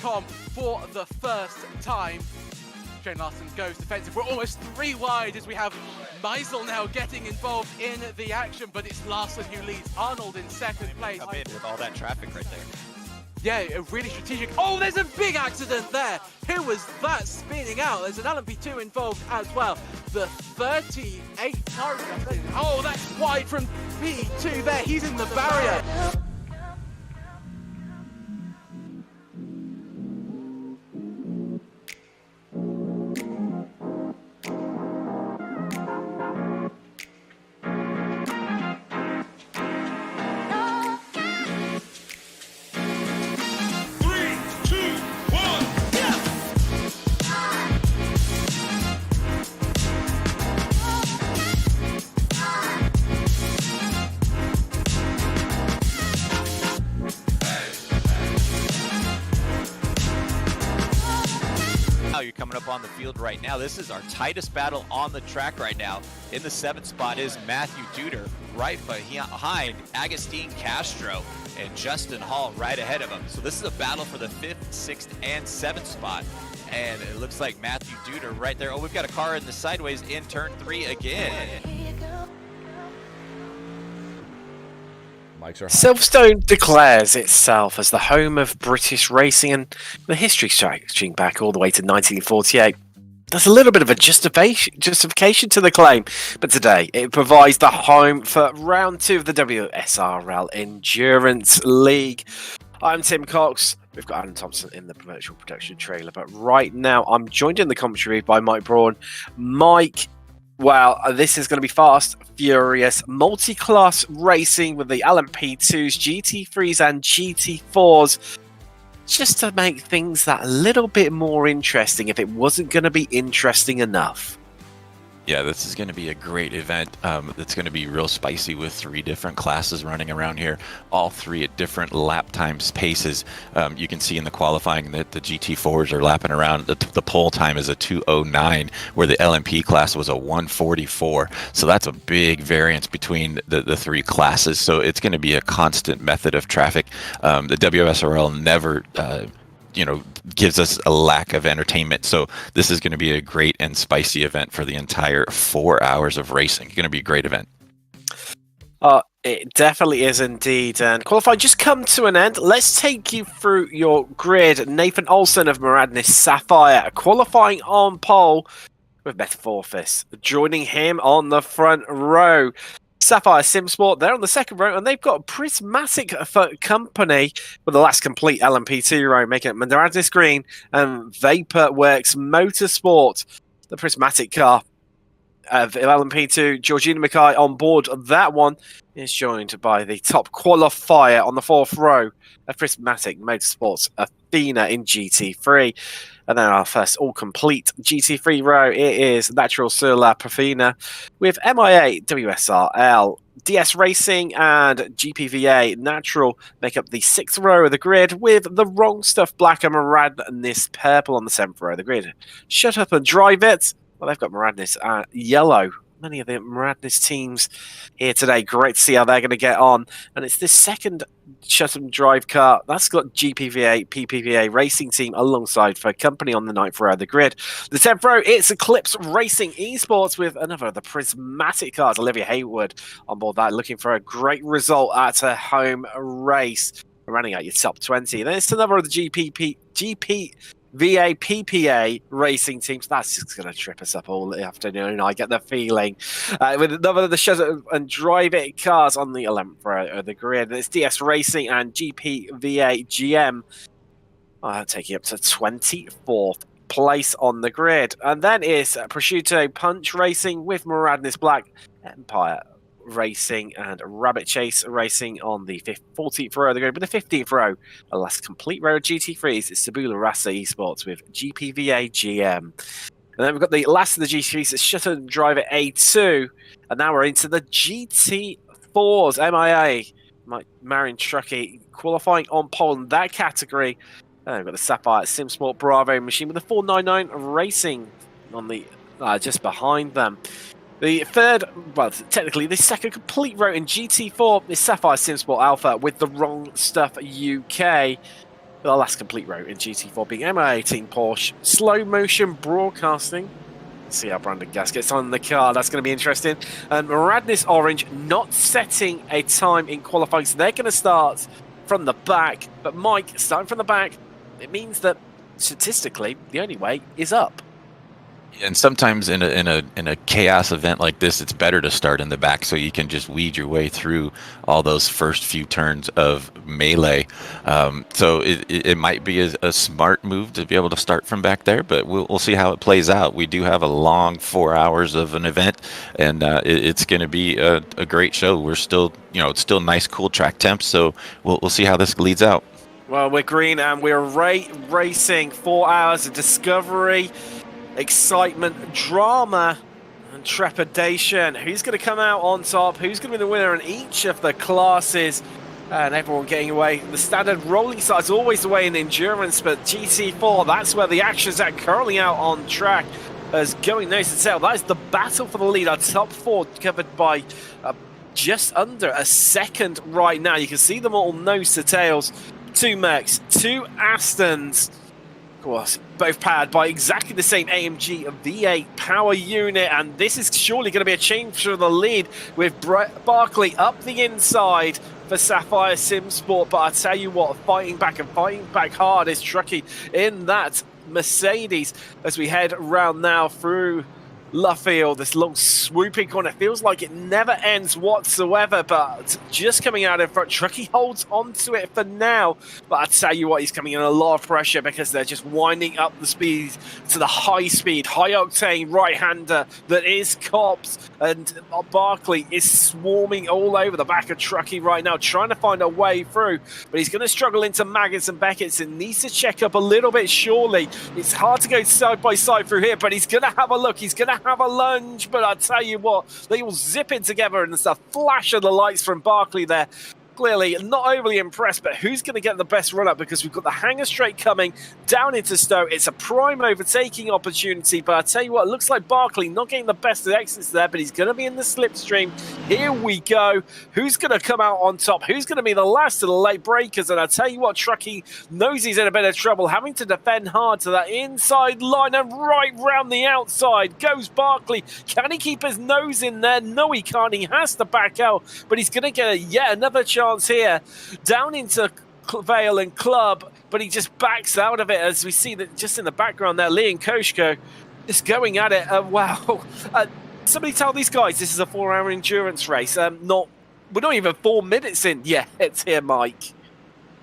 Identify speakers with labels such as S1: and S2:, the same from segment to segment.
S1: comp for the first time. Shane Larson goes defensive. We're almost 3 wide as we have Meisel now getting involved in the action, but it's Larson who leads Arnold in second place.
S2: Come in with all that traffic right there.
S1: Yeah, really strategic. Oh, there's a big accident there. Who was that spinning out? There's an LMP2 involved as well. The 38 car. Oh, that's wide from P2 there. He's in the barrier.
S2: You're coming up on the field right now. This is our tightest battle on the track right now. In the 7th spot is Matthew Duder, right behind Agustin Castro and Justin Hall right ahead of him. So this is a battle for the 5th, 6th, and 7th spot. And it looks like Matthew Duder right there. Oh, we've got a car in the sideways in turn 3 again.
S3: Silverstone declares itself as the home of British racing, and the history stretching back all the way to 1948. There's a little bit of a justification to the claim, but today it provides the home for round 2 of the WSRL Endurance League. I'm Tim Cox. We've got Adam Thompson in the virtual production trailer, but right now I'm joined in the commentary by Mike Braun. Mike, well, this is going to be fast, furious, multi-class racing with the LMP2s, GT3s and GT4s, just to make things that little bit more interesting if it wasn't going to be interesting enough.
S4: Yeah, this is going to be a great event. It's going to be real spicy with 3 different classes running around here, all 3 at different lap times paces. You can see in the qualifying that the GT4s are lapping around. The pole time is a 2:09, where the LMP class was a 1:44. So that's a big variance between the 3 classes. So it's going to be a constant method of traffic. The WSRL never gives us a lack of entertainment. So this is going to be a great and spicy event for the entire 4 hours of racing. It's going to be a great event.
S3: It definitely is indeed. And qualifying just come to an end. Let's take you through your grid. Nathan Olsen of Maradnis Sapphire qualifying on pole with Metamorphosis. Joining him on the front row, Sapphire Simsport, they're on the second row, and they've got Prismatic for company with the last complete LMP2 row, making it Maradnis Green and Vaporworks Motorsport. The Prismatic car of LMP2, Georgina Mackay on board that one, is joined by the top qualifier on the 4th row of Prismatic Motorsports, Athena in GT3. And then our first all-complete GT3 row, it is Natural sur la Profina with MIA, WSRL, DS Racing and GPVA Natural make up the 6th row of the grid, with the Wrong Stuff Black and Maradnis Purple on the 7th row of the grid. Shut Up and Drive It. Well, they've got Maradnis Yellow. Many of the Maradnis teams here today. Great to see how they're going to get on. And it's this second Shut and Drive car that's got GPVA, PPVA Racing Team alongside for company on the 9th row of the grid. The 10th row, it's Eclipse Racing Esports with another of the Prismatic cars. Olivia Haywood on board that, looking for a great result at her home race. Running out your top 20. Then it's another of the GPVA PPA racing teams. That's just going to trip us up all the afternoon, I get the feeling. With another of the Shut Up and Drive It cars on the 11th row of the grid. It's DS Racing and GPVA GM. I'll take you up to 24th place on the grid. And then it's Prosciutto Punch Racing with Maradnis Black, Empire Racing and Rabbit Chase Racing on the 14th row of the grid. But the 15th row, the last complete row of GT3s, is Sabula Rasa Esports with GPVA GM. And then we've got the last of the GT3s, it's Shut and Drive It A2. And now we're into the GT4s, MIA, Marion Truckee, qualifying on pole in that category. And we've got the Sapphire Simsport Bravo machine with the 499 Racing on the just behind them. The third, well, technically the second complete row in GT4 is Sapphire Simsport Alpha with the Wrong Stuff UK. The last complete row in GT4 being MI18 Porsche. Slow motion broadcasting. See how Brandon Gas gets on the car. That's going to be interesting. And Radness Orange not setting a time in qualifying, so they're going to start from the back. But Mike, starting from the back, it means that statistically the only way is up.
S4: And sometimes in a chaos event like this, it's better to start in the back so you can just weed your way through all those first few turns of melee. So it might be a smart move to be able to start from back there, but we'll see how it plays out. We do have a long 4 hours of an event, and it's going to be a great show. We're still, it's still nice, cool track temps, so we'll see how this leads out.
S3: Well, we're green and we're racing 4 hours of discovery, excitement, drama, and trepidation. Who's going to come out on top? Who's going to be the winner in each of the classes? And everyone getting away. The standard rolling side is always the way in endurance, but GT4, that's where the action's at currently out on track. As going nose to tail, that is the battle for the lead. Our top four covered by just under a second right now. You can see them all nose to tails. 2 Mechs, 2 Astons. Of course, both powered by exactly the same AMG V8 power unit, and this is surely going to be a change for the lead with Barkley up the inside for Sapphire Sim Sport. But I tell you what, fighting back hard is Truckee in that Mercedes as we head around now through Luffield. This long swooping corner feels like it never ends whatsoever, but just coming out in front, Truckee holds onto it for now. But I tell you what, he's coming in a lot of pressure because they're just winding up the speed to the high speed, high octane right-hander that is Cops, and Barkley is swarming all over the back of Truckee right now, trying to find a way through, but he's going to struggle into Maggots and Beckett's and needs to check up a little bit surely. It's hard to go side by side through here, but he's going to have a look, he's going to have a lunge, but I tell you what, they all zip in together and there's a flash of the lights from Barkley there. Clearly not overly impressed, but who's going to get the best run up? Because we've got the hanger straight coming down into Stowe. It's a prime overtaking opportunity, but I tell you what, it looks like Barkley not getting the best of the exits there, but he's going to be in the slipstream. Here we go. Who's going to come out on top? Who's going to be the last of the late breakers? And I tell you what, Truckee knows he's in a bit of trouble, having to defend hard to that inside line, and right round the outside goes Barkley. Can he keep his nose in there? No, he can't. He has to back out, but he's going to get yet another chance here down into Vale and Club, but he just backs out of it as we see that just in the background there. Lee and Koshko is going at it. Wow. Somebody tell these guys this is a 4-hour endurance race. We're not even 4 minutes in yet here, Mike.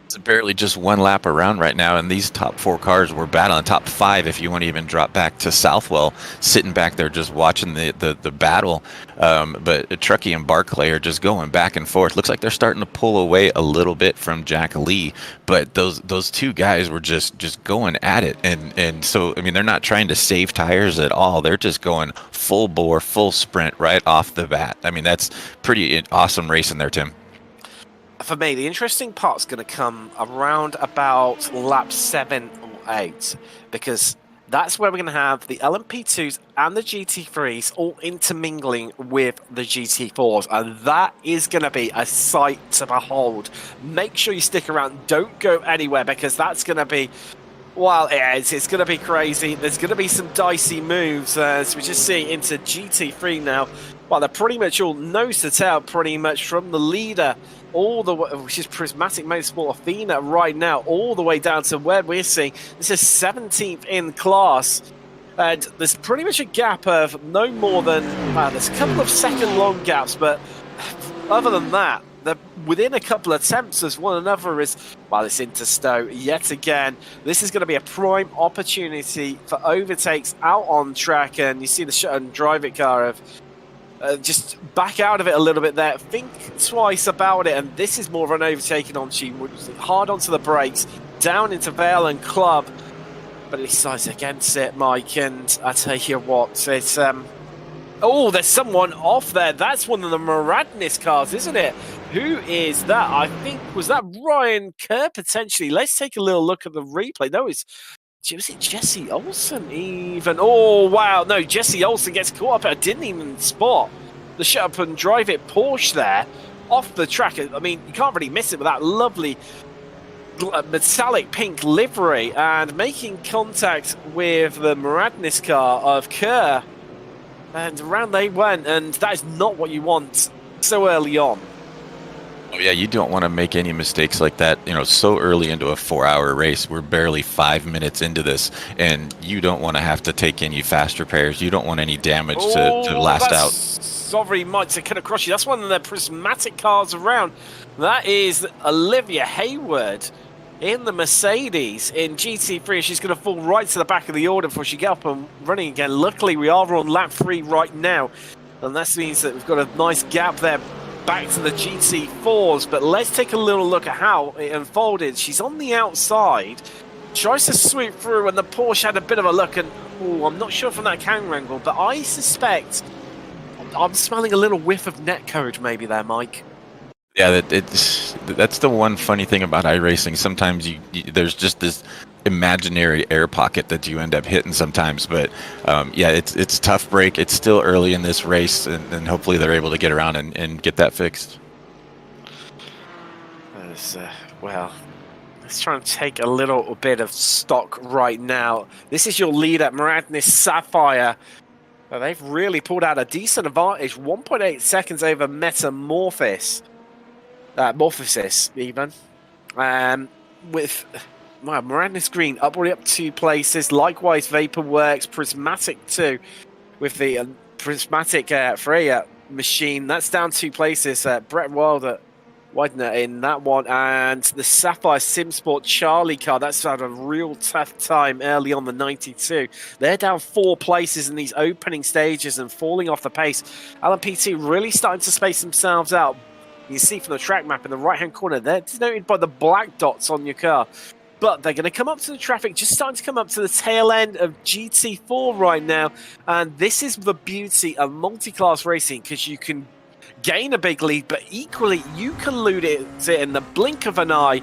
S4: It's barely just one lap around right now, and these top 4 cars were battling. Top 5, if you want to even drop back to Southwell, sitting back there just watching the battle. But Truckee and Barclay are just going back and forth. Looks like they're starting to pull away a little bit from Jack Lee, but those two guys were just going at it. And so, I mean, they're not trying to save tires at all. They're just going full bore, full sprint right off the bat. I mean, that's pretty awesome racing there, Tim.
S3: For me, the interesting part's going to come around about lap 7 or 8, because that's where we're going to have the LMP2s and the GT3s all intermingling with the GT4s, and that is going to be a sight to behold. Make sure you stick around. Don't go anywhere, because that's going to be, well, it's going to be crazy. There's going to be some dicey moves as we just see into GT3 now. Well, they're pretty much all nose to tail, pretty much from the leader all the way, which is Prismatic Motorsport Athena right now, all the way down to where we're seeing this is 17th in class. And there's pretty much a gap of no more than, there's a couple of second long gaps, but other than that, they're within a couple of attempts as one another is, well, it's into Stowe yet again. This is going to be a prime opportunity for overtakes out on track, and you see the shut and drive it car of just back out of it a little bit there. Think twice about it, and this is more of an overtaking onto hard onto the brakes, down into Vale and Club, but he decides against it, Mike. And I tell you what, it's oh, there's someone off there. That's one of the Moradnis cars, isn't it? Who is that? I think, was that Ryan Kerr potentially? Let's take a little look at the replay. No, was it Jesse Olsen even? Oh, wow. No, Jesse Olsen gets caught up. I didn't even spot the shut up and drive it Porsche there off the track. I mean, you can't really miss it with that lovely metallic pink livery and making contact with the Maradnis car of Kerr. And around they went, and that is not what you want so early on.
S4: Oh yeah, you don't want to make any mistakes like that, so early into a 4-hour race. We're barely 5 minutes into this, and you don't want to have to take any fast repairs. You don't want any damage to last out.
S3: Sorry, Mike, to cut across you. That's one of the prismatic cars around. That is Olivia Hayward in the Mercedes in GT3. She's going to fall right to the back of the order before she gets up and running again. Luckily, we are on lap 3 right now, and that means that we've got a nice gap there back to the GT4s, but let's take a little look at how it unfolded. She's on the outside, tries to sweep through, and the Porsche had a bit of a look, and I'm not sure from that camera angle, but I suspect I'm smelling a little whiff of netcode maybe there, Mike.
S4: Yeah, that's the one funny thing about iRacing. Sometimes there's just this imaginary air pocket that you end up hitting sometimes, but yeah, it's tough break. It's still early in this race, and hopefully they're able to get around and get that fixed.
S3: Well, let's try and take a little bit of stock right now. This is your leader, Maradnis Sapphire. Well, they've really pulled out a decent advantage, 1.8 seconds over Morphosis even, with Maradnis Green already up 2 places. Likewise, Vaporworks, Prismatic 2 with the Prismatic Freya machine. That's down 2 places. Brett Widener in that one, and the Sapphire Simsport Charlie car. That's had a real tough time early on the 92. They're down 4 places in these opening stages and falling off the pace. LMP2 really starting to space themselves out. You can see from the track map in the right-hand corner, they're denoted by the black dots on your car. But they're going to come up to the traffic, just starting to come up to the tail end of GT4 right now. And this is the beauty of multi-class racing, because you can gain a big lead, but equally you can lose it in the blink of an eye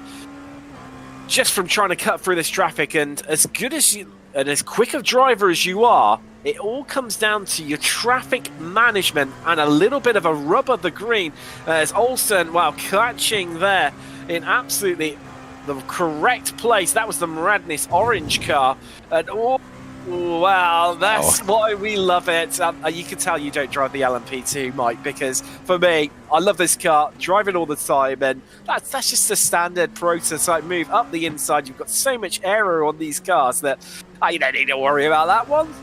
S3: just from trying to cut through this traffic. And as good as you and as quick a driver as you are, it all comes down to your traffic management and a little bit of a rub of the green, as Olsen, catching there in absolutely the correct place. That was the Maradnis orange car. And wow, that's why we love it. You can tell you don't drive the LMP2, Mike, because for me, I love this car, drive it all the time, and that's just a standard prototype move. Up the inside, you've got so much aero on these cars that you don't need to worry about that one.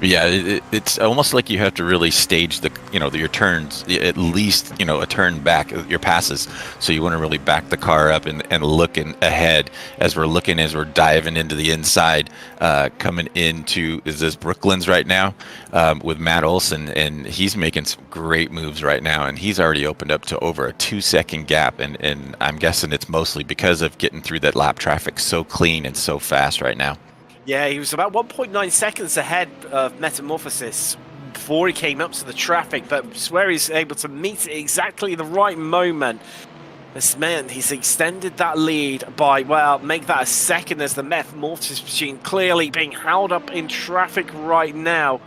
S4: Yeah, it's almost like you have to really stage your turns, at least, a turn back, your passes. So you want to really back the car up and looking ahead as we're diving into the inside, coming into, is this Brooklands right now, with Matt Olson, and he's making some great moves right now, and he's already opened up to over a 2-second gap, and I'm guessing it's mostly because of getting through that lap traffic so clean and so fast right now.
S3: Yeah, he was about 1.9 seconds ahead of Metamorphosis before he came up to the traffic, but I swear he's able to meet it exactly the right moment. This man, he's extended that lead by, make that a second, as the Metamorphosis machine clearly being held up in traffic right now.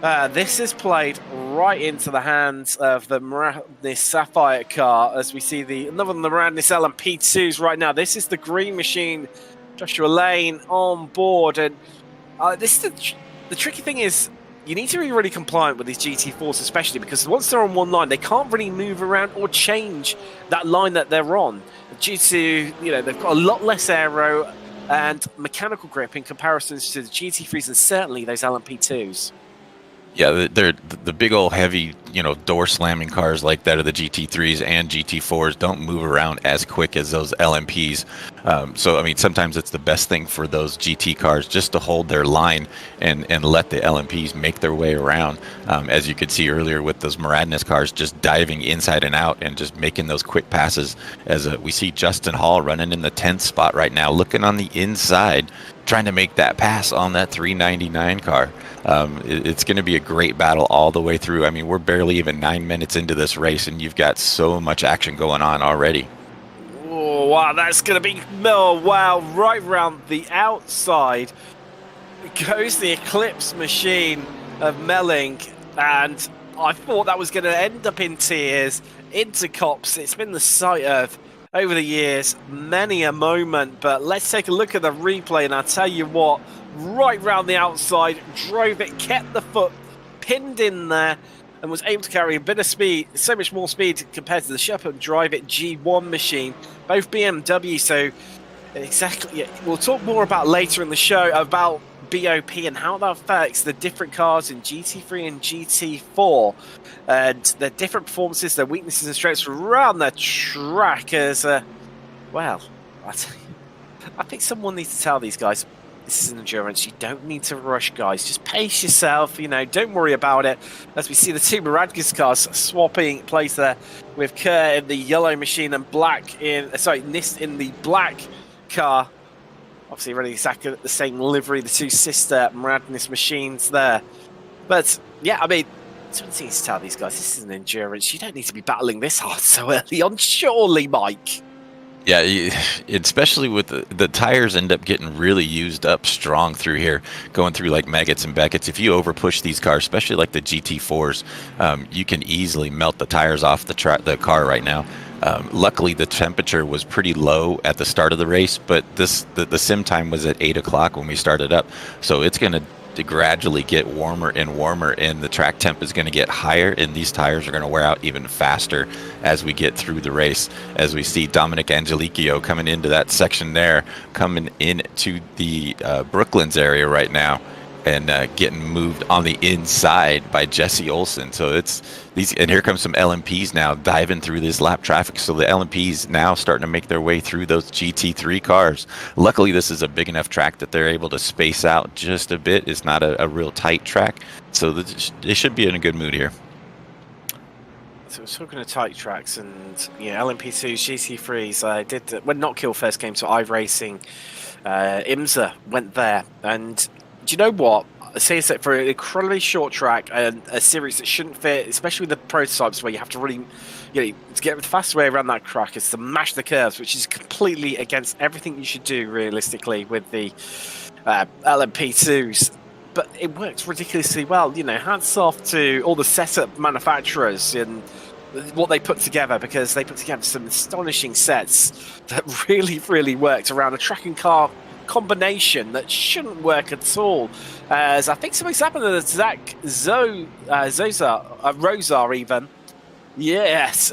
S3: This is played right into the hands of the Maradnis Sapphire car, as we see another one of the Maradnis LMP2s right now. This is the green machine, Joshua Lane on board, and this is the tricky thing is you need to be really compliant with these GT4s, especially because once they're on one line, they can't really move around or change that line that they're on due to they've got a lot less aero and mechanical grip in comparison to the GT3s and certainly those LMP2s.
S4: Yeah, they're the big old heavy, door slamming cars like that of the GT3s and GT4s don't move around as quick as those LMPs. So, I mean, sometimes it's the best thing for those GT cars just to hold their line and let the LMPs make their way around. As you could see earlier with those Maradnis cars just diving inside and out and just making those quick passes. As we see Justin Hall running in the 10th spot right now, looking on the inside, trying to make that pass on that 399 car. It's going to be a great battle all the way through. I mean, we're barely even 9 minutes into this race, and you've got so much action going on already.
S3: Oh, wow, that's going to be... Oh, wow, right round the outside goes the Eclipse machine of Melling, and I thought that was going to end up in tears, into cops. It's been the sight of over the years, many a moment. But let's take a look at the replay, and I'll tell you what, right round the outside, drove it, kept the foot pinned in there, and was able to carry a bit of speed, so much more speed compared to the Shepherd Drive It G1 machine, both BMW. So exactly, yeah, we'll talk more about later in the show about BOP and how that affects the different cars in GT3 and GT4, and their different performances, their weaknesses and strengths around the track. As well, I think someone needs to tell these guys, this is an endurance. You don't need to rush, guys. Just pace yourself. You know, don't worry about it. As we see the two Maradgas cars swapping place there, with Kerr in the yellow machine and Black in Nist in the black car. Obviously, running exactly the same livery. The two sister Maradgas machines there. But yeah, I mean, someone needs to tell these guys this is an endurance. You don't need to be battling this hard so early on, surely, Mike.
S4: Yeah, especially with the tires end up getting really used up strong through here, going through like Meggetts and Becketts. If you over push these cars, especially like the GT4s, you can easily melt the tires off the car right now. Luckily, the temperature was pretty low at the start of the race, but the sim time was at 8 o'clock when we started up, so it's going to gradually get warmer and warmer, and the track temp is going to get higher, and these tires are going to wear out even faster as we get through the race. As we see Dominic Angelicchio coming into that section there, coming into the Brooklands area right now, and getting moved on the inside by Jesse Olsen. So it's these, and here comes some LMPs now diving through this lap traffic. So the LMPs now starting to make their way through those GT3 cars. Luckily, this is a big enough track that they're able to space out just a bit. It's not a real tight track, so they should be in a good mood here.
S3: So we're talking of tight tracks, and yeah, LMP2s, GT3s. Did when Not Kill first came to iRacing, IMSA went there, and do you know what? I say that for an incredibly short track and a series that shouldn't fit, especially with the prototypes where you have to really, to get the fast way around that track is to mash the curves, which is completely against everything you should do realistically with the LMP2s. But it works ridiculously well. Hats off to all the setup manufacturers and what they put together, because they put together some astonishing sets that really, really worked around a track and car combination that shouldn't work at all. As I think something's happened to Zach Rosar even. Yes,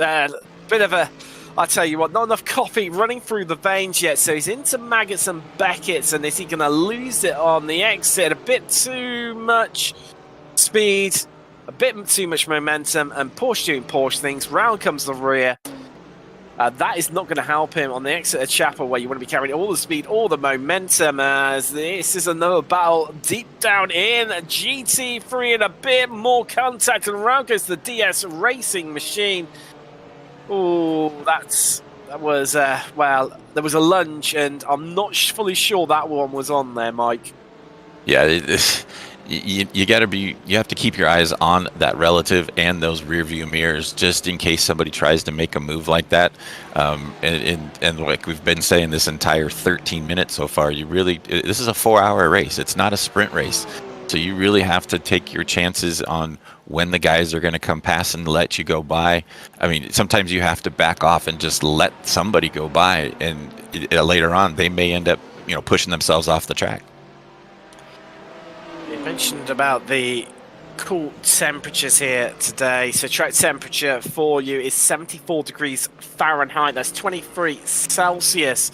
S3: bit of a, I tell you what, not enough coffee running through the veins yet, so he's into Maggots and Beckett's, and is he going to lose it on the exit? A bit too much speed, a bit too much momentum, and Porsche doing Porsche things. Round comes the rear. That is not going to help him on the exit of Chapel, where you want to be carrying all the speed, all the momentum, as this is another battle deep down in GT3 and a bit more contact, and around goes the DS Racing machine. Oh, that was, well, there was a lunge, and I'm not fully sure that one was on there, Mike.
S4: Yeah, you have to keep your eyes on that relative and those rear view mirrors, just in case somebody tries to make a move like that. And like we've been saying this entire 13 minutes so far, this is a 4-hour race. It's not a sprint race. So you really have to take your chances on when the guys are going to come past and let you go by. I mean, sometimes you have to back off and just let somebody go by, and later on they may end up, pushing themselves off the track.
S3: You mentioned about the cool temperatures here today. So track temperature for you is 74 degrees Fahrenheit. That's 23 Celsius.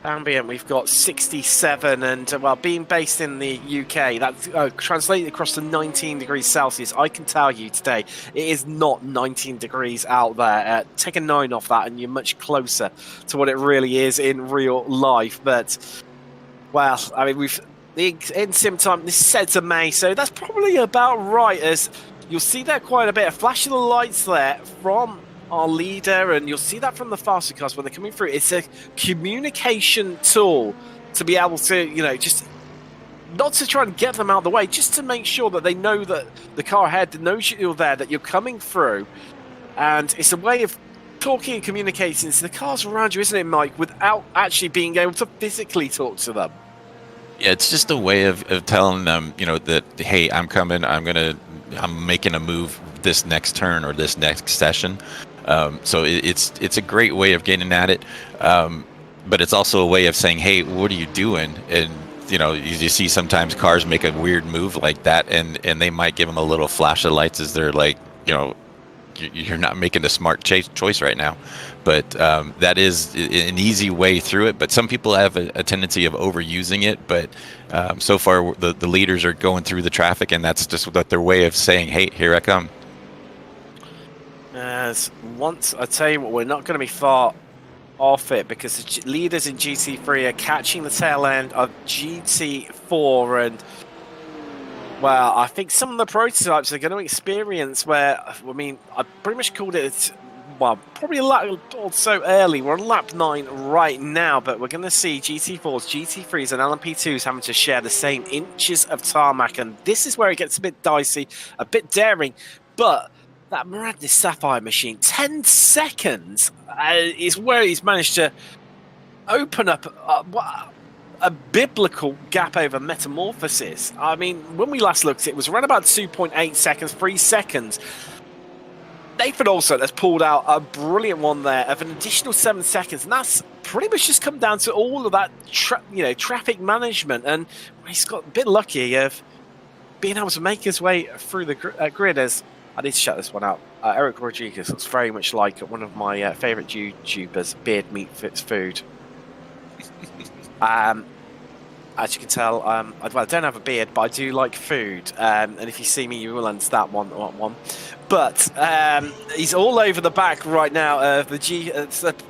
S3: Ambient, we've got 67, and well, being based in the UK, that's translated across to 19 degrees Celsius. I can tell you today, it is not 19 degrees out there. Take a 9 off that, and you're much closer to what it really is in real life. But, well, I mean, in sim time, this is set to May, so that's probably about right, as you'll see there quite a bit of flash of the lights there from our leader, and you'll see that from the faster cars when they're coming through. It's a communication tool to be able to, just not to try and get them out of the way, just to make sure that they know that the car ahead knows you're there, that you're coming through. And it's a way of talking and communicating to the cars around you, isn't it, Mike, without actually being able to physically talk to them.
S4: Yeah, it's just a way of telling them, that, hey, I'm coming, I'm making a move this next turn or this next session. So it's a great way of getting at it, but it's also a way of saying, hey, what are you doing? And you see sometimes cars make a weird move like that, and they might give them a little flash of lights as they're like, you're not making a smart choice right now. But that is an easy way through it. But some people have a tendency of overusing it. But so far, the leaders are going through the traffic, and that's just their way of saying, hey, here I come.
S3: Once I tell you what, we're not going to be far off it, because the leaders in GT3 are catching the tail end of GT4, and well, I think some of the prototypes are going to experience where, I mean, I pretty much called it, well, probably a lap or so early. We're on lap 9 right now, but we're going to see GT4s, GT3s, and LMP2s having to share the same inches of tarmac, and this is where it gets a bit dicey, a bit daring, but that Maradnis Sapphire machine, 10 seconds is where he's managed to open up a biblical gap over Metamorphosis. I mean, when we last looked, it was around about 2.8 seconds, 3 seconds. Nathan also has pulled out a brilliant one there of an additional 7 seconds, and that's pretty much just come down to all of that traffic management, and he's got a bit lucky of being able to make his way through the grid. As I need to shut this one out. Eric Rodriguez looks very much like one of my favourite YouTubers, Beard Meat Fits Food. As you can tell, I don't have a beard, but I do like food. And if you see me, you will understand one. But he's all over the back right now.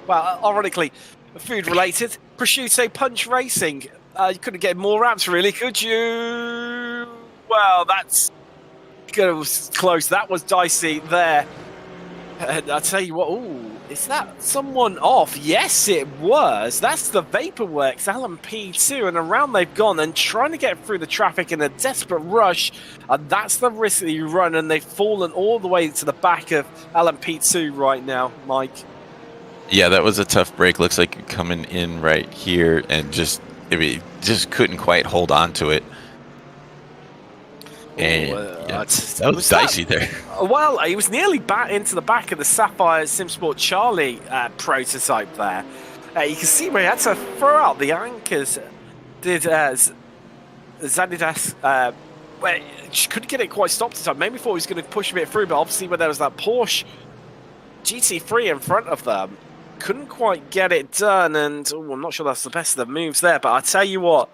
S3: Well, ironically, food-related. Prosciutto Punch Racing. You couldn't get more raps, really, could you? Well, that's... It was close. That was dicey there. I'll tell you what. Ooh, is that someone off? Yes, it was. That's the Vaporworks LMP2, and around they've gone and trying to get through the traffic in a desperate rush. And that's the risk that you run, and they've fallen all the way to the back of LMP2 right now, Mike.
S4: Yeah, that was a tough break. Looks like coming in right here and just couldn't quite hold on to it. And that was dicey there.
S3: Well, he was nearly back into the back of the Sapphire SimSport Charlie prototype there. You can see where he had to throw out the anchors. Did Zanidas, where she couldn't get it quite stopped in time. Maybe thought he was going to push a bit through, but obviously when there was that Porsche GT3 in front of them, couldn't quite get it done. And I'm not sure that's the best of the moves there, but I tell you what,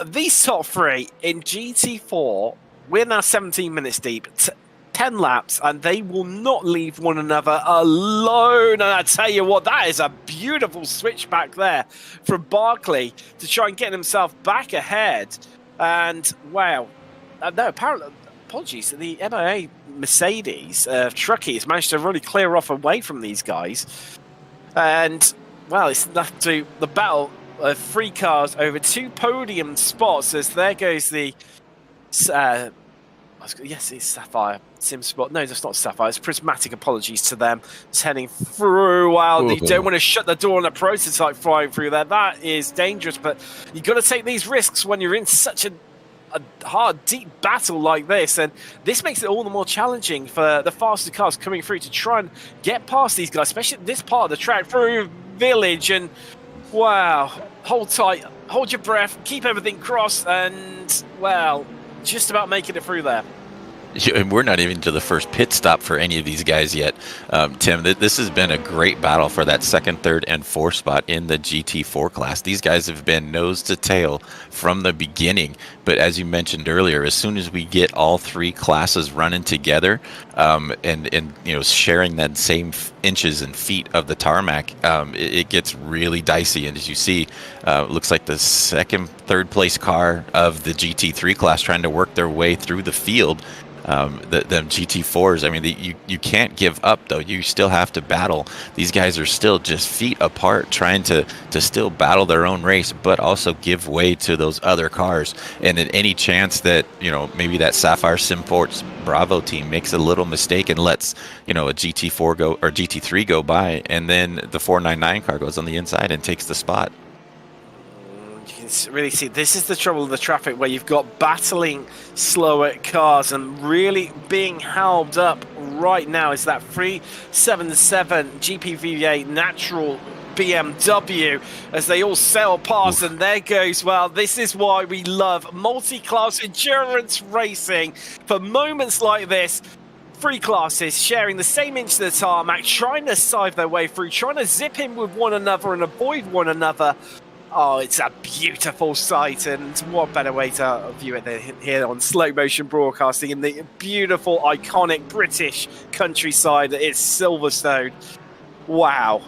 S3: these top three in GT4, we're now 17 minutes deep, 10 laps, and they will not leave one another alone. And I tell you what, that is a beautiful switchback there from Barkley to try and get himself back ahead. And wow, no, apologies, the MIA Mercedes truckies managed to really clear off away from these guys. And well, it's left to the battle of 3 cars over 2 podium spots, as there goes the yes, it's Sapphire SimSport. No, that's not Sapphire, it's Prismatic. Apologies to them. It's heading through. Wow, you don't want to shut the door on a prototype flying through there. That is dangerous, but you've got to take these risks when you're in such a hard, deep battle like this, and this makes it all the more challenging for the faster cars coming through to try and get past these guys, especially this part of the track through Village. And wow, hold tight, hold your breath, keep everything crossed, and well, just about making it through there.
S4: And we're not even to the first pit stop for any of these guys yet. Tim, this has been a great battle for that 2nd, 3rd, and 4th spot in the GT4 class. These guys have been nose to tail from the beginning. But as you mentioned earlier, as soon as we get all 3 classes running together and sharing that same inches and feet of the tarmac, it gets really dicey. And as you see, looks like the 2nd, 3rd place car of the GT3 class trying to work their way through the field. The GT4s, I mean, you can't give up, though. You still have to battle. These guys are still just feet apart, trying to still battle their own race, but also give way to those other cars. And at any chance that, maybe that Sapphire SimSports Bravo team makes a little mistake and lets, a GT4 go or GT3 go by, and then the 499 car goes on the inside and takes the spot.
S3: Really see, this is the trouble of the traffic, where you've got battling slower cars and really being held up right now is that 377 GPVA natural BMW as they all sail past. And there goes, well, this is why we love multi-class endurance racing. For moments like this, three classes sharing the same inch of the tarmac, trying to sieve their way through, trying to zip in with one another and avoid one another. Oh, it's a beautiful sight, and what better way to view it than here on slow motion broadcasting in the beautiful, iconic British countryside that is Silverstone. Wow.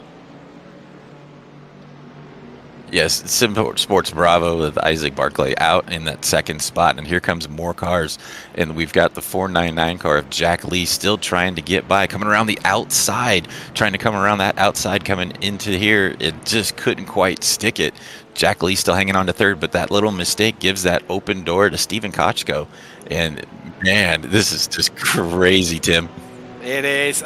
S4: Yes, Sports Bravo with Isaac Barclay out in that second spot, and here comes more cars, and we've got the 499 car of Jack Lee still trying to get by, coming around the outside, trying to come around that outside, coming into here. It just couldn't quite stick it. Jack Lee still hanging on to third, but that little mistake gives that open door to Steven Kochko, and man, this is just crazy, Tim.
S3: It is.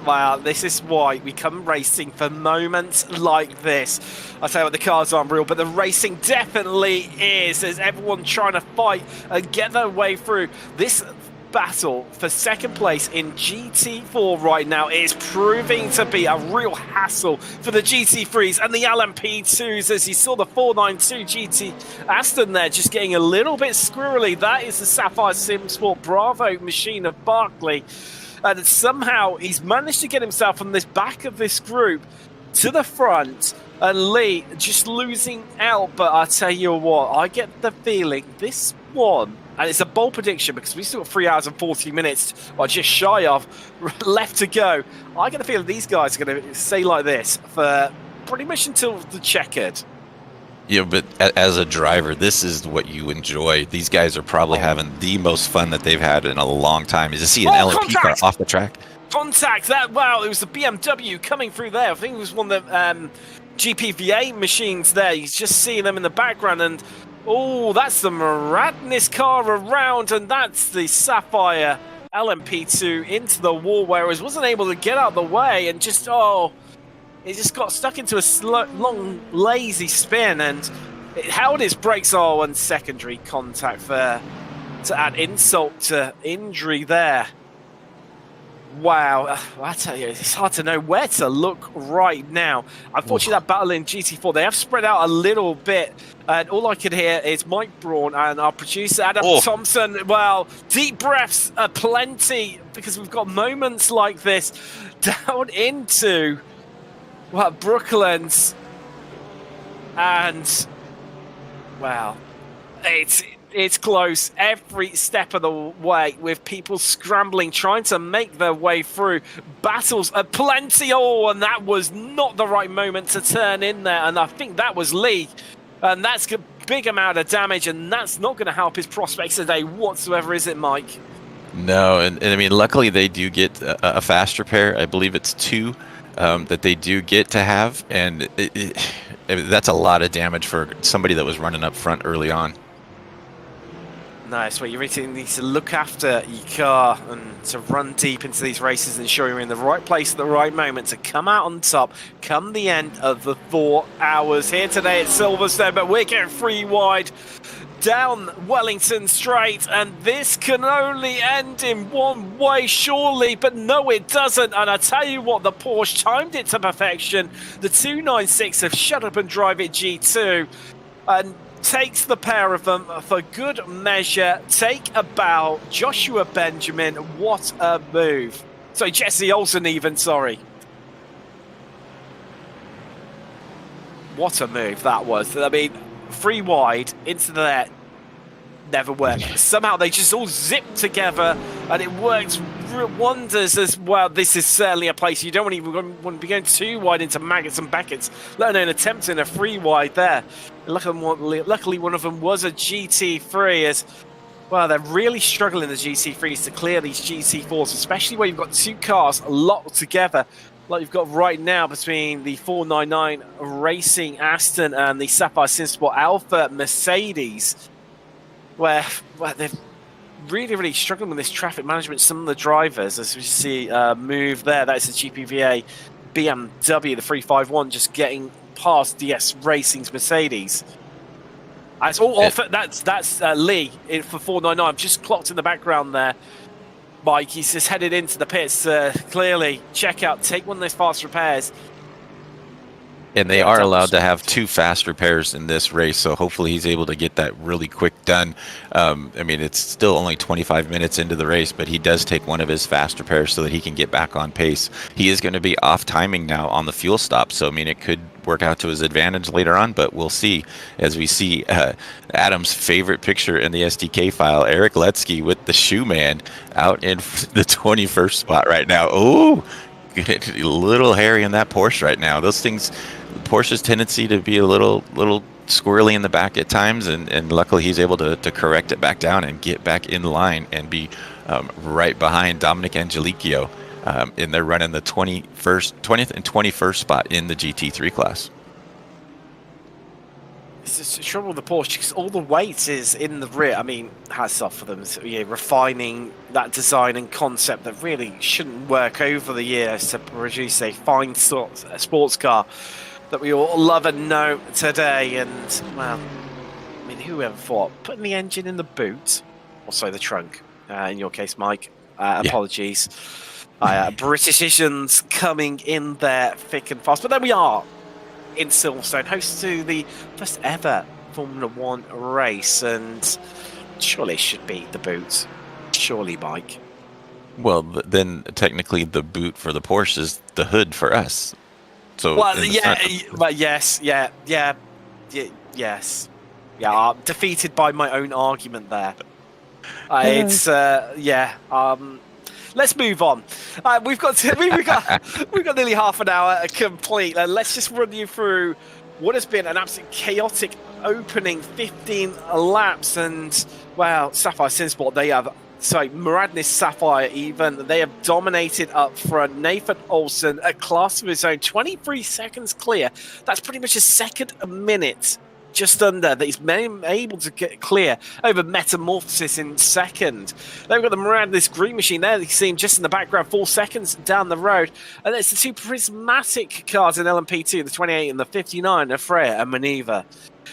S3: Wow, this is why we come racing for moments like this. I tell you what, the cars aren't real, but the racing definitely is. There's everyone trying to fight and get their way through. This battle for second place in GT4 right now is proving to be a real hassle for the GT3s and the LMP2s, as you saw the 492 GT Aston there just getting a little bit squirrely. That is the Sapphire Sim Sport Bravo machine of Barclay. And somehow he's managed to get himself from this back of this group to the front, and Lee just losing out. But I tell you what, I get the feeling this one, and it's a bold prediction because we still got 3 hours and 40 minutes, or just shy of, left to go. I get the feeling these guys are going to stay like this for pretty much until the checkered.
S4: Yeah, but as a driver, this is what you enjoy. These guys are probably having the most fun that they've had in a long time. Is to see an LMP car off the track.
S3: Contact! Wow, it was the BMW coming through there. I think it was one of the GPVA machines there. He's just seeing them in the background, and oh, that's the Maradnis car around, and that's the Sapphire LMP2 into the wall, whereas wasn't able to get out of the way, and just, it just got stuck into a long, lazy spin, and it held its brakes. Oh, and secondary contact there to add insult to injury there. Wow, I tell you, it's hard to know where to look right now. Unfortunately, that battle in GT4, they have spread out a little bit, and all I could hear is Mike Braun and our producer, Adam Thompson. Well, deep breaths are plenty, because we've got moments like this down into Brooklands, and wow, it's close every step of the way, with people scrambling, trying to make their way through. Battles are plenty. And that was not the right moment to turn in there, and I think that was Lee, and that's a big amount of damage, and that's not going to help his prospects today whatsoever, is it, Mike?
S4: No, and I mean, luckily they do get a fast repair. I believe it's 2 that they do get to have, and that's a lot of damage for somebody that was running up front early on.
S3: Nice. Well, you really need to look after your car and to run deep into these races and ensure you're in the right place at the right moment to come out on top come the end of the 4 hours here today at Silverstone. But we're getting 3 wide down Wellington Straight, and this can only end in one way, surely, but no, it doesn't. And I tell you what, the Porsche timed it to perfection. The 296 of Shut Up and Drive It G2, and takes the pair of them for good measure. Take a bow, Joshua Benjamin. What a move. So Jesse Olsen even, sorry. What a move that was. I mean, 3 wide into the net, never worked. Somehow they just all zipped together, and it worked wonders as well. This is certainly a place you don't even want to be going too wide into Maggots and Beckett's, let alone attempting a 3 wide there. Luckily, one of them was a GT3, as well, they're really struggling, the GT3s, to clear these GT4s, especially where you've got 2 cars locked together, like you've got right now between the 499 Racing Aston and the Sapphire Simsport Alpha Mercedes, where they're really struggling with this traffic management. Some of the drivers, as we see move there, that's the GPVA BMW, the 351, just getting past DS Racing's Mercedes. That's all off. That's Lee for 499. Just clocked in the background there. Mike. He's just headed into the pits to clearly check out, take one of those fast repairs.
S4: And they are allowed to have 2 fast repairs in this race, so hopefully he's able to get that really quick done. I mean, it's still only 25 minutes into the race, but he does take one of his fast repairs so that he can get back on pace. He is going to be off timing now on the fuel stop, so I mean, it could work out to his advantage later on, but we'll see. As we see Adam's favorite picture in the SDK file, Eric Letsky with the shoe man out in the 21st spot right now. Oh, a little hairy in that Porsche right now. Those things, Porsche's tendency to be a little squirrely in the back at times, and luckily he's able to correct it back down and get back in line and be right behind Dominic Angelicchio. And they're running the 20th and 21st spot in the GT3 class.
S3: It's the trouble with the Porsche because all the weight is in the rear. I mean, hats off for them, so, refining that design and concept that really shouldn't work over the years to produce a fine sports car that we all love and know today. And, well, I mean, who ever thought putting the engine in the boot, or sorry, the trunk, in your case, Mike, apologies. Britishisms coming in there thick and fast. But then we are in Silverstone, host to the first ever Formula 1 race, and surely it should be the boot. Surely, Mike.
S4: Well, then technically the boot for the Porsche is the hood for us. So
S3: well, yes. I'm defeated by my own argument there. Let's move on. We've got nearly half an hour complete. Let's just run you through what has been an absolute chaotic opening 15 laps, and well, Sapphire Simsport, Muradnis Sapphire even, they have dominated up front. Nathan Olsen, a class of his own, 23 seconds clear. That's pretty much a second a minute, just under, that he's able to get clear over Metamorphosis in second. Then we've got the Muradnis Green Machine there, you see him just in the background, 4 seconds down the road. And it's the 2 prismatic cars in LMP2, the 28 and the 59, of Freya and Maneuver.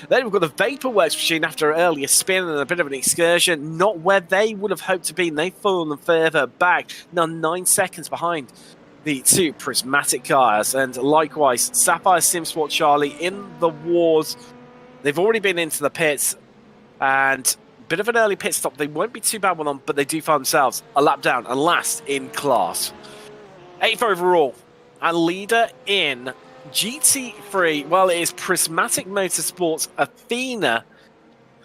S3: Then we've got the Vaporworks machine after an earlier spin and a bit of an excursion, not where they would have hoped to be, and they've fallen further back, now 9 seconds behind the 2 prismatic cars. And likewise, Sapphire Simsport Charlie in the wars. They've already been into the pits, and a bit of an early pit stop. They won't be too bad with them, but they do find themselves a lap down and last in class. 8th overall, and leader in GT3, well, it is Prismatic Motorsports Athena,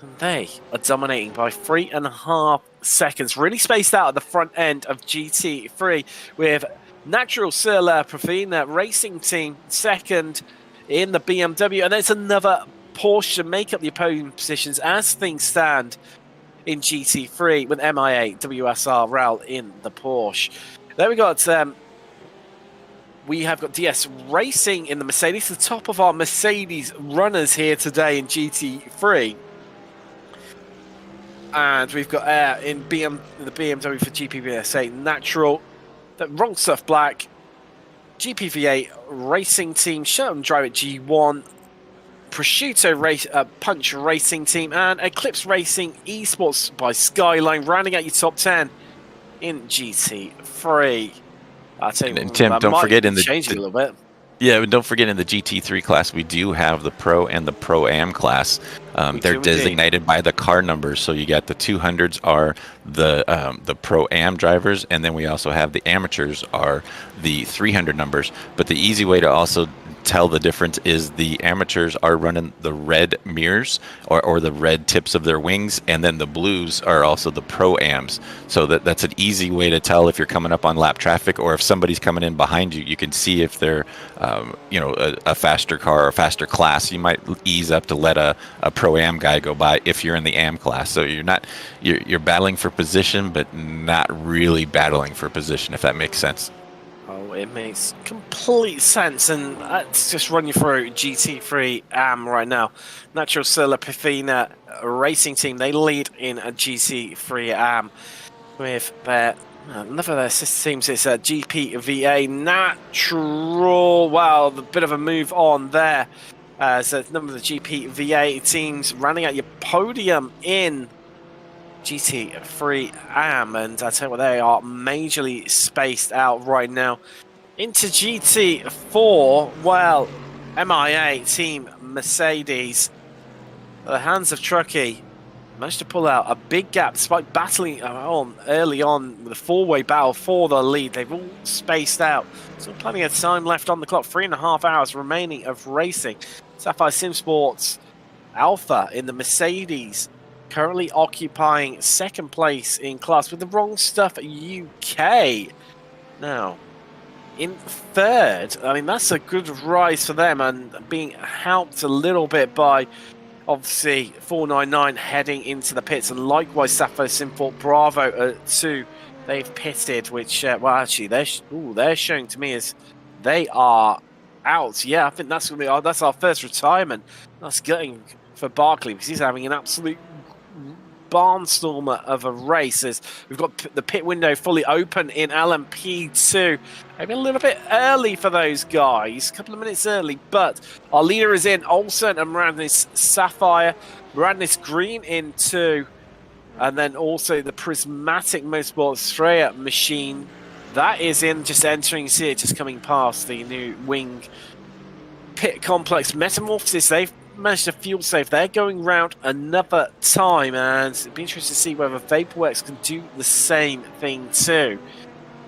S3: and they are dominating by 3.5 seconds. Really spaced out at the front end of GT3 with Natural Sirla Profina Racing Team second in the BMW, and there's another Porsche to make up the opposing positions as things stand in GT3 with MIA WSRL in the Porsche. There we have got DS Racing in the Mercedes, the top of our Mercedes runners here today in GT3. And we've got in the BMW for GPVSA Natural, the Wrong Stuff Black, GPVA Racing Team, Sherman Drive at G1, Prosciutto Punch Racing Team, and Eclipse Racing Esports by Skyline, rounding out your top 10 in GT3.
S4: And Tim, don't forget in the
S3: changing a little bit.
S4: Yeah, don't forget in the GT3 class we do have the Pro and the Pro-Am class. They're designated by the car numbers. So you got the 200s are the Pro-Am drivers, and then we also have the amateurs are the 300 numbers. But the easy way to also tell the difference is the amateurs are running the red mirrors or the red tips of their wings, and then the blues are also the Pro-Ams. So that's an easy way to tell if you're coming up on lap traffic, or if somebody's coming in behind you, you can see if they're a faster car or a faster class. You might ease up to let a Pro-Am guy go by if you're in the Am class. So you're battling for position, but not really battling for position, if that makes sense.
S3: Oh, it makes complete sense, and let's just run you through GT3 AM right now. Natural Sirla Pifina Racing Team, they lead in a GT3 AM with another of their sister teams. It's GPVA Natural. Wow, a bit of a move on there. So a number of the GPVA teams running out your podium in GT3 AM, and I tell you what, they are majorly spaced out right now. Into GT4, well, MIA, Team Mercedes, the hands of Truckee, managed to pull out a big gap despite battling on early on with a four-way battle for the lead. They've all spaced out. Still plenty of time left on the clock. 3.5 hours remaining of racing. Sapphire Sim Sports Alpha in the Mercedes currently occupying second place in class with the Wrong Stuff UK. Now, in third, I mean, that's a good rise for them and being helped a little bit by obviously 499 heading into the pits, and likewise Sapphire Simport Bravo 2, they've pitted, which well, actually they're showing to me as they are out. Yeah, I think that's gonna be that's our first retirement. That's gutting for Barkley because he's having an absolute barnstormer of a race. As we've got the pit window fully open in LMP2. Maybe a little bit early for those guys, a couple of minutes early, but our leader is in, Olsen and Moradnis Sapphire, Moradnis Green in 2, and then also the Prismatic Motorsports Freya machine. That is in, just entering, see it just coming past the new wing pit complex. Metamorphosis, they've managed to fuel safe. They're going round another time, and it'd be interesting to see whether Vaporworks can do the same thing too.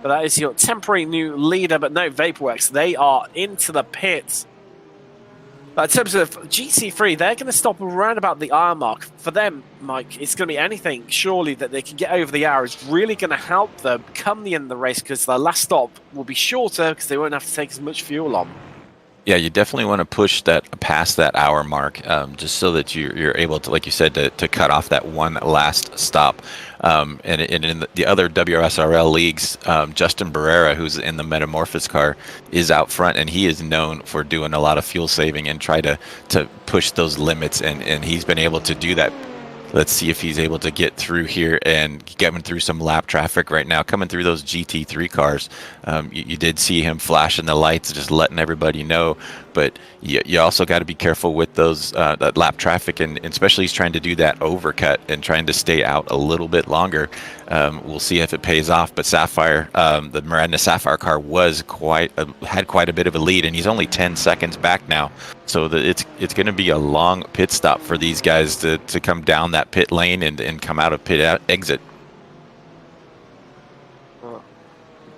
S3: But that is your temporary new leader. But no, Vaporworks, they are into the pits. But in terms of GT3, they're going to stop around about the hour mark. For them, Mike, it's going to be anything, surely, that they can get over the hour is really going to help them come the end of the race, because their last stop will be shorter because they won't have to take as much fuel on.
S4: Yeah, you definitely want to push that past that hour mark, just so that you're able to, like you said, to cut off that one last stop. And in the other WSRL leagues, Justin Barrera, who's in the Metamorphosis car, is out front, and he is known for doing a lot of fuel saving and try to push those limits, and he's been able to do that. Let's see if he's able to get through here and getting through some lap traffic right now. Coming through those GT3 cars, you did see him flashing the lights, just letting everybody know. But you also got to be careful with those that lap traffic, and especially he's trying to do that overcut and trying to stay out a little bit longer. We'll see if it pays off. But Sapphire, the Moradnis Sapphire car had quite a bit of a lead, and he's only 10 seconds back now. So it's going to be a long pit stop for these guys to come down that pit lane and come out of pit exit.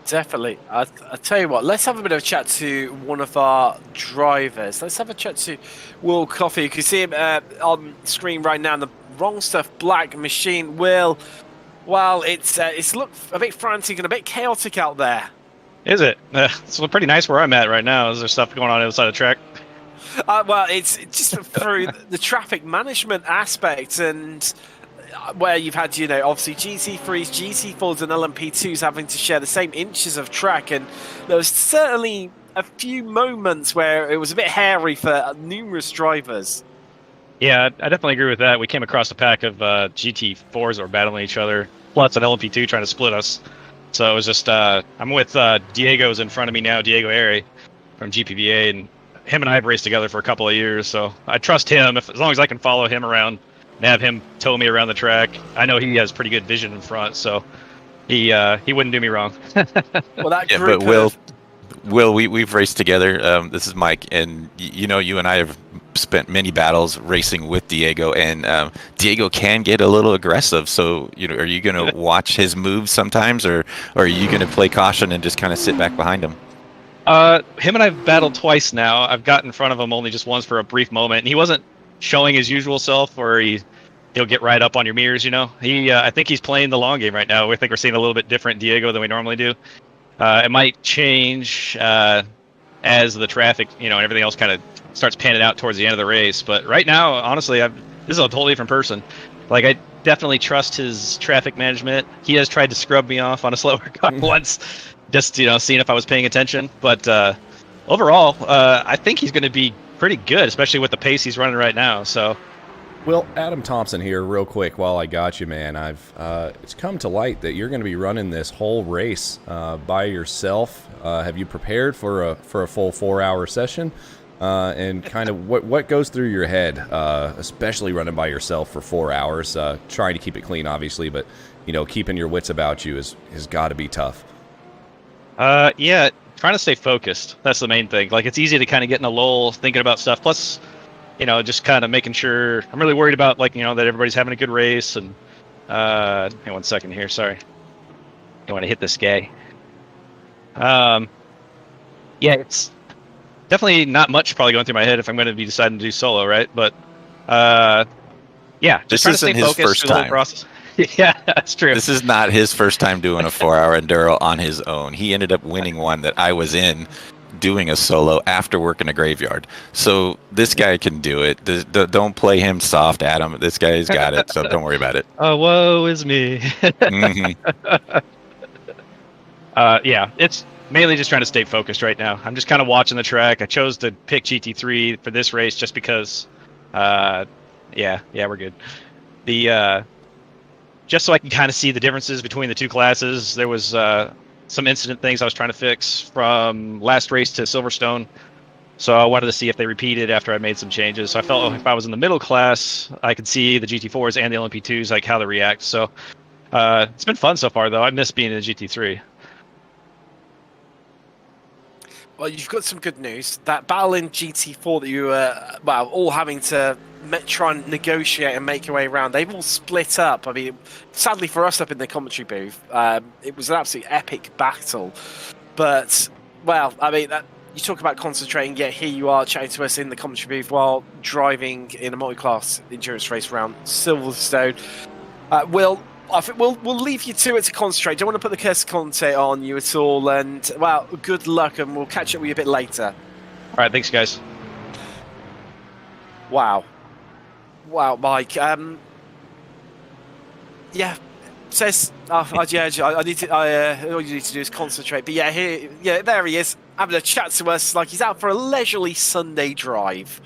S3: Definitely. I tell you what, let's have a bit of a chat to one of our drivers. Let's have a chat to Will Coffey. You can see him on screen right now in the Wrong Stuff Black machine. Will, well, it's looked a bit frantic and a bit chaotic out there.
S5: Is it? It's pretty nice where I'm at right now. Is there stuff going on outside the track?
S3: Well, it's just through the traffic management aspect, and where you've had, obviously GT3s, GT4s and LMP2s having to share the same inches of track, and there was certainly a few moments where it was a bit hairy for numerous drivers.
S5: Yeah, I definitely agree with that. We came across a pack of GT4s that were battling each other, plus an LMP2 trying to split us. So it was just, I'm with Diego's in front of me now, Diego Airy from GPVA, and him and I have raced together for a couple of years, so I trust him as long as I can follow him around and have him tow me around the track. I know he has pretty good vision in front, so he wouldn't do me wrong.
S3: Well, that
S4: Yeah,
S3: group
S4: but Will, we've raced together. This is Mike, and you and I have spent many battles racing with Diego, and Diego can get a little aggressive. So, are you going to watch his moves sometimes, or are you going to play caution and just kind of sit back behind him?
S5: Him and I've battled twice now. I've got in front of him only just once for a brief moment, and he wasn't showing his usual self, or he'll get right up on your mirrors. I think he's playing the long game right now. I think we're seeing a little bit different Diego than we normally do. It might change as the traffic, and everything else kind of starts panning out towards the end of the race. But right now, honestly, this is a totally different person. Like, I definitely trust his traffic management. He has tried to scrub me off on a slower car once, just seeing if I was paying attention. But overall, I think he's going to be pretty good, especially with the pace he's running right now. So,
S6: Well, Adam Thompson here, real quick while I got you, man. It's come to light that you're going to be running this whole race by yourself. Have you prepared for a full 4-hour session? and kind of what goes through your head, especially running by yourself for 4 hours, trying to keep it clean, obviously, but keeping your wits about you has got to be tough.
S5: Yeah, trying to stay focused. That's the main thing. Like, it's easy to kind of get in a lull thinking about stuff. Plus, just kind of making sure. I'm really worried about, that everybody's having a good race. And hang on 1 second here. Sorry. I want to hit this guy. Yeah, it's definitely not much probably going through my head if I'm going to be deciding to do solo, right? But yeah, just
S4: This
S5: trying to
S4: isn't
S5: stay
S4: his
S5: focused
S4: first
S5: through the whole
S4: time.
S5: process. Yeah, that's true.
S4: This is not his first time doing a 4-hour enduro on his own. He ended up winning one that I was in, doing a solo after working a graveyard. So this guy can do it. Don't play him soft, Adam. This guy's got it, so don't worry about it.
S5: Oh, woe is me.
S4: Mhm.
S5: Yeah, it's mainly just trying to stay focused right now. I'm just kind of watching the track. I chose to pick GT3 for this race just because, yeah, we're good. Just so I can kind of see the differences between the two classes. There was some incident things I was trying to fix from last race to Silverstone. So I wanted to see if they repeated after I made some changes. So I felt if I was in the middle class, I could see the GT4s and the LMP2s, like how they react. So it's been fun so far, though. I miss being in the GT3.
S3: Well, you've got some good news. That battle in GT4 that you were, all having to try and negotiate and make your way around, they've all split up. I mean, sadly for us up in the commentary booth, it was an absolute epic battle. But, I mean, you talk about concentrating, yet here you are chatting to us in the commentary booth while driving in a multi-class endurance race around Silverstone. I think we'll leave you to it to concentrate. Don't want to put the curse of content on you at all. And, good luck, and we'll catch up with you a bit later.
S5: All right, thanks, guys.
S3: Wow, Mike. Yeah, says. I need to. All you need to do is concentrate. But there he is, having a chat to us like he's out for a leisurely Sunday drive.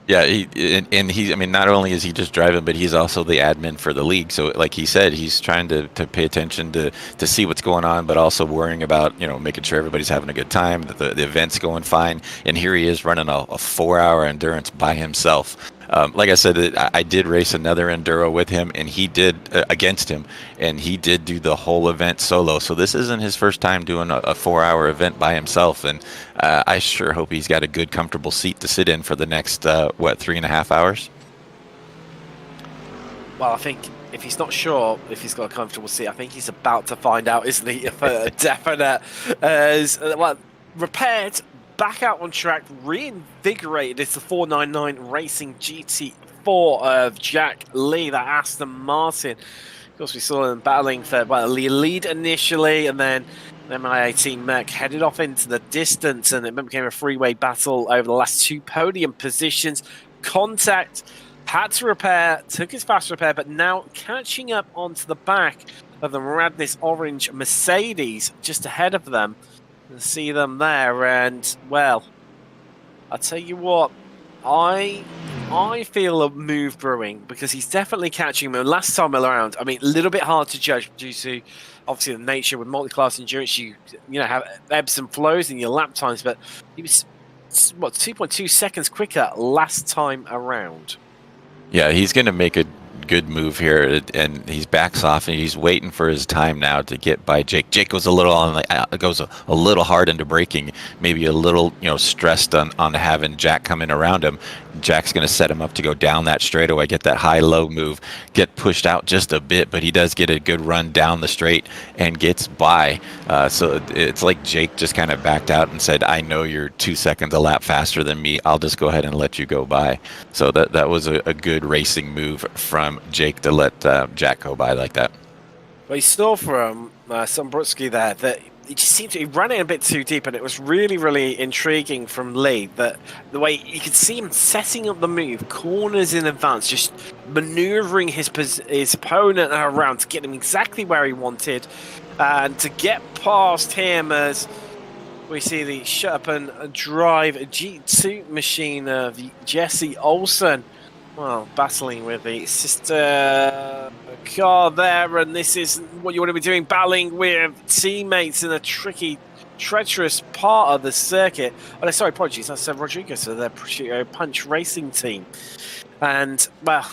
S4: Yeah, I mean, not only is he just driving, but he's also the admin for the league. So, like he said, he's trying to pay attention to see what's going on, but also worrying about, making sure everybody's having a good time, that the event's going fine. And here he is running a 4-hour endurance by himself. Like I said, I did race another enduro with him, and he did against him, and he did do the whole event solo. So this isn't his first time doing a 4-hour event by himself, and I sure hope he's got a good, comfortable seat to sit in for the next 3.5 hours.
S3: Well, I think if he's not sure if he's got a comfortable seat, I think he's about to find out, isn't he? For definite. Repaired. Back out on track, reinvigorated. It's the 499 Racing GT4 of Jack Lee, that Aston Martin. Of course, we saw them battling for the lead initially, and then the MI18 Merc headed off into the distance, and it became a freeway battle over the last two podium positions. Contact had to repair, took his fast repair, but now catching up onto the back of the Madness Orange Mercedes just ahead of them. See them there, and I'll tell you what, I feel a move brewing, because he's definitely catching them. Last time around, I mean, a little bit hard to judge due to obviously the nature with multi-class endurance. You have ebbs and flows in your lap times, but he was 2.2 seconds quicker last time around.
S4: Yeah, he's going to make a good move here, and he's backs off, and he's waiting for his time now to get by Jake. Jake goes a little a little hard into braking, maybe a little stressed on having Jack come in around him. Jack's going to set him up to go down that straightaway, get that high-low move, get pushed out just a bit, but he does get a good run down the straight and gets by. So it's like Jake just kind of backed out and said, I know you're 2 seconds a lap faster than me. I'll just go ahead and let you go by. So that was a good racing move from Jake to let Jack go by like that.
S3: Well, you saw from Sombrutsky there that he just seemed to he ran it a bit too deep, and it was really, really intriguing from Lee that the way you could see him setting up the move, corners in advance, just manoeuvring his opponent around to get him exactly where he wanted, and to get past him as we see the shut up and drive G2 machine of Jesse Olsen. Well, battling with the sister car there, and this is what you want to be doing, battling with teammates in a tricky treacherous part of the circuit. Oh, sorry, apologies. That's Rodriguez, so their Prosciutto Punch racing team. And, well,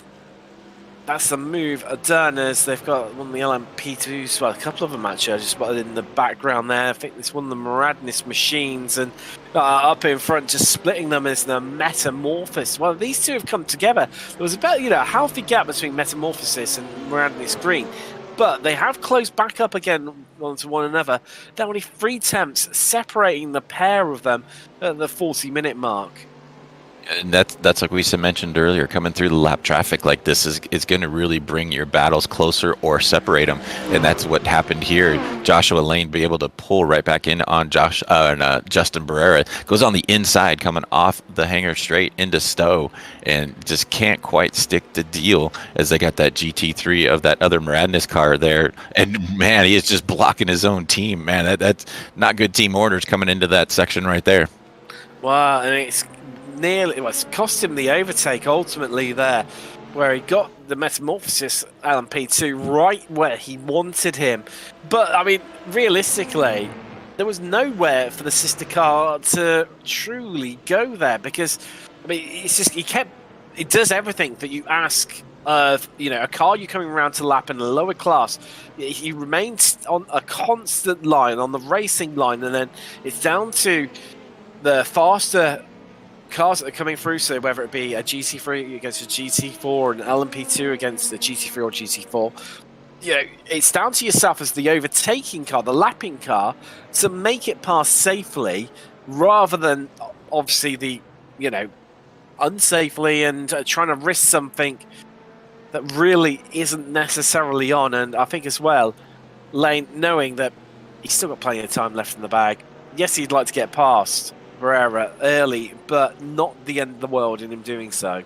S3: that's the move done as they've got one of the LMP2s, well, a couple of them actually, I just spotted in the background there. I think it's one of the Maradness machines, and up in front, just splitting them is the Metamorphosis. Well, these two have come together. There was about, a healthy gap between Metamorphosis and Maradness Green, but they have closed back up again onto one another. There are only 3 attempts separating the pair of them at the 40-minute mark.
S4: And that's like we mentioned earlier, coming through the lap traffic like this is going to really bring your battles closer or separate them, and that's what happened here. Joshua Lane be able to pull right back in on Justin Barrera, goes on the inside coming off the hangar straight into Stowe, and just can't quite stick the deal as they got that GT3 of that other Maradness car there, and man, he is just blocking his own team. Man, that's not good team orders coming into that section right there.
S3: Wow, and it's cost him the overtake ultimately there, where he got the Metamorphosis LMP2 right where he wanted him. But I mean, realistically, there was nowhere for the sister car to truly go there, because I mean, it's just it does everything that you ask of a car you're coming around to lap in a lower class. He remains on a constant line, on the racing line, and then it's down to the faster cars that are coming through, so whether it be a GT3 against a GT4 or an LMP2 against a GT3 or GT4, it's down to yourself as the overtaking car, the lapping car, to make it pass safely, rather than obviously the unsafely and trying to risk something that really isn't necessarily on. And I think as well, Lane, knowing that he's still got plenty of time left in the bag, yes, he'd like to get past Barrera early, but not the end of the world in him doing so.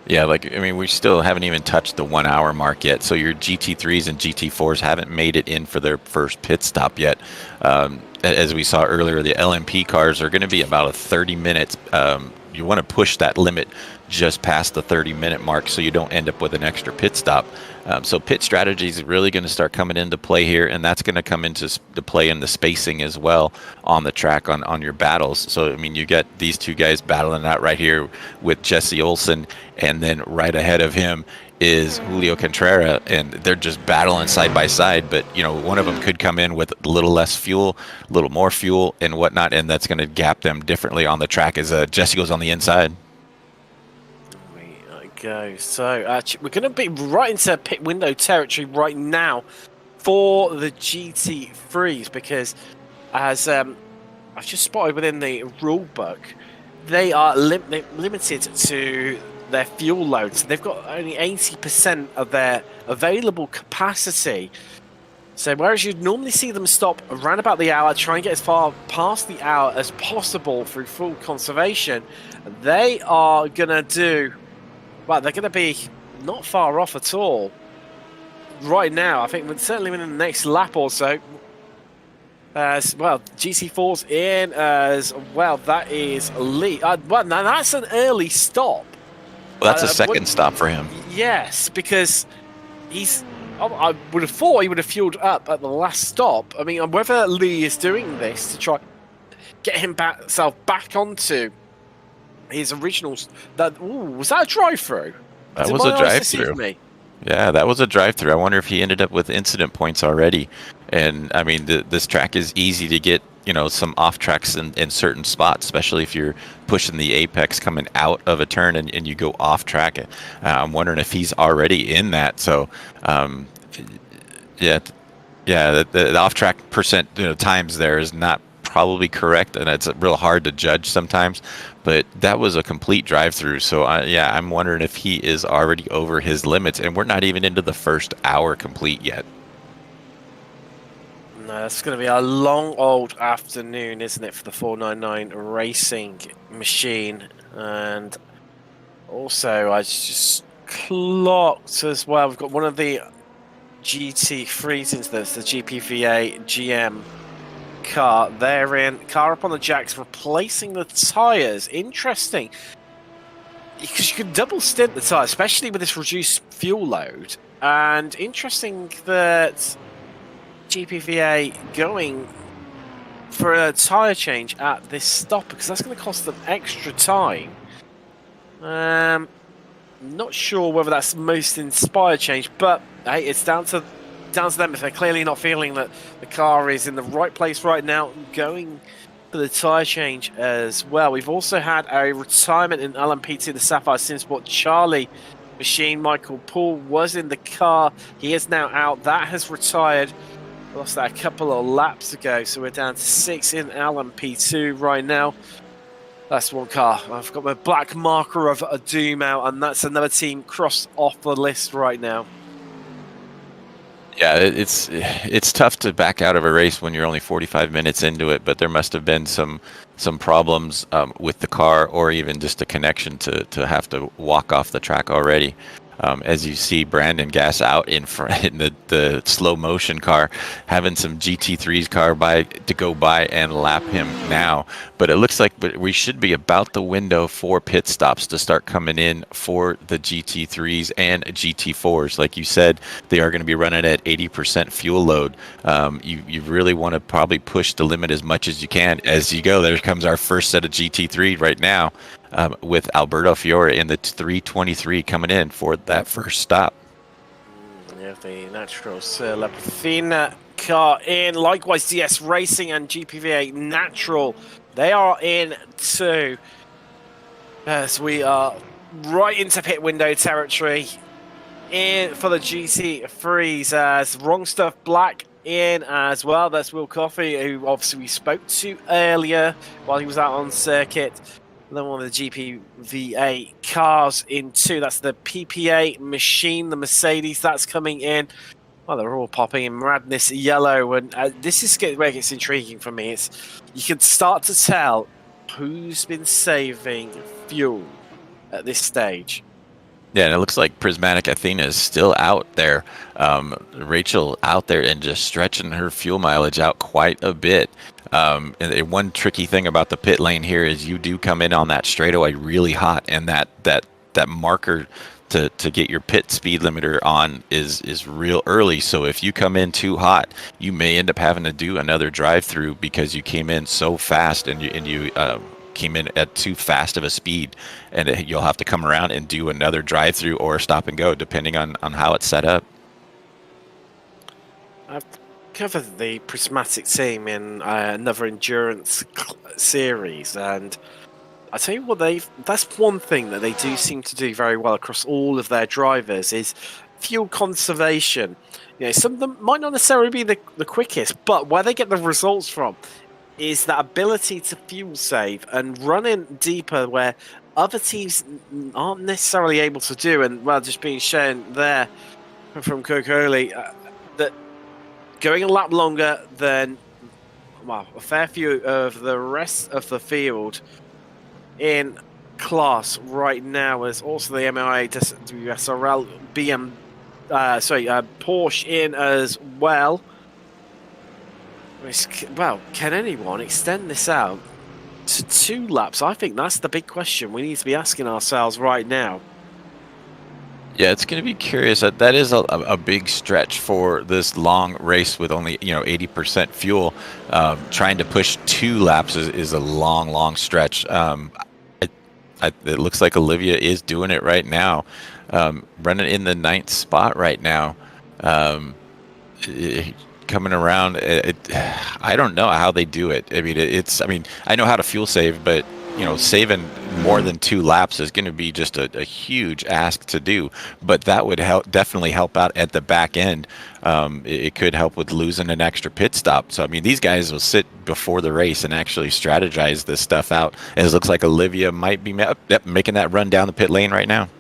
S4: Yeah, we still haven't even touched the 1 hour mark yet, so your GT3s and GT4s haven't made it in for their first pit stop yet. As we saw earlier, the LMP cars are going to be about 30 minutes. You want to push that limit just past the 30-minute mark so you don't end up with an extra pit stop. So pit strategy is really going to start coming into play here, and that's going to come into play in the spacing as well on the track on your battles. So, I mean, you get these two guys battling out right here with Jesse Olsen, and then right ahead of him is Julio Contreras, and they're just battling side by side. But, one of them could come in with a little less fuel, a little more fuel and whatnot, and that's going to gap them differently on the track as Jesse goes on the inside.
S3: Go. So we're going to be right into pit window territory right now for the GT3s, because as I've just spotted within the rule book, they are limited to their fuel load. So they've got only 80% of their available capacity. So whereas you'd normally see them stop around about the hour, try and get as far past the hour as possible through full conservation, they are going to do... Well, they're going to be not far off at all right now. I think certainly within the next lap or so. As well, GT4's in as well. That is Lee. Well, now that's an early stop.
S4: Well, that's a second stop for him.
S3: Yes, because I would have thought he would have fueled up at the last stop. I mean, whether Lee is doing this to try get himself back onto his originals. Was that a drive-through?
S4: That was a drive-through. Yeah, that was a drive-through. I wonder if he ended up with incident points already. And I mean, this track is easy to get, some off tracks in certain spots, especially if you're pushing the apex coming out of a turn and you go off track. I'm wondering if he's already in that. So, the off track percent times there is not probably correct, and it's real hard to judge sometimes, but that was a complete drive-through. So I'm wondering if he is already over his limits, and we're not even into the first hour complete yet.
S3: No, it's going to be a long old afternoon, isn't it, for the 499 racing machine. And also I just clocked as well, we've got one of the GT3s into this, the GPVA GM car. They're in. Car up on the jacks, replacing the tyres. Interesting. Because you can double stint the tyre, especially with this reduced fuel load. And interesting that GPVA going for a tyre change at this stop because that's going to cost them extra time. Not sure whether that's the most inspired change, but hey, it's down to them if they're clearly not feeling that the car is in the right place right now, going for the tyre change as well. We've also had a retirement in LMP2, the Sapphire Simsport Charlie machine. Michael Paul was in the car. He is now out. That has retired. Lost that a couple of laps ago, so we're down to 6 in LMP2 right now. That's one car. I've got my black marker of a doom out, and that's another team crossed off the list right now.
S4: Yeah, it's tough to back out of a race when you're only 45 minutes into it, but there must have been some problems with the car, or even just a connection to have to walk off the track already. As you see Brandon gas out in front in the slow motion car, having some GT3's car to go by and lap him now. But it looks like we should be about the window for pit stops to start coming in for the GT3s and GT4s. Like you said, they are going to be running at 80% fuel load. You really want to probably push the limit as much as you can as you go. There comes our first set of GT3 right now. With Alberto Fiore in the 323 coming in for that first stop.
S3: Yeah, the natural Sir Leprafina car in. Likewise, DS Racing and GPVA Natural, they are in too. As we are right into pit window territory in for the GT3s, as Wrong Stuff Black in as well. That's Will Coffey, who obviously we spoke to earlier while he was out on circuit. Then one of the GPVA cars in too. That's the PPA machine, the Mercedes. That's coming in. Well, they're all popping in madness yellow, and this is where it gets intriguing for me. You can start to tell who's been saving fuel at this stage.
S4: Yeah, and it looks like Prismatic Athena is still out there. Rachel out there and just stretching her fuel mileage out quite a bit. And one tricky thing about the pit lane here is you do come in on that straightaway really hot, and that marker to get your pit speed limiter on is real early. So if you come in too hot, you may end up having to do another drive-through because you came in so fast and you came in at too fast of a speed, and you'll have to come around and do another drive-through or stop and go depending on how it's set up.
S3: I've covered the Prismatic team in another endurance series, and I tell you what, that's one thing that they do seem to do very well across all of their drivers is fuel conservation. You know, some of them might not necessarily be the quickest, but where they get the results from is that ability to fuel save and run in deeper where other teams aren't necessarily able to do. And well, just being shown there from Kokoli, that going a lap longer than a fair few of the rest of the field in class right now is also the MIA WSRL Porsche in as well. Well, can anyone extend this out to 2 laps? I think that's the big question we need to be asking ourselves right now.
S4: Yeah, it's going to be curious. That is a big stretch for this long race with only 80% fuel. Trying to push 2 laps is a long stretch. It looks like Olivia is doing it right now, running in the 9th spot right now. Coming around, I don't know how they do it. I mean, I know how to fuel save, but saving more than 2 laps is going to be just a huge ask to do. But that would definitely help out at the back end. It could help with losing an extra pit stop. So I mean, these guys will sit before the race and actually strategize this stuff out. And it looks like Olivia might be making that run down the pit lane right now.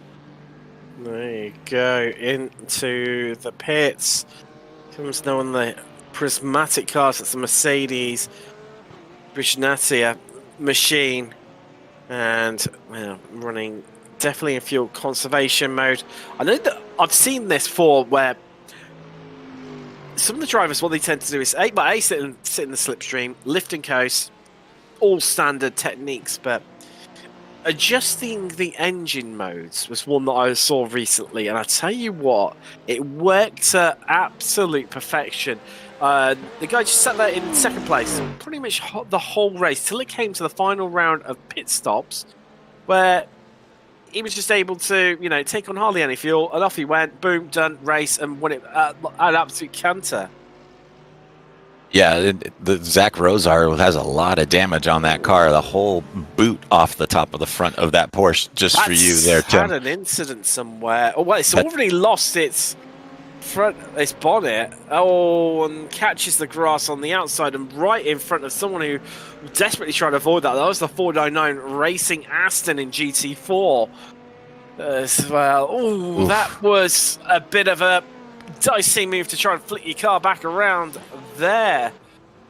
S3: There you go, into the pits. Comes now on the Prismatic cars. It's the Mercedes Brisnatia machine, and running definitely in fuel conservation mode. I know that I've seen this before, where some of the drivers, what they tend to do is sit in the slipstream, lift and coast, all standard techniques. But adjusting the engine modes was one that I saw recently, and I tell you what, it worked to absolute perfection. The guy just sat there in second place pretty much the whole race till it came to the final round of pit stops, where he was just able to, take on hardly any fuel, and off he went, boom, done, race, and won it at an absolute canter.
S4: Yeah, the Zach Rosar has a lot of damage on that car. The whole boot off the top of the front of that Porsche, just for you there, Tim.
S3: Had an incident somewhere. Oh, well, it's already lost its bonnet. Oh, and catches the grass on the outside and right in front of someone who desperately tried to avoid that. That was the 499 Racing Aston in GT4 as well. Oh, that was a bit of a dicey move to try and flick your car back around there.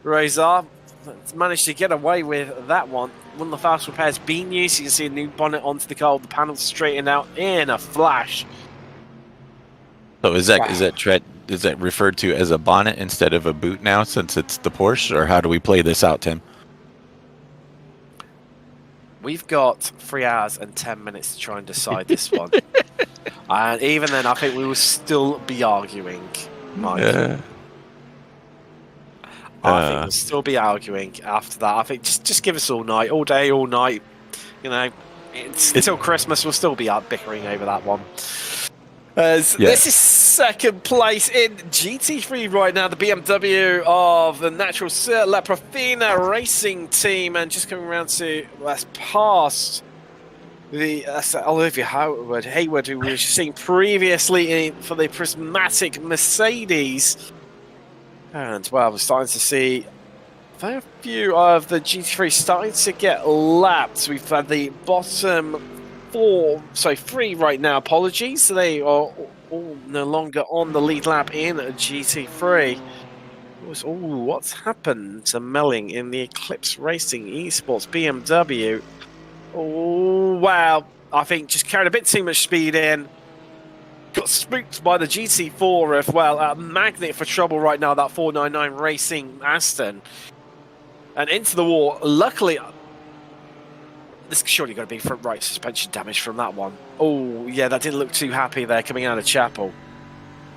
S3: Rosar managed to get away with that one. One of the fast repairs being used. You can see a new bonnet onto the car, the panels straightened out in a flash.
S4: So is that referred to as a bonnet instead of a boot now, since it's the Porsche, or how do we play this out, Tim?
S3: We've got 3 hours and 10 minutes to try and decide this one. And even then, I think we will still be arguing, Mike. I think we'll still be arguing after that. I think just give us all night, all day, all night. Until Christmas, we'll still be out bickering over that one. This is second place in GT3 right now, the BMW of the Natural Sir La Profina Racing Team, and just coming around to past the Olivia Hayward, who we were seeing previously for the prismatic Mercedes. And well, we're starting to see a few of the GT3 starting to get lapped. We've had the bottom 3 right now, apologies. So they are all no longer on the lead lap in GT3. What's happened to Melling in the Eclipse Racing Esports BMW? Oh, wow. I think just carried a bit too much speed in. Got spooked by the GT4 as well. A magnet for trouble right now, that 499 Racing Aston. And into the wall. Luckily, this surely got to be front right suspension damage from that one. Oh, yeah, that didn't look too happy there coming out of Chapel.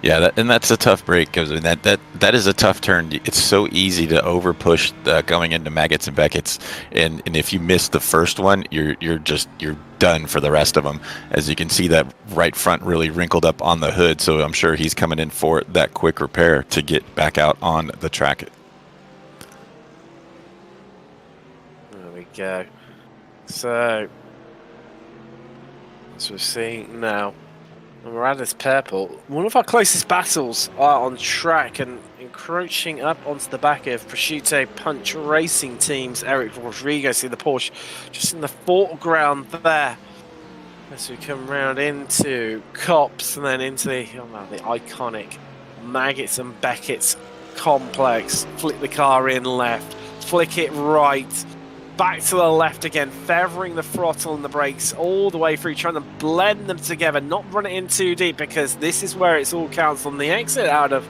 S4: Yeah, that's a tough break, because that is a tough turn. It's so easy to over push going into Maggots and Beckett's, and if you miss the first one, you're done for the rest of them. As you can see, that right front really wrinkled up on the hood, so I'm sure he's coming in for that quick repair to get back out on the track.
S3: There we go. So, as we're seeing now, Murada's Purple, one of our closest battles are on track and encroaching up onto the back of Prosciutto Punch Racing Team's Eric Rodriguez in the Porsche, just in the foreground there. As we come round into Cops and then into the iconic Maggots and Beckett's complex. Flick the car in left, flick it right, back to the left again, feathering the throttle and the brakes all the way through, trying to blend them together, not run it in too deep, because this is where it's all counts on the exit out of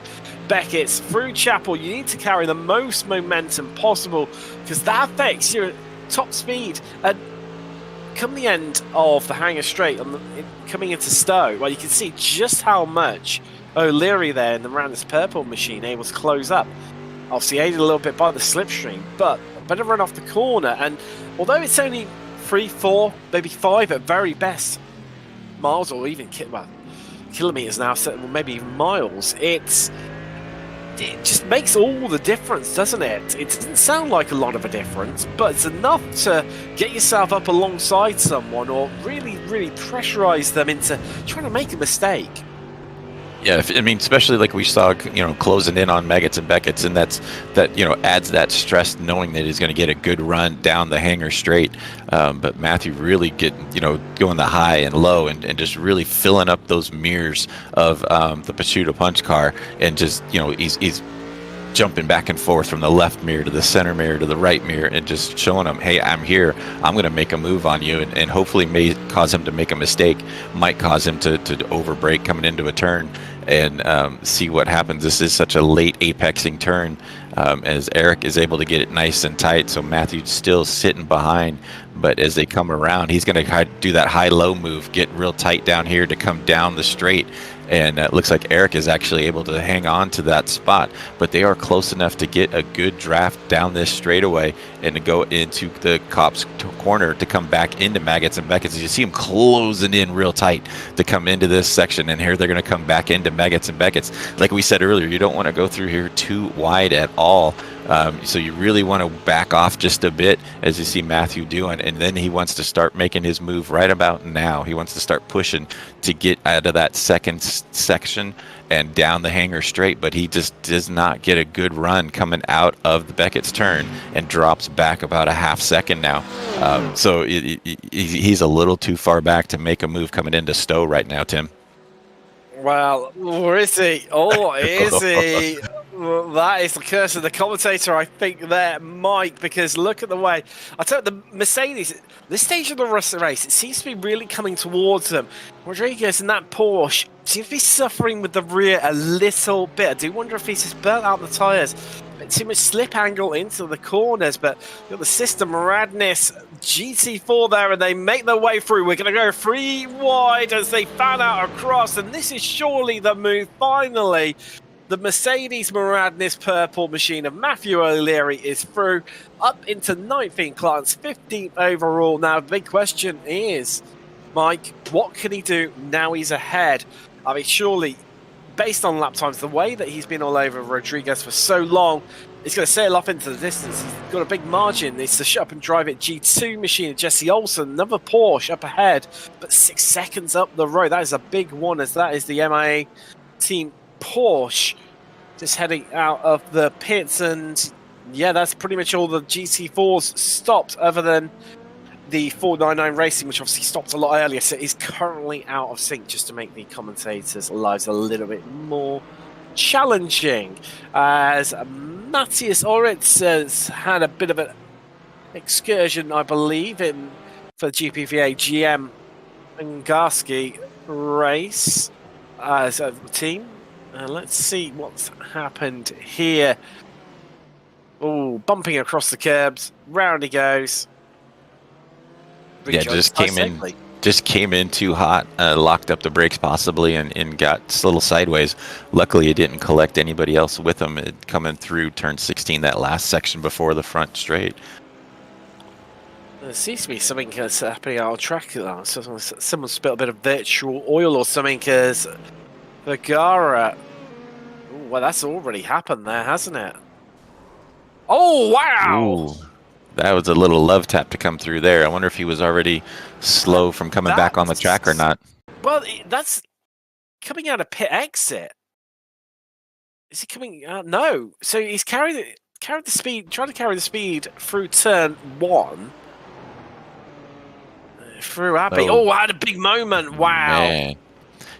S3: Beckett's through Chapel. You need to carry the most momentum possible, because that affects your top speed. And come the end of the Hangar Straight, coming into Stowe, well, you can see just how much O'Leary there in the Randall's Purple machine able to close up. Obviously aided a little bit by the slipstream, but better run off the corner. And although it's only 3, 4, maybe 5 at very best miles, or even kilometers now, maybe even miles, it just makes all the difference, doesn't it? It doesn't sound like a lot of a difference, but it's enough to get yourself up alongside someone, or really, really pressurize them into trying to make a mistake.
S4: Yeah, especially like we saw, closing in on Maggots and Beckett's, and that adds that stress, knowing that he's going to get a good run down the Hangar Straight. But Matthew really going the high and low, and just really filling up those mirrors of the Prosciutto Punch car, and just he's jumping back and forth from the left mirror to the center mirror to the right mirror, and just showing them, hey, I'm here, I'm going to make a move on you, and hopefully may cause him to make a mistake, might cause him to overbrake coming into a turn, and see what happens. This is such a late apexing turn, as Eric is able to get it nice and tight. So Matthew's still sitting behind, but as they come around, he's going to do that high-low move, get real tight down here to come down the straight. And it looks like Eric is actually able to hang on to that spot, but they are close enough to get a good draft down this straightaway and to go into the Cop's corner to come back into Maggots and Beckett's. You see them closing in real tight to come into this section, and here they're going to come back into Maggots and Beckett's. Like we said earlier, you don't want to go through here too wide at all. So you really want to back off just a bit, as you see Matthew doing, and then he wants to start making his move right about now. He wants to start pushing to get out of that second section and down the hanger straight, but he just does not get a good run coming out of the Beckett's turn and drops back about a half second now. So he's a little too far back to make a move coming into Stowe right now, Tim.
S3: Well, where is he? Oh, is he? Well, that is the curse of the commentator, I think, there, Mike, because look at the way. I tell you, the Mercedes, this stage of the race, it seems to be really coming towards them. Rodriguez in that Porsche seems to be suffering with the rear a little bit. I do wonder if he's just burnt out the tyres. Bit too much slip angle into the corners, but you've got the System Radness GT4 there, and they make their way through. We're going to go 3 wide as they fan out across, and this is surely the move, finally. The Mercedes Madness purple machine of Matthew O'Leary is through, up into 9th in class, 15th overall. Now, the big question is, Mike, what can he do now he's ahead? I mean, surely, based on lap times, the way that he's been all over Rodriguez for so long, he's going to sail off into the distance. He's got a big margin. It's the Shut Up and Drive It G2 machine of Jesse Olsen, another Porsche up ahead, but 6 seconds up the road. That is a big one, as that is the MIA team Porsche just heading out of the pits, and yeah, that's pretty much all the GT4s stopped, other than the 499 Racing, which obviously stopped a lot earlier, so is currently out of sync, just to make the commentators' lives a little bit more challenging, as Matthias Oritz has had a bit of an excursion, I believe, for the GPVA GM and Garski race as a team. Let's see what's happened here. Oh, bumping across the curbs. Round he goes.
S4: Yeah, just came in too hot. Locked up the brakes possibly and got a little sideways. Luckily, it didn't collect anybody else with him. It coming through turn 16, that last section before the front straight.
S3: There seems to be something that's happening on track. Someone spilled a bit of virtual oil or something, because Vergara. Well, that's already happened there, hasn't it? Oh, wow!
S4: Ooh, that was a little love tap to come through there. I wonder if he was already slow from coming back on the track or not.
S3: Well, that's coming out of pit exit. Is he coming out? No. So he's carried the speed, trying to carry the speed through turn 1. Through Abbey. Oh, had a big moment. Wow.
S4: Man.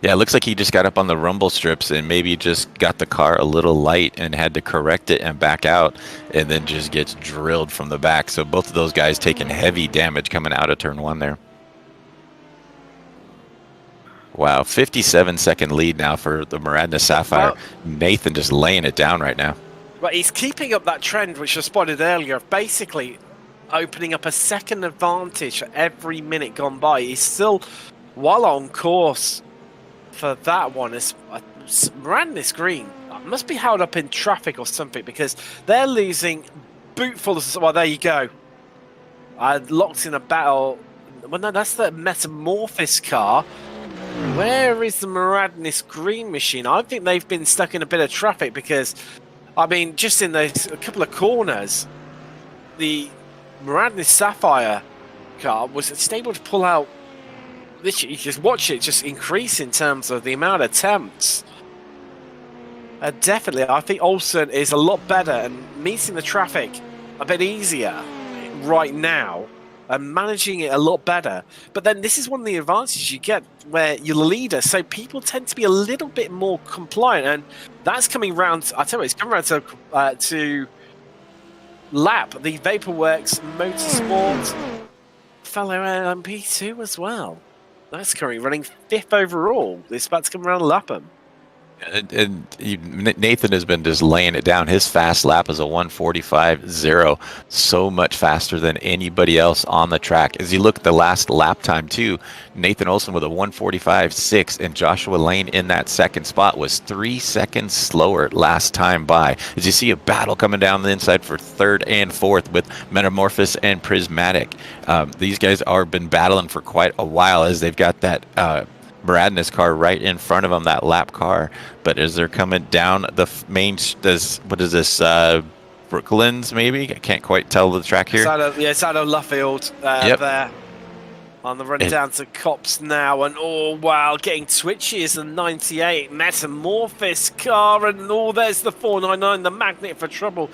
S4: Yeah, it looks like he just got up on the rumble strips and maybe just got the car a little light and had to correct it and back out, and then just gets drilled from the back. So both of those guys taking heavy damage coming out of turn 1 there. Wow, 57-second lead now for the Maradna Sapphire. Well, Nathan just laying it down right now.
S3: But he's keeping up that trend, which I spotted earlier, of basically opening up a second advantage for every minute gone by. He's still well on course for that one. Is Maradna's Green must be held up in traffic or something, because they're losing bootfuls. Well, there you go. Locked in a battle. Well, no, that's the Metamorphosis car. Where is the Maradna's Green machine? I think they've been stuck in a bit of traffic, because, I mean, just in a couple of corners, the Maradna's Sapphire car was able to pull out. Literally, you just watch it just increase in terms of the amount of attempts. Definitely, I think Olsen is a lot better and meeting the traffic a bit easier right now and managing it a lot better. But then this is one of the advantages you get where you're the leader, so people tend to be a little bit more compliant, and that's coming round. I tell you, it's coming round to lap the Vaporworks Motorsport fellow LMP2 as well. That's currently running 5th overall. It's about to come around and lap him.
S4: Nathan has been just laying it down. His fast lap is a 1:45.0, so much faster than anybody else on the track. As you look at the last lap time too, Nathan Olson with a 1:45.6, and Joshua Lane in that second spot was 3 seconds slower last time by. As you see a battle coming down the inside for third and fourth with Metamorphosis and Prismatic. These guys are been battling for quite a while as they've got that Maradness car right in front of them, that lap car. But as they're coming down the main, what is this, Brooklands maybe? I can't quite tell the track here.
S3: It's out of Luffield there. On the run down to Cops now, and oh wow, getting twitchy is the 98 Metamorphosis car, and there's the 499, the magnet for trouble.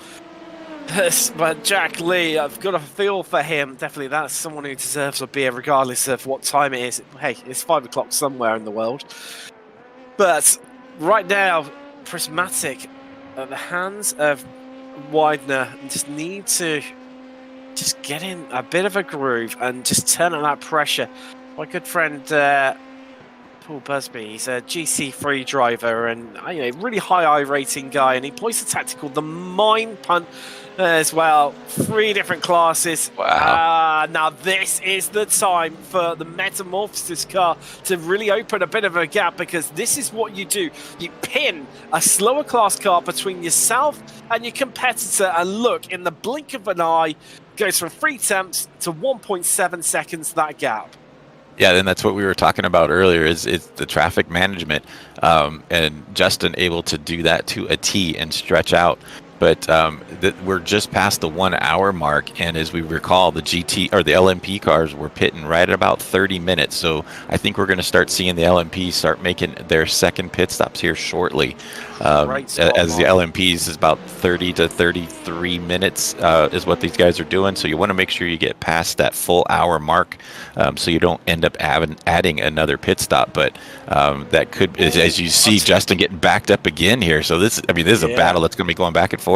S3: But Jack Lee, I've got a feel for him. Definitely, that's someone who deserves a beer, regardless of what time it is. Hey, it's 5 o'clock somewhere in the world. But right now, Prismatic at the hands of Widener just need to just get in a bit of a groove and just turn on that pressure. My good friend Paul Busby, he's a GC3 driver and really high I rating guy, and he employs a tactic called the Mine Punt as well. 3 different classes.
S4: Wow.
S3: Now this is the time for the Metamorphosis car to really open a bit of a gap, because this is what you do. You pin a slower class car between yourself and your competitor, and look, in the blink of an eye, goes from 3 tenths to 1.7 seconds, that gap.
S4: Yeah, and that's what we were talking about earlier, is it's the traffic management, and Justin able to do that to a T and stretch out. But we're just past the 1 hour mark, and as we recall, the GT or the LMP cars were pitting right at about 30 minutes. So I think we're going to start seeing the LMP start making their second pit stops here shortly. As the LMPs is about 30 to 33 minutes is what these guys are doing. So you want to make sure you get past that full hour mark, so you don't end up adding another pit stop. But that could, as you see, Justin getting backed up again here. So this is a battle that's going to be going back and forth.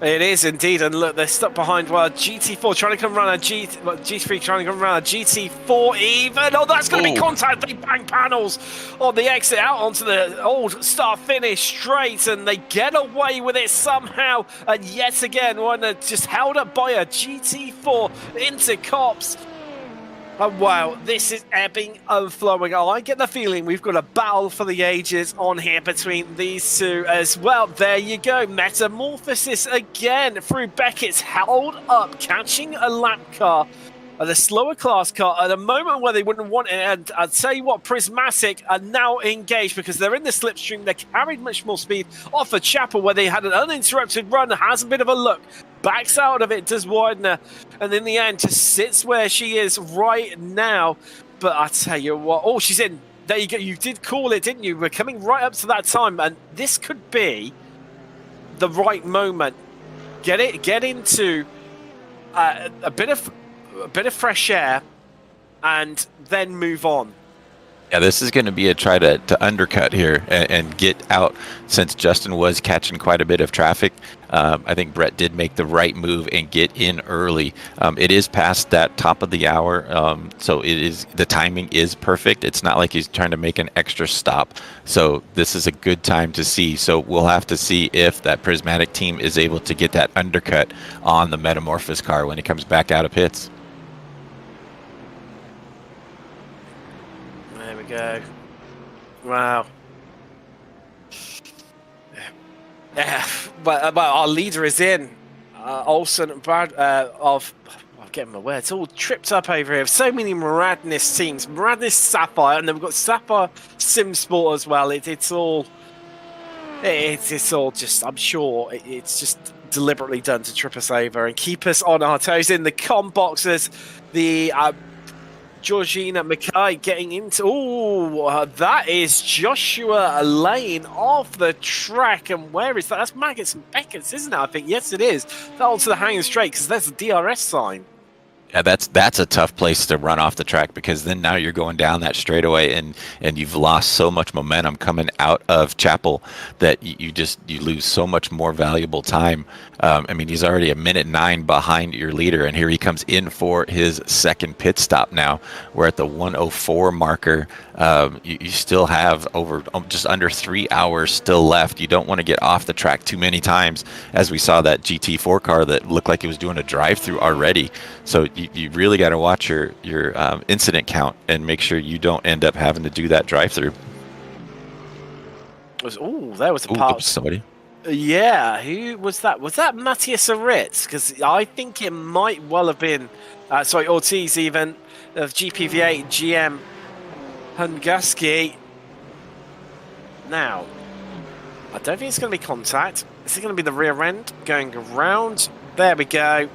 S3: It is indeed, and look, they're stuck behind GT4 trying to come around a GT3 trying to come around a GT4 even. Oh, that's going to be contact. They bang panels on the exit out onto the old start-finish straight, and they get away with it somehow. And yet again, one just held up by a GT4 into Cops. Oh, wow, this is ebbing and flowing. Oh, I get the feeling we've got a battle for the ages on here between these two as well. There you go, Metamorphosis again through Beckett's held up, catching a lap car at a slower class car at a moment where they wouldn't want it. And I'll tell you what, Prismatic are now engaged because they're in the slipstream. They carried much more speed off of Chapel, where they had an uninterrupted run. Has a bit of a look, backs out of it, does Widener, and in the end just sits where she is right now. But I tell you what, she's in. There you go. You did call it, didn't you? We're coming right up to that time, and this could be the right moment. Get into a bit of fresh air, and then move on.
S4: Yeah, this is going to be a try to undercut here and get out, since Justin was catching quite a bit of traffic. I think Brett did make the right move and get in early. It is past that top of the hour, so the timing is perfect. It's not like he's trying to make an extra stop. So this is a good time to see. So we'll have to see if that Prismatic team is able to get that undercut on the Metamorphosis car when it comes back out of pits.
S3: There we go. Wow. Yeah, but our leader is in. Olsen and Brad I'm getting my words all tripped up over here. So many Maradness teams. Maradness Sapphire, and then we've got Sapphire Simsport as well. It's all just, I'm sure it's just deliberately done to trip us over and keep us on our toes. In the com boxes, the Georgina Mackay getting into... that is Joshua Lane off the track. And where is that? That's Maggots and Beckett's, isn't it? I think. Yes, it is. That'll to the hanging straight, because there's a DRS sign.
S4: Yeah, that's a tough place to run off the track, because then now you're going down that straightaway and you've lost so much momentum coming out of Chapel that you lose so much more valuable time. I mean, he's already a minute 9 behind your leader, and here he comes in for his second pit stop. Now we're at the 1:04 marker. You still have over just under 3 hours still left. You don't want to get off the track too many times, as we saw that GT4 car that looked like it was doing a drive-through already. So you really got to watch your incident count and make sure you don't end up having to do that drive-through.
S3: There was a part.
S4: Somebody.
S3: Yeah, who was that? Was that Matthias Aritz? Because I think it might well have been, Ortiz even, of GPV8 GM Hungaski. Now, I don't think it's going to be contact. Is it going to be the rear end going around? There we go.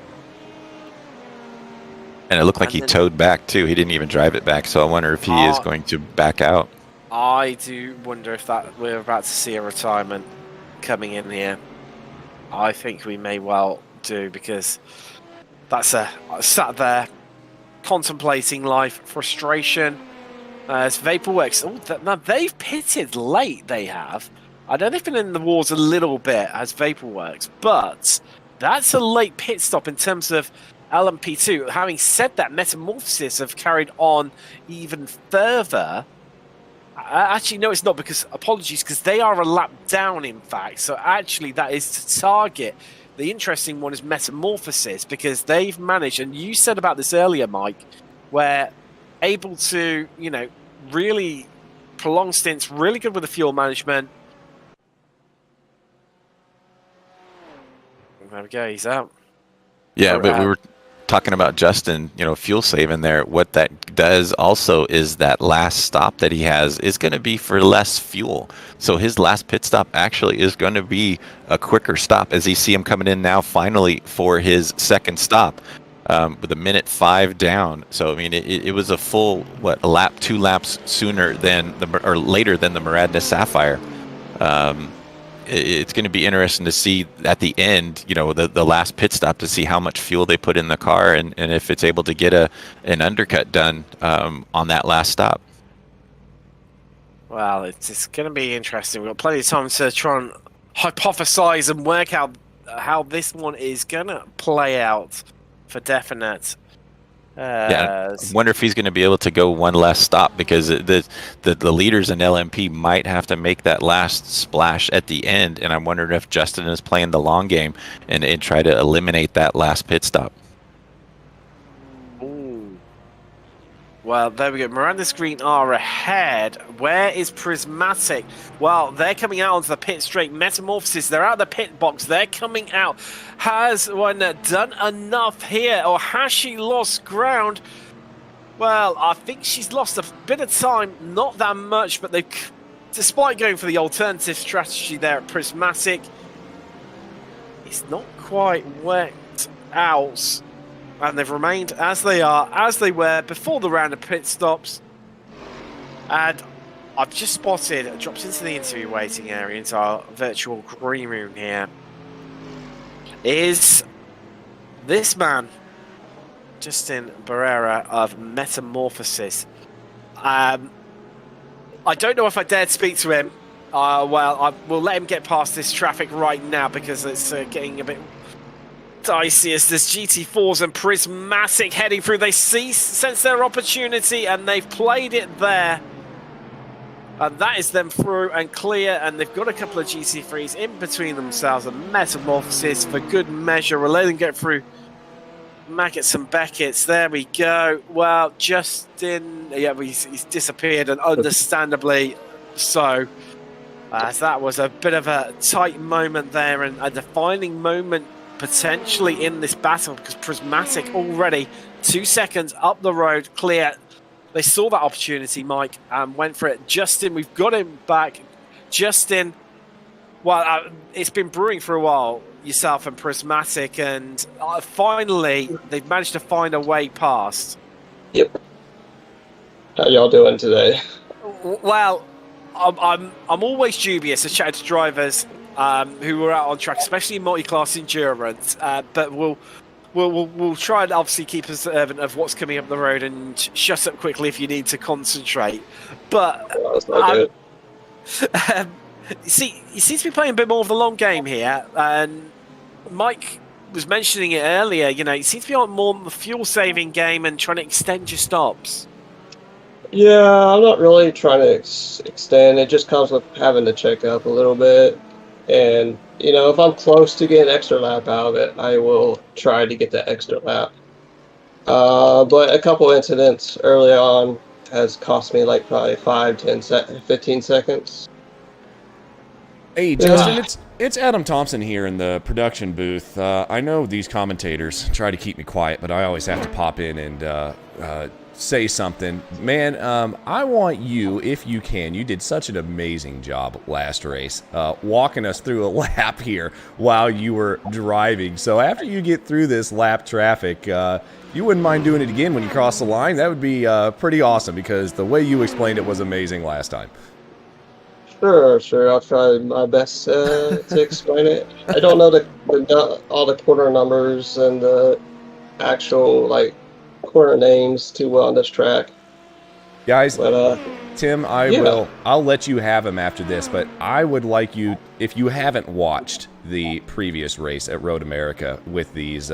S4: And it looked like he towed back too. He didn't even drive it back. So I wonder if he is going to back out.
S3: I do wonder if we're about to see a retirement coming in here. I think we may well do, because that's sat there contemplating life, frustration. It's Vaporworks. Now they've pitted late. They have. I know they've been in the wars a little bit as Vaporworks, but that's a late pit stop in terms of LMP2. Having said that, Metamorphosis have carried on even further. Actually, no, it's not, because they are a lap down, in fact. So actually, that is to target. The interesting one is Metamorphosis, because they've managed, and you said about this earlier, Mike, where able to, really prolong stints, really good with the fuel management. There we go, he's out.
S4: Yeah, but we were talking about Justin, fuel saving there. What that does also is that last stop that he has is going to be for less fuel. So his last pit stop actually is going to be a quicker stop, as you see him coming in now finally for his second stop with a minute 5 down. So, I mean, it was a full, 2 laps sooner than later than the Maradna Sapphire. It's going to be interesting to see at the end, the last pit stop, to see how much fuel they put in the car and if it's able to get an undercut done on that last stop.
S3: Well, it's going to be interesting. We've got plenty of time to try and hypothesize and work out how this one is going to play out for definite.
S4: I wonder if he's going to be able to go one last stop, because the leaders in LMP might have to make that last splash at the end, and I'm wondering if Justin is playing the long game and try to eliminate that last pit stop.
S3: Ooh. Well, there we go. Miranda's Green are ahead. Where is Prismatic? Well, they're coming out onto the pit straight. Metamorphosis, they're out of the pit box. They're coming out. Has one done enough here, or has she lost ground? Well, I think she's lost a bit of time. Not that much, but they, despite going for the alternative strategy there at Prismatic, it's not quite worked out. And they've remained as they were before the round of pit stops. And I've just spotted, dropped into the interview waiting area, into our virtual green room here, is this man, Justin Barrera of Metamorphosis. I don't know if I dare speak to him. Well, I will let him get past this traffic right now, because it's getting a bit dicey as there's GT4s and Prismatic heading through. They sense their opportunity, and they've played it there. And that is them through and clear, and they've got a couple of GT3s in between themselves and Metamorphosis for good measure. We'll let them get through Maggots and Beckett's. There we go. Well, Justin, he's disappeared, and understandably so. As that was a bit of a tight moment there, and a defining moment potentially in this battle, because Prismatic already 2 seconds up the road, clear. They saw that opportunity, Mike, and went for it. Justin, we've got him back. Justin, well, it's been brewing for a while, yourself and Prismatic, and finally they've managed to find a way past.
S7: Yep. How y'all doing today?
S3: Well, I'm always dubious of chatting to drivers who are out on track, especially in multi-class endurance, but we'll We'll try and obviously keep observant of what's coming up the road and shut up quickly if you need to concentrate. But
S7: That's not good.
S3: you seem to be playing a bit more of the long game here, and Mike was mentioning it earlier. You seem to be on more the fuel-saving game and trying to extend your stops.
S7: Yeah, I'm not really trying to extend. It just comes with having to check up a little bit. And, if I'm close to getting an extra lap out of it, I will try to get that extra lap. But a couple incidents early on has cost me like probably 15 seconds.
S6: Hey, Justin, it's Adam Thompson here in the production booth. I know these commentators try to keep me quiet, but I always have to pop in and say something. Man, I want you, if you can, you did such an amazing job last race, walking us through a lap here while you were driving. So after you get through this lap traffic, you wouldn't mind doing it again when you cross the line? That would be pretty awesome, because the way you explained it was amazing last time.
S7: Sure. I'll try my best to explain it. I don't know all the quarter numbers and the actual quarter names too well on this track,
S6: guys.
S7: But
S6: Tim, I'll let you have him after this, but I would like you, if you haven't watched the previous race at Road America with this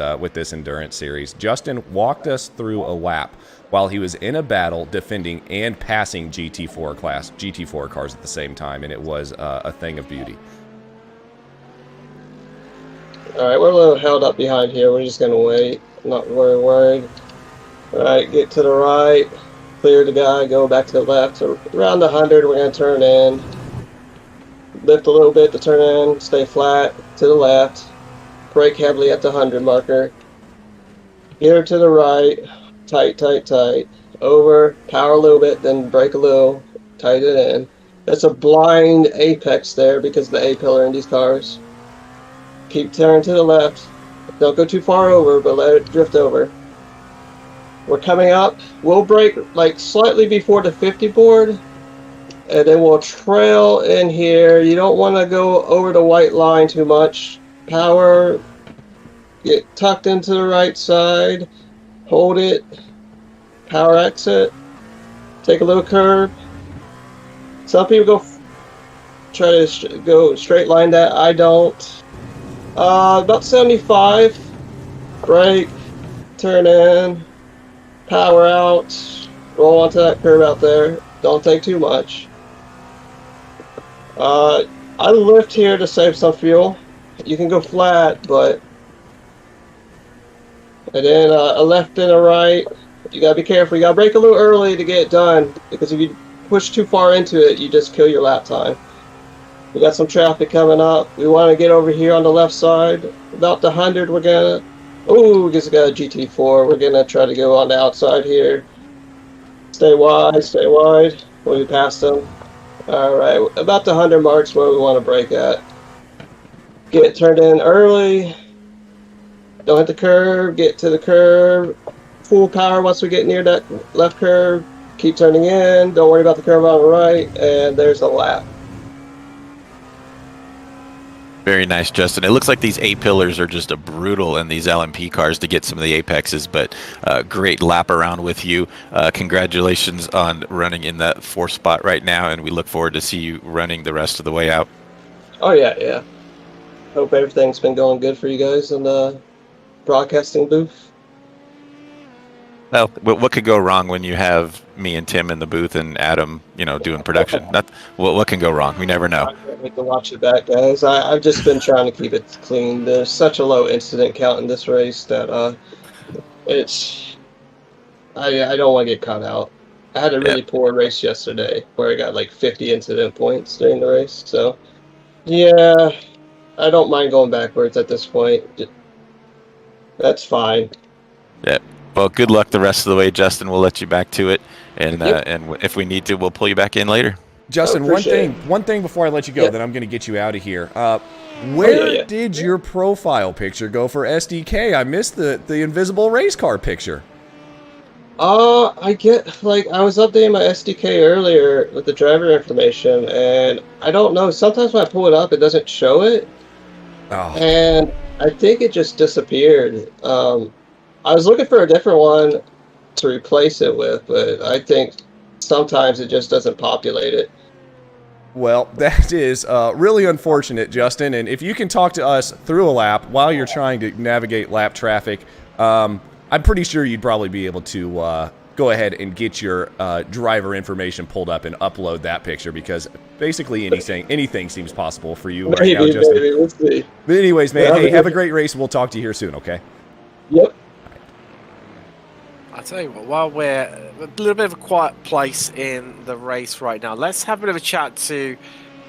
S6: endurance series, Justin walked us through a lap while he was in a battle defending and passing GT4 cars at the same time, and it was a thing of beauty.
S7: All right, we're a little held up behind here. We're just gonna wait. Not very worried. All right, get to the right, clear the guy, go back to the left. So around the 100, we're going to turn in. Lift a little bit to turn in, stay flat to the left. Brake heavily at the 100 marker. Gear to the right, tight. Over, power a little bit, then brake a little, tight it in. That's a blind apex there because of the A-pillar in these cars. Keep turning to the left. Don't go too far over, but let it drift over. We're coming up. We'll brake slightly before the 50 board, and then we'll trail in here. You don't want to go over the white line too much. Power, get tucked into the right side, hold it, power exit, take a little curve. Some people try to go straight line that. I don't. About 75, brake, turn in, power out, roll onto that curve out there. Don't take too much. I lift here to save some fuel. You can go flat, and then a left and a right. You gotta be careful. You gotta brake a little early to get it done, because if you push too far into it, you just kill your lap time. We got some traffic coming up. We want to get over here on the left side. About the 100, we just got a GT4. We're gonna try to go on the outside here. Stay wide. We'll be past them. Alright, about the 100 marks where we want to brake at. Get turned in early. Don't hit the curve. Get to the curve. Full power once we get near that left curve. Keep turning in. Don't worry about the curve on the right. And there's a lap.
S4: Very nice, Justin. It looks like these A-pillars are just brutal in these LMP cars to get some of the apexes, but great lap around with you. Congratulations on running in that 4th spot right now, and we look forward to see you running the rest of the way out.
S7: Oh, yeah. Hope everything's been going good for you guys in the broadcasting booth.
S4: Well, what could go wrong when you have me and Tim in the booth and Adam, doing production? What can go wrong? We never know.
S7: I can't wait to watch it back, guys. I've just been trying to keep it clean. There's such a low incident count in this race that I don't want to get caught out. I had a really poor race yesterday where I got 50 incident points during the race. So, yeah, I don't mind going backwards at this point. That's fine.
S4: Yeah. Well, good luck the rest of the way, Justin. We'll let you back to it, and if we need to, we'll pull you back in later.
S6: Justin, one thing before I let you go, then I'm going to get you out of here. Where did your profile picture go for SDK? I missed the invisible race car picture.
S7: I was updating my SDK earlier with the driver information, and I don't know. Sometimes when I pull it up, it doesn't show it.
S6: Oh.
S7: And I think it just disappeared. I was looking for a different one to replace it with, but I think sometimes it just doesn't populate it.
S6: Well, that is really unfortunate, Justin. And if you can talk to us through a lap while you're trying to navigate lap traffic, I'm pretty sure you'd probably be able to go ahead and get your driver information pulled up and upload that picture, because basically anything seems possible for you right now, Justin.
S7: Maybe. We'll see.
S6: But anyways, man,
S7: Yeah,
S6: hey, have a great race. We'll talk to you here soon, okay?
S7: Yep.
S3: I tell you what, while we're a little bit of a quiet place in the race right now, let's have a bit of a chat to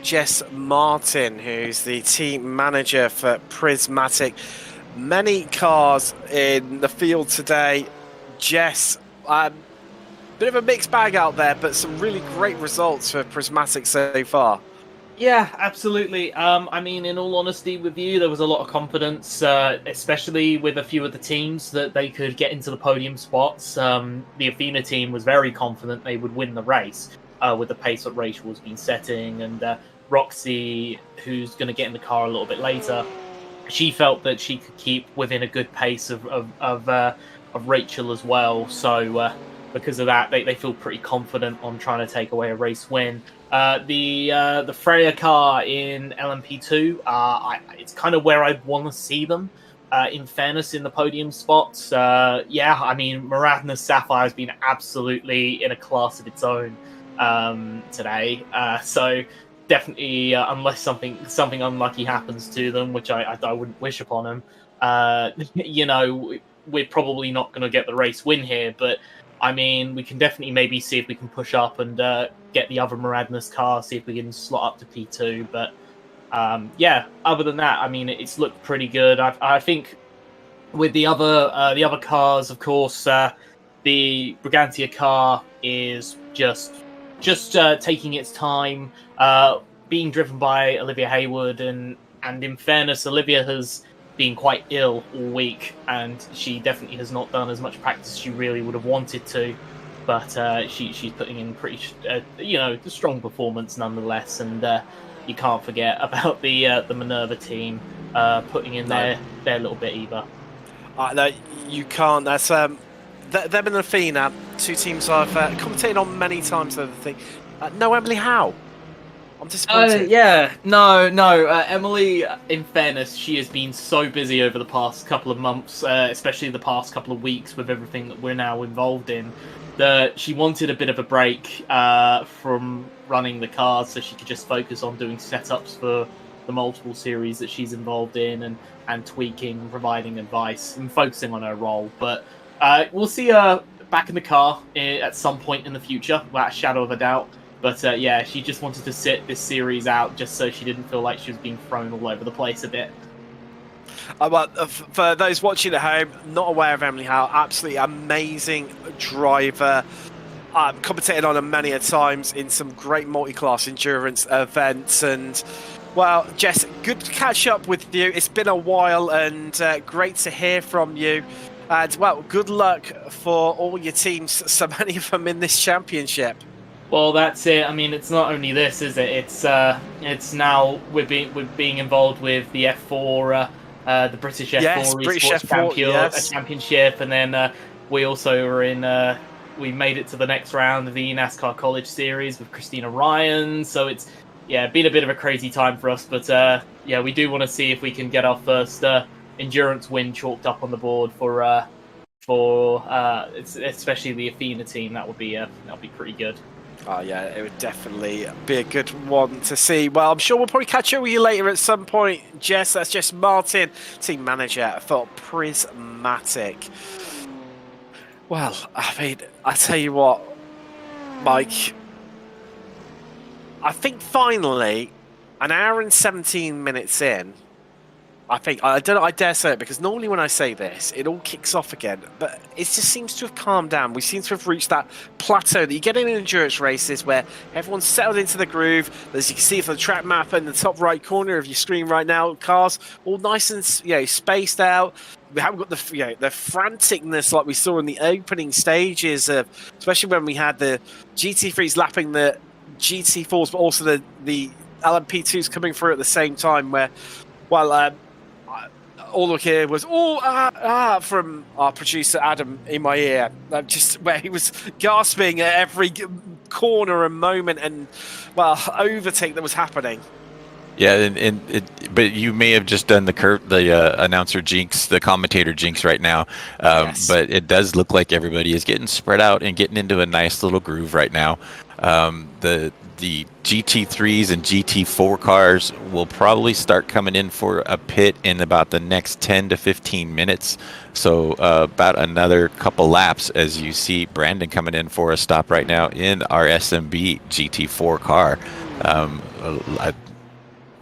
S3: Jess Martin, who's the team manager for Prismatic. Many cars in the field today. Jess, bit of a mixed bag out there, but some really great results for Prismatic so far.
S8: Yeah, absolutely. I mean, in all honesty with you, there was a lot of confidence, especially with a few of the teams, that they could get into the podium spots. The Athena team was very confident they would win the race with the pace that Rachel has been setting. And Roxy, who's going to get in the car a little bit later, she felt that she could keep within a good pace of Rachel as well. So because of that, they feel pretty confident on trying to take away a race win. The Freya car in LMP2, it's kind of where I'd want to see them. In fairness, in the podium spots, yeah, I mean, Maradna's Sapphire has been absolutely in a class of its own today. So definitely, unless something unlucky happens to them, which I wouldn't wish upon them, you know, we're probably not going to get the race win here, but I mean, we can definitely maybe see if we can push up and get the other Maradna's car, see if we can slot up to P2. But yeah, other than that, I mean, it's looked pretty good. I think with the other cars, of course, the Brigantia car is just taking its time, being driven by Olivia Hayward, and in fairness, Olivia has been quite ill all week, and she definitely has not done as much practice as she really would have wanted to, but she's putting in pretty strong performance nonetheless. And you can't forget about the Minerva team putting in their little bit either.
S3: No, you can't. That's them and Athena, two teams I've commentated on many times. The thing, no Emily Howe. I'm disappointed.
S8: Yeah, no. Emily, in fairness, she has been so busy over the past couple of months, especially the past couple of weeks with everything that we're now involved in, that she wanted a bit of a break from running the cars so she could just focus on doing setups for the multiple series that she's involved in, and tweaking, providing advice, and focusing on her role. But we'll see her back in the car at some point in the future, without a shadow of a doubt. But yeah, she just wanted to sit this series out just so she didn't feel like she was being thrown all over the place a bit.
S3: Well, for those watching at home, not aware of Emily Howe, absolutely amazing driver. I've commentated on her many a times in some great multi-class endurance events. And, well, Jess, good to catch up with you. It's been a while, and great to hear from you. And, well, good luck for all your teams, so many of them in this championship.
S8: Well, that's it. I mean, it's not only this, is it? It's now we're being involved with the F4, the British F4
S3: British
S8: Esports Championship, and then we also are in. We made it to the next round of the NASCAR College Series with Christina Ryan. So it's been a bit of a crazy time for us, but yeah, we do want to see if we can get our first endurance win chalked up on the board for especially the Athena team. That would be pretty good.
S3: Oh, yeah, it would definitely be a good one to see. Well, I'm sure we'll probably catch up with you later at some point, Jess. That's Jess Martin, team manager for Prismatic. Well, I mean, I tell you what, Mike, I think finally, an hour and 17 minutes in, I dare say it, because normally when I say this, it all kicks off again, but it just seems to have calmed down. We seem to have reached that plateau that you get in endurance races where everyone's settled into the groove. As you can see from the track map in the top right corner of your screen right now, cars all nice and spaced out. We haven't got the franticness like we saw in the opening stages, especially when we had the GT3s lapping the GT4s, but also the LMP2s coming through at the same time. Where, well, all I hear was from our producer Adam in my ear, just where he was gasping at every corner and moment and overtake that was happening.
S4: Yeah, but you may have just done the announcer jinx, the commentator jinx right now.
S3: Yes.
S4: But it does look like everybody is getting spread out and getting into a nice little groove right now. The GT3s and GT4 cars will probably start coming in for a pit in about the next 10 to 15 minutes. So about another couple laps as you see Brandon coming in for a stop right now in our SMB GT4 car.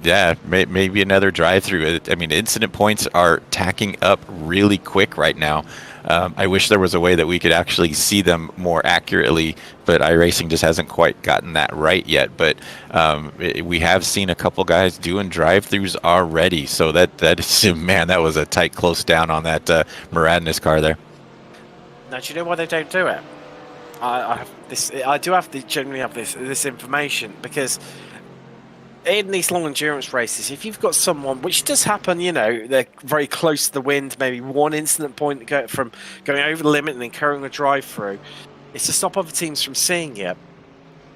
S4: Yeah, maybe another drive-through. I mean, incident points are tacking up really quick right now. I wish there was a way that we could actually see them more accurately, but iRacing just hasn't quite gotten that right yet. But we have seen a couple guys doing drive-throughs already, so that is, man, that was a tight close down on that Maradness car there.
S3: Now, do you know why they don't do it? I generally have this information because in these long endurance races, if you've got someone, which does happen, they're very close to the wind, maybe one incident point from going over the limit and incurring a drive-through, it's to stop other teams from seeing it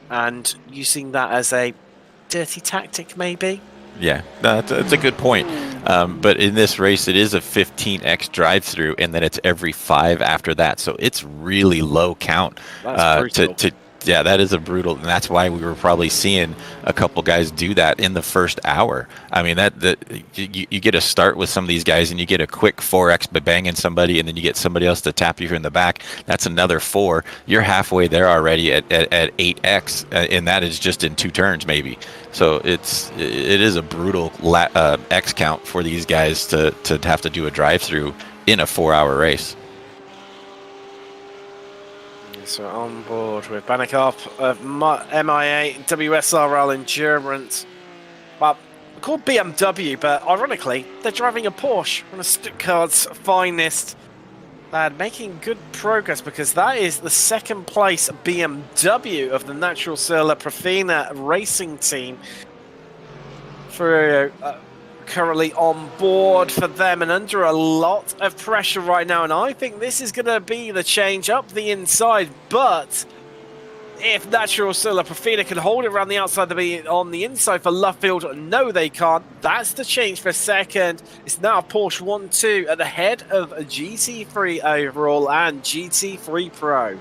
S3: and using that as a dirty tactic, maybe.
S4: Yeah, that's a good point. But in this race, it is a 15x drive-through, and then it's every 5 after that, so it's really low count.
S3: That's brutal.
S4: Yeah, that is a brutal, and that's why we were probably seeing a couple guys do that in the first hour. I mean, you get a start with some of these guys, and you get a quick 4x by banging somebody, and then you get somebody else to tap you in the back. That's another 4. You're halfway there already at 8x, and that is just in 2 turns maybe. So it is a brutal X count for these guys to have to do a drive-through in a 4-hour race.
S3: So on board with Behnke of MIA WSRL Endurance. Well, called BMW, but ironically, they're driving a Porsche, one of Stuttgart's finest. They're making good progress because that is the second place BMW of the Natural Silla Profina racing team. For currently on board for them and under a lot of pressure right now, and I think this is going to be the change up the inside. But if Natural Silla Profina can hold it around the outside on the inside for Luffield, no they can't. That's the change for second. It's now Porsche 1-2 at the head of GT3 overall and GT3 Pro.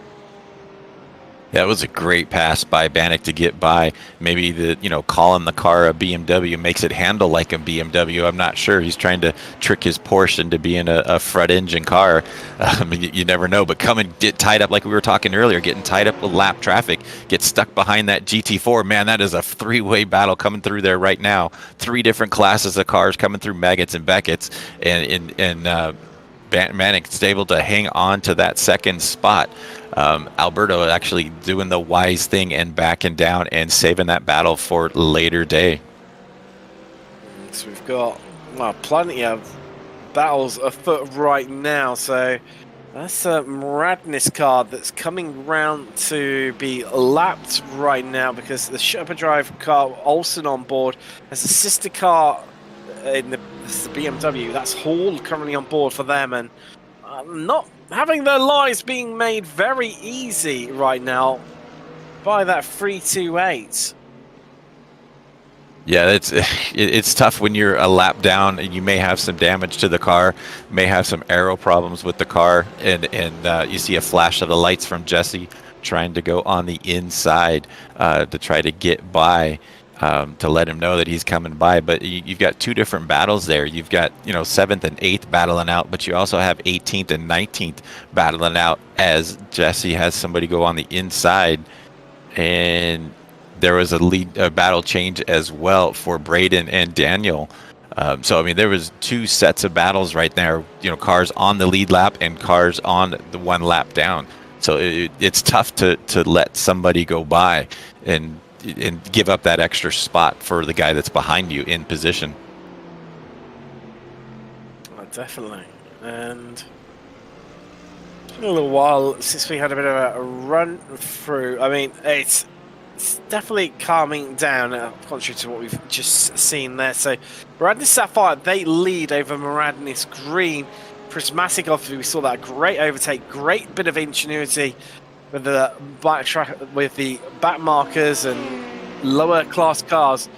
S4: That was a great pass by Behnke to get by. Maybe calling the car a BMW makes it handle like a BMW. I'm not sure. He's trying to trick his Porsche into being a front engine car. You never know. But come and get tied up like we were talking earlier, getting tied up with lap traffic, get stuck behind that GT4. Man, that is a 3-way battle coming through there right now. 3 different classes of cars coming through Maggots and Beckett's, and Behnke's able to hang on to that second spot. Alberto actually doing the wise thing and backing down and saving that battle for later day.
S3: So we've got plenty of battles afoot right now. So that's a Maradness car that's coming round to be lapped right now because the Superdrive car Olsen on board has a sister car in the BMW. That's Hall currently on board for them, and not having their lives being made very easy right now by that 328.
S4: Yeah, it's tough when you're a lap down and you may have some damage to the car, may have some aero problems with the car, and you see a flash of the lights from Jesse trying to go on the inside to try to get by. To let him know that he's coming by. But you've got 2 different battles there. You've got 7th and 8th battling out, but you also have 18th and 19th battling out as Jesse has somebody go on the inside. And there was a battle change as well for Braden and Daniel. So I mean, there was 2 sets of battles right there. Cars on the lead lap and cars on the 1 lap down. So it's tough to let somebody go by and give up that extra spot for the guy that's behind you in position.
S3: Definitely. And it's been a little while since we had a bit of a run through. I mean, it's it's definitely calming down, contrary to what we've just seen there. So, Maradnis Sapphire, they lead over Maradnis Green. Prismatic, obviously, we saw that great overtake, great bit of ingenuity with the back markers and lower class cars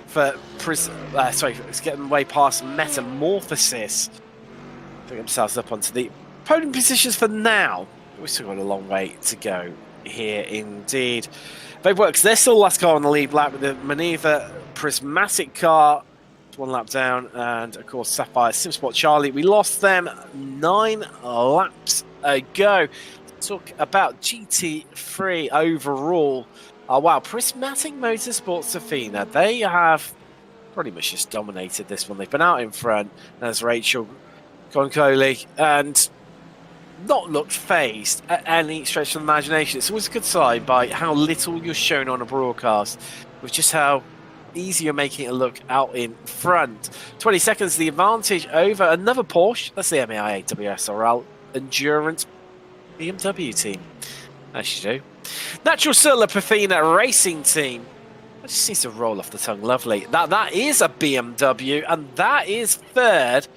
S3: for it's getting way past Metamorphosis. Putting themselves up onto the podium positions for now. We've still got a long way to go here indeed. Vapeworks, they're still last car on the lead lap with the Maneuver Prismatic car. 1 lap down, and of course Sapphire, SimSport Charlie. We lost them 9 laps ago. Talk about GT3 overall. Oh wow, Prismatic Motorsport Safina, they have pretty much just dominated this one. They've been out in front as Rachel Concoli and not looked phased at any stretch of the imagination. It's always a good sign by how little you're shown on a broadcast, with just how easy you're making it look out in front. 20 seconds the advantage over another Porsche. That's the MAIA WSRL Endurance BMW team. As you do. Natural Solar Pafina Racing Team. That just seems to roll off the tongue lovely. That is a BMW, and that is third.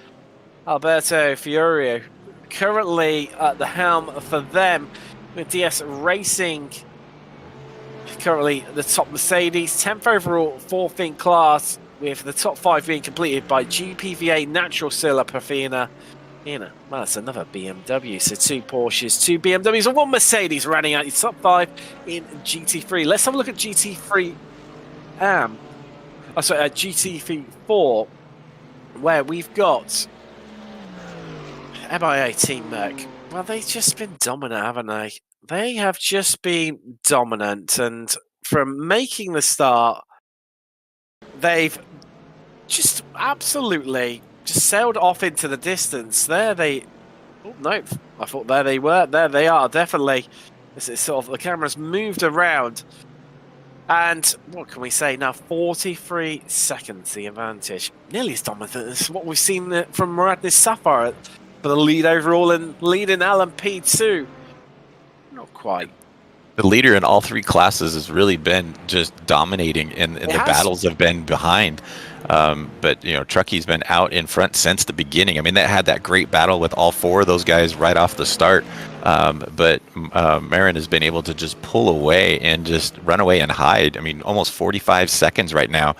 S3: Alberto Fiorio currently at the helm for them, with DS Racing currently the top Mercedes, 10th overall, 4th in class, with the top 5 being completed by GPVA Natural Solar Pafina. Well, that's another BMW. So 2 Porsches, 2 BMWs, and 1 Mercedes rounding out your top 5 in GT3. Let's have a look at GT3 GT4, where we've got MIA Team Merc. Well, they've just been dominant, haven't they? They have just been dominant, and from making the start, they've just absolutely just sailed off into the distance. There they... Oh, no. I thought there they were. There they are, definitely. This is sort of... The camera's moved around. And what can we say now? 43 seconds, the advantage. Nearly as dominant as what we've seen from Maradnis Sapphire for the lead overall and lead in LMP2. Not quite.
S4: The leader in all 3 classes has really been just dominating, and the battles have been behind. But, you know, Trucky's been out in front since the beginning. I mean, they had that great battle with all 4 of those guys right off the start. But Marin has been able to just pull away and just run away and hide. I mean, almost 45 seconds right now,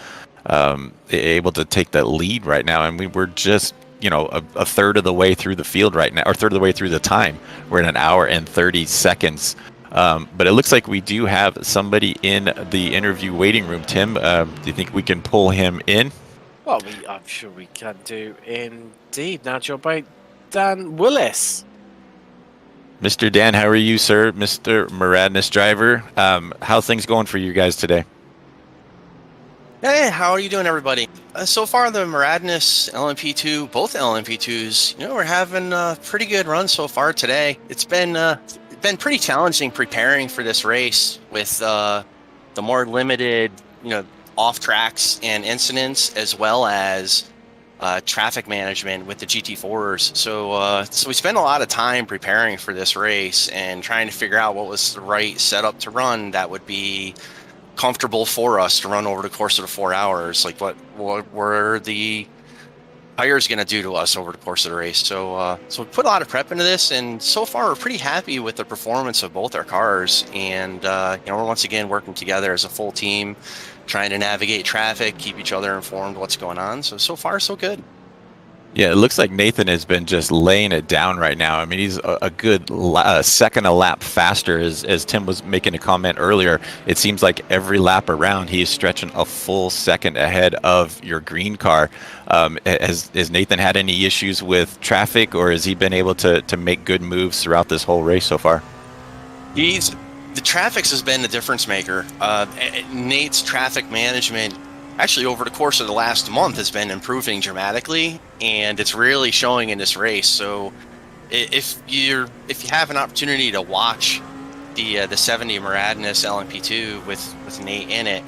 S4: able to take that lead right now. And we're just, you know, a third of the way through the field right now, or third of the way through the time. We're in 1 hour and 30 seconds. But it looks like we do have somebody in the interview waiting room. Tim, do you think we can pull him in?
S3: Well, I'm sure we can do indeed. Now joined by Dan Willis.
S4: Mr. Dan, how are you, sir? Mr. Maradnis driver. How's things going for you guys today?
S9: Hey, how are you doing, everybody? So far, the Maradnis LMP2, both LMP2s, you know, we're having a pretty good run so far today. It's been pretty challenging preparing for this race with the more limited, you know, off tracks and incidents, as well as traffic management with the GT4s. So we spent a lot of time preparing for this race and trying to figure out what was the right setup to run that would be comfortable for us to run over the course of the 4 hours. Like what were the tires going to do to us over the course of the race? So we put a lot of prep into this, and so far we're pretty happy with the performance of both our cars. And you know, we're once again working together as a full team, trying to navigate traffic, keep each other informed what's going on. So far so good.
S4: Yeah, it looks like Nathan has been just laying it down right now. I mean, he's a good second a lap faster. As Tim was making a comment earlier, it seems like every lap around he is stretching a full second ahead of your green car. Has Nathan had any issues with traffic, or has he been able to make good moves throughout this whole race so far?
S9: The traffic has been the difference maker. Nate's traffic management actually over the course of the last month has been improving dramatically, and it's really showing in this race. So if you have an opportunity to watch the 70 Maradnis LMP2 with Nate in it,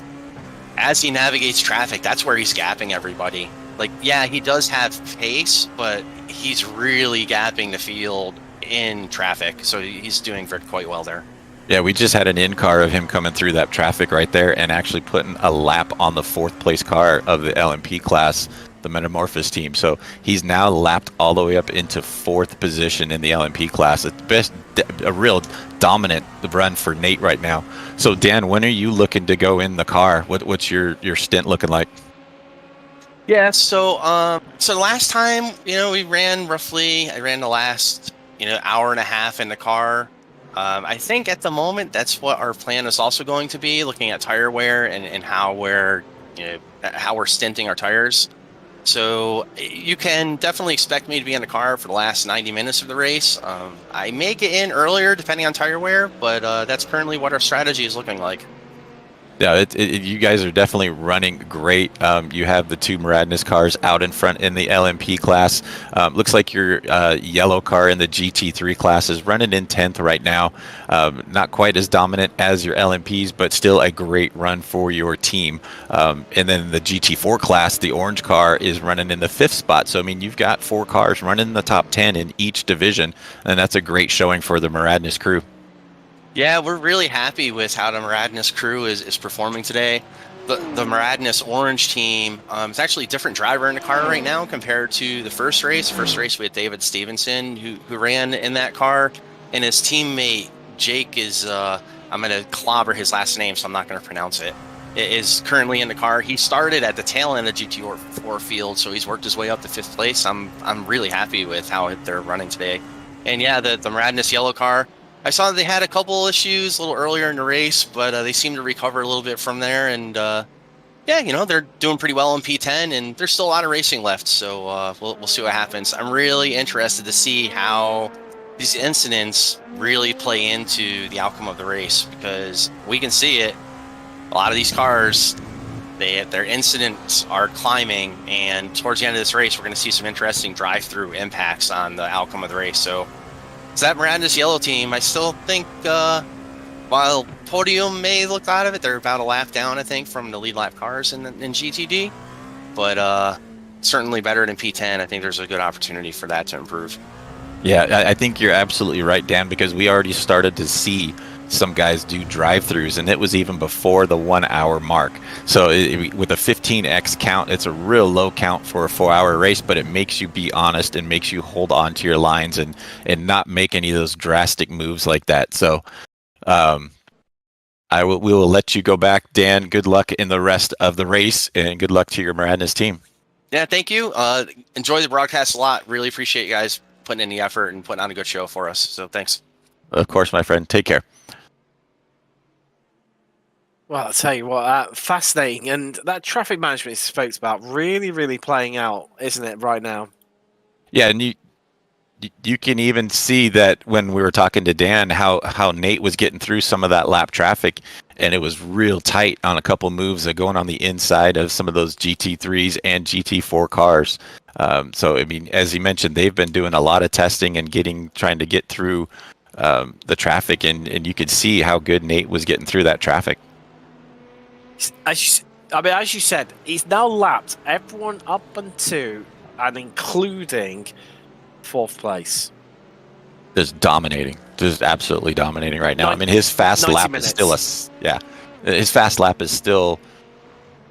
S9: as he navigates traffic, that's where he's gapping everybody. Like, yeah, he does have pace, but he's really gapping the field in traffic, so he's doing quite well there.
S4: Yeah, we just had an in-car of him coming through that traffic right there and actually putting a lap on the 4th place car of the LMP class, the Metamorphosis team. So he's now lapped all the way up into 4th position in the LMP class. It's a real dominant run for Nate right now. So Dan, when are you looking to go in the car? What's your stint looking like?
S9: Yeah, so last time, we ran I ran the last, hour and a half in the car. I think at the moment that's what our plan is also going to be, looking at tire wear and how we're stinting our tires. So you can definitely expect me to be in the car for the last 90 minutes of the race. I may get in earlier depending on tire wear, but that's currently what our strategy is looking like.
S4: Yeah, you guys are definitely running great. You have the 2 Maradness cars out in front in the LMP class. Looks like your yellow car in the GT3 class is running in 10th right now. Not quite as dominant as your LMPs, but still a great run for your team. And then the GT4 class, the orange car, is running in the 5th spot. So, I mean, you've got 4 cars running in the top 10 in each division, and that's a great showing for the Maradness crew.
S9: Yeah, we're really happy with how the Maradness crew is performing today. The Maradness Orange team, it's actually a different driver in the car right now compared to the first race. First race we had David Stevenson who ran in that car, and his teammate Jake is, I'm going to clobber his last name, so I'm not going to pronounce it, is currently in the car. He started at the tail end of GT4 field, so he's worked his way up to 5th place. I'm really happy with how they're running today. And yeah, the Maradness yellow car, I saw they had a couple issues a little earlier in the race, but they seem to recover a little bit from there. And they're doing pretty well in P10, and there's still a lot of racing left. So we'll see what happens. I'm really interested to see how these incidents really play into the outcome of the race, because we can see it. A lot of these cars, their incidents are climbing, and towards the end of this race, we're going to see some interesting drive-through impacts on the outcome of the race. So that Miranda's yellow team, I still think, while podium may look out of it, they're about a lap down, I think, from the lead lap cars in GTD. But certainly better than P10. I think there's a good opportunity for that to improve.
S4: Yeah, I think you're absolutely right, Dan, because we already started to see some guys do drive-throughs, and it was even before the 1 hour mark. So with a 15x count, it's a real low count for a 4-hour race, but it makes you be honest and makes you hold on to your lines and not make any of those drastic moves like that. So we will let you go back. Dan, good luck in the rest of the race, and good luck to your Maradness team.
S9: Yeah, thank you. Enjoy the broadcast a lot. Really appreciate you guys putting in the effort and putting on a good show for us. So thanks.
S4: Of course, my friend. Take care.
S3: Well, I'll tell you what, fascinating. And that traffic management you spoke about really, really playing out, isn't it, right now?
S4: Yeah, and you can even see that when we were talking to Dan, how Nate was getting through some of that lap traffic, and it was real tight on a couple moves going on the inside of some of those GT3s and GT4 cars. So, I mean, as he mentioned, they've been doing a lot of testing and trying to get through the traffic, and you could see how good Nate was getting through that traffic.
S3: As you said, he's now lapped everyone up until and including 4th place.
S4: Just dominating, just absolutely dominating right now. I mean, his fast lap
S3: minutes.
S4: is still his fast lap is still,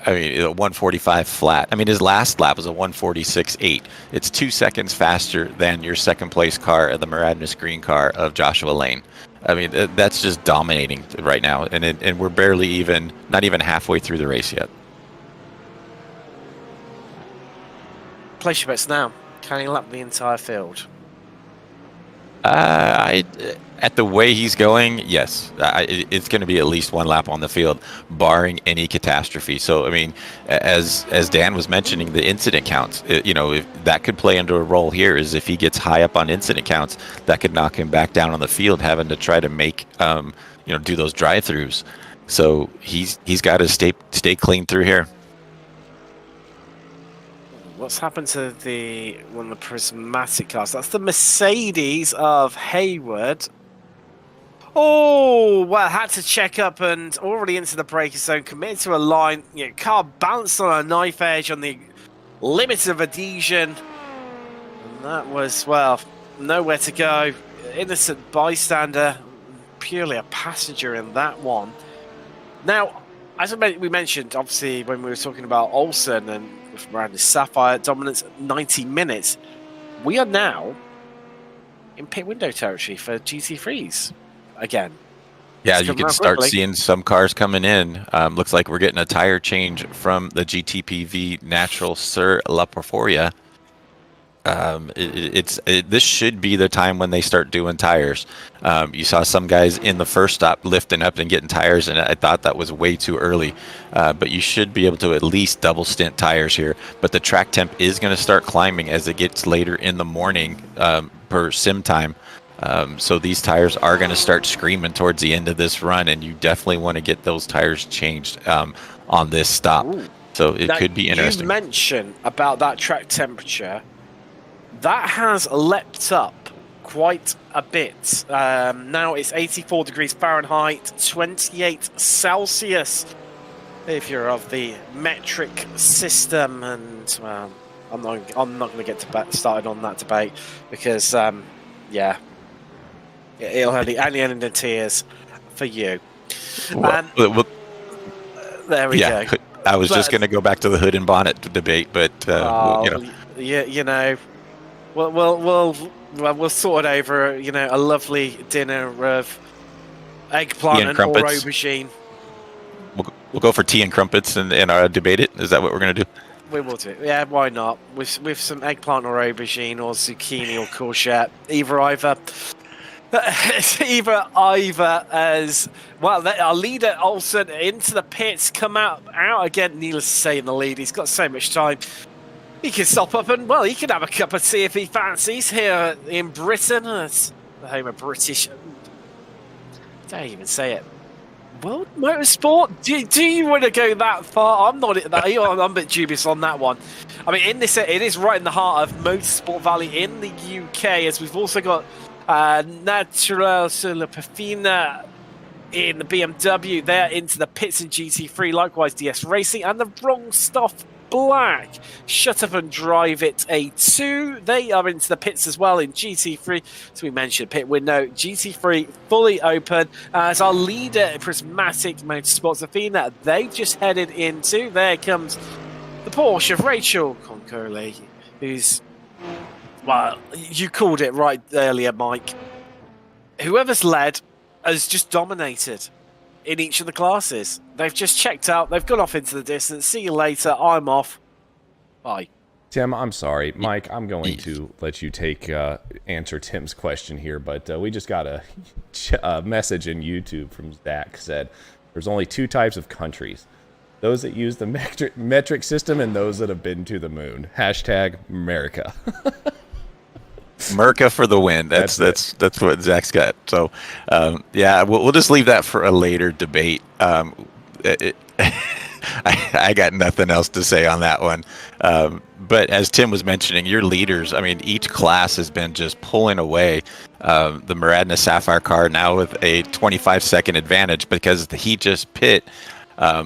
S4: I mean, a 145 flat. I mean, his last lap was a 146.8. It's 2 seconds faster than your 2nd place car, the Maradness green car of Joshua Lane. I mean, that's just dominating right now, and we're barely not even halfway through the race yet.
S3: Place your bets now. Can he lap the entire field?
S4: At the way he's going, yes. It's going to be at least 1 lap on the field, barring any catastrophe. So, I mean, as Dan was mentioning, the incident counts, if that could play into a role here, is if he gets high up on incident counts, that could knock him back down on the field, having to try to make, do those drive-throughs. So he's got to stay clean through here.
S3: What's happened to one of the prismatic cars? That's the Mercedes of Hayward. Oh, well, had to check up and already into the braking zone, committed to a line. Car bounced on a knife edge on the limit of adhesion. And that was, well, nowhere to go. Innocent bystander purely a passenger in that one. Now, as we mentioned, obviously, when we were talking about Olsen and with Miranda Sapphire dominance at 90 minutes, we are now in pit window territory for GT3s again.
S4: Yeah,
S3: It's
S4: you
S3: coming
S4: can
S3: around
S4: start
S3: quickly.
S4: seeing some cars coming in. Looks like we're getting a tire change from the GTPV Natural Sur La Porforia. This should be the time when they start doing tires. You saw some guys in the first stop lifting up and getting tires, and I thought that was way too early. But you should be able to at least double stint tires here. But the track temp is going to start climbing as it gets later in the morning per sim time. So these tires are going to start screaming towards the end of this run, and you definitely want to get those tires changed on this stop.
S3: Ooh.
S4: So it
S3: Now,
S4: could be interesting.
S3: You mentioned about that track temperature. That has leapt up quite a bit. Now it's 84 degrees Fahrenheit, 28 Celsius. If you're of the metric system, and I'm not going to get started on that debate because, yeah, it'll only end in tears for you. There we go.
S4: I was just going to go back to the hood and bonnet debate, but
S3: you know. We'll sort it over, a lovely dinner of eggplant and or aubergine.
S4: We'll go for tea and crumpets and debate it. Is that what we're going to do?
S3: We will do. Yeah, why not? With some eggplant or aubergine or zucchini or courgette. Either as well. Our leader Olsen into the pits, come out again. Needless to say, in the lead, he's got so much time. He can stop up and, he can have a cup of tea if he fancies here in Britain. It's the home of British. Don't even say it. World Motorsport? Do you want to go that far? I'm not. I'm a bit dubious on that one. I mean, it is right in the heart of Motorsport Valley in the UK, as we've also got Natural Sur La Porforia in the BMW. They're into the pits in GT3. Likewise, DS Racing and the Wrong Stuff Black. Shut Up and Drive It A2. They are into the pits as well in GT3. So we mentioned pit window. GT3 fully open. As our leader, Prismatic Motorsports Athena, they've just headed into. There comes the Porsche of Rachel Concurley, who's, you called it right earlier, Mike. Whoever's led has just dominated in each of the classes. They've just checked out. They've gone off into the distance. See you later. I'm off. Bye.
S6: Tim, I'm sorry. Mike, I'm going to let you answer Tim's question here, but we just got a message in YouTube from Zach said there's only two types of countries. Those that use the metric system and those that have been to the moon. Hashtag America.
S4: America for the win. That's what Zach's got. So, we'll just leave that for a later debate. I got nothing else to say on that one. But as Tim was mentioning, your leaders, I mean, each class has been just pulling away. The Miranda Sapphire car now with a 25-second advantage because he just pit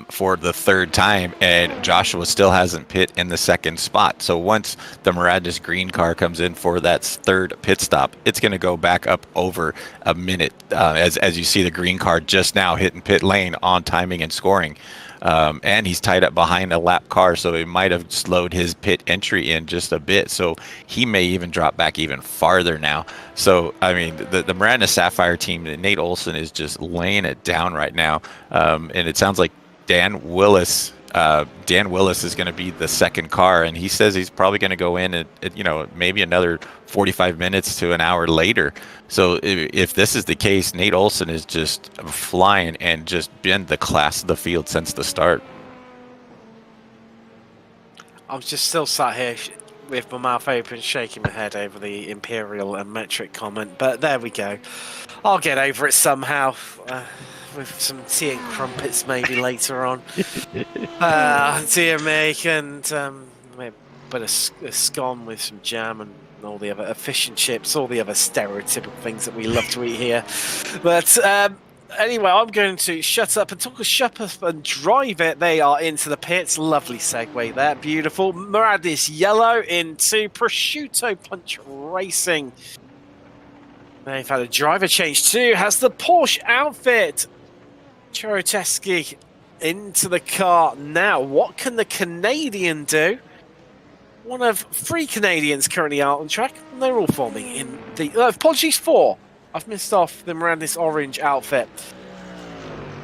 S4: for the third time, and Joshua still hasn't pit in the second spot. So once the Miranda's green car comes in for that third pit stop, it's going to go back up over a minute as you see the green car just now hitting pit lane on timing and scoring. And he's tied up behind a lap car, so it might have slowed his pit entry in just a bit. So he may even drop back even farther now. So, I mean, the Miranda Sapphire team, Nate Olsen is just laying it down right now. And it sounds like Dan Willis is going to be the second car, and he says he's probably going to go in at maybe another 45 minutes to an hour later. So if this is the case, Nate Olsen is just flying and just been the class of the field since the start.
S3: I'm just still sat here with my mouth open, shaking my head over the Imperial and metric comment, but there we go. I'll get over it somehow. With some tea and crumpets maybe later on. Dear me, and maybe a bit of scone with some jam and all the other fish and chips, all the other stereotypical things that we love to eat here. But anyway, I'm going to shut up and drive it. They are into the pits. Lovely segue there. Beautiful. Miranda's yellow into Prosciutto Punch Racing. They've had a driver change too. Has the Porsche outfit. Choroteski into the car now. What can the Canadian do? One of 3 Canadians currently out on track. And they're all forming in the... apologies, 4. I've missed off them around this orange outfit.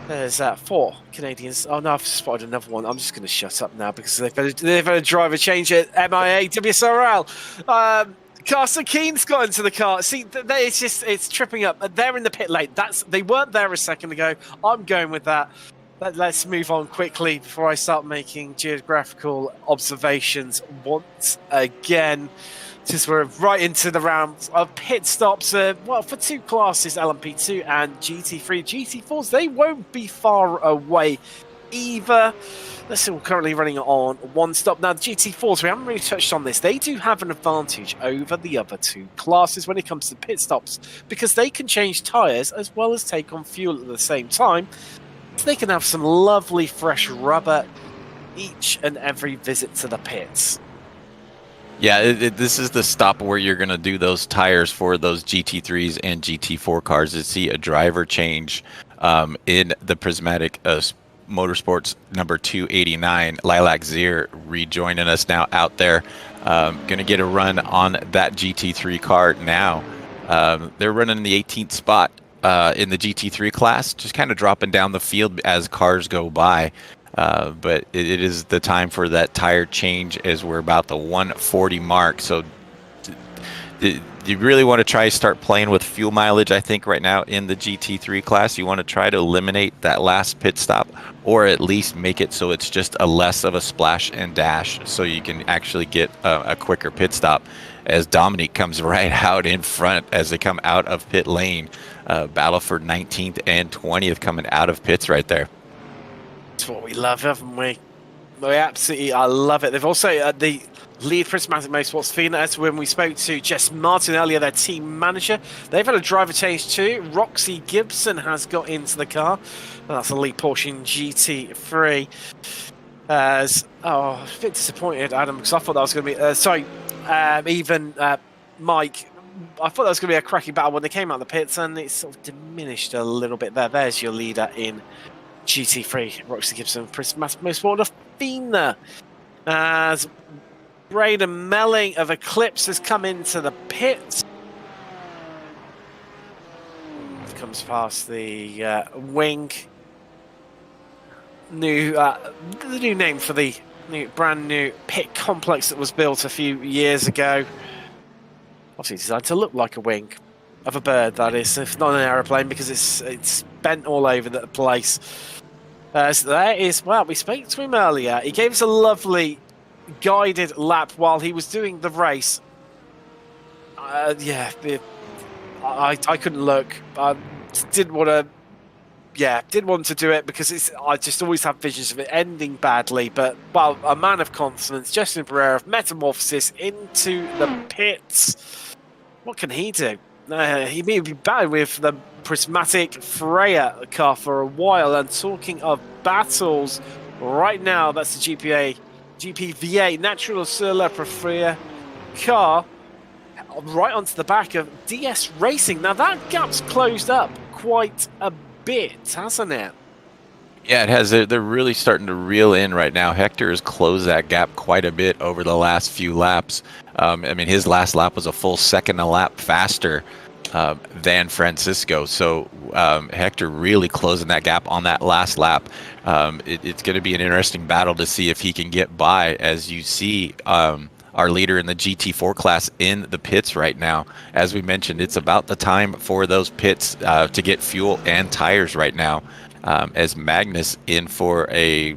S3: There's 4 Canadians. Oh no, I've spotted another one. I'm just going to shut up now because they've had a driver change at MIA WSRL. Carson Keen's got into the car. See, it's tripping up. They're in the pit lane. They weren't there a second ago. I'm going with that. Let's move on quickly before I start making geographical observations once again. Since we're right into the rounds of pit stops, well, for 2 classes, LMP2 and GT3, GT4s, they won't be far away either. They're still currently running on 1 stop. Now, the GT4s, we haven't really touched on this. They do have an advantage over the other 2 classes when it comes to pit stops because they can change tyres as well as take on fuel at the same time. So they can have some lovely fresh rubber each and every visit to the pits.
S4: Yeah, this is the stop where you're going to do those tires for those GT3s and GT4 cars to see a driver change in the Prismatic Motorsports number 289. Lilac Zier rejoining us now out there. Going to get a run on that GT3 car now. They're running in the 18th spot in the GT3 class, just kind of dropping down the field as cars go by. But it is the time for that tire change as we're about the 140 mark. So you really want to try to start playing with fuel mileage, I think, right now in the GT3 class. You want to try to eliminate that last pit stop or at least make it so it's just a less of a splash and dash so you can actually get a quicker pit stop as Dominique comes right out in front as they come out of pit lane. Battle for 19th and 20th coming out of pits right there.
S3: That's what we love, haven't we? I love it. They've also the lead Prismatic Motorsports Fina, as when we spoke to Jess Martin earlier, their team manager. They've had a driver change too. Roxy Gibson has got into the car. Well, that's a lead Porsche in GT3. A bit disappointed, Adam, because I thought that was going to be... Mike, I thought that was going to be a cracking battle when they came out of the pits, and it sort of diminished a little bit there. There's your leader in GT3, Roxy Gibson, Prismatic Motorsport Fina. As Braden Melling of Eclipse has come into the pits. Comes past the wing. The new name for the brand new pit complex that was built a few years ago. Obviously designed to look like a wing of a bird, that is, if not an aeroplane, because it's bent all over the place. So there is, well, we spoke to him earlier. He gave us a lovely guided lap while he was doing the race. I couldn't look. I didn't want to do it because I just always have visions of it ending badly. But, well, a man of confidence, Justin Pereira of Metamorphosis into the pits. What can he do? He may be battling with the Prismatic Freya car for a while. And talking of battles, right now, that's the GPVA Natural Sur Freya car right onto the back of DS Racing. Now that gap's closed up quite a bit, hasn't it?
S4: Yeah, it has. They're really starting to reel in right now. Hector has closed that gap quite a bit over the last few laps. His last lap was a full second a lap faster than Francisco. So Hector really closing that gap on that last lap. It's going to be an interesting battle to see if he can get by, as you see our leader in the GT4 class in the pits right now. As we mentioned, it's about the time for those pits to get fuel and tires right now. As Magnus in for a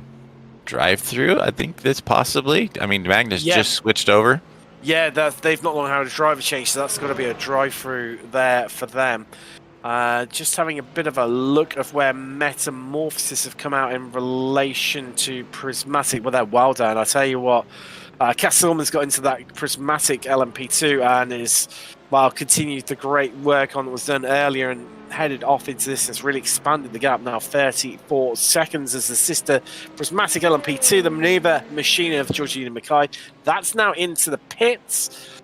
S4: drive-through, I think that's possibly. Magnus just switched over.
S3: Yeah, they've not long had a driver change, so that's got to be a drive-through there for them. Just having a bit of a look of where Metamorphosis have come out in relation to Prismatic. Well, they're well done. I tell you what, Cass Silman's got into that Prismatic LMP2 and is, continued the great work on what was done earlier and headed off into this. Has really expanded the gap now, 34 seconds as the sister Prismatic LMP2, the maneuver machine of Georgina Mackay. That's now into the pits.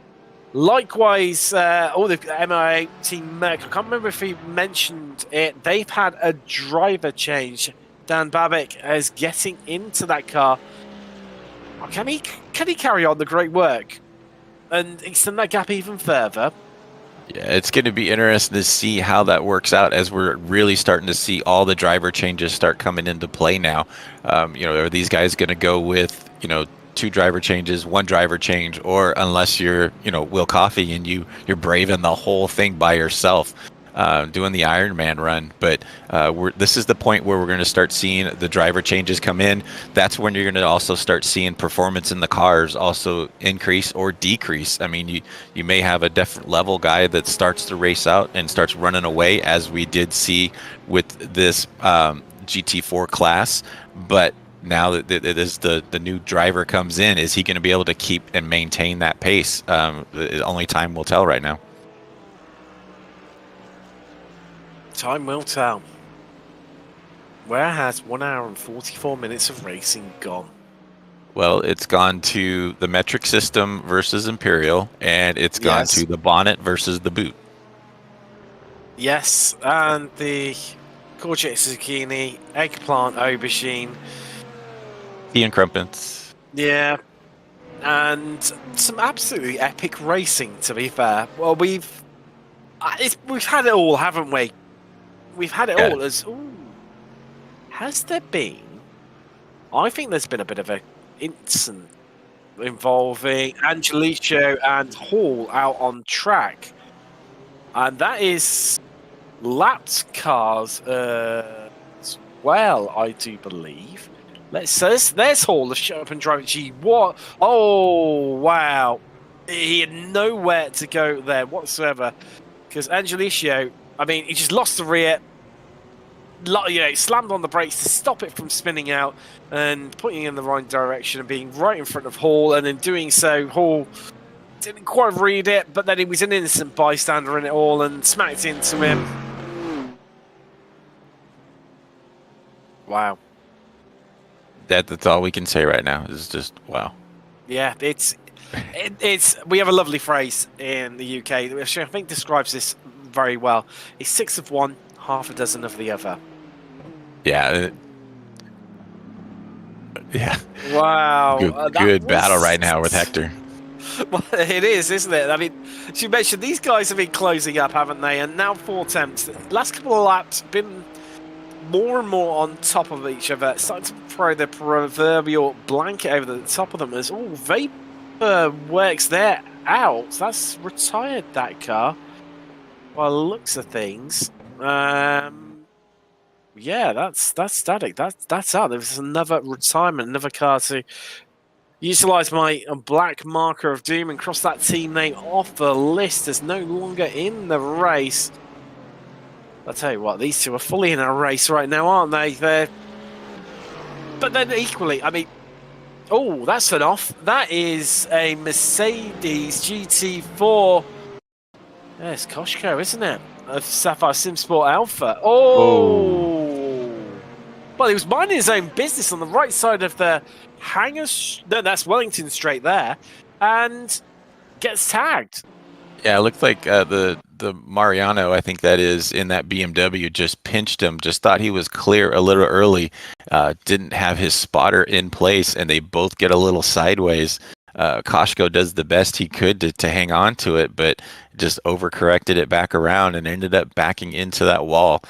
S3: Likewise, all the MIA team Merc, I can't remember if he mentioned it, they've had a driver change. Dan Babick is getting into that car. Can he carry on the great work and extend that gap even further?
S4: Yeah, it's going to be interesting to see how that works out as we're really starting to see all the driver changes start coming into play now. Are these guys going to go with, 2 driver changes, 1 driver change, or unless you're, Will Coffey and you're braving the whole thing by yourself, doing the Ironman run. But this is the point where we're going to start seeing the driver changes come in. That's when you're going to also start seeing performance in the cars also increase or decrease. I mean, you may have a different level guy that starts the race out and starts running away, as we did see with this GT4 class, but now that it is the new driver comes in, is he going to be able to keep and maintain that pace? Only time will tell right now.
S3: Time will tell. Where has 1 hour and 44 minutes of racing gone?
S4: Well, it's gone to the metric system versus Imperial, and it's gone to the bonnet versus the boot.
S3: Yes, and the courgette zucchini, eggplant aubergine.
S4: Tea and crumpets.
S3: Yeah, and some absolutely epic racing, to be fair. Well, we've had it all, haven't we? We've had it all. Has there been? I think there's been a bit of an incident involving Angelico and Hall out on track, and that is lapped cars as well, I do believe. There's Hall, the shut up and drive it. Gee, what? Oh, wow. He had nowhere to go there whatsoever. Because Angelico, I mean, he just lost the rear. Slammed on the brakes to stop it from spinning out and putting in the right direction and being right in front of Hall. And in doing so, Hall didn't quite read it, but then he was an innocent bystander in it all and smacked into him. Wow.
S4: That's all we can say right now. Is just wow.
S3: Yeah, it's we have a lovely phrase in the UK which I think describes this very well. It's 6 of one, half a dozen of the other.
S4: Yeah. Yeah.
S3: Wow.
S4: Good battle right now with Hector.
S3: Well, it is, isn't it? I mean, as you mentioned, these guys have been closing up, haven't they? And now 4 attempts. The last couple of laps been more and more on top of each other, starting to throw the proverbial blanket over the top of them as Vapor works there out. That's retired, that car, by the looks of things. Yeah, that's static. That's out. There's another retirement, another car to utilise my black marker of doom and cross that team name off the list as no longer in the race. I'll tell you what, these two are fully in a race right now, aren't they? But then equally, I mean, oh, that's an off. That is a Mercedes GT4. Yeah, it's Koshko, isn't it? Of Sapphire Simsport Alpha. Oh! Well, he was minding his own business on the right side of the hangar. No, that's Wellington straight there. And gets tagged.
S4: Yeah, it looked like the Mariano, I think that is, in that BMW just pinched him, just thought he was clear a little early, didn't have his spotter in place, and they both get a little sideways. Koshko does the best he could to hang on to it, but just overcorrected it back around and ended up backing into that wall.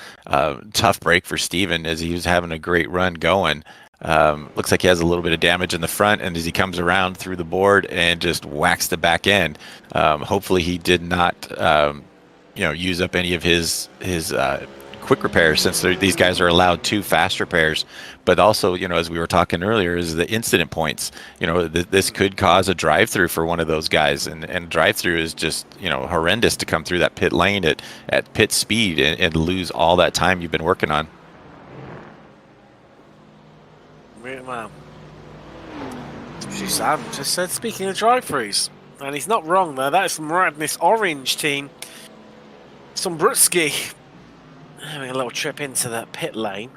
S4: Tough break for Steven as he was having a great run going. Looks like he has a little bit of damage in the front, and as he comes around through the board and just whacks the back end. Hopefully he did not use up any of his quick repairs, since these guys are allowed 2 fast repairs. But also, as we were talking earlier, is the incident points. This could cause a drive-through for one of those guys, and drive-through is just horrendous to come through that pit lane at pit speed and lose all that time you've been working on.
S3: Wow. Sam just said, speaking of drive-throughs, and he's not wrong there, that is from Radness Orange team. Sombrutski having a little trip into that pit lane.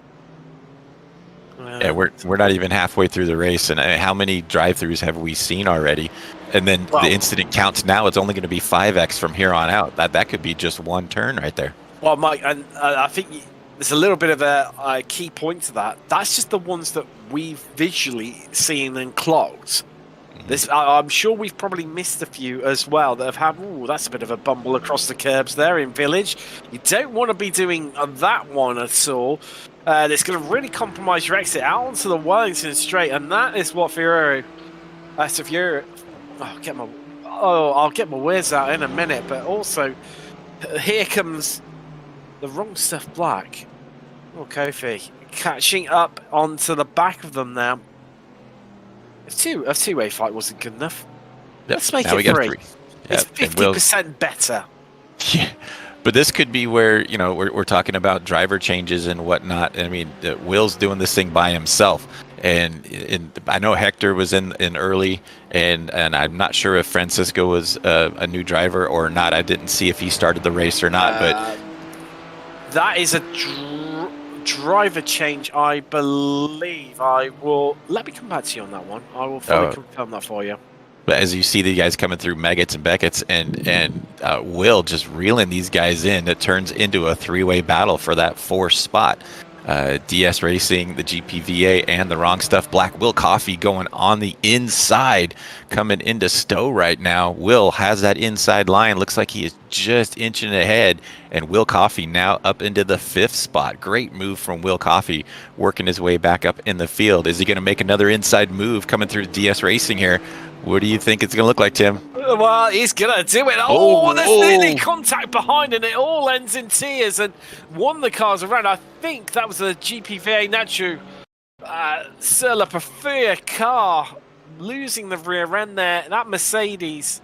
S4: Yeah, we're not even halfway through the race, and how many drive-throughs have we seen already? And then the incident counts now. It's only going to be 5x from here on out. That could be just one turn right there.
S3: Well, Mike, and I think there's a little bit of a key point to that. That's just the ones that we've visually seen and clocked. I'm sure we've probably missed a few as well that have had, that's a bit of a bumble across the curbs there in Village. You don't want to be doing that one at all. It's going to really compromise your exit out onto the Wellington straight, and that is what I'll get my words out in a minute, but also here comes the Wrong Stuff Black. Kofi catching up onto the back of them now. A two-way fight wasn't good enough. Let's make it three. It's 50% better.
S4: Yeah, but this could be where we're talking about driver changes and whatnot. I mean, Will's doing this thing by himself, and I know Hector was in early, and I'm not sure if Francisco was a new driver or not. I didn't see if he started the race or not, but
S3: that is a driver change, I believe. Let me come back to you on that one. I will fully confirm that for you.
S4: But as you see the guys coming through Meggetts and Beckett's and Will just reeling these guys in, it turns into a three-way battle for that 4th spot. DS Racing, the GPVA, and the Wrong Stuff Black. Will Coffey going on the inside, coming into Stowe right now. Will has that inside line. Looks like he is just inching ahead. And Will Coffey now up into the 5th spot. Great move from Will Coffey, working his way back up in the field. Is he going to make another inside move coming through DS Racing here? What do you think it's going to look like, Tim?
S3: Well, he's going to do it. There's nearly contact behind, and it all ends in tears. And one of the cars around, I think that was a GPVA Nacho Sur La Parfait car, losing the rear end there. That Mercedes.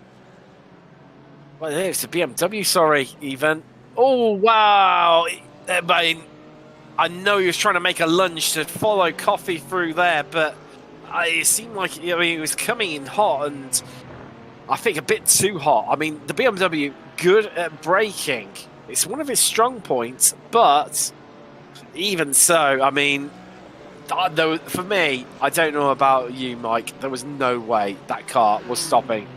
S3: Well, it's a BMW, sorry, even. Oh, wow. I know he was trying to make a lunge to follow Coffey through there, but it seemed like he was coming in hot, and I think a bit too hot. I mean, the BMW, good at braking. It's one of his strong points, but even so, I mean, for me, I don't know about you, Mike, there was no way that car was stopping.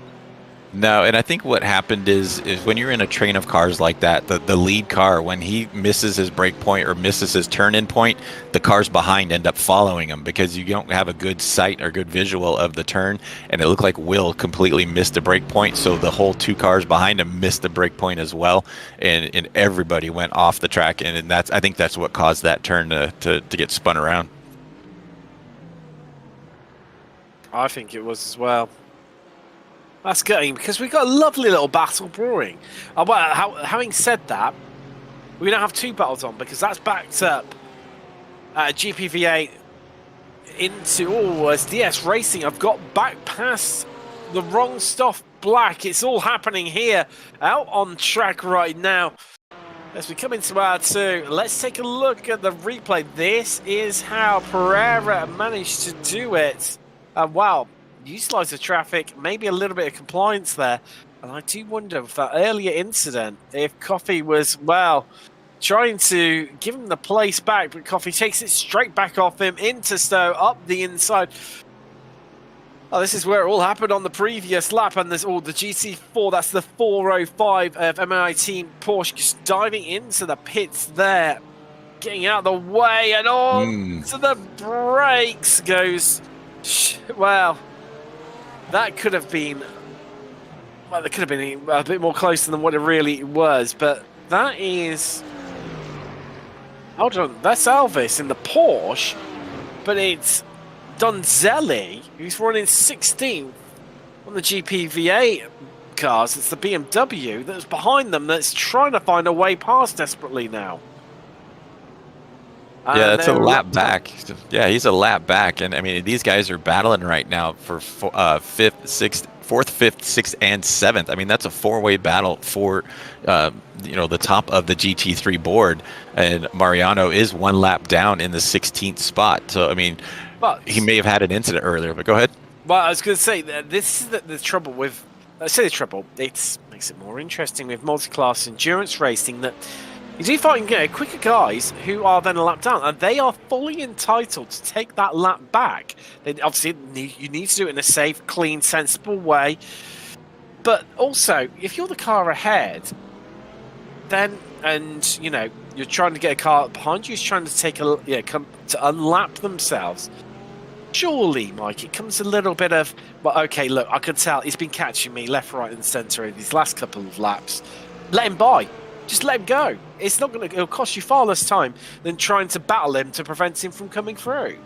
S4: No, and I think what happened is when you're in a train of cars like that, the lead car, when he misses his brake point or misses his turn-in point, the cars behind end up following him because you don't have a good sight or good visual of the turn, and it looked like Will completely missed the brake point, so the whole 2 cars behind him missed the brake point as well, and everybody went off the track, and I think that's what caused that turn to get spun around.
S3: I think it was as well. That's gutting because we've got a lovely little battle brewing. Having said that, we now have 2 battles on because that's backed up GPVA into as DS Racing. I've got back past the Wrong Stuff Black. It's all happening here out on track right now. As we come into our 2, let's take a look at the replay. This is how Pereira managed to do it. Wow. Utilise the traffic, maybe a little bit of compliance there. And I do wonder with that earlier incident, if Coffey was, trying to give him the place back, but Coffey takes it straight back off him, into Stowe, up the inside. Oh, this is where it all happened on the previous lap, and there's the GT4, that's the 405 of MI Team Porsche, just diving into the pits there, getting out of the way, and on to the brakes goes, that could have been, it could have been a bit more closer than what it really was, but that is, hold on, that's Elvis in the Porsche, but it's Donzelli, who's running 16th on the GPVA cars. It's the BMW that's behind them that's trying to find a way past desperately now.
S4: Yeah, that's a lap back. Yeah, he's a lap back, and I mean these guys are battling right now for 4th, 5th, 6th, and 7th. I mean that's a 4-way battle for the top of the GT3 board, and Mariano is 1 lap down in the 16th spot. So I mean, he may have had an incident earlier, but go ahead.
S3: Well, I was going to say this is the trouble with. I say the trouble. It makes it more interesting with multi-class endurance racing that. You do find quicker guys who are then a lap down, and they are fully entitled to take that lap back. They obviously you need to do it in a safe, clean, sensible way. But also, if you're the car ahead, then you're trying to get a car behind you, is trying to take come to unlap themselves. Surely, Mike, it comes a little bit of, well, okay, look, I can tell he's been catching me left, right, and centre in these last couple of laps. Let him by. Just let him go. It's not going to. It'll cost you far less time than trying to battle him to prevent him from coming through.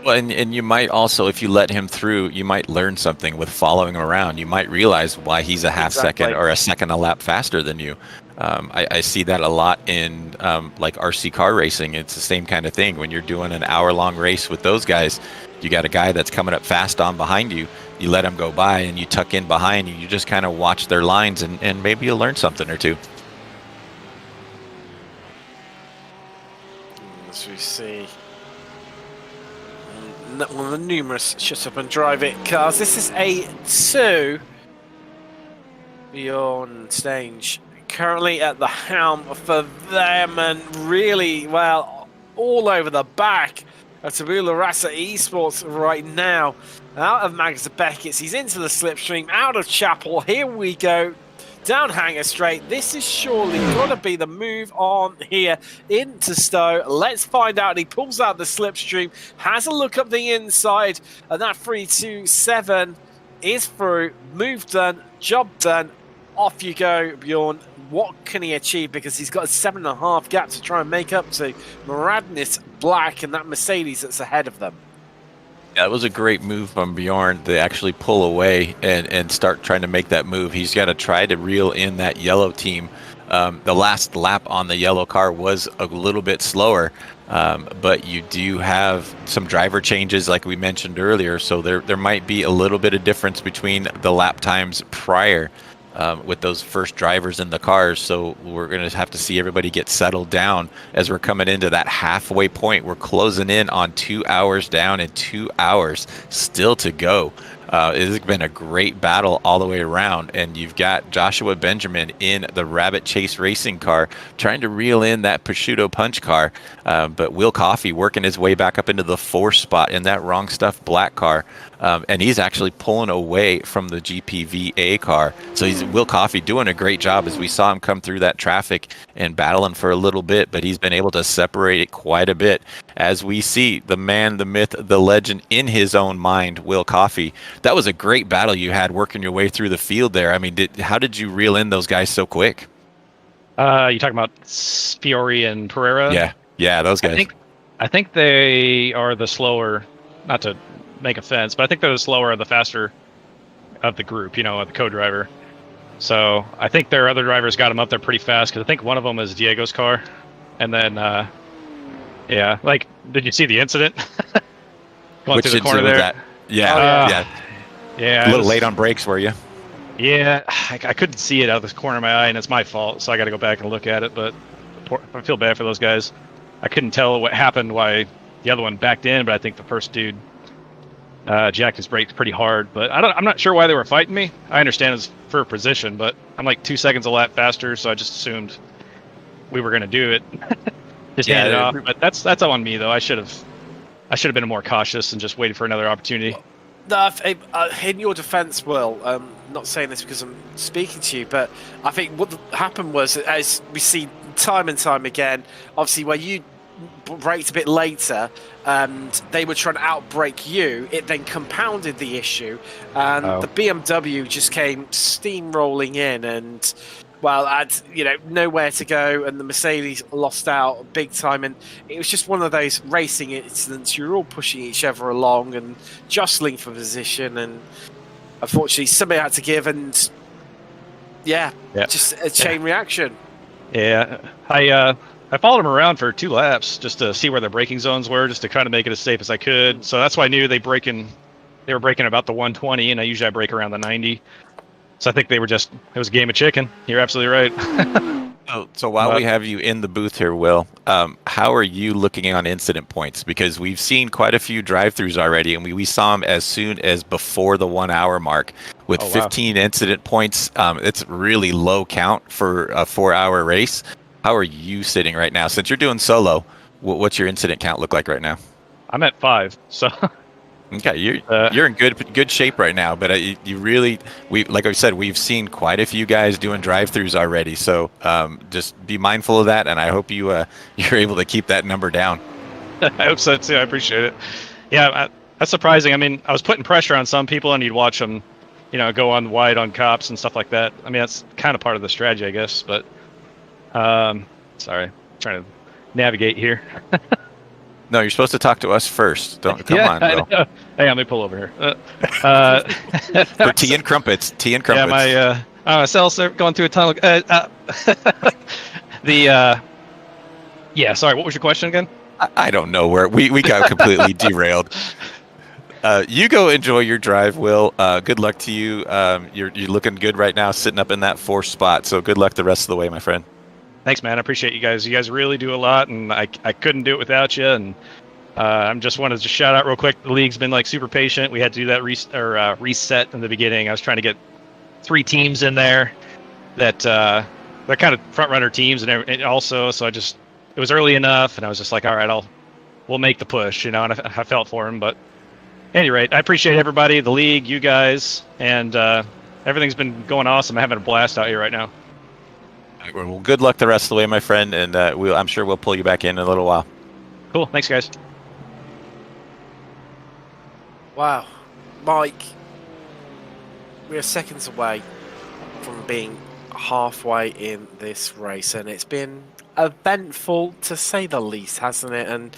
S4: Well, and you might also, if you let him through, you might learn something with following him around. You might realize why he's a half second or a second a lap faster than you. I see that a lot in like RC car racing. It's the same kind of thing. When you're doing an hour-long race with those guys, you got a guy that's coming up fast on behind you. You let him go by, and you tuck in behind you. You just kind of watch their lines, and maybe you'll learn something or two.
S3: As we see one of the numerous shut up and drive it cars. This is a 2 beyond stage. Currently at the helm for them, and really, well, all over the back of Tabula Rasa Esports right now. Out of Magnus Beckett, he's into the slipstream, out of Chapel. Here we go. Down Hanger Straight. This is surely got to be the move on here into Stowe. Let's find out. He pulls out the slipstream, has a look up the inside, and that 327 is through. Move done, job done. Off you go, Bjorn. What can he achieve? Because he's got a 7.5 gap to try and make up to Maradnis Black and that Mercedes that's ahead of them.
S4: Yeah, it was a great move from Bjorn to actually pull away and start trying to make that move. He's got to try to reel in that yellow team. The last lap on the yellow car was a little bit slower, but you do have some driver changes like we mentioned earlier, so there might be a little bit of difference between the lap times prior with those first drivers in the cars. So we're going to have to see everybody get settled down as we're coming into that halfway point. We're closing in on 2 hours down and 2 hours still to go. It has been a great battle all the way around, and you've got Joshua Benjamin in the Rabbit Chase Racing car trying to reel in that Prosciutto Punch car, but Will Coffey working his way back up into the 4th spot in that Wrong Stuff Black car, and he's actually pulling away from the GPVA car. So Will Coffey doing a great job as we saw him come through that traffic and battling for a little bit, but he's been able to separate it quite a bit as we see the man, the myth, the legend in his own mind, Will Coffey. That was a great battle you had working your way through the field there. I mean, how did you reel in those guys so quick?
S5: You talking about Fiore and Pereira?
S4: Yeah, those guys.
S5: I think they are the slower, not to make offense, but I think they're the slower or the faster of the group, the co-driver. So I think their other drivers got them up there pretty fast, because I think one of them is Diego's car. And then, did you see the incident? Going
S4: Which
S5: through the corner there?
S4: That? Yeah.
S5: Yeah.
S4: A little late on brakes, were you?
S5: Yeah, I couldn't see it out of the corner of my eye, and it's my fault, so I got to go back and look at it. But I feel bad for those guys. I couldn't tell what happened, why the other one backed in, but I think the first dude jacked his brakes pretty hard. But I'm not sure why they were fighting me. I understand it's for position, but I'm like 2 seconds a lap faster, so I just assumed we were going to do it. Just hand it off. But that's all on me, though. I should have been more cautious and just waited for another opportunity.
S3: In your defence, Will, not saying this because I'm speaking to you, but I think what happened was, as we see time and time again, obviously where you braked a bit later and they were trying to outbrake you, it then compounded the issue, and the BMW just came steamrolling in and, well, had nowhere to go, and the Mercedes lost out big time, and it was just one of those racing incidents. You're all pushing each other along and jostling for position, and unfortunately somebody had to give, and just a chain reaction.
S5: Yeah, I followed them around for 2 laps just to see where their braking zones were, just to kind of make it as safe as I could. So that's why I knew they were braking about the 120, and I brake around the 90. So I think it was a game of chicken. You're absolutely right.
S4: So while we have you in the booth here, Will, how are you looking on incident points? Because we've seen quite a few drive-thrus already, and we saw them as soon as before the 1 hour mark with 15 incident points. It's really low count for a 4 hour race. How are you sitting right now? Since you're doing solo, what's your incident count look like right now?
S5: I'm at 5, so
S4: Okay, you're in good shape right now. But you really, like I said, we've seen quite a few guys doing drive-throughs already. So just be mindful of that, and I hope you're able to keep that number down.
S5: I hope so too. I appreciate it. Yeah, that's surprising. I mean, I was putting pressure on some people, and you'd watch them, go on wide on cops and stuff like that. I mean, that's kind of part of the strategy, I guess. But sorry, I'm trying to navigate here.
S4: No, you're supposed to talk to us first. Come on, Will.
S5: Hey, let me pull over here.
S4: For tea and crumpets.
S5: Yeah, my cell's going through a tunnel. Sorry, what was your question again?
S4: I don't know where we got completely derailed. You go enjoy your drive, Will. Good luck to you. You're looking good right now, sitting up in that 4th spot. So good luck the rest of the way, my friend.
S5: Thanks, man. I appreciate you guys. You guys really do a lot, and I couldn't do it without you. And I'm just wanted to shout out real quick. The league's been super patient. We had to do that reset in the beginning. I was trying to get 3 teams in there that they're kind of front runner teams, and also so it was early enough, and I was just like, all right, we'll make the push, and I felt for him. But at any rate, I appreciate everybody, the league, you guys, and everything's been going awesome. I'm having a blast out here right now.
S4: Well, good luck the rest of the way, my friend, and I'm sure we'll pull you back in a little while.
S5: Cool. Thanks, guys.
S3: Wow. Mike, we're seconds away from being halfway in this race, and it's been eventful to say the least, hasn't it? And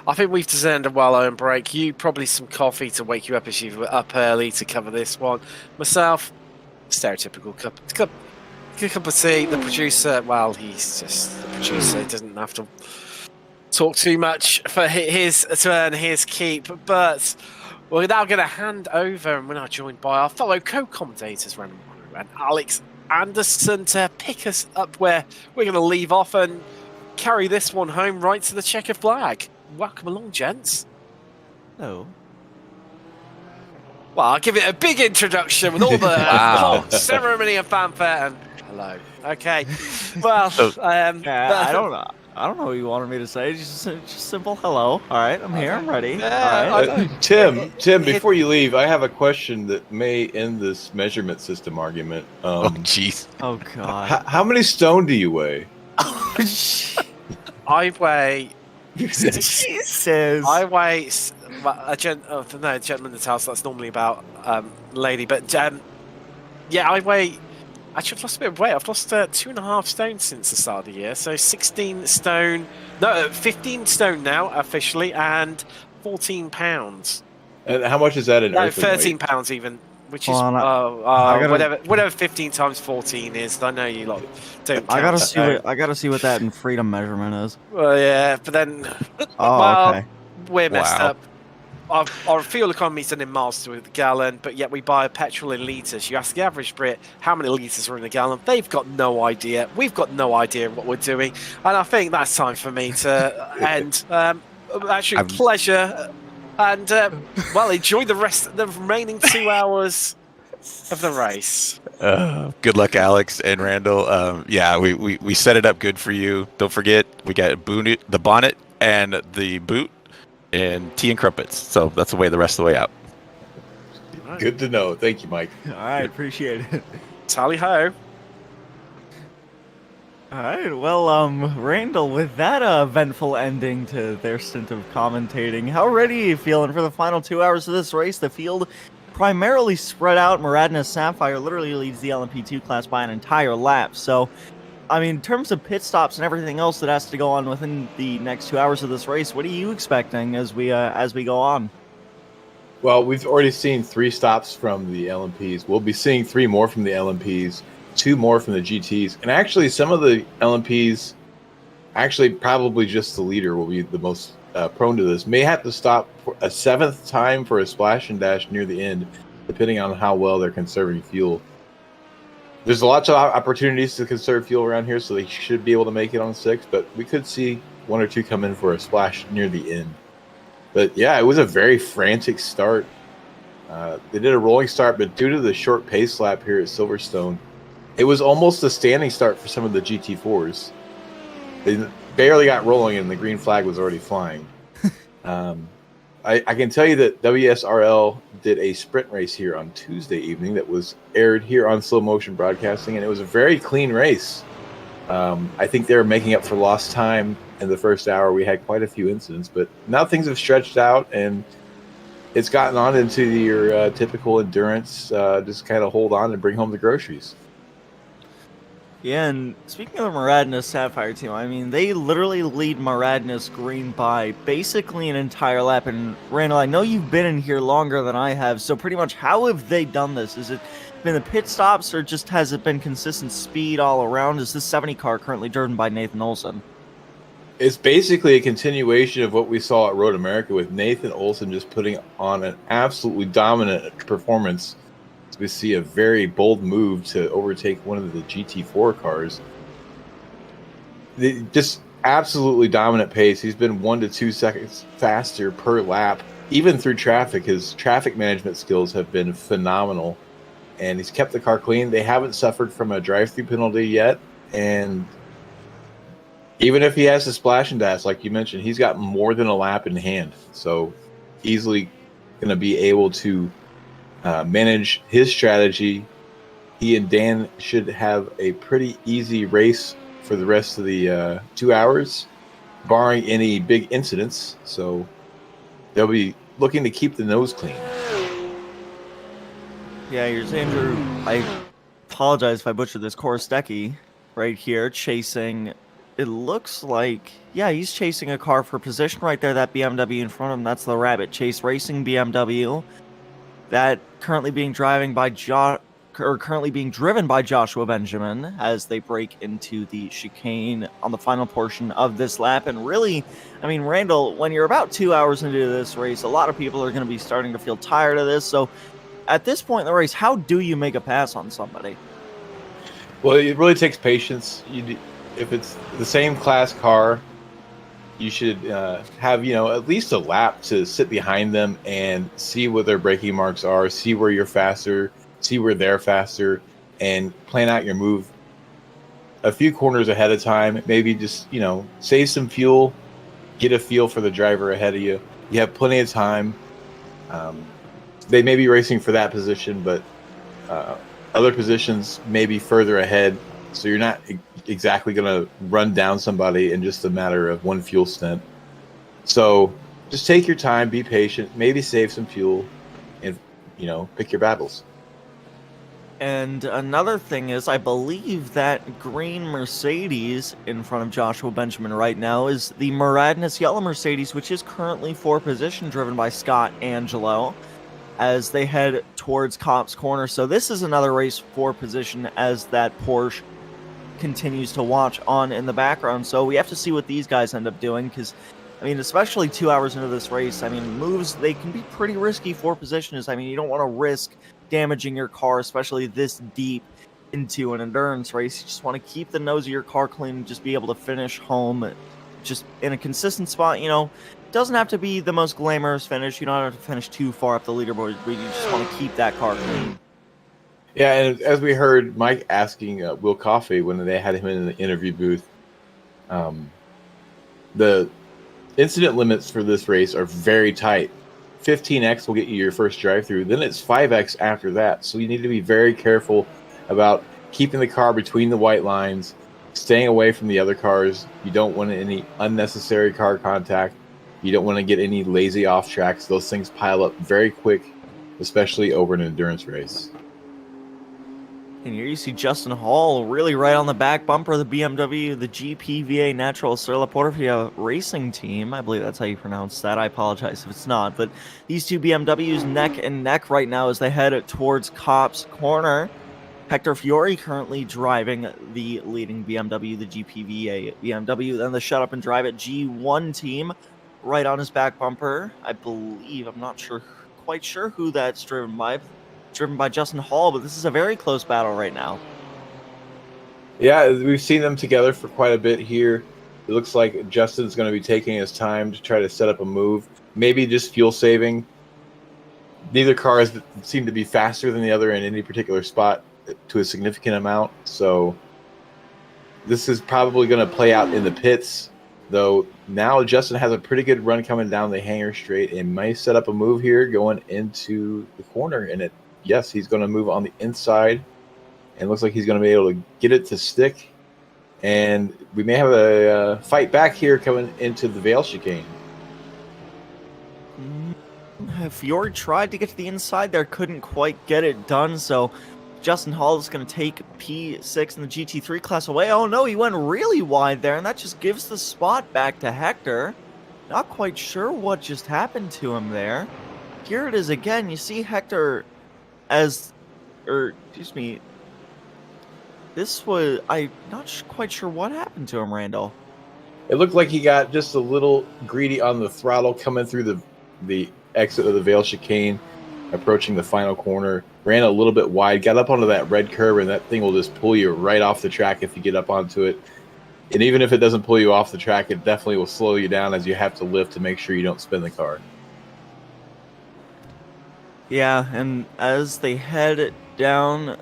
S3: I think we've deserved a well-earned break. You probably some coffee to wake you up as you were up early to cover this one. Myself, stereotypical cup of tea. The producer, well, he's just the producer. He doesn't have to talk too much for his turn, his keep. But we're now going to hand over, and we're now joined by our fellow co-commentators, Randall and Alex Andersen, to pick us up where we're going to leave off and carry this one home right to the checkered flag. Welcome along, gents.
S10: Hello.
S3: Well, I'll give it a big introduction with all the whole ceremony and fanfare and hello. Okay. Well,
S10: I don't know what you wanted me to say. Just simple hello. All right, I'm here. I'm ready.
S3: Yeah,
S10: all right.
S11: Tim, before you leave, I have a question that may end this measurement system argument.
S4: Oh, jeez.
S10: Oh, God.
S11: How many stone do you weigh?
S3: I weigh.
S10: Jesus.
S3: I weigh a gentleman in the house. That's normally about lady, but yeah, I weigh. Actually, I've lost a bit of weight. I've lost 2.5 stone since the start of the year. So 16 stone, no, 15 stone now officially, and 14 pounds.
S11: And how much is that in
S3: No,
S11: earthling
S3: 13
S11: weight?
S3: pounds even, which is
S10: gotta-
S3: whatever 15 times 14 is. I know you lot don't.
S10: I
S3: count,
S10: gotta see what that in freedom measurement is.
S3: Well, yeah, but then
S10: Okay.
S3: we're messed
S4: Wow.
S3: up. Our fuel economy's done in miles to the gallon, but yet we buy petrol in litres. You ask the average Brit how many litres are in a gallon, they've got no idea. We've got no idea what we're doing, and I think that's time for me to end. Actually, pleasure, and enjoy the remaining 2 hours of the race.
S4: Good luck, Alex and Randall. Yeah, we set it up good for you. Don't forget, we got the bonnet and the boot. And tea and crumpets. So that's the way the rest of the way out.
S11: Good to know. Thank you, Mike.
S10: All right, appreciate it.
S3: Tally ho.
S10: All right, well, Randall, with that eventful ending to their stint of commentating, how ready are you feeling for the final 2 hours of this race? The field primarily spread out. Muradinus Sapphire literally leads the LMP2 class by an entire lap. So, I mean, in terms of pit stops and everything else that has to go on within the next 2 hours of this race, what are you expecting as we go on?
S11: Well, we've already seen 3 stops from the LMPs. We'll be seeing 3 more from the LMPs, 2 more from the GTs, and actually some of the LMPs, actually probably just the leader will be the most prone to this. May have to stop for a 7th time for a splash and dash near the end, depending on how well they're conserving fuel. There's lots of opportunities to conserve fuel around here, so they should be able to make it on 6, but we could see 1 or 2 come in for a splash near the end. But yeah, it was a very frantic start. They did a rolling start, but due to the short pace lap here at Silverstone, it was almost a standing start for some of the GT4s. They barely got rolling and the green flag was already flying. I can tell you that WSRL did a sprint race here on Tuesday evening that was aired here on Slow Motion Broadcasting, and it was a very clean race. I think they were making up for lost time in the first hour. We had quite a few incidents, but now things have stretched out, and it's gotten on into your typical endurance, just kind of hold on and bring home the groceries.
S10: Yeah, and speaking of the Maradness Sapphire team, I mean, they literally lead Maradness Green by basically an entire lap. And Randall, I know you've been in here longer than I have, so pretty much how have they done this? Has it been the pit stops, or just has it been consistent speed all around? Is this 70 car currently driven by Nathan Olson?
S11: It's basically a continuation of what we saw at Road America with Nathan Olson just putting on an absolutely dominant performance. We see a very bold move to overtake one of the GT4 cars. Just absolutely dominant pace. He's been 1 to 2 seconds faster per lap. Even through traffic, his traffic management skills have been phenomenal. And he's kept the car clean. They haven't suffered from a drive-through penalty yet. And even if he has to splash and dash, like you mentioned, he's got more than a lap in hand. So easily going to be able to manage his strategy. He and Dan should have a pretty easy race for the rest of the 2 hours, barring any big incidents. So they'll be looking to keep the nose clean.
S10: Yeah, here's Andrew. I apologize if I butchered this. Korostecki right here chasing. It looks like, yeah, he's chasing a car for position right there. That BMW in front of him, that's the Rabbit Chase Racing BMW. That currently being driven by Joshua Benjamin as they break into the chicane on the final portion of this lap. And really, I mean, Randall, when you're about 2 hours into this race, a lot of people are going to be starting to feel tired of this. So at this point in the race, how do you make a pass on somebody?
S11: Well, it really takes patience. If it's the same class car, you should have, at least a lap to sit behind them and see what their braking marks are, see where you're faster, see where they're faster, and plan out your move a few corners ahead of time. Maybe just, save some fuel, get a feel for the driver ahead of you. You have plenty of time. They may be racing for that position, but other positions may be further ahead. So you're not exactly going to run down somebody in just a matter of one fuel stint. So just take your time, be patient, maybe save some fuel, and, pick your battles.
S10: And another thing is, I believe that green Mercedes in front of Joshua Benjamin right now is the Maradness yellow Mercedes, which is currently for position driven by Scott Angelo as they head towards Copse Corner. So this is another race for position as that Porsche continues to watch on in the background. So we have to see what these guys end up doing, because I mean, especially 2 hours into this race, I mean, moves, they can be pretty risky for positions. I mean, you don't want to risk damaging your car, especially this deep into an endurance race. You just want to keep the nose of your car clean and just be able to finish home just in a consistent spot. It doesn't have to be the most glamorous finish. You don't have to finish too far up the leaderboard, but you just want to keep that car clean.
S11: Yeah, and as we heard Mike asking Will Coffey when they had him in the interview booth, the incident limits for this race are very tight. 15x will get you your first drive-through. Then it's 5x after that. So you need to be very careful about keeping the car between the white lines, staying away from the other cars. You don't want any unnecessary car contact. You don't want to get any lazy off tracks. Those things pile up very quick, especially over an endurance race.
S10: And here you see Justin Hall really right on the back bumper of the BMW, the GPVA Natural Sur La Portavia racing team. I believe that's how you pronounce that. I apologize if it's not. But these two BMWs neck and neck right now as they head towards Copse Corner. Hector Fiore currently driving the leading BMW, the GPVA BMW. Then the Shut Up and Drive It G1 team right on his back bumper. I believe, I'm not quite sure who that's driven by. Driven by Justin Hall, but this is a very close battle right now.
S11: Yeah, we've seen them together for quite a bit here. It looks like Justin's going to be taking his time to try to set up a move, maybe just fuel saving. Neither car seem to be faster than the other in any particular spot to a significant amount, so this is probably going to play out in the pits, though. Now Justin has a pretty good run coming down the hanger straight and may set up a move here going into the corner. And yes, he's going to move on the inside, and looks like he's going to be able to get it to stick. And we may have a fight back here coming into the Vale chicane.
S10: Fiore tried to get to the inside there, couldn't quite get it done, so Justin Hall is going to take P6 in the GT3 class away. Oh no, he went really wide there, and that just gives the spot back to Hector. Not quite sure what just happened to him there. Here it is again. You see Hector this was, I'm not quite sure what happened to him, Randall.
S11: It looked like he got just a little greedy on the throttle coming through the exit of the Vale chicane, approaching the final corner. Ran a little bit wide, got up onto that red curb, and that thing will just pull you right off the track if you get up onto it. And even if it doesn't pull you off the track, it definitely will slow you down as you have to lift to make sure you don't spin the car.
S10: Yeah, and as they head towards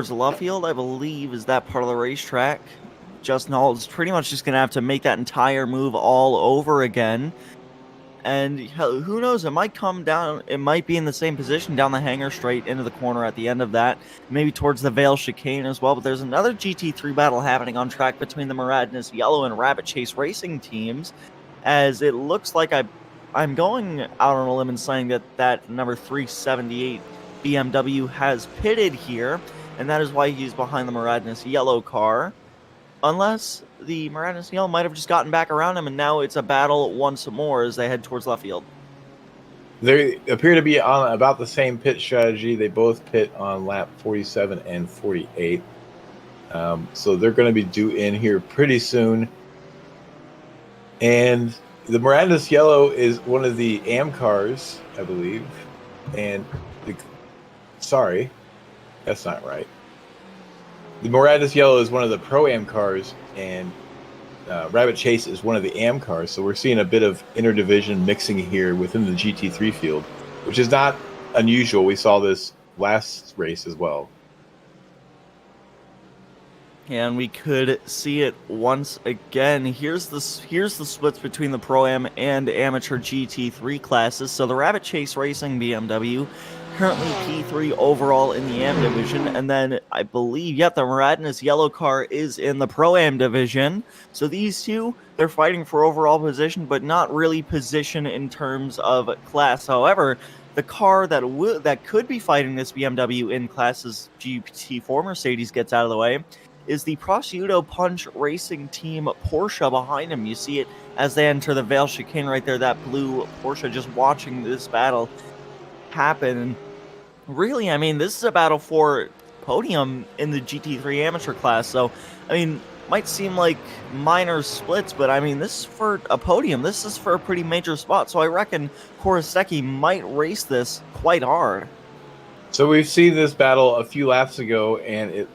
S10: Luffield, I believe, is that part of the racetrack, Justin Hall is pretty much just going to have to make that entire move all over again. And who knows, it might come down, it might be in the same position down the hanger straight into the corner at the end of that, maybe towards the Vale chicane as well. But there's another GT3 battle happening on track between the Muradness Yellow and Rabbit Chase Racing teams, as it looks like I'm going out on a limb and saying that number 378 BMW has pitted here, and that is why he's behind the Muradness Yellow car. Unless the Muradness Yellow might have just gotten back around him, and now it's a battle once more as they head towards left field.
S11: They appear to be on about the same pit strategy. They both pit on lap 47 and 48. So they're going to be due in here pretty soon. And the Muradness Yellow is one of the AM cars, I believe. And sorry, that's not right. The Muradness Yellow is one of the Pro-Am cars, and Rabbit Chase is one of the AM cars. So we're seeing a bit of interdivision mixing here within the GT3 field, which is not unusual. We saw this last race as well.
S10: And we could see it once again. Here's the splits between the Pro-Am and Amateur GT3 classes. So the Rabbit Chase Racing BMW, currently P3 overall in the AM division, and then I believe, the Muradness Yellow car is in the Pro-Am division. So these two, they're fighting for overall position, but not really position in terms of class. However, the car that could be fighting this BMW in classes GT4 Mercedes gets out of the way is the Prosciutto Punch Racing Team Porsche behind him. You see it as they enter the Vale chicane right there, that blue Porsche, just watching this battle happen. And really, I mean, this is a battle for podium in the GT3 amateur class. So, I mean, might seem like minor splits, but I mean, this is for a podium. This is for a pretty major spot. So I reckon Korostecki might race this quite hard.
S11: So we've seen this battle a few laps ago, and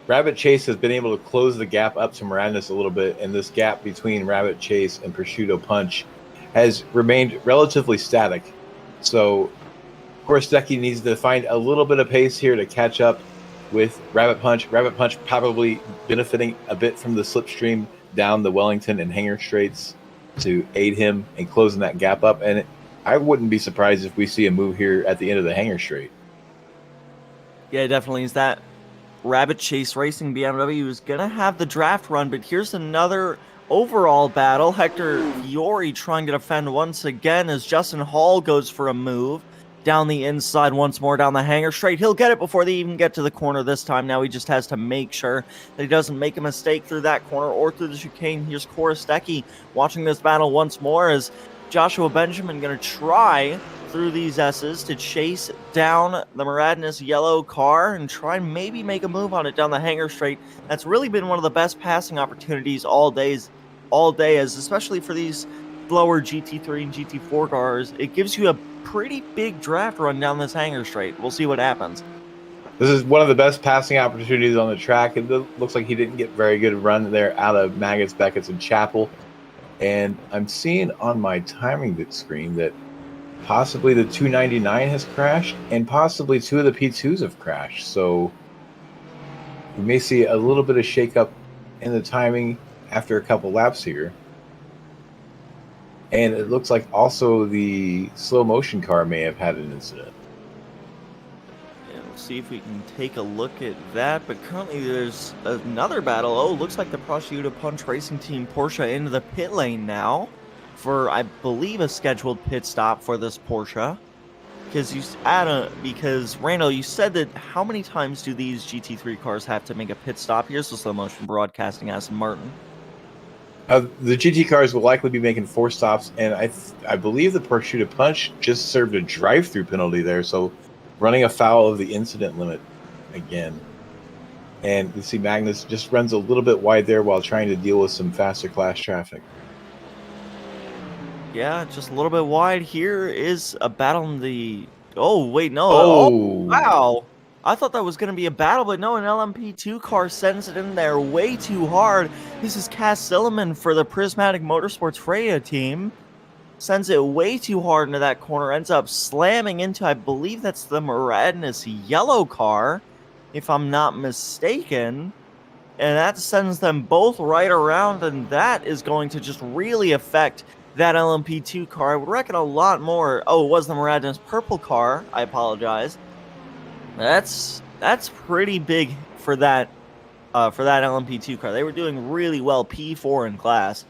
S11: Rabbit Chase has been able to close the gap up to Muradness a little bit, and this gap between Rabbit Chase and Prosciutto Punch has remained relatively static. So Korostecki needs to find a little bit of pace here to catch up with Rabbit Punch. Rabbit Punch probably benefiting a bit from the slipstream down the Wellington and Hanger Straights to aid him in closing that gap up. And I wouldn't be surprised if we see a move here at the end of the Hanger Straight.
S10: Yeah, definitely is that. Rabbit Chase Racing BMW is going to have the draft run, but here's another overall battle. Hector Fiore trying to defend once again as Justin Hall goes for a move down the inside once more down the hanger straight. He'll get it before they even get to the corner this time. Now he just has to make sure that he doesn't make a mistake through that corner or through the chicane. Here's Korostecki watching this battle once more as Joshua Benjamin going to try through these S's to chase down the Muradness yellow car and try and maybe make a move on it down the hanger straight. That's really been one of the best passing opportunities all day, as especially for these lower GT3 and GT4 cars. It gives you a pretty big draft run down this hanger straight. We'll see what happens.
S11: This is one of the best passing opportunities on the track. It looks like he didn't get very good run there out of Maggots, Beckett's, and Chapel. And I'm seeing on my timing screen that possibly the 299 has crashed, and possibly two of the P2s have crashed. So we may see a little bit of shakeup in the timing after a couple laps here. And it looks like also the slow motion car may have had an incident.
S10: Yeah, we'll see if we can take a look at that. But currently there's another battle. Oh, looks like the Prosciutto Punch Racing Team Porsche into the pit lane now for, I believe, a scheduled pit stop for this Porsche. Because Randall, you said that how many times do these GT3 cars have to make a pit stop? Here's the slow motion broadcasting Aston Martin.
S11: The GT cars will likely be making 4 stops, and I believe the Prosciutto Punch just served a drive-through penalty there, so running afoul of the incident limit again. And you see Magnus just runs a little bit wide there while trying to deal with some faster class traffic.
S10: Yeah, just a little bit wide. Here is a battle in the... Oh, wait, no.
S11: Oh.
S10: Wow. I thought that was going to be a battle, but no, an LMP2 car sends it in there way too hard. This is Cass Silliman for the Prismatic Motorsports Freya team. Sends it way too hard into that corner. Ends up slamming into, I believe that's the Maradness yellow car, if I'm not mistaken. And that sends them both right around, and that is going to just really affect that LMP2 car. I would reckon a lot more. Oh, it was the Maradness purple car. I apologize. That's pretty big for that LMP2 car. They were doing really well, P4 in class.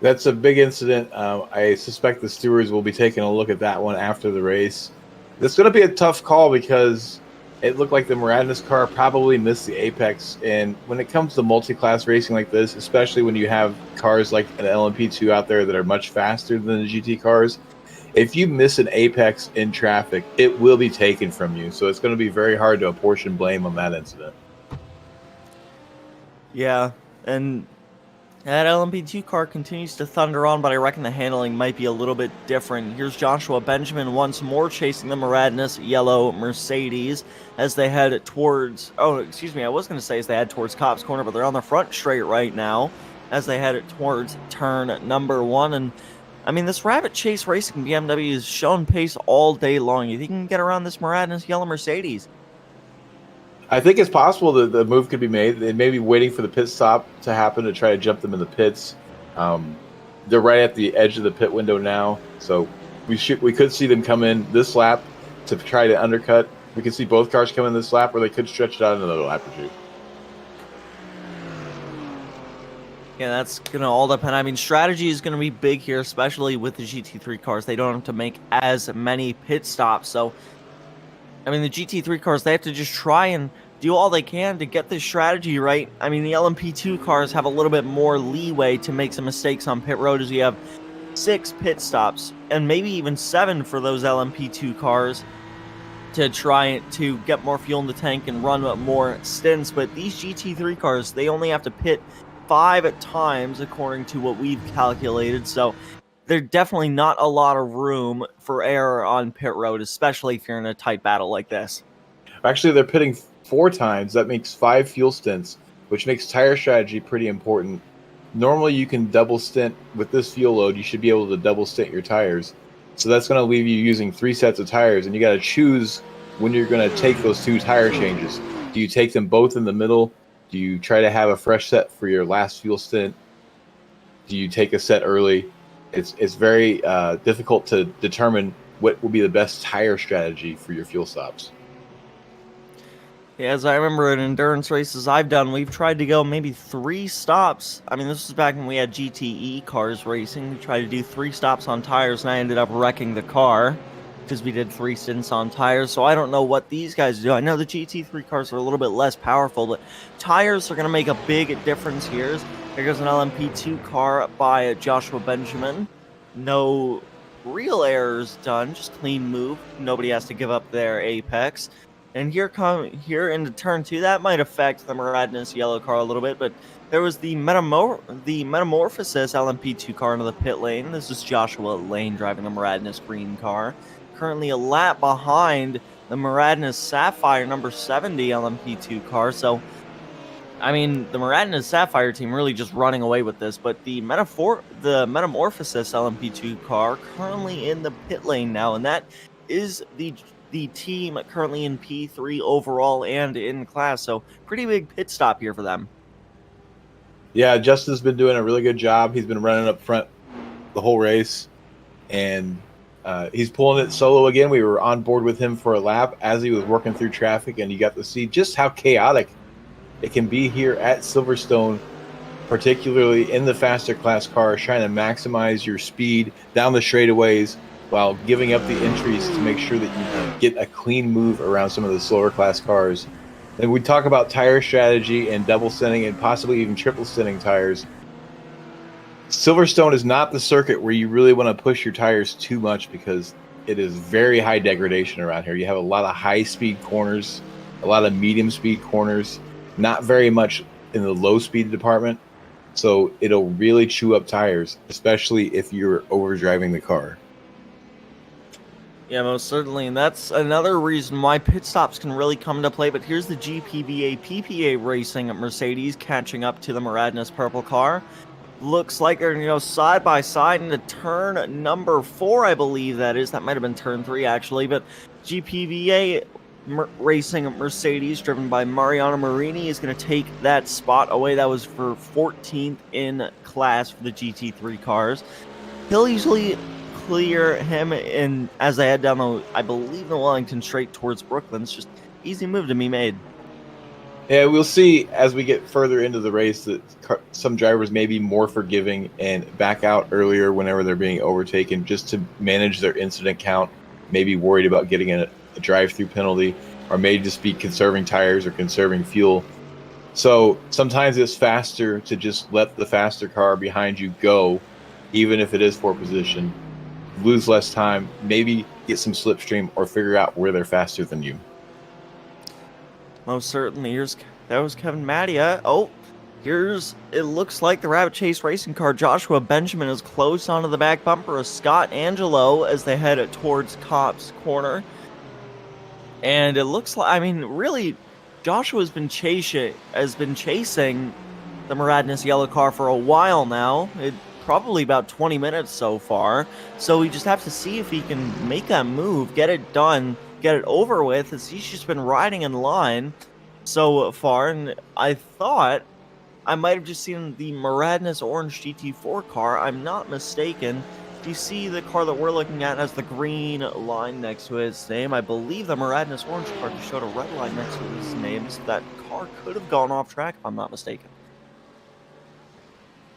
S11: That's a big incident. I suspect the stewards will be taking a look at that one after the race. It's going to be a tough call because it looked like the Maradness car probably missed the apex. And when it comes to multi-class racing like this, especially when you have cars like an LMP2 out there that are much faster than the GT cars, if you miss an apex in traffic, it will be taken from you. So it's going to be very hard to apportion blame on that incident.
S10: Yeah, and that LMP2 car continues to thunder on, but I reckon the handling might be a little bit different. Here's Joshua Benjamin once more chasing the Maradness yellow Mercedes as they head towards... Oh, excuse me, I was going to say as they head towards Cops Corner, but they're on the front straight right now as they head towards turn number 1. And, I mean, this Rabbit Chase Racing BMW has shown pace all day long. You think you can get around this Maradness yellow Mercedes?
S11: I think it's possible that the move could be made. They may be waiting for the pit stop to happen to try to jump them in the pits. They're right at the edge of the pit window now, so we could see them come in this lap to try to undercut. We could see both cars come in this lap, or they could stretch it out another lap or two.
S10: Yeah, that's going to all depend. I mean, strategy is going to be big here, especially with the GT3 cars. They don't have to make as many pit stops, so... I mean, the GT3 cars, they have to just try and do all they can to get this strategy right. I mean, the LMP2 cars have a little bit more leeway to make some mistakes on pit road as you have 6 pit stops and maybe even 7 for those LMP2 cars to try to get more fuel in the tank and run more stints. But these GT3 cars, they only have to pit 5 times according to what we've calculated. So there's definitely not a lot of room for error on pit road, especially if you're in a tight battle like this.
S11: Actually, they're pitting 4 times. That makes 5 fuel stints, which makes tire strategy pretty important. Normally, you can double stint with this fuel load. You should be able to double stint your tires. So that's going to leave you using 3 sets of tires, and you got to choose when you're going to take those 2 tire changes. Do you take them both in the middle? Do you try to have a fresh set for your last fuel stint? Do you take a set early? It's very difficult to determine what will be the best tire strategy for your fuel stops.
S10: Yeah, as I remember in endurance races I've done, we've tried to go maybe 3 stops. I mean, this was back when we had GTE cars racing. We tried to do 3 stops on tires, and I ended up wrecking the car because we did 3 stints on tires. So I don't know what these guys do. I know the GT3 cars are a little bit less powerful, but tires are going to make a big difference here. Here goes an LMP2 car by Joshua Benjamin. No real errors done, just clean move. Nobody has to give up their apex. And here into turn 2, that might affect the Maradness yellow car a little bit, but there was the Metamorphosis LMP2 car into the pit lane. This is Joshua Lane driving the Maradness green car. Currently a lap behind the Maradness Sapphire number 70 LMP2 car, so I mean, the Maradness Sapphire team really just running away with this, but the Metamorphosis LMP2 car currently in the pit lane now, and that is the the team currently in P3 overall and in class. So pretty big pit stop here for them.
S11: Yeah, Justin's been doing a really good job. He's been running up front the whole race, and he's pulling it solo again. We were on board with him for a lap as he was working through traffic, and you got to see just how chaotic it can be here at Silverstone, particularly in the faster class cars, trying to maximize your speed down the straightaways while giving up the entries to make sure that you get a clean move around some of the slower class cars. And we talk about tire strategy and double stinting and possibly even triple stinting tires. Silverstone is not the circuit where you really want to push your tires too much because it is very high degradation around here. You have a lot of high speed corners, a lot of medium speed corners, not very much in the low speed department. So it'll really chew up tires, especially if you're overdriving the car.
S10: Yeah, most certainly, and that's another reason why pit stops can really come into play. But here's the GPVA PPA Racing Mercedes catching up to the Maradnes purple car. Looks like they're going to go side by side into turn number 4, I believe that is. That might have been turn 3, actually. But GPVA Racing Mercedes, driven by Mariano Marini, is going to take that spot away. That was for 14th in class for the GT3 cars. He'll usually clear him in as they head down the, I believe, the Wellington straight towards Brooklyn. It's just easy move to be made.
S11: Yeah, we'll see as we get further into the race that some drivers may be more forgiving and back out earlier whenever they're being overtaken just to manage their incident count, maybe worried about getting a drive-through penalty, or may just be conserving tires or conserving fuel. So sometimes it's faster to just let the faster car behind you go, even if it is for position, lose less time, maybe get some slipstream or figure out where they're faster than you.
S10: Most certainly. That was Kevin Mattia. It looks like the Rabbit Chase racing car Joshua Benjamin is close onto the back bumper of Scott Angelo as they head towards Cops Corner. And it looks like, really, Joshua's been chasing the Maradnes yellow car for a while now. Probably about 20 minutes so far. So we just have to see if he can make that move, get it done, get it over with, as he's just been riding in line so far. And I thought I might have just seen the Maradnes orange GT4 car. I'm not mistaken. Do you see the car that we're looking at has the green line next to its name? I believe the Maradnes orange car just showed a red line next to its name, so that car could have gone off track if I'm not mistaken.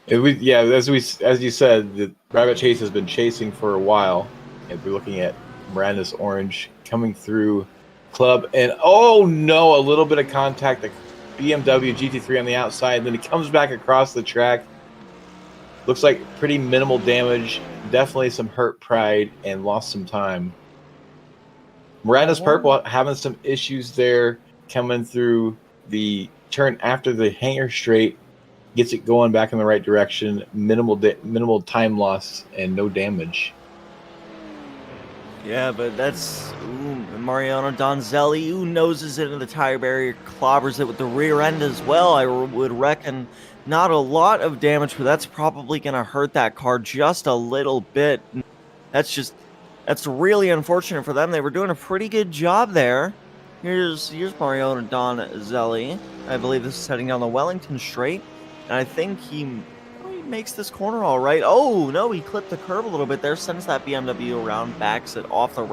S11: As you said, the Rabbit Chase has been chasing for a while, and we're looking at Maradnes orange coming through club, and a little bit of contact. The BMW GT3 on the outside, and then he comes back across the track. Looks like pretty minimal damage, definitely some hurt pride, and lost some time. Maradnes purple having some issues there, coming through the turn after the hanger straight. Gets it going back in the right direction, minimal time loss, and no damage.
S10: Yeah, but that's Mariano Donzelli, who noses into the tire barrier, clobbers it with the rear end as well. I would reckon not a lot of damage, but that's probably going to hurt that car just a little bit. That's really unfortunate for them. They were doing a pretty good job there. Here's Mariano Donzelli. I believe this is heading down the Wellington straight. And I think he makes this corner all right. Oh, no, he clipped the curb a little bit there, sends that BMW around, backs it off the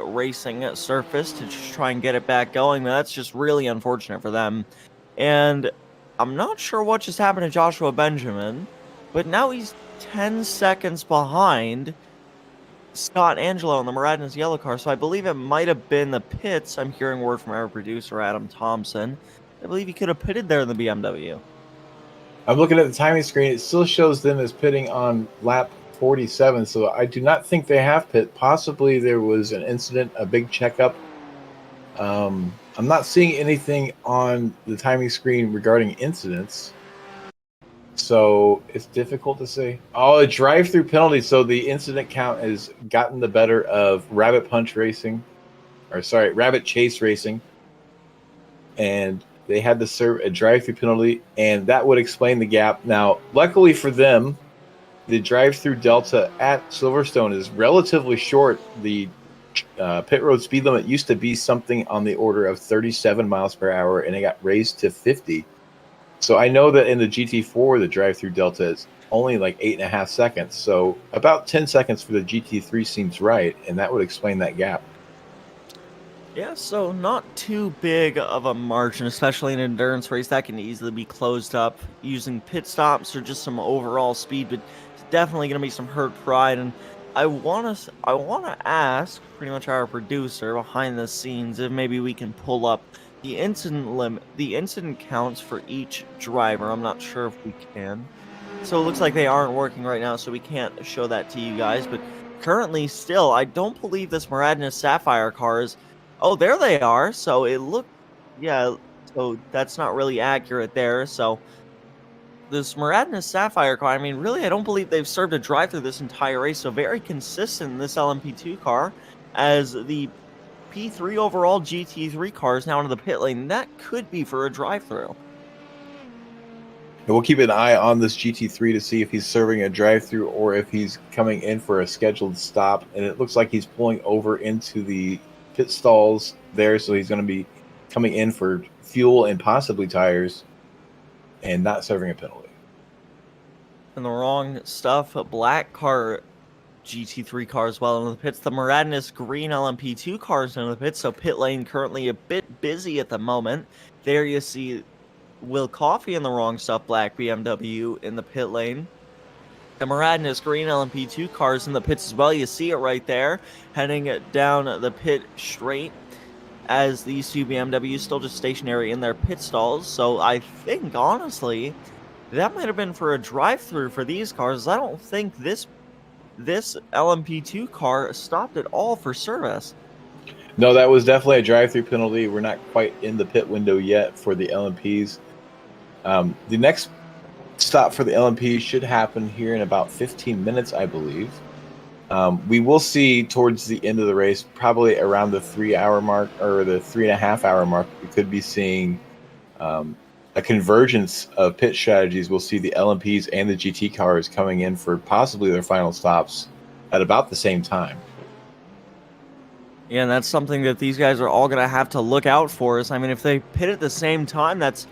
S10: racing surface to just try and get it back going. That's just really unfortunate for them. And I'm not sure what just happened to Joshua Benjamin, but now he's 10 seconds behind Scott Angelo in the Maradnes yellow car. So I believe it might have been the pits. I'm hearing word from our producer, Adam Thompson. I believe he could have pitted there in the BMW.
S11: I'm looking at the timing screen. It still shows them as pitting on lap 47, so I do not think they have pit. Possibly there was an incident, a big checkup. I'm not seeing anything on the timing screen regarding incidents, so it's difficult to say. Oh, a drive-through penalty, so the incident count has gotten the better of Rabbit Chase Racing, and they had to serve a drive-through penalty, and that would explain the gap. Now, luckily for them, the drive-through delta at Silverstone is relatively short. The pit road speed limit used to be something on the order of 37 miles per hour, and it got raised to 50. So I know that in the GT4, the drive-through delta is only like 8.5 seconds. So about 10 seconds for the GT3 seems right, and that would explain that gap.
S10: Yeah, so not too big of a margin, especially in an endurance race. That can easily be closed up using pit stops or just some overall speed, but it's definitely going to be some hurt pride. And I want to ask pretty much our producer behind the scenes if maybe we can pull up the incident counts for each driver. I'm not sure if we can. So it looks like they aren't working right now, so we can't show that to you guys. But currently, still, I don't believe this Maradnis Sapphire car is. Oh, there they are. So it looked, yeah. So that's not really accurate there. So this Maradnis Sapphire car, I mean, really, I don't believe they've served a drive-through this entire race. So very consistent in this LMP2 car, as the P3 overall GT3 car is now into the pit lane. That could be for a drive-through.
S11: And we'll keep an eye on this GT3 to see if he's serving a drive-through or if he's coming in for a scheduled stop. And it looks like he's pulling over into the pit stalls there, so he's going to be coming in for fuel and possibly tires and not serving a penalty.
S10: And the wrong stuff, a black car GT3 car as well in the pits. The Maradnis green LMP2 cars in the pits, so pit lane currently a bit busy at the moment. There you see Will Coffey in the wrong stuff black BMW in the pit lane. The Maradnis green LMP2 cars in the pits as well. You see it right there, heading down the pit straight, as these two BMWs still just stationary in their pit stalls. So I think, honestly, that might have been for a drive-through for these cars. I don't think this LMP2 car stopped at all for service.
S11: No, that was definitely a drive-through penalty. We're not quite in the pit window yet for the LMPs. The next stop for the LMP should happen here in about 15 minutes, I believe. We will see towards the end of the race, probably around the 3-hour mark or the 3.5-hour mark, we could be seeing a convergence of pit strategies. We'll see the LMPs and the GT cars coming in for possibly their final stops at about the same time.
S10: Yeah, and that's something that these guys are all going to have to look out for. I mean, if they pit at the same time, that's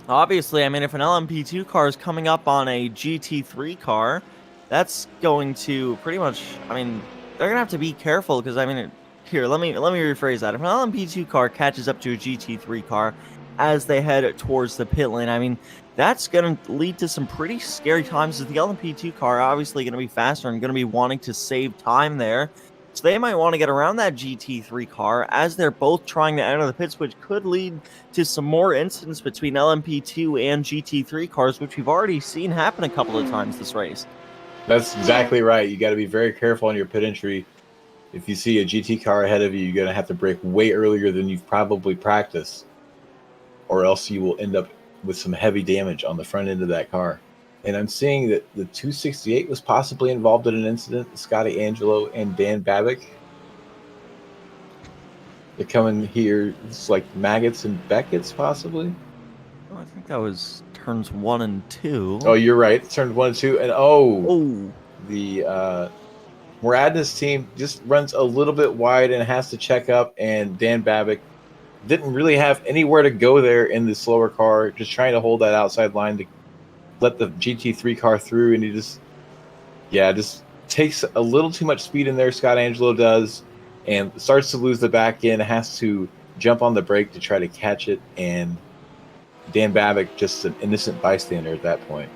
S10: obviously, I mean, if an LMP2 car is coming up on a GT3 car, that's going to pretty much, I mean, they're going to have to be careful because, I mean, here, let me rephrase that. If an LMP2 car catches up to a GT3 car as they head towards the pit lane, I mean, that's going to lead to some pretty scary times. The LMP2 car obviously going to be faster and going to be wanting to save time there. So they might want to get around that GT3 car as they're both trying to enter the pits, which could lead to some more incidents between LMP2 and GT3 cars, which we've already seen happen a couple of times this race.
S11: That's exactly right. You got to be very careful on your pit entry. If you see a GT car ahead of you, you're going to have to brake way earlier than you've probably practiced, or else you will end up with some heavy damage on the front end of that car. And I'm seeing that the 268 was possibly involved in an incident. Scotty Angelo and Dan Babick. They come in here. It's like Maggots and Beckett's, possibly.
S10: Oh, I think that was turns 1 and 2.
S11: Oh, you're right. Turns 1 and 2. And the Maradnis team just runs a little bit wide and has to check up. And Dan Babick didn't really have anywhere to go there in the slower car, just trying to hold that outside line to let the GT3 car through, and he just takes a little too much speed in there, Scott Angelo does, and starts to lose the back end, has to jump on the brake to try to catch it, and Dan Babick just an innocent bystander at that point.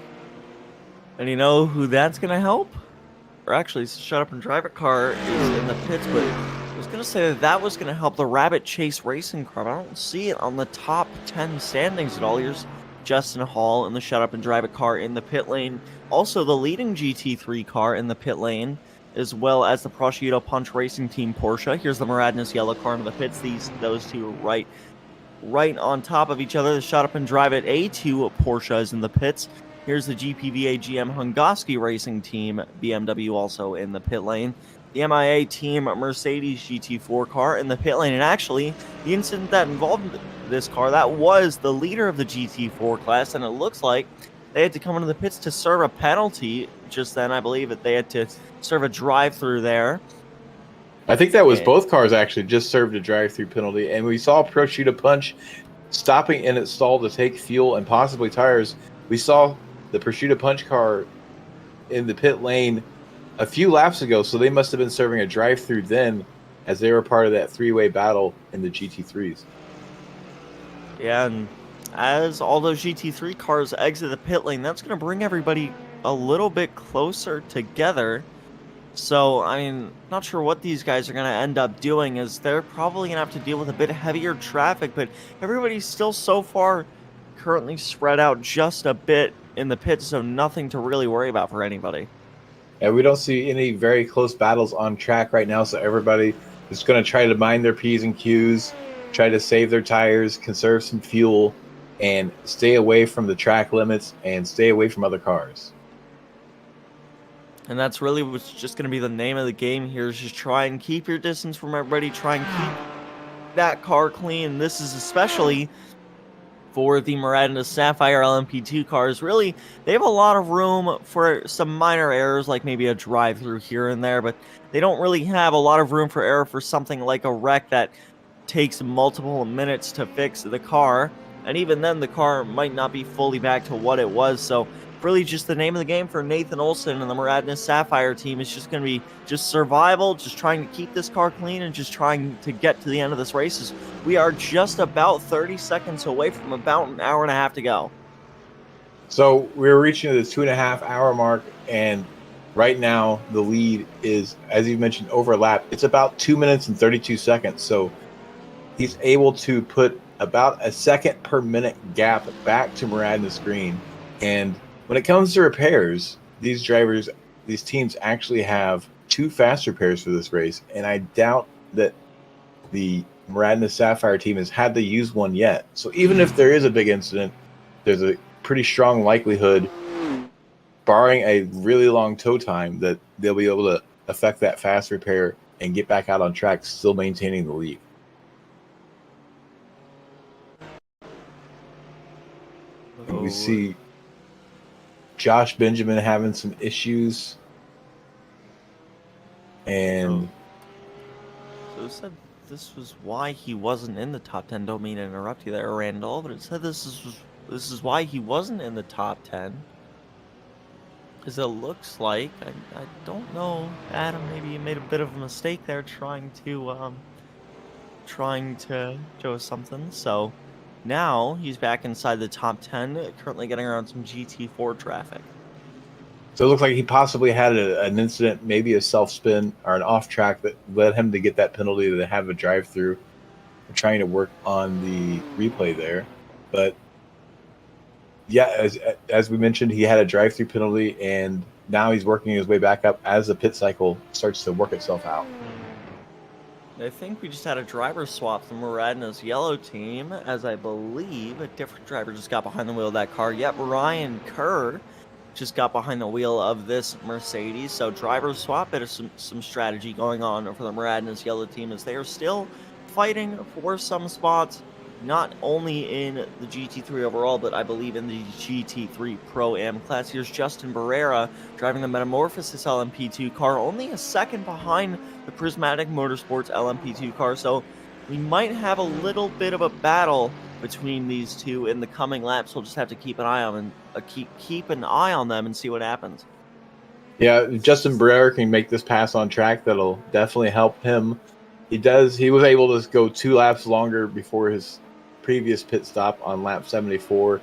S10: And you know who that's going to help? Or actually, Shut Up and Drive It car is in the pits, but I was going to say that was going to help the Rabbit Chase Racing car, but I don't see it on the top 10 standings at all. Here's Justin Hall in the Shut Up and Drive It car in the pit lane. Also, the leading GT3 car in the pit lane, as well as the Prosciutto Punch Racing Team Porsche. Here's the Maradnis yellow car in the pits. Those two are right on top of each other. The Shut Up and Drive It A2 Porsche is in the pits. Here's the GPVA GM Hungoski Racing Team BMW also in the pit lane. The MIA Team Mercedes GT4 car in the pit lane. And actually, the incident that involved this car, that was the leader of the GT4 class, and it looks like they had to come into the pits to serve a penalty just then. I believe that they had to serve a drive-through there.
S11: I think that was both cars actually just served a drive-through penalty, and we saw Prosciutto Punch stopping in its stall to take fuel and possibly tires. We saw the Prosciutto Punch car in the pit lane a few laps ago, so they must have been serving a drive-through then, as they were part of that three-way battle in the GT3s.
S10: Yeah, and as all those GT3 cars exit the pit lane, that's going to bring everybody a little bit closer together. So, I mean, not sure what these guys are going to end up doing, as they're probably going to have to deal with a bit heavier traffic, but everybody's still so far currently spread out just a bit in the pit, so nothing to really worry about for anybody.
S11: Yeah, we don't see any very close battles on track right now, so everybody is going to try to mind their P's and Q's, try to save their tires, conserve some fuel, and stay away from the track limits and stay away from other cars.
S10: And that's really what's just going to be the name of the game here, is just try and keep your distance from everybody, try and keep that car clean. This is especially for the Muradin's Sapphire LMP2 cars. Really, they have a lot of room for some minor errors, like maybe a drive-through here and there, but they don't really have a lot of room for error for something like a wreck that takes multiple minutes to fix the car. And even then, the car might not be fully back to what it was, so really just the name of the game for Nathan Olson and the Muradin's Sapphire team is just going to be just survival, just trying to keep this car clean and just trying to get to the end of this race. We are just about 30 seconds away from about an hour and a half to go.
S11: So we're reaching the 2.5 hour mark, and right now the lead is, as you mentioned, overlap. It's about 2 minutes and 32 seconds. So he's able to put about a second per minute gap back to Muradin's Green. And when it comes to repairs, these teams actually have 2 fast repairs for this race, and I doubt that the Muradin's Sapphire team has had to use one yet. So even if there is a big incident, there's a pretty strong likelihood, barring a really long tow time, that they'll be able to affect that fast repair and get back out on track, still maintaining the lead. We see Josh Benjamin having some issues, and
S10: so it said this was why he wasn't in the top 10. Don't mean to interrupt you there, Randall, but it said this is why he wasn't in the top 10. Because it looks like, I don't know, Adam, maybe you made a bit of a mistake there trying to show us something. So now he's back inside the top 10, currently getting around some GT4 traffic.
S11: So it looks like he possibly had an incident, maybe a self-spin or an off-track that led him to get that penalty to have a drive-through. We're trying to work on the replay there. But yeah, as we mentioned, he had a drive-through penalty, and now he's working his way back up as the pit cycle starts to work itself out.
S10: I think we just had a driver swap from Muradin's yellow team, as I believe a different driver just got behind the wheel of that car. Yep, Ryan Kerr just got behind the wheel of this Mercedes. So driver swap, bit of some strategy going on for the Muradin's yellow team, as they are still fighting for some spots, not only in the GT3 overall, but I believe in the GT3 Pro-Am class. Here's Justin Barrera driving the Metamorphosis LMP2 car, only a second behind the Prismatic Motorsports LMP2 car, so we might have a little bit of a battle between these two in the coming laps. We'll just have to keep an eye on keep an eye on them and see what happens.
S11: Yeah, Justin Barrera can make this pass on track. That'll definitely help him. He was able to go 2 laps longer before his previous pit stop on lap 74.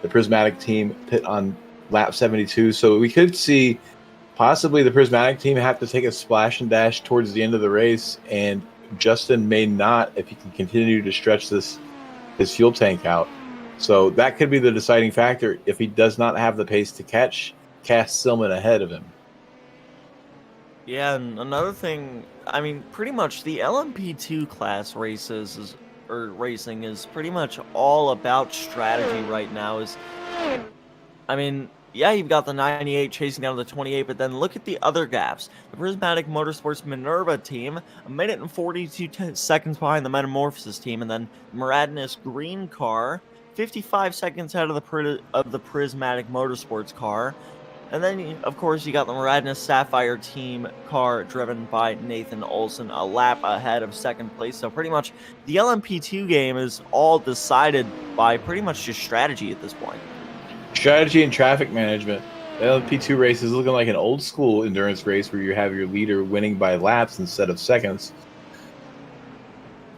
S11: The Prismatic team pit on lap 72, so we could see possibly the Prismatic team have to take a splash and dash towards the end of the race, and Justin may not if he can continue to stretch his fuel tank out. So that could be the deciding factor if he does not have the pace to catch Cass Silman ahead of him.
S10: Yeah, and another thing, I mean, pretty much the LMP2 class racing is pretty much all about strategy right now. I mean, yeah, you've got the 98 chasing down the 28, but then look at the other gaps. The Prismatic Motorsports Minerva team, 1 minute and 42 seconds behind the Metamorphosis team, and then Muradin's Green car, 55 seconds out of the Prismatic Motorsports car. And then, of course, you got the Maradna Sapphire team car driven by Nathan Olson, a lap ahead of second place. So pretty much the LMP2 game is all decided by pretty much just strategy at this point.
S11: Strategy and traffic management. The LMP2 race is looking like an old school endurance race where you have your leader winning by laps instead of seconds.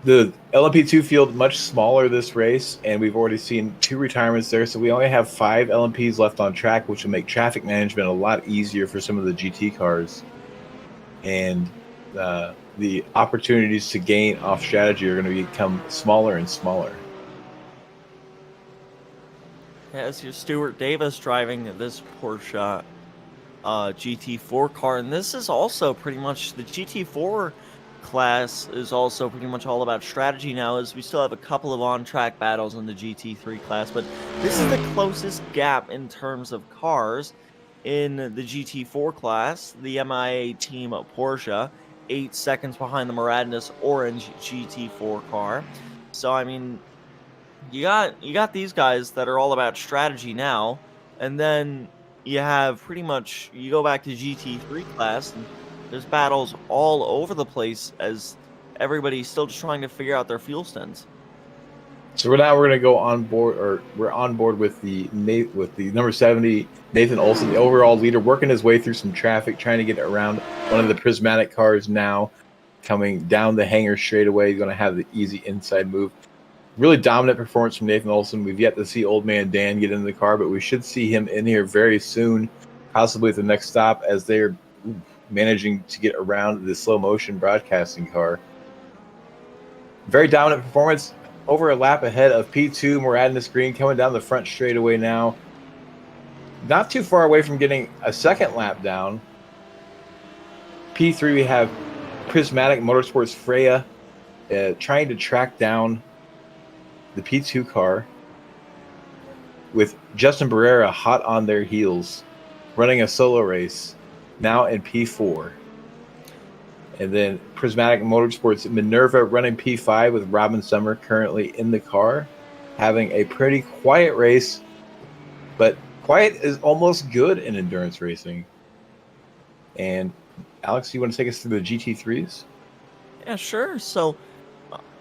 S11: The LMP2 field much smaller this race, and we've already seen 2 retirements there, so we only have 5 LMPs left on track, which will make traffic management a lot easier for some of the GT cars. And the opportunities to gain off strategy are going to become smaller and smaller.
S10: As your Stuart Davis driving this Porsche GT4 car, and this is also pretty much the GT4 class is also pretty much all about strategy now, as we still have a couple of on-track battles in the GT3 class, but this is the closest gap in terms of cars in the GT4 class. The MIA team Porsche, 8 seconds behind the Maradnis orange GT4 car. So I mean, you got these guys that are all about strategy now, and then you have pretty much, you go back to GT3 class and there's battles all over the place as everybody's still just trying to figure out their fuel stints.
S11: So we're going to go on board, or we're on board with the number 70 Nathan Olson, the overall leader, working his way through some traffic, trying to get around one of the prismatic cars now, coming down the hangar straightaway. He's going to have the easy inside move. Really dominant performance from Nathan Olson. We've yet to see Old Man Dan get into the car, but we should see him in here very soon, possibly at the next stop, as they're managing to get around the slow motion broadcasting car. Very dominant performance, over a lap ahead of P2 Maradnis Green, coming down the front straightaway now. Not too far away from getting a second lap down. P3 we have Prismatic Motorsports Freya trying to track down the P2 car, with Justin Barrera hot on their heels, running a solo race, now in P4. And then Prismatic Motorsports Minerva running P5 with Robin Summer currently in the car, having a pretty quiet race, but quiet is almost good in endurance racing. And Alex, you want to take us through the GT3s?
S10: Yeah, sure. So,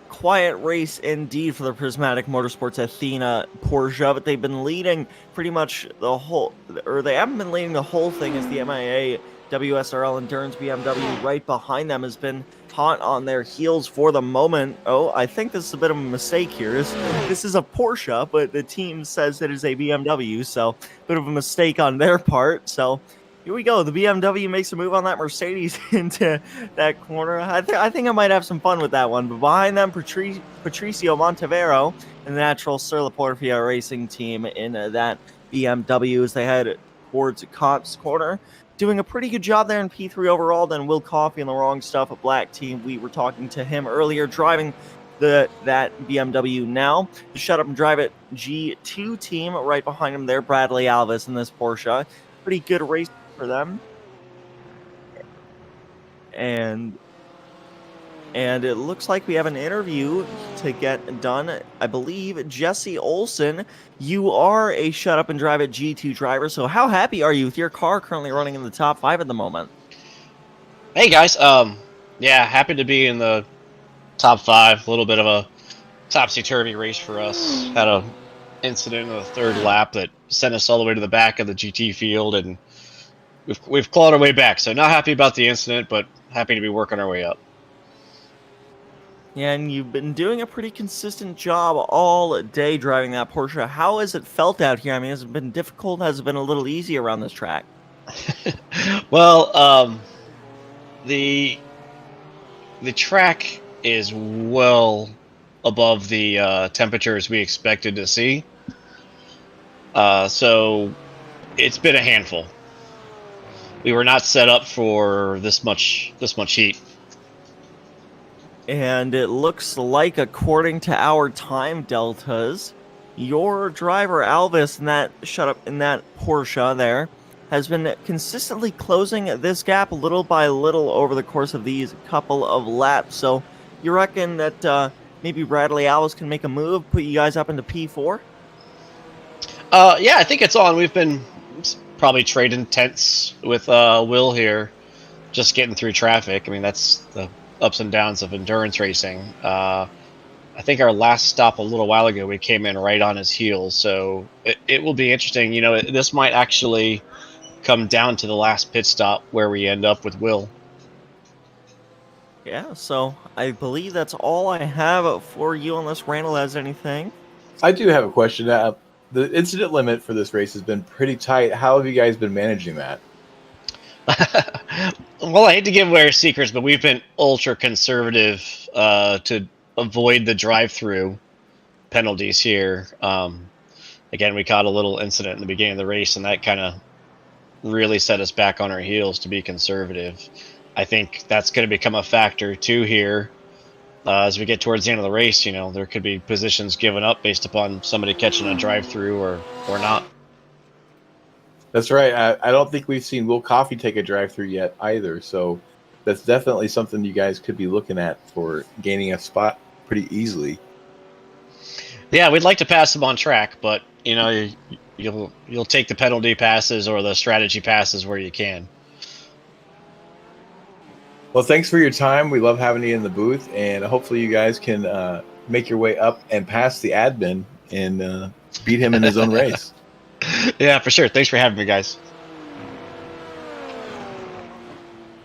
S10: quiet race indeed for the Prismatic Motorsports Athena Porsche, but they've been leading pretty much the whole, or they haven't been leading the whole thing, as the MIA WSRL Endurance BMW right behind them has been hot on their heels for the moment. Oh, I think this is a bit of a mistake here. This is a Porsche, but the team says it is a BMW, so a bit of a mistake on their part. So here we go. The BMW makes a move on that Mercedes into that corner. I think I might have some fun with that one. But behind them, Patricio Montevero and the Natural Sir Laportia Racing team in that BMW as they head towards Cott's corner. Doing a pretty good job there in P3 overall. Then Will Coffey and the Wrong Stuff, a black team. We were talking to him earlier, driving that BMW now. The Shut Up and Drive It G2 team right behind him there, Bradley Alvis in this Porsche. Pretty good race for them. And it looks like we have an interview to get done. I believe Jesse Olson, you are a Shut Up and Drive It G2 driver, so how happy are you with your car currently running in the top 5 at the moment?
S12: Hey guys, yeah, happy to be in the top 5. A little bit of a topsy-turvy race for us. Had a incident in the third lap that sent us all the way to the back of the GT field, and we've clawed our way back. So not happy about the incident, but happy to be working our way up.
S10: Yeah, and you've been doing a pretty consistent job all day driving that Porsche. How has it felt out here? I mean, has it been difficult? Has it been a little easy around this track?
S12: Well, the track is well above the temperatures we expected to see. So it's been a handful. We were not set up for this much heat.
S10: And it looks like, according to our time deltas, your driver Alvis in that Porsche there has been consistently closing this gap little by little over the course of these couple of laps. So you reckon that maybe Bradley Alvis can make a move, put you guys up into P4?
S12: Yeah, I think it's on. We've been probably trading tents with Will here, just getting through traffic. I mean, that's the ups and downs of endurance racing. I think our last stop a little while ago, we came in right on his heels, so it will be interesting. You know, this might actually come down to the last pit stop where we end up with Will.
S10: Yeah, so I believe that's all I have for you unless Randall has anything.
S11: I do have a question. The incident limit for this race has been pretty tight. How have you guys been managing that?
S12: Well, I hate to give away our secrets, but we've been ultra conservative to avoid the drive-through penalties here. Again, we caught a little incident in the beginning of the race, and that kind of really set us back on our heels to be conservative. I think that's going to become a factor too here as we get towards the end of the race. You know, there could be positions given up based upon somebody catching a drive-through or not.
S11: That's right. I don't think we've seen Will Coffey take a drive-through yet either, so that's definitely something you guys could be looking at for gaining a spot pretty easily.
S12: Yeah, we'd like to pass him on track, but you know, you'll take the penalty passes or the strategy passes where you can.
S11: Well, thanks for your time. We love having you in the booth, and hopefully you guys can make your way up and pass the admin and beat him in his own race.
S12: Yeah, for sure. Thanks for having me, guys.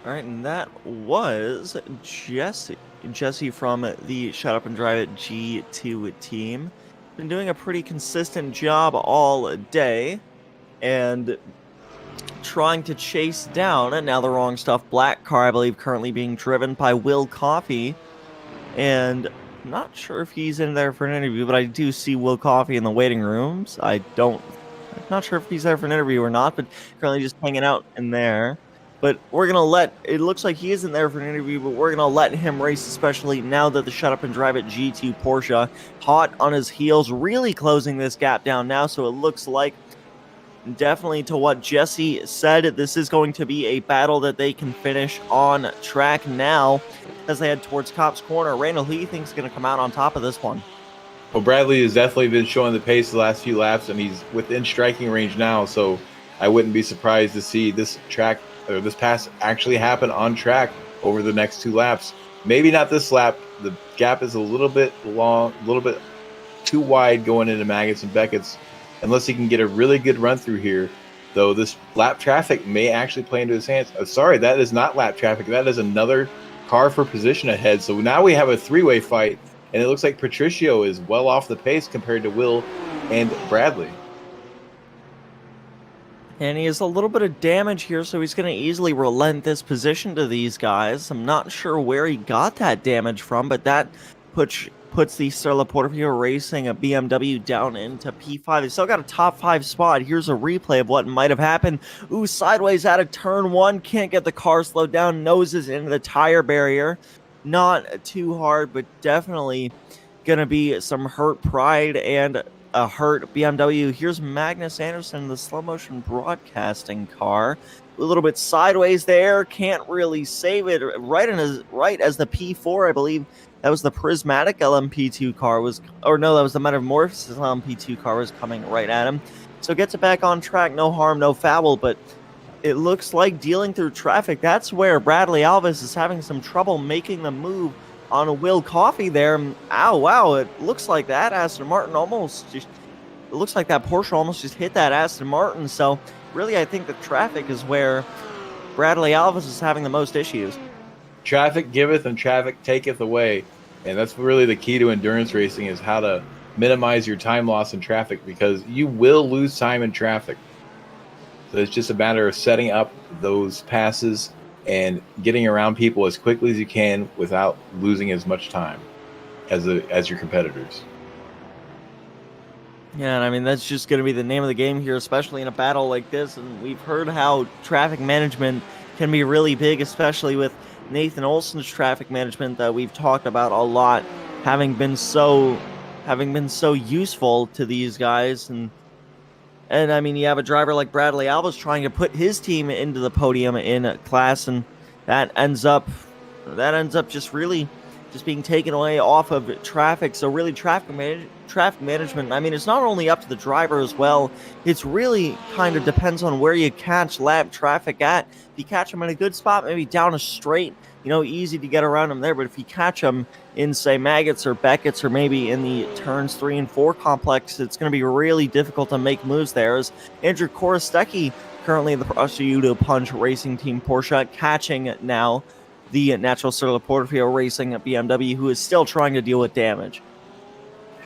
S10: All right, and that was Jesse from the Shut Up and Drive It G2 team. Been doing a pretty consistent job all day and trying to chase down, and now the wrong stuff, black car, I believe, currently being driven by Will Coffey. And I'm not sure if he's in there for an interview, but I do see Will Coffey in the waiting rooms. I'm not sure if he's there for an interview or not, but currently just hanging out in there. But we're going to it looks like he isn't there for an interview, but we're going to let him race, especially now that the Shut Up and Drive It G2 Porsche, hot on his heels, really closing this gap down now. So it looks like, definitely to what Jesse said, this is going to be a battle that they can finish on track now as they head towards Cops Corner. Randall, who do you think is going to come out on top of this one?
S11: Well, Bradley has definitely been showing the pace the last few laps, and he's within striking range now, so I wouldn't be surprised to see this pass actually happen on track over the next 2 laps. Maybe not this lap. The gap is a little bit long, a little bit too wide going into Maggots and Beckett's, unless he can get a really good run through here. Though this lap traffic may actually play into his hands. Sorry, that is not lap traffic. That is another car for position ahead. So now we have a 3-way fight, and it looks like Patricio is well off the pace compared to Will and Bradley.
S10: And he has a little bit of damage here, so he's going to easily relent this position to these guys. I'm not sure where he got that damage from, but that puts the Stella Portofino Racing a BMW down into P5. They still got a top 5 spot. Here's a replay of what might have happened. Ooh, sideways out of turn 1. Can't get the car slowed down. Noses into the tire barrier. Not too hard, but definitely going to be some hurt pride and a hurt BMW. Here's Magnus Andersen, the slow motion broadcasting car. A little bit sideways there. Can't really save it. Right as the P4, I believe. That was the Prismatic LMP2 car that was the Metamorphosis LMP2 car was coming right at him. So gets it back on track, no harm, no foul, but it looks like dealing through traffic. That's where Bradley Alves is having some trouble making the move on a Will Coffey there. Ow, wow, it looks like that Aston Martin it looks like that Porsche almost just hit that Aston Martin. So really, I think the traffic is where Bradley Alves is having the most issues.
S11: Traffic giveth and traffic taketh away, and that's really the key to endurance racing, is how to minimize your time loss in traffic, because you will lose time in traffic. So it's just a matter of setting up those passes and getting around people as quickly as you can without losing as much time as your competitors.
S10: Yeah, and I mean, that's just going to be the name of the game here, especially in a battle like this. And we've heard how traffic management can be really big, especially with Nathan Olson's traffic management that we've talked about a lot, having been so useful to these guys. And I mean, you have a driver like Bradley Alves trying to put his team into the podium in class, and that ends up just really just being taken away off of traffic. So really traffic management, I mean, it's not only up to the driver as well. It's really kind of depends on where you catch lap traffic at. If you catch them in a good spot, maybe down a straight, easy to get around them there. But if you catch them in, say, Maggots or Beckett's, or maybe in the turns 3 and 4 complex, it's going to be really difficult to make moves there. As Andrew Korostecki, currently the Prosciutto Punch Racing Team Porsche, catching now the Natural Sir Portofino Racing at BMW, who is still trying to deal with damage.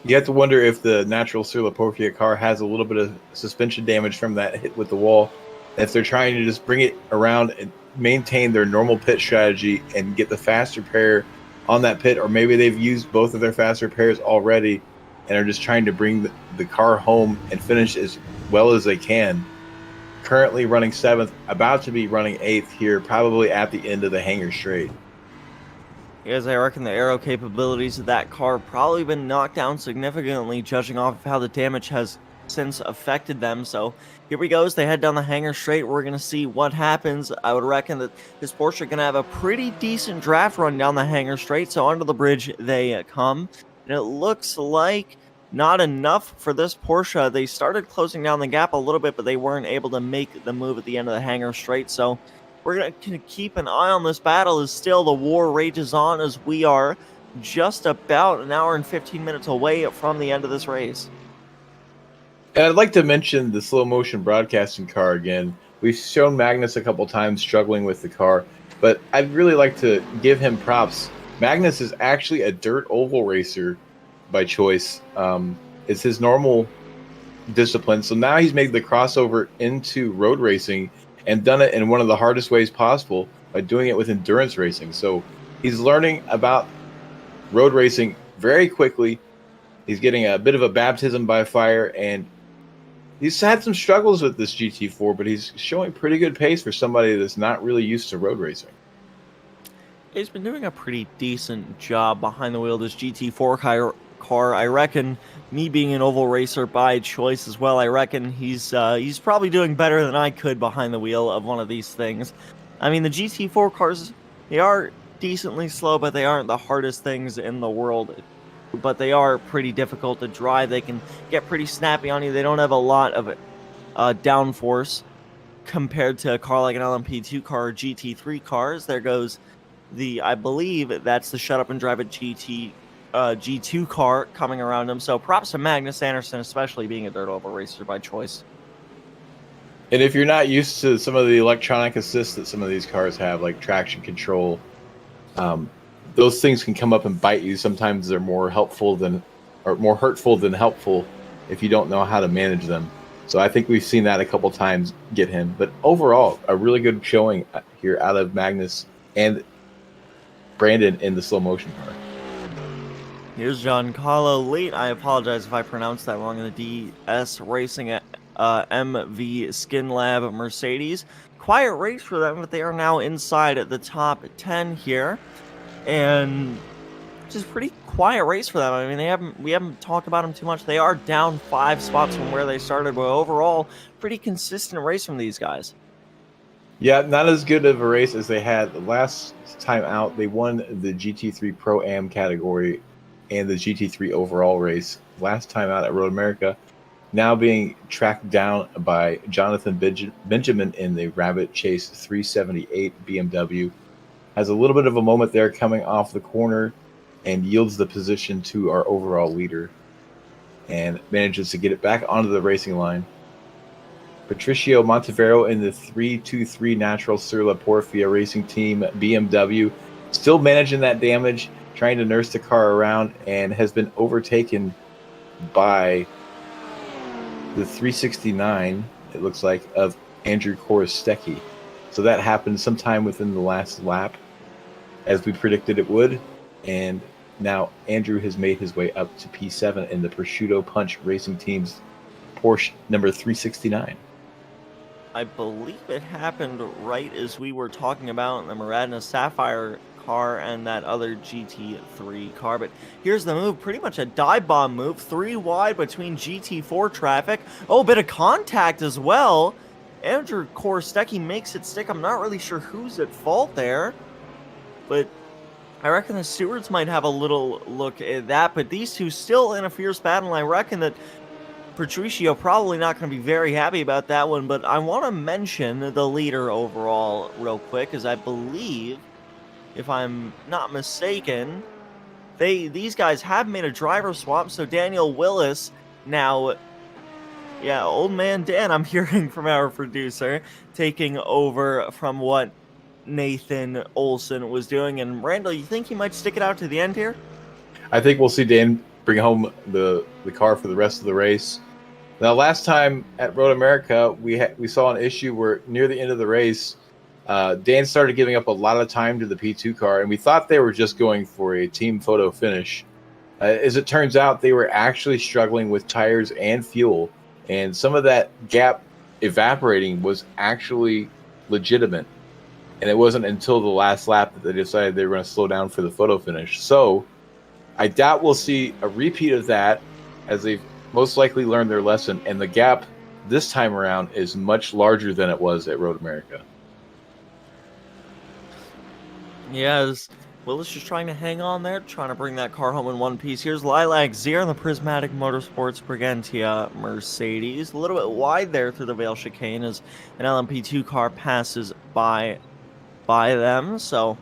S11: You have to wonder if the Natural Sir Portofino car has a little bit of suspension damage from that hit with the wall. If they're trying to just bring it around and maintain their normal pit strategy and get the faster pair on that pit, or maybe they've used both of their faster pairs already and are just trying to bring the car home and finish as well as they can. Currently running 7th, about to be running 8th here, probably at the end of the hangar straight.
S10: Yes, I reckon the aero capabilities of that car have probably been knocked down significantly, judging off of how the damage has since affected them. So here we go as they head down the hangar straight. We're going to see what happens. I would reckon that this Porsche are going to have a pretty decent draft run down the hangar straight. So under the bridge they come. And it looks like not enough for this Porsche. They started closing down the gap a little bit, but they weren't able to make the move at the end of the hangar straight. So we're going to keep an eye on this battle as still the war rages on, as we are just about an hour and 15 minutes away from the end of this race.
S11: And I'd like to mention the slow motion broadcasting car again. We've shown Magnus a couple times struggling with the car, but I'd really like to give him props. Magnus is actually a dirt oval racer by choice. It's his normal discipline. So now he's made the crossover into road racing and done it in one of the hardest ways possible by doing it with endurance racing. So he's learning about road racing very quickly. He's getting a bit of a baptism by fire, and he's had some struggles with this GT4, but he's showing pretty good pace for somebody that's not really used to road racing.
S10: He's been doing a pretty decent job behind the wheel of this GT4 car. I reckon, me being an oval racer by choice as well, I reckon he's probably doing better than I could behind the wheel of one of these things. I mean, the GT4 cars, they are decently slow, but they aren't the hardest things in the world. But they are pretty difficult to drive. They can get pretty snappy on you. They don't have a lot of downforce compared to a car like an LMP2 car or GT3 cars. There goes I believe that's the Shut Up and Drive It G2 car coming around him. So props to Magnus Andersen, especially being a dirt oval racer by choice.
S11: And if you're not used to some of the electronic assists that some of these cars have, like traction control, those things can come up and bite you. Sometimes they're more hurtful than helpful if you don't know how to manage them. So I think we've seen that a couple times get him. But overall, a really good showing here out of Magnus and Brandon in the slow motion car.
S10: Here's Giancarlo Late. I apologize if I pronounced that wrong, in the DS Racing at MV Skin Lab Mercedes. Quiet race for them, but they are now inside at the top 10 here. And just pretty quiet race for them. I mean, we haven't talked about them too much. They are down 5 spots from where they started, but overall, pretty consistent race from these guys.
S11: Yeah, not as good of a race as they had the last time out. They won the GT3 Pro-Am category and the GT3 overall race last time out at Road America. Now being tracked down by Jonathan Benjamin in the Rabbit Chase 378 BMW. Has a little bit of a moment there coming off the corner and yields the position to our overall leader and manages to get it back onto the racing line. Patricio Montevero in the 323 Natural Sir Portofino Racing Team BMW, still managing that damage, trying to nurse the car around, and has been overtaken by the 369, it looks like, of Andrew Korostecki. So that happened sometime within the last lap, as we predicted it would, and now Andrew has made his way up to P7 in the Prosciutto Punch Racing Team's Porsche number 369.
S10: I believe it happened right as we were talking about the Muradna Sapphire car and that other GT3 car. But here's the move, pretty much a dive bomb move, 3 wide between GT4 traffic. Oh, a bit of contact as well. Andrew Korostecki makes it stick. I'm not really sure who's at fault there, but I reckon the stewards might have a little look at that, but these two still in a fierce battle. I reckon that Patricio probably not going to be very happy about that one, but I want to mention the leader overall real quick, as I believe, if I'm not mistaken, these guys have made a driver swap, so Daniel Willis now, yeah, old man Dan, I'm hearing from our producer, taking over from what Nathan Olson was doing. And Randall, you think he might stick it out to the end here?
S11: I think we'll see Dan bring home the car for the rest of the race. Now, last time at Road America, we saw an issue where near the end of the race, Dan started giving up a lot of time to the P2 car, and we thought they were just going for a team photo finish. As it turns out, they were actually struggling with tires and fuel, and some of that gap evaporating was actually legitimate. And it wasn't until the last lap that they decided they were going to slow down for the photo finish. So I doubt we'll see a repeat of that, as they've most likely learned their lesson. And the gap this time around is much larger than it was at Road America.
S10: Yeah, Willis just trying to hang on there, trying to bring that car home in one piece. Here's Lilac Zier in the Prismatic Motorsports Brigantia Mercedes. A little bit wide there through the Vale chicane as an LMP2 car passes by them. So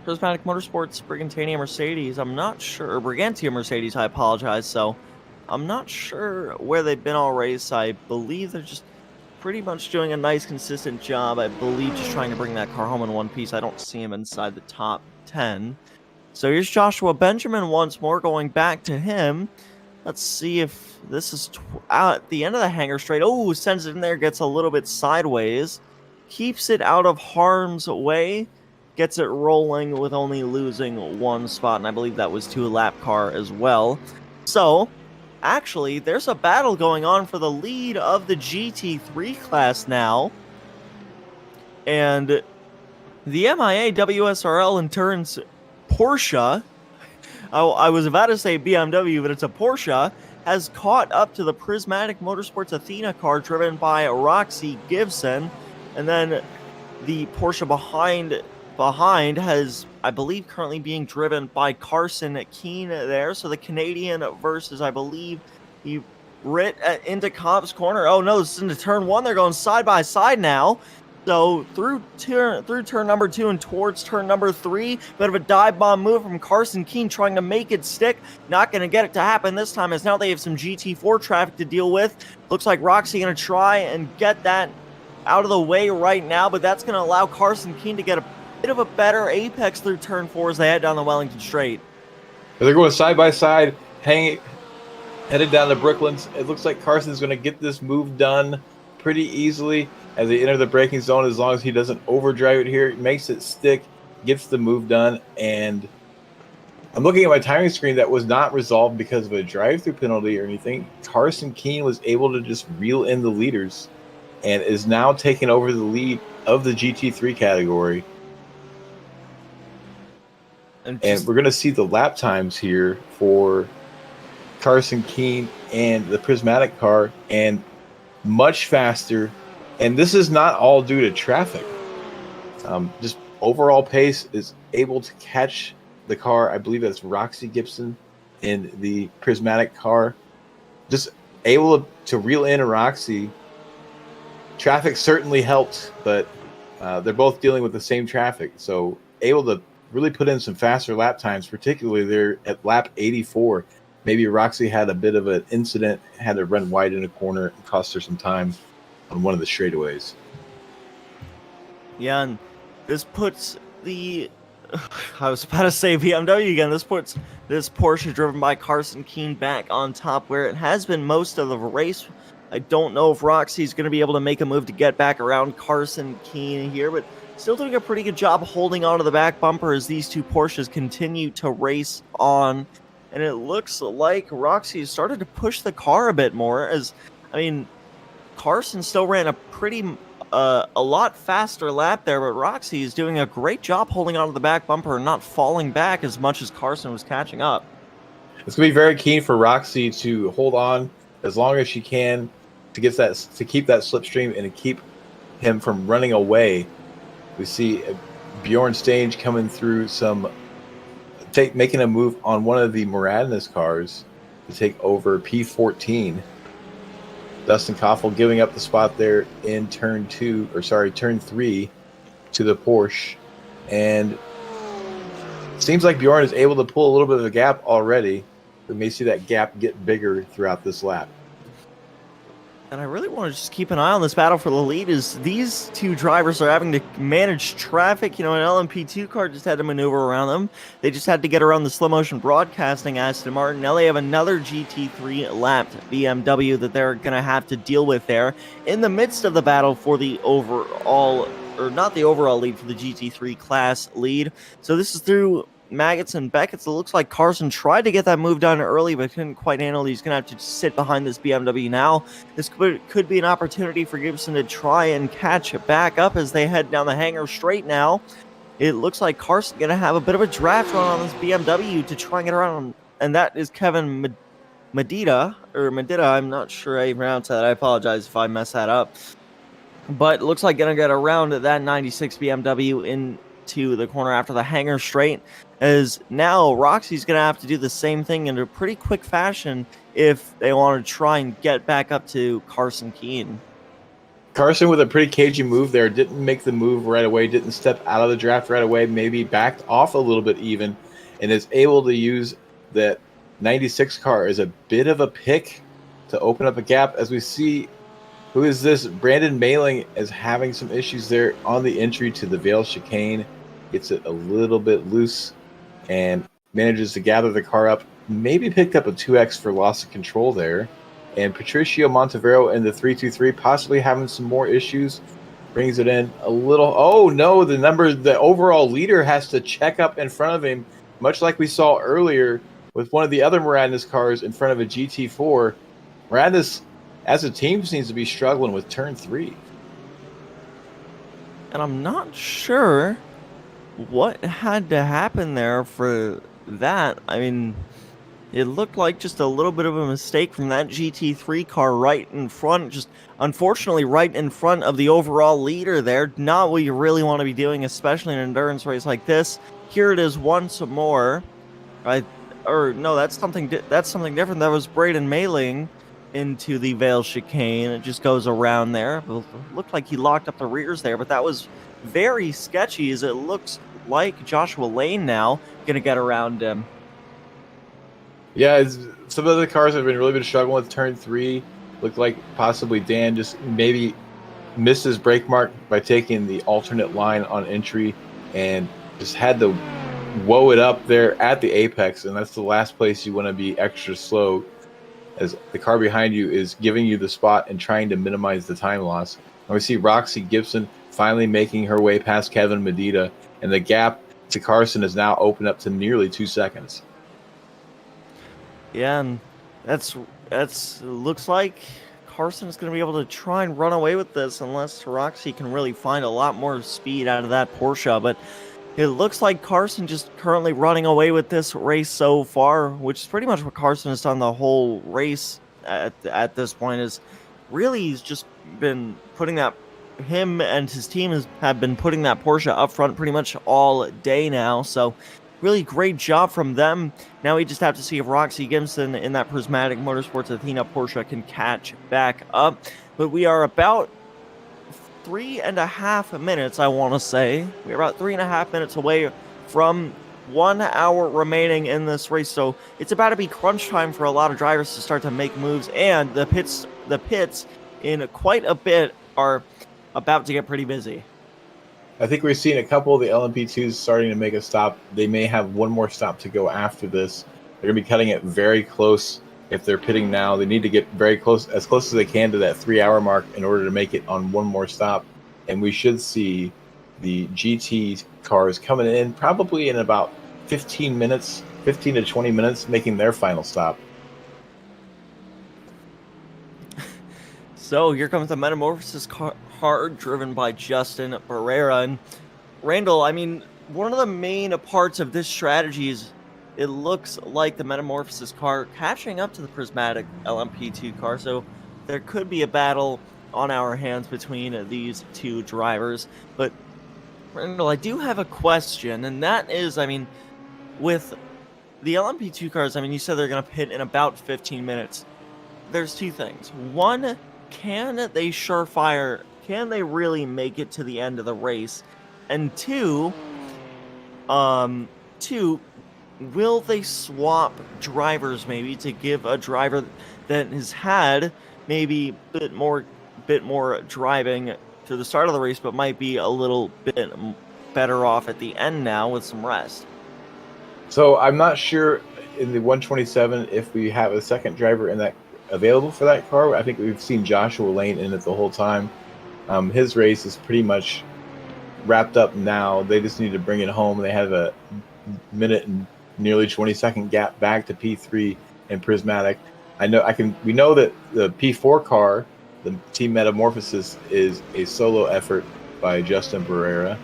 S10: Prismatic Motorsports Brigantia Mercedes, I'm not sure. Brigantia Mercedes, I apologize. So I'm not sure where they've been all race. I believe they're just pretty much doing a nice, consistent job. I believe just trying to bring that car home in one piece. I don't see him inside the top 10. So here's Joshua Benjamin once more, going back to him. Let's see if this is out at the end of the hangar straight. Oh, sends it in there, gets a little bit sideways. Keeps it out of harm's way. Gets it rolling with only losing one spot, and I believe that was to a lap car as well. So actually, there's a battle going on for the lead of the GT3 class now. And the MIA WSRL Endurance Porsche, I was about to say BMW, but it's a Porsche, has caught up to the Prismatic Motorsports Athena car driven by Roxy Gibson. And then the Porsche behind has, I believe, currently being driven by Carson Keene there. So the Canadian versus, I believe, he writ into Cobb's corner. Oh no, this is into turn one. They're going side by side now. So through turn number 2 and towards turn number 3, bit of a dive bomb move from Carson Keene trying to make it stick. Not going to get it to happen this time, as now they have some GT4 traffic to deal with. Looks like Roxy going to try and get that out of the way right now, but that's going to allow Carson Keene to get a bit of a better apex through turn 4 as they head down the Wellington Straight.
S11: They're going side by side, headed down to Brooklands. It looks like Carson's going to get this move done pretty easily as they enter the braking zone, as long as he doesn't overdrive it here. It makes it stick, gets the move done, and I'm looking at my timing screen. That was not resolved because of a drive-through penalty or anything. Carson Keene was able to just reel in the leaders and is now taking over the lead of the GT3 category. And we're going to see the lap times here for Carson Keene and the Prismatic car, and much faster. And this is not all due to traffic. Just overall pace is able to catch the car. I believe that's Roxy Gibson in the Prismatic car. Just able to reel in a Roxy. Traffic certainly helped, but they're both dealing with the same traffic. So able to really put in some faster lap times, particularly there at lap 84. Maybe Roxy had a bit of an incident, had to run wide in a corner, and cost her some time on one of the straightaways.
S10: Yeah, and this puts the... I was about to say BMW again. This puts this Porsche driven by Carson Keene back on top where it has been most of the race. I don't know if Roxy's going to be able to make a move to get back around Carson Keene here, but still doing a pretty good job holding onto the back bumper as these two Porsches continue to race on. And it looks like Roxy has started to push the car a bit more, as, I mean, Carson still ran a pretty, a lot faster lap there, but Roxy is doing a great job holding onto the back bumper and not falling back as much as Carson was catching up.
S11: It's going to be very keen for Roxy to hold on as long as she can to keep that slipstream and to keep him from running away. We see Bjorn Stange coming through some making a move on one of the Moradnis cars to take over P14. Dustin Koffel giving up the spot there in turn 3 to the Porsche. And it seems like Bjorn is able to pull a little bit of a gap already. We may see that gap get bigger throughout this lap.
S10: And I really want to just keep an eye on this battle for the lead, as these two drivers are having to manage traffic. You know, an LMP2 car just had to maneuver around them. They just had to get around the slow motion broadcasting Aston Martin. Now they have another GT3 lapped BMW that they're going to have to deal with there in the midst of the battle for the overall, or not the overall lead, for the GT3 class lead. So this is through Maggots and Beckett's. It looks like Carson tried to get that move done early, but couldn't quite handle it. He's going to have to sit behind this BMW now. This could be an opportunity for Gibson to try and catch back up as they head down the hangar straight now. It looks like Carson going to have a bit of a draft run on this BMW to try and get around, and that is Kevin Medita. I'm not sure how you pronounce that. I apologize if I mess that up. But it looks like going to get around that 96 BMW into the corner after the hangar straight, as now Roxy's going to have to do the same thing in a pretty quick fashion if they want to try and get back up to Carson Keene.
S11: Carson with a pretty cagey move there, didn't make the move right away, didn't step out of the draft right away, maybe backed off a little bit even, and is able to use that 96 car as a bit of a pick to open up a gap. As we see, who is this? Brandon Mailing is having some issues there on the entry to the Vale chicane. Gets it a little bit loose and manages to gather the car up. Maybe picked up a 2X for loss of control there. And Patricio Montevero in the 323 possibly having some more issues. Brings it in a little. Oh no, the overall leader has to check up in front of him, much like we saw earlier with one of the other Moradnis cars in front of a GT4. Moradnis, as a team, seems to be struggling with turn 3.
S10: And I'm not sure what had to happen there for that. I mean, it looked like just a little bit of a mistake from that GT3 car right in front, just unfortunately right in front of the overall leader there. Not what you really want to be doing, especially in an endurance race like this. Here it is once more. That's something different. That was Braden Mailing into the Vale chicane. It just goes around there. It looked like he locked up the rears there, but that was very sketchy, as it looks like Joshua Lane now going to get around him.
S11: Yeah, some of the cars have really been struggling with turn 3. Looked like possibly Dan just maybe missed his brake mark by taking the alternate line on entry and just had to woe it up there at the apex, and that's the last place you want to be extra slow, as the car behind you is giving you the spot and trying to minimize the time loss. And we see Roxy Gibson finally making her way past Kevin Medita, and the gap to Carson is now opened up to nearly 2 seconds.
S10: Yeah, and that's looks like Carson is going to be able to try and run away with this unless Roxy can really find a lot more speed out of that Porsche. But it looks like Carson just currently running away with this race so far, which is pretty much what Carson has done the whole race at this point. Is really he's just been putting that, him and his team have been putting that Porsche up front pretty much all day now. So really great job from them. Now we just have to see if Roxy Gibson in that Prismatic Motorsports Athena Porsche can catch back up. But we are about 3.5 minutes, I want to say. We're about 3.5 minutes away from 1 hour remaining in this race. So it's about to be crunch time for a lot of drivers to start to make moves. And the pits in quite a bit are about to get pretty busy.
S11: I think we're seeing a couple of the LMP2s starting to make a stop. They may have one more stop to go after this. They're going to be cutting it very close. If they're pitting now, they need to get very close as they can to that 3 hour mark in order to make it on one more stop. And we should see the GT cars coming in probably in about 15 to 20 minutes, making their final stop.
S10: So here comes the Metamorphosis car driven by Justin Barrera. And Randall, I mean, one of the main parts of this strategy is it looks like the Metamorphosis car catching up to the Prismatic LMP2 car. So there could be a battle on our hands between these two drivers. But Randall, I do have a question, and that is, I mean, with the LMP2 cars, I mean, you said they're going to pit in about 15 minutes. There's two things. One, can they surefire? Can they really make it to the end of the race? And two, will they swap drivers maybe to give a driver that has had maybe bit more driving to the start of the race, but might be a little bit better off at the end now with some rest?
S11: So I'm not sure in the 127 if we have a second driver in that available for that car. I think we've seen Joshua Lane in it the whole time. His race is pretty much wrapped up now. They just need to bring it home. They have a minute and nearly 20-second gap back to P3 and Prismatic. We know that the P4 car, the Team Metamorphosis, is a solo effort by Justin Barrera.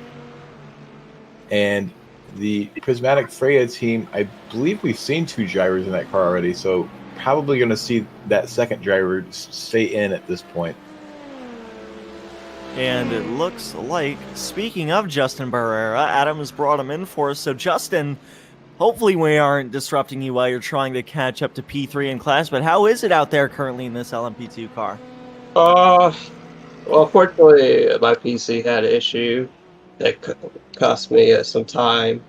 S11: And the Prismatic Freya team, I believe we've seen 2 drivers in that car already, so probably going to see that second driver stay in at this point.
S10: And it looks like, speaking of Justin Barrera, Adam has brought him in for us. So Justin, hopefully we aren't disrupting you while you're trying to catch up to P3 in class, but how is it out there currently in this LMP2 car?
S7: Well, fortunately, my PC had an issue that cost me some time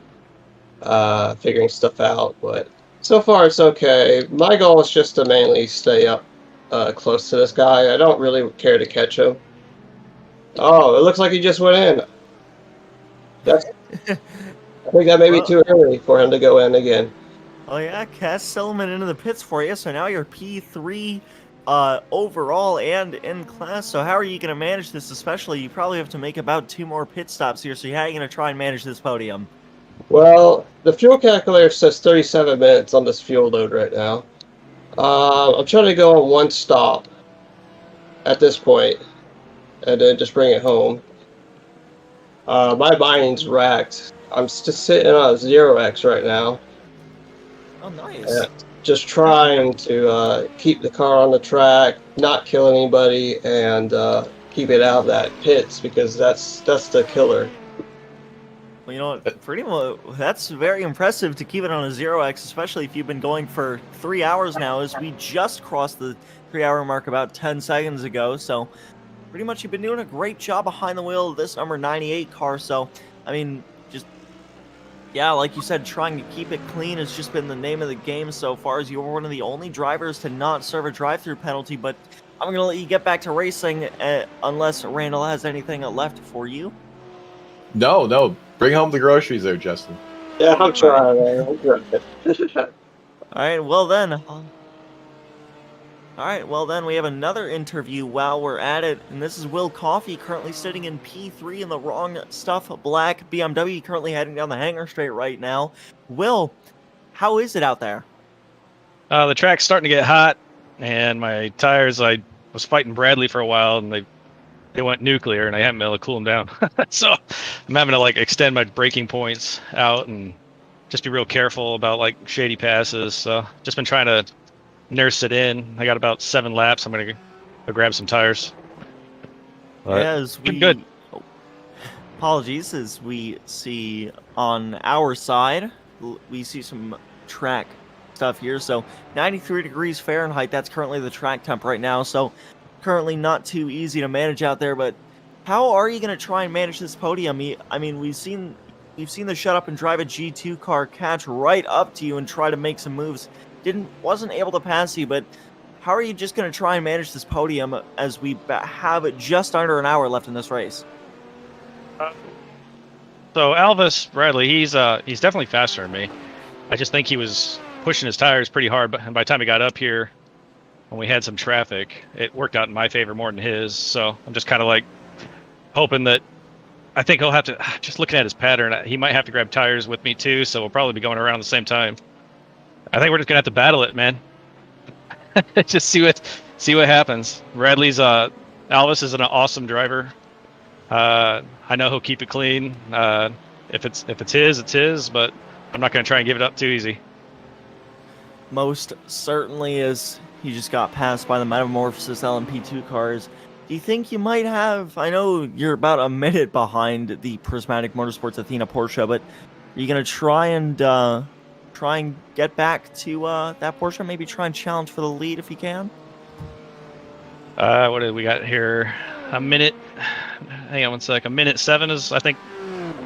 S7: figuring stuff out, but so far it's okay. My goal is just to mainly stay up close to this guy. I don't really care to catch him. Oh, it looks like he just went in. I think that may be too early for him to go in again.
S10: Oh yeah, Cass Silverman into the pits for you, so now you're P3 overall and in class. So how are you going to manage this? Especially, you probably have to make about 2 more pit stops here. So how are you going to try and manage this podium?
S7: Well, the fuel calculator says 37 minutes on this fuel load right now. I'm trying to go on 1 stop at this point, and then just bring it home. My mining's racked. I'm just sitting on a 0x right now.
S10: Oh, nice.
S7: Just trying to keep the car on the track, not kill anybody, and keep it out of that pits, because that's the killer.
S10: Well, you know what? Pretty much, that's very impressive to keep it on a 0x, especially if you've been going for 3 hours now, as we just crossed the 3-hour mark about 10 seconds ago. So pretty much you've been doing a great job behind the wheel of this number 98 car. So, I mean, yeah, like you said, trying to keep it clean has just been the name of the game so far, as you're one of the only drivers to not serve a drive-through penalty. But I'm going to let you get back to racing unless Randall has anything left for you.
S11: No. Bring home the groceries there, Justin.
S7: Yeah, I'm trying, man. I'm trying.
S10: All right, well then, we have another interview while we're at it, and this is Will Coffey, currently sitting in P3 in the Wrong Stuff Black BMW, currently heading down the hangar straight right now. Will, how is it out there?
S5: The track's starting to get hot, and my tires, I was fighting Bradley for a while, and they went nuclear, and I haven't been able to cool them down. So I'm having to extend my braking points out and just be real careful about shady passes. So just been trying to nurse it in. I got about 7 laps. I'm gonna go grab some tires. Good.
S10: Apologies, as we see on our side, we see some track stuff here. So 93 degrees Fahrenheit. That's currently the track temp right now. So currently not too easy to manage out there. But how are you going to try and manage this podium? I mean, we've seen the shut up and drive a G2 car catch right up to you and try to make some moves. Wasn't able to pass you, but how are you just going to try and manage this podium as we have just under an hour left in this race?
S5: So Alvis Bradley, he's definitely faster than me. I just think he was pushing his tires pretty hard, but by the time he got up here, when we had some traffic, it worked out in my favor more than his. So I'm just kind of hoping that, I think he'll have to, just looking at his pattern, he might have to grab tires with me too, so we'll probably be going around the same time. I think we're just gonna have to battle it, man. Just see what happens. Alvis is an awesome driver. I know he'll keep it clean. If it's his, it's his. But I'm not gonna try and give it up too easy.
S10: Most certainly is. He just got passed by the Metamorphosis LMP2 cars. Do you think you might have? I know you're about a minute behind the Prismatic Motorsports Athena Porsche, but Are you gonna try and get back to that portion? Maybe try and challenge for the lead if you can.
S5: What do we got here? A minute. Hang on one sec. A minute 7 is, I think,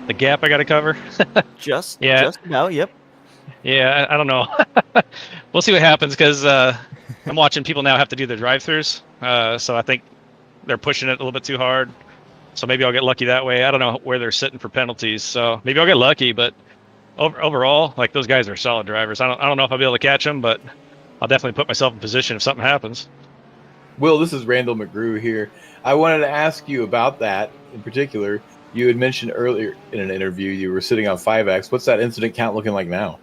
S5: the gap I got to cover.
S10: Just about. Yep.
S5: Yeah, I don't know. We'll see what happens because I'm watching people now have to do the drive-throughs. So I think they're pushing it a little bit too hard. So maybe I'll get lucky that way. I don't know where they're sitting for penalties. So maybe I'll get lucky. But overall, like, those guys are solid drivers. I don't know if I'll be able to catch them, but I'll definitely put myself in position if something happens.
S11: Will, this is Randall McGrew here. I wanted to ask you about that in particular. You had mentioned earlier in an interview you were sitting on 5X. What's that incident count looking like now?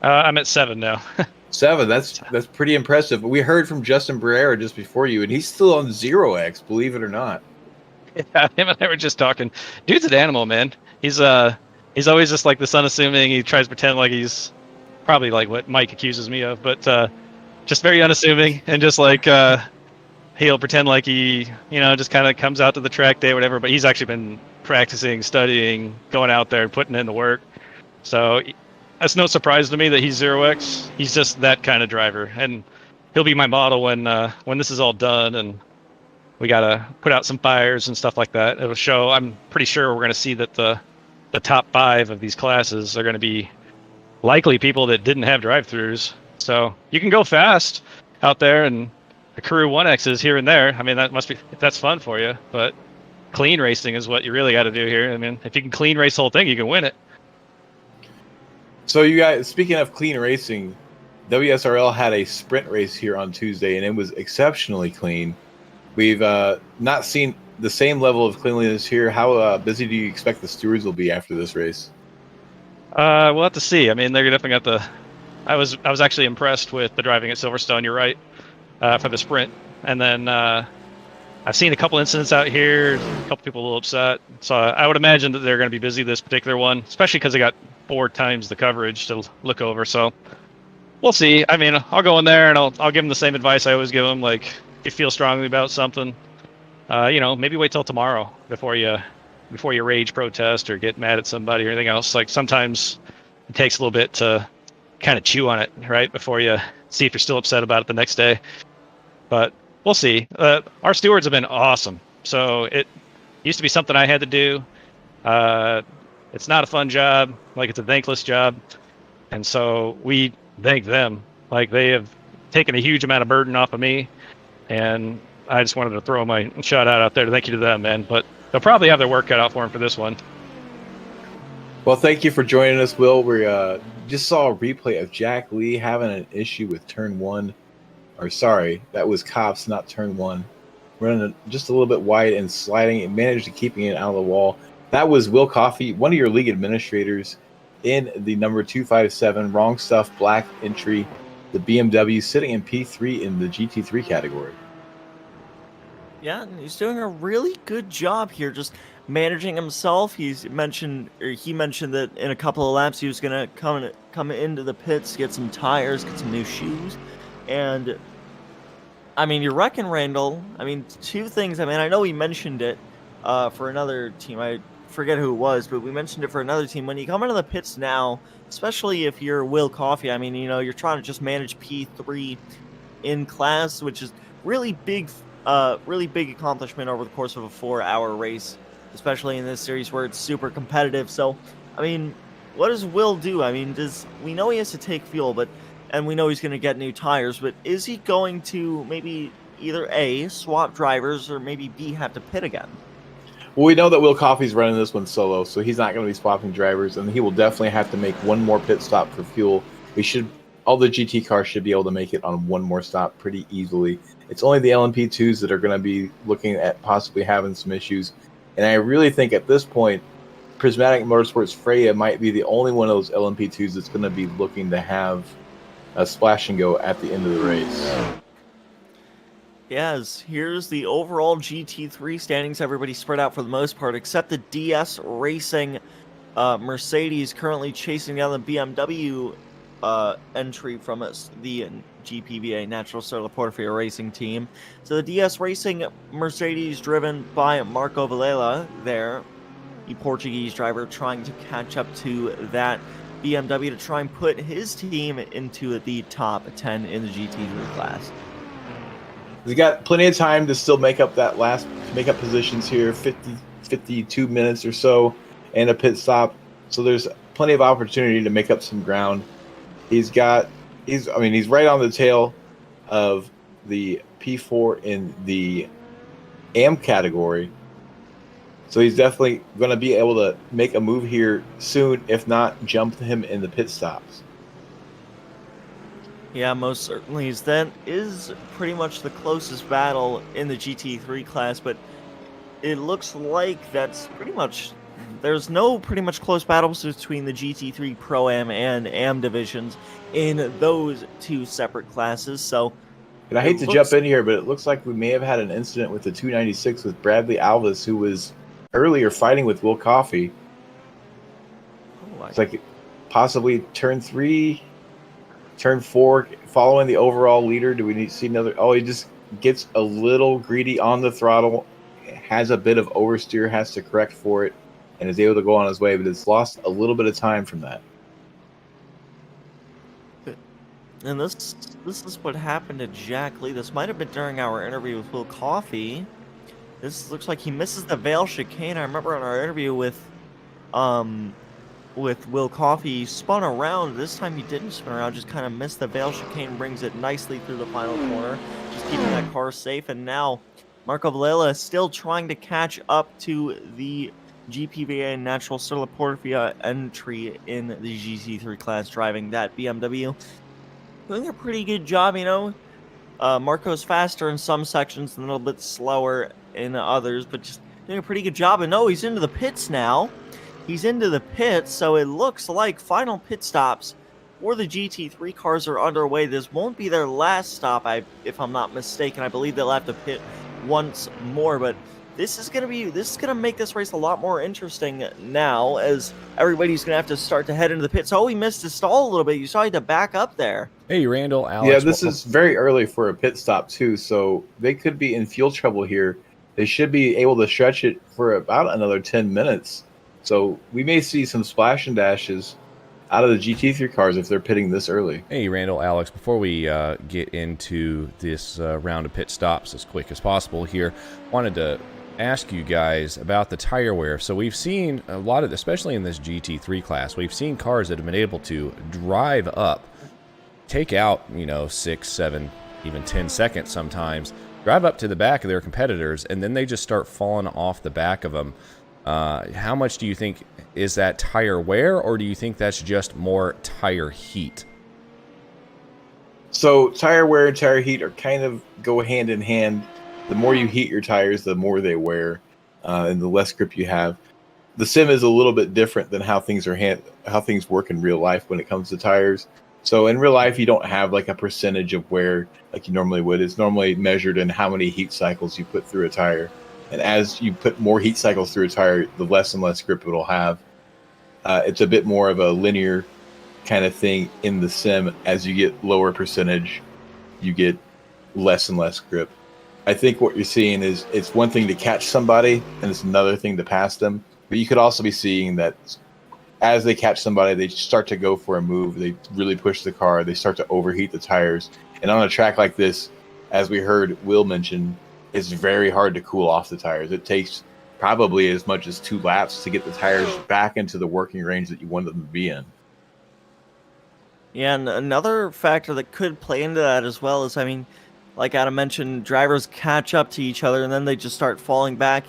S11: I'm
S5: at 7 now.
S11: 7. That's pretty impressive. We heard from Justin Barrera just before you, and he's still on 0X, believe it or not.
S5: Yeah, him and I were just talking. Dude's an animal, man. He's always just like this unassuming. He tries to pretend like he's probably like what Mike accuses me of, but just very unassuming and just like he'll pretend like he, just kind of comes out to the track day or whatever, but he's actually been practicing, studying, going out there, putting in the work. So that's no surprise to me that he's 0X. He's just that kind of driver, and he'll be my model when this is all done and we got to put out some fires and stuff like that. It'll show. I'm pretty sure we're going to see that the top 5 of these classes are going to be likely people that didn't have drive-throughs. So you can go fast out there and accrue 1Xs here and there. I mean, that's fun for you, but clean racing is what you really got to do here. I mean, if you can clean race the whole thing, you can win it.
S11: So you guys, speaking of clean racing, WSRL had a sprint race here on Tuesday, and it was exceptionally clean. We've not seen the same level of cleanliness here. How busy do you expect the stewards will be after this race?
S5: We'll have to see. I mean, they're definitely got the. I was actually impressed with the driving at Silverstone. You're right, for the sprint, and then I've seen a couple incidents out here. A couple people a little upset. So I would imagine that they're going to be busy this particular one, especially because they got 4 times the coverage to look over. So we'll see. I mean, I'll go in there and I'll give them the same advice I always give them. Like, if you feel strongly about something, maybe wait till tomorrow before you rage, protest, or get mad at somebody or anything else. Like, sometimes it takes a little bit to kind of chew on it, right, before you see if you're still upset about it the next day. But we'll see. Our stewards have been awesome. So it used to be something I had to do. It's not a fun job. Like, it's a thankless job. And so we thank them. Like, they have taken a huge amount of burden off of me. And I just wanted to throw my shout out there to thank you to them, man. But they'll probably have their work cut out for them for this one.
S11: Well, thank you for joining us, Will. We just saw a replay of Jack Lee having an issue with turn 1. Or sorry, that was Cops, not turn 1. Running just a little bit wide and sliding and managed to keeping it out of the wall. That was Will Coffey, one of your league administrators in the number 257 Wrong Stuff Black entry, the BMW, sitting in P3 in the GT3 category.
S10: Yeah, he's doing a really good job here, just managing himself. He mentioned that in a couple of laps he was gonna come into the pits, get some tires, get some new shoes, and I mean, you reckon, Randall? I mean, 2 things. I mean, I know we mentioned it for another team. I forget who it was, but we mentioned it for another team. When you come into the pits now, especially if you're Will Coffey, I mean, you're trying to just manage P3 in class, which is really big accomplishment over the course of a 4-hour race, especially in this series where it's super competitive. So, I mean, what does Will do? I mean, we know he has to take fuel, and we know he's going to get new tires, but is he going to maybe either A, swap drivers, or maybe B, have to pit again?
S11: Well, we know that Will Coffey's running this one solo, so he's not going to be swapping drivers, and he will definitely have to make one more pit stop for fuel. All the GT cars should be able to make it on one more stop pretty easily. It's only the LMP2s that are going to be looking at possibly having some issues, and I really think at this point, Prismatic Motorsports Freya might be the only one of those LMP2s that's going to be looking to have a splash and go at the end of the race.
S10: Yes, here's the overall GT3 standings. Everybody spread out for the most part, except the DS Racing Mercedes currently chasing down the BMW entry from the GPVA, Natural Solar Portfolio Racing team. So the DS Racing Mercedes, driven by Marco Villela there, the Portuguese driver, trying to catch up to that BMW to try and put his team into the top 10 in the GT3 class.
S11: He's got plenty of time to still make up positions here, 52 minutes or so, and a pit stop. So there's plenty of opportunity to make up some ground. He's right on the tail of the P4 in the AM category. So he's definitely going to be able to make a move here soon, if not jump him in the pit stops.
S10: Yeah, most certainly. That is pretty much the closest battle in the GT3 class, but it looks like that's pretty much... There's no pretty much close battles between the GT3 Pro-Am and AM divisions in those two separate classes, so...
S11: And I hate to jump in here, but it looks like we may have had an incident with the 296 with Bradley Alvis, who was earlier fighting with Will Coffey. It's like possibly turn 3, turn 4, following the overall leader. Do we need to see another? Oh, he just gets a little greedy on the throttle, has a bit of oversteer, has to correct for it, and is able to go on his way, but it's lost a little bit of time from that.
S10: And this is what happened to Jack Lee. This might have been during our interview with Will Coffey. This looks like he misses the Vale chicane. I remember in our interview with Will Coffey, he spun around. This time he didn't spin around, just kind of missed the Vale chicane, brings it nicely through the final corner, just keeping that car safe. And now Marco Villela is still trying to catch up to the GPVA Natural Stella Porfia entry in the GT3 class, driving that BMW. Doing a pretty good job, you know. Marco's faster in some sections and a little bit slower in others, but just doing a pretty good job. And no, he's into the pits now. He's into the pits, so it looks like final pit stops for the GT3 cars are underway. This won't be their last stop, if I'm not mistaken. I believe they'll have to pit once more, but this is gonna make this race a lot more interesting now, as everybody's gonna have to start to head into the pits. Oh, he missed his stall a little bit. You saw he had to back up there.
S6: Hey, Randall, Alex.
S11: Yeah, this is very early for a pit stop too, so they could be in fuel trouble here. They should be able to stretch it for about another 10 minutes. So we may see some splash and dashes out of the GT3 cars if they're pitting this early.
S6: Hey, Randall, Alex, before we get into this round of pit stops as quick as possible here, wanted to ask you guys about the tire wear. So we've seen a lot of, especially in this GT3 class, we've seen cars that have been able to drive up, take out, 6, 7, even 10 seconds sometimes, drive up to the back of their competitors, and then they just start falling off the back of them. How much do you think is that tire wear, or do you think that's just more tire heat?
S11: So tire wear and tire heat are kind of go hand in hand. The more you heat your tires, the more they wear, and the less grip you have. The sim is a little bit different than how things work in real life when it comes to tires. So in real life, you don't have like a percentage of wear like you normally would. It's normally measured in how many heat cycles you put through a tire. And as you put more heat cycles through a tire, the less and less grip it'll have. It's a bit more of a linear kind of thing in the sim. As you get lower percentage, you get less and less grip. I think what you're seeing is it's one thing to catch somebody and it's another thing to pass them. But you could also be seeing that as they catch somebody, they start to go for a move. They really push the car. They start to overheat the tires. And on a track like this, as we heard Will mention, it's very hard to cool off the tires. It takes probably as much as 2 laps to get the tires back into the working range that you want them to be in.
S10: Yeah, and another factor that could play into that as well is, like Adam mentioned, drivers catch up to each other and then they just start falling back.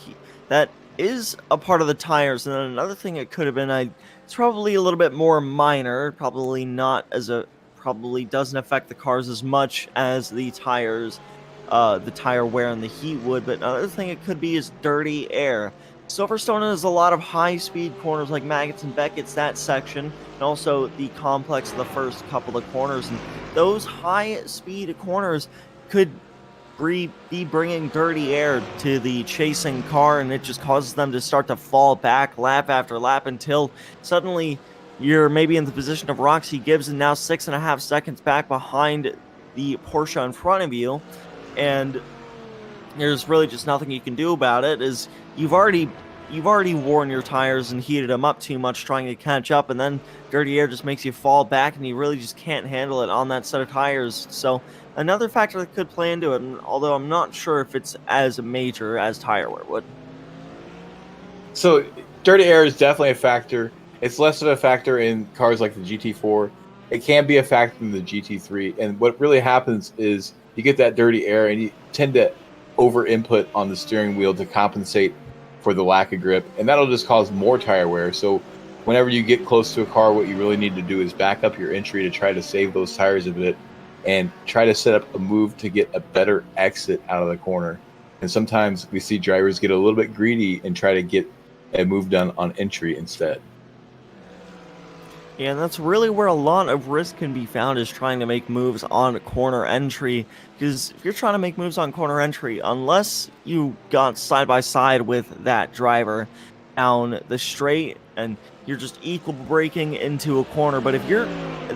S10: That is a part of the tires. And then another thing it could have been, it's probably a little bit more minor, probably doesn't affect the cars as much as the tires, the tire wear and the heat would. But another thing it could be is dirty air. Silverstone has a lot of high-speed corners like Maggots and Beckett's, that section, and also the complex of the first couple of corners. And those high-speed corners could be bringing dirty air to the chasing car, and it just causes them to start to fall back lap after lap until suddenly you're maybe in the position of Roxy Gibbs and now 6.5 seconds back behind the Porsche in front of you. And there's really just nothing you can do about it, as you've already you've already worn your tires and heated them up too much trying to catch up, and then dirty air just makes you fall back, and you really just can't handle it on that set of tires. So another factor that could play into it, and although I'm not sure if it's as major as tire wear would.
S11: So dirty air is definitely a factor. It's less of a factor in cars like the GT4. It can be a factor in the GT3. And what really happens is you get that dirty air and you tend to over input on the steering wheel to compensate for the lack of grip. And that'll just cause more tire wear. So whenever you get close to a car, what you really need to do is back up your entry to try to save those tires a bit and try to set up a move to get a better exit out of the corner. And sometimes we see drivers get a little bit greedy and try to get a move done on entry instead.
S10: Yeah, and that's really where a lot of risk can be found, is trying to make moves on corner entry. Because if you're trying to make moves on corner entry, unless you got side by side with that driver down the straight and you're just equal braking into a corner, but if you're,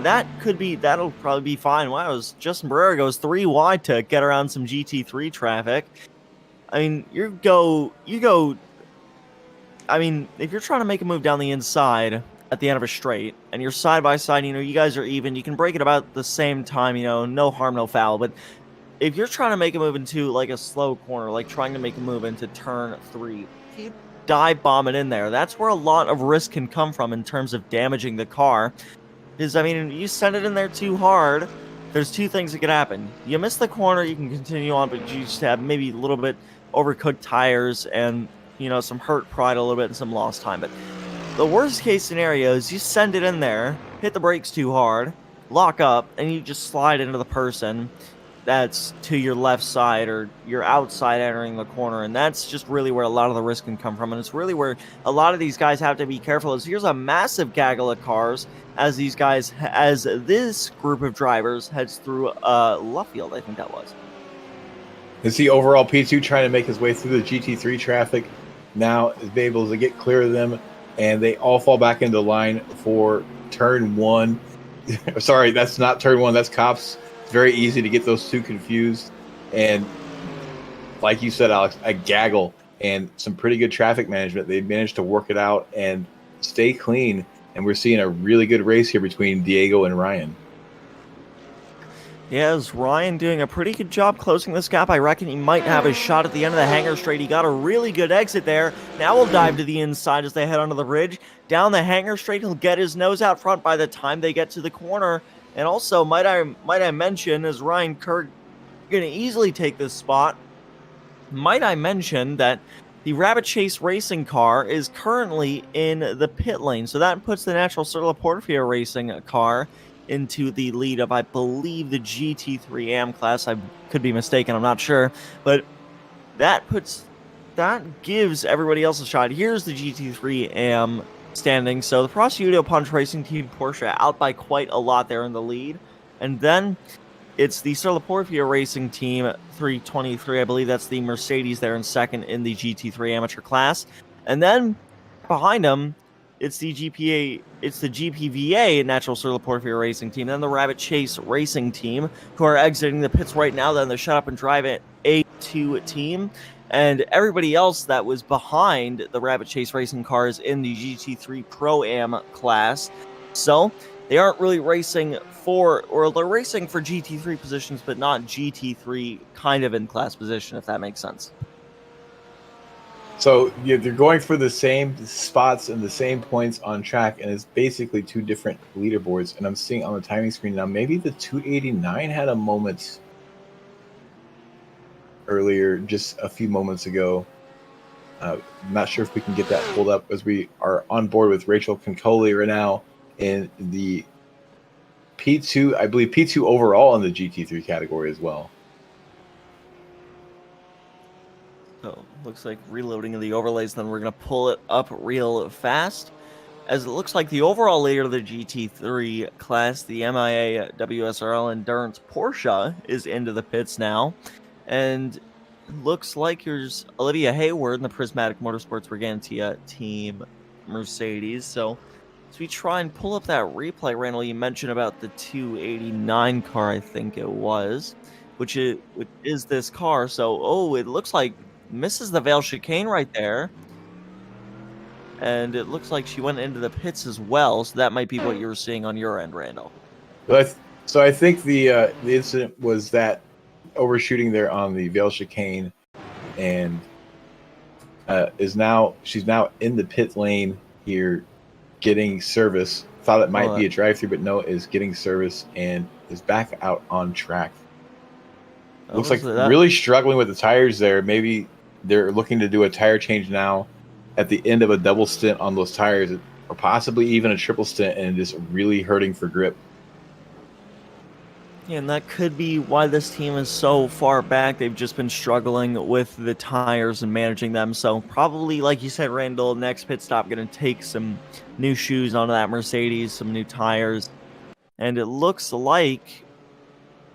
S10: that'll probably be fine. Wow, Justin Barrera goes 3 wide to get around some GT3 traffic. I mean, I mean, if you're trying to make a move down the inside at the end of a straight, and you're side by side, you guys are even, you can break it about the same time, no harm, no foul. But if you're trying to make a move into like a slow corner, like trying to make a move into turn 3, you dive bomb it in there. That's where a lot of risk can come from in terms of damaging the car. Because, I mean, you send it in there too hard, there's 2 things that could happen. You miss the corner, you can continue on, but you just have maybe a little bit overcooked tires and, some hurt pride a little bit and some lost time. But the worst case scenario is you send it in there, hit the brakes too hard, lock up, and you just slide into the person that's to your left side, or you're outside entering the corner. And that's just really where a lot of the risk can come from. And it's really where a lot of these guys have to be careful. Is here's a massive gaggle of cars as this group of drivers heads through Luffield, I think that was.
S11: Is the overall P2 trying to make his way through the GT3 traffic? Now is able to get clear of them, and they all fall back into line for turn 1. Sorry, that's not turn 1, that's Cops. It's very easy to get those 2 confused. And like you said, Alex, a gaggle and some pretty good traffic management. They managed to work it out and stay clean. And we're seeing a really good race here between Diego and Ryan.
S10: Yeah, is Ryan doing a pretty good job closing this gap? I reckon he might have a shot at the end of the hangar straight. He got a really good exit there. Now we'll dive to the inside as they head onto the ridge. Down the hangar straight, he'll get his nose out front by the time they get to the corner. And also, might I mention, as Ryan Kirk going to easily take this spot, might I mention that the Rabbit Chase Racing car is currently in the pit lane. So that puts the Natural Sir Portofino Racing car into the lead of, I believe, the GT3 AM class. I could be mistaken, I'm not sure. But that gives everybody else a shot. Here's the GT3 AM standing. So the Prosciutto Punch Racing Team Porsche out by quite a lot there in the lead. And then it's the Sir Portofino Racing Team 323. I believe that's the Mercedes there in second in the GT3 amateur class. And then behind them, it's the GPVA Natural Sir Portofino Racing Team, then the Rabbit Chase Racing Team, who are exiting the pits right now. Then the Shut Up and Drive It A2 team, and everybody else that was behind the Rabbit Chase Racing cars in the GT3 Pro-Am class. So they aren't really racing they're racing for GT3 positions, but not GT3 kind of in-class position, if that makes sense.
S11: So yeah, they're going for the same spots and the same points on track, and it's basically 2 different leaderboards. And I'm seeing on the timing screen now, maybe the 289 had a moment earlier, just a few moments ago. I'm not sure if we can get that pulled up, as we are on board with Rachel Concoli right now in the P2, I believe P2 overall in the GT3 category as well.
S10: So, looks like reloading of the overlays, then we're going to pull it up real fast. As it looks like the overall leader of the GT3 class, the MIA WSRL Endurance Porsche, is into the pits now. And looks like there's Olivia Hayward in the Prismatic Motorsports Brigantia Team Mercedes. So, as we try and pull up that replay, Randall, you mentioned about the 289 car, I think it was, which is this car. So, it looks like misses the Vale chicane right there. and it looks like she went into the pits as well, so that might be what you were seeing on your end, Randall.
S11: So I think the incident was that overshooting there on the Vale chicane, and she's now in the pit lane here, getting service. Thought it might be a drive-through, but no, is getting service and is back out on track. Looks like really struggling with the tires there. Maybe they're looking to do a tire change now at the end of a double stint on those tires, or possibly even a triple stint, and just really hurting for grip.
S10: Yeah, and that could be why this team is so far back. They've just been struggling with the tires and managing them. So probably, like you said, Randall, next pit stop going to take some new shoes onto that Mercedes, some new tires. And it looks like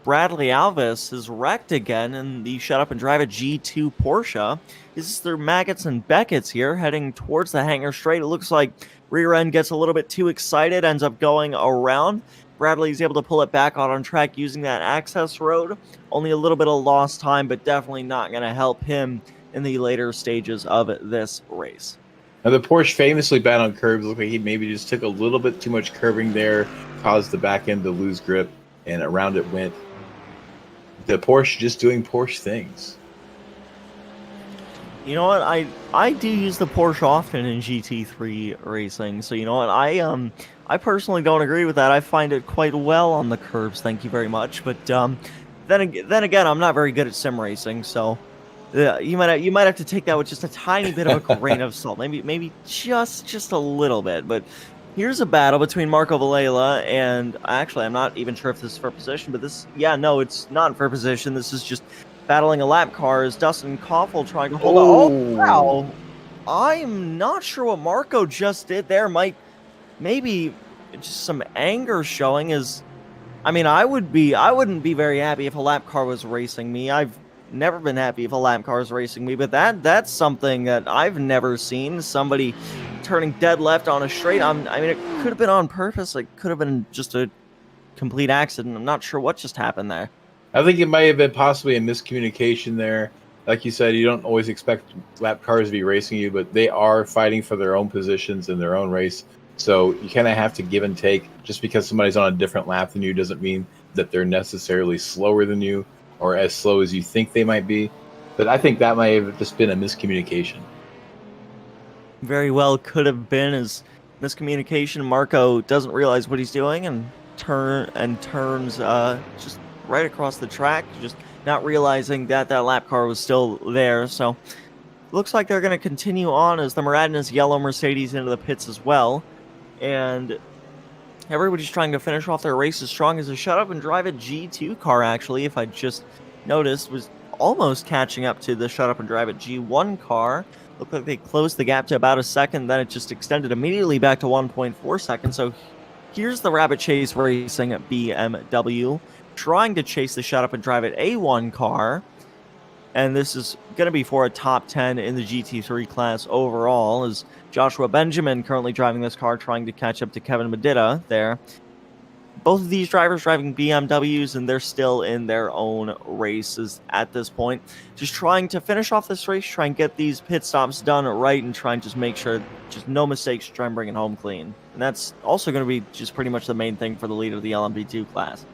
S10: Bradley Alves is wrecked again in the Shut Up and Drive It G2 Porsche. This is their Maggots and Beckett's here, heading towards the hangar straight. It looks like rear end gets a little bit too excited, ends up going around. Bradley's able to pull it back out on track using that access road. Only a little bit of lost time, but definitely not going to help him in the later stages of this race.
S11: Now, the Porsche famously bad on curbs. Looked like he maybe just took a little bit too much curving there, caused the back end to lose grip, and around it went. The Porsche just doing Porsche things.
S10: You know what? I do use the Porsche often in GT3 racing, so you know what? I personally don't agree with that. I find it quite well on the curbs. Thank you very much. But then again, I'm not very good at sim racing, so you might have to take that with just a tiny bit of a grain of salt. Maybe just a little bit. But here's a battle between Marco Villela and actually, I'm not even sure if this is for position, but it's not for position. This is just battling a lap car. Is Dustin Koffel trying to hold on? Oh wow! I'm not sure what Marco just did there. Maybe just some anger showing. I wouldn't be very happy if a lap car was racing me. I've never been happy if a lap car is racing me, but that's something that I've never seen. Somebody turning dead left on a straight. It could have been on purpose. It could have been just a complete accident. I'm not sure what just happened there.
S11: I think it might have been possibly a miscommunication there. Like you said, you don't always expect lap cars to be racing you, but they are fighting for their own positions in their own race. So you kind of have to give and take. Just because somebody's on a different lap than you doesn't mean that they're necessarily slower than you or as slow as you think they might be. But I think that might have just been a miscommunication.
S10: Very well could have been as miscommunication. Marco doesn't realize what he's doing and turns just right across the track, just not realizing that lap car was still there. So looks like they're going to continue on as the Muradin's yellow Mercedes into the pits as well. And everybody's trying to finish off their race as strong as a Shut Up and Drive It G2 car, actually, if I just noticed, was almost catching up to the Shut Up and Drive It G1 car. Looked like they closed the gap to about a second, then it just extended immediately back to 1.4 seconds. So here's the Rabbit Chase Racing BMW trying to chase the Shut Up and Drive It A1 car. And this is going to be for a top 10 in the GT3 class overall, as Joshua Benjamin currently driving this car, trying to catch up to Kevin Medina there. Both of these drivers driving BMWs, and they're still in their own races at this point. Just trying to finish off this race, try and get these pit stops done right, and try and just make sure just no mistakes, try and bring it home clean. And that's also going to be just pretty much the main thing for the lead of the LMP2 class.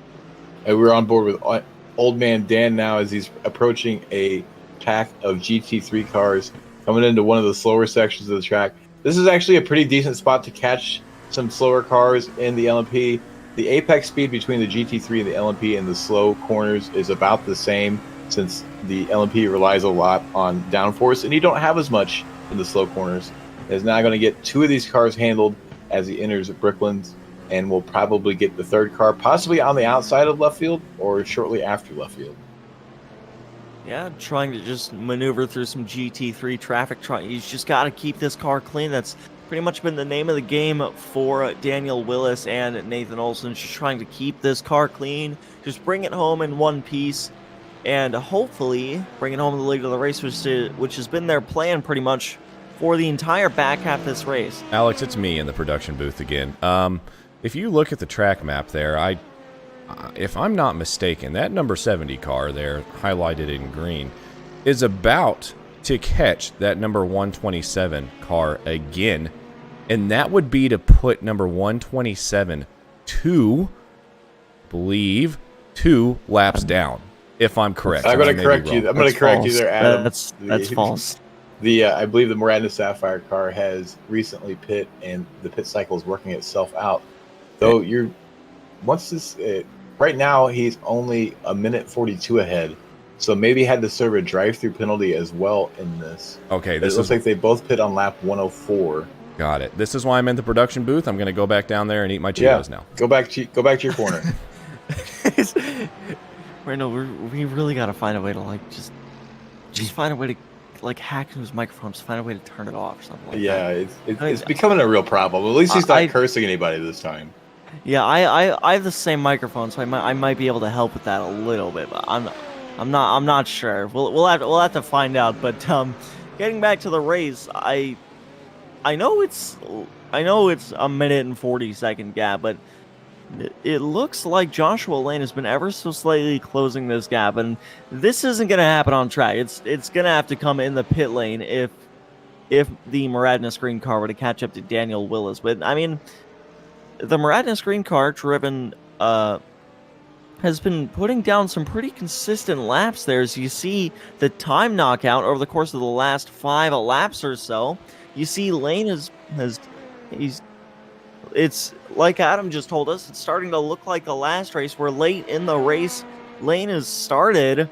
S11: We're on board with Old Man Dan now as he's approaching a pack of GT3 cars coming into one of the slower sections of the track. This is actually a pretty decent spot to catch some slower cars in the LMP. The apex speed between the GT3 and the LMP and the slow corners is about the same, since the LMP relies a lot on downforce, and you don't have as much in the slow corners. Is now going to get two of these cars handled as he enters Bricklands, and will probably get the third car possibly on the outside of left field or shortly after left field.
S10: Yeah, trying to just maneuver through some GT3 traffic. He's just got to keep this car clean. That's pretty much been the name of the game for Daniel Willis and Nathan Olson. Just trying to keep this car clean, just bring it home in one piece, and hopefully bring it home to the lead of the race, which has been their plan pretty much for the entire back half of this race.
S6: Alex, it's me in the production booth again. If you look at the track map there, if I'm not mistaken, that number 70 car there, highlighted in green, is about to catch that number 127 car again And that would be to put number 127 2 laps down, if I'm correct.
S11: I'm going to correct you. I'm going to correct you there, Adam.
S10: That's false.
S11: I believe the Miranda Sapphire car has recently pit, and the pit cycle is working itself out. Though right now he's only a minute 42 ahead, so maybe had to serve a drive-through penalty as well in this.
S6: Okay,
S11: it looks like they both pit on lap 104.
S6: Got it. This is why I'm in the production booth. I'm going to go back down there and eat my Cheetos now.
S11: Go back to your corner.
S10: Randall, we really got to find a way to just find a way to hack his microphones, find a way to turn it off or something like that.
S11: It's becoming a real problem. At least he's not cursing anybody this time.
S10: Yeah, I have the same microphone, so I might be able to help with that a little bit, but I'm not sure. We'll have to find out. But getting back to the race, I know it's a minute and 40-second gap, but it looks like Joshua Lane has been ever so slightly closing this gap, and this isn't going to happen on track. It's going to have to come in the pit lane if the Maradna Green car were to catch up to Daniel Willis. But I mean, the Maradna Green car driven has been putting down some pretty consistent laps there. As you see the time knockout over the course of the last 5 laps or so, you see Lane it's like Adam just told us, it's starting to look like the last race where late in the race, Lane has started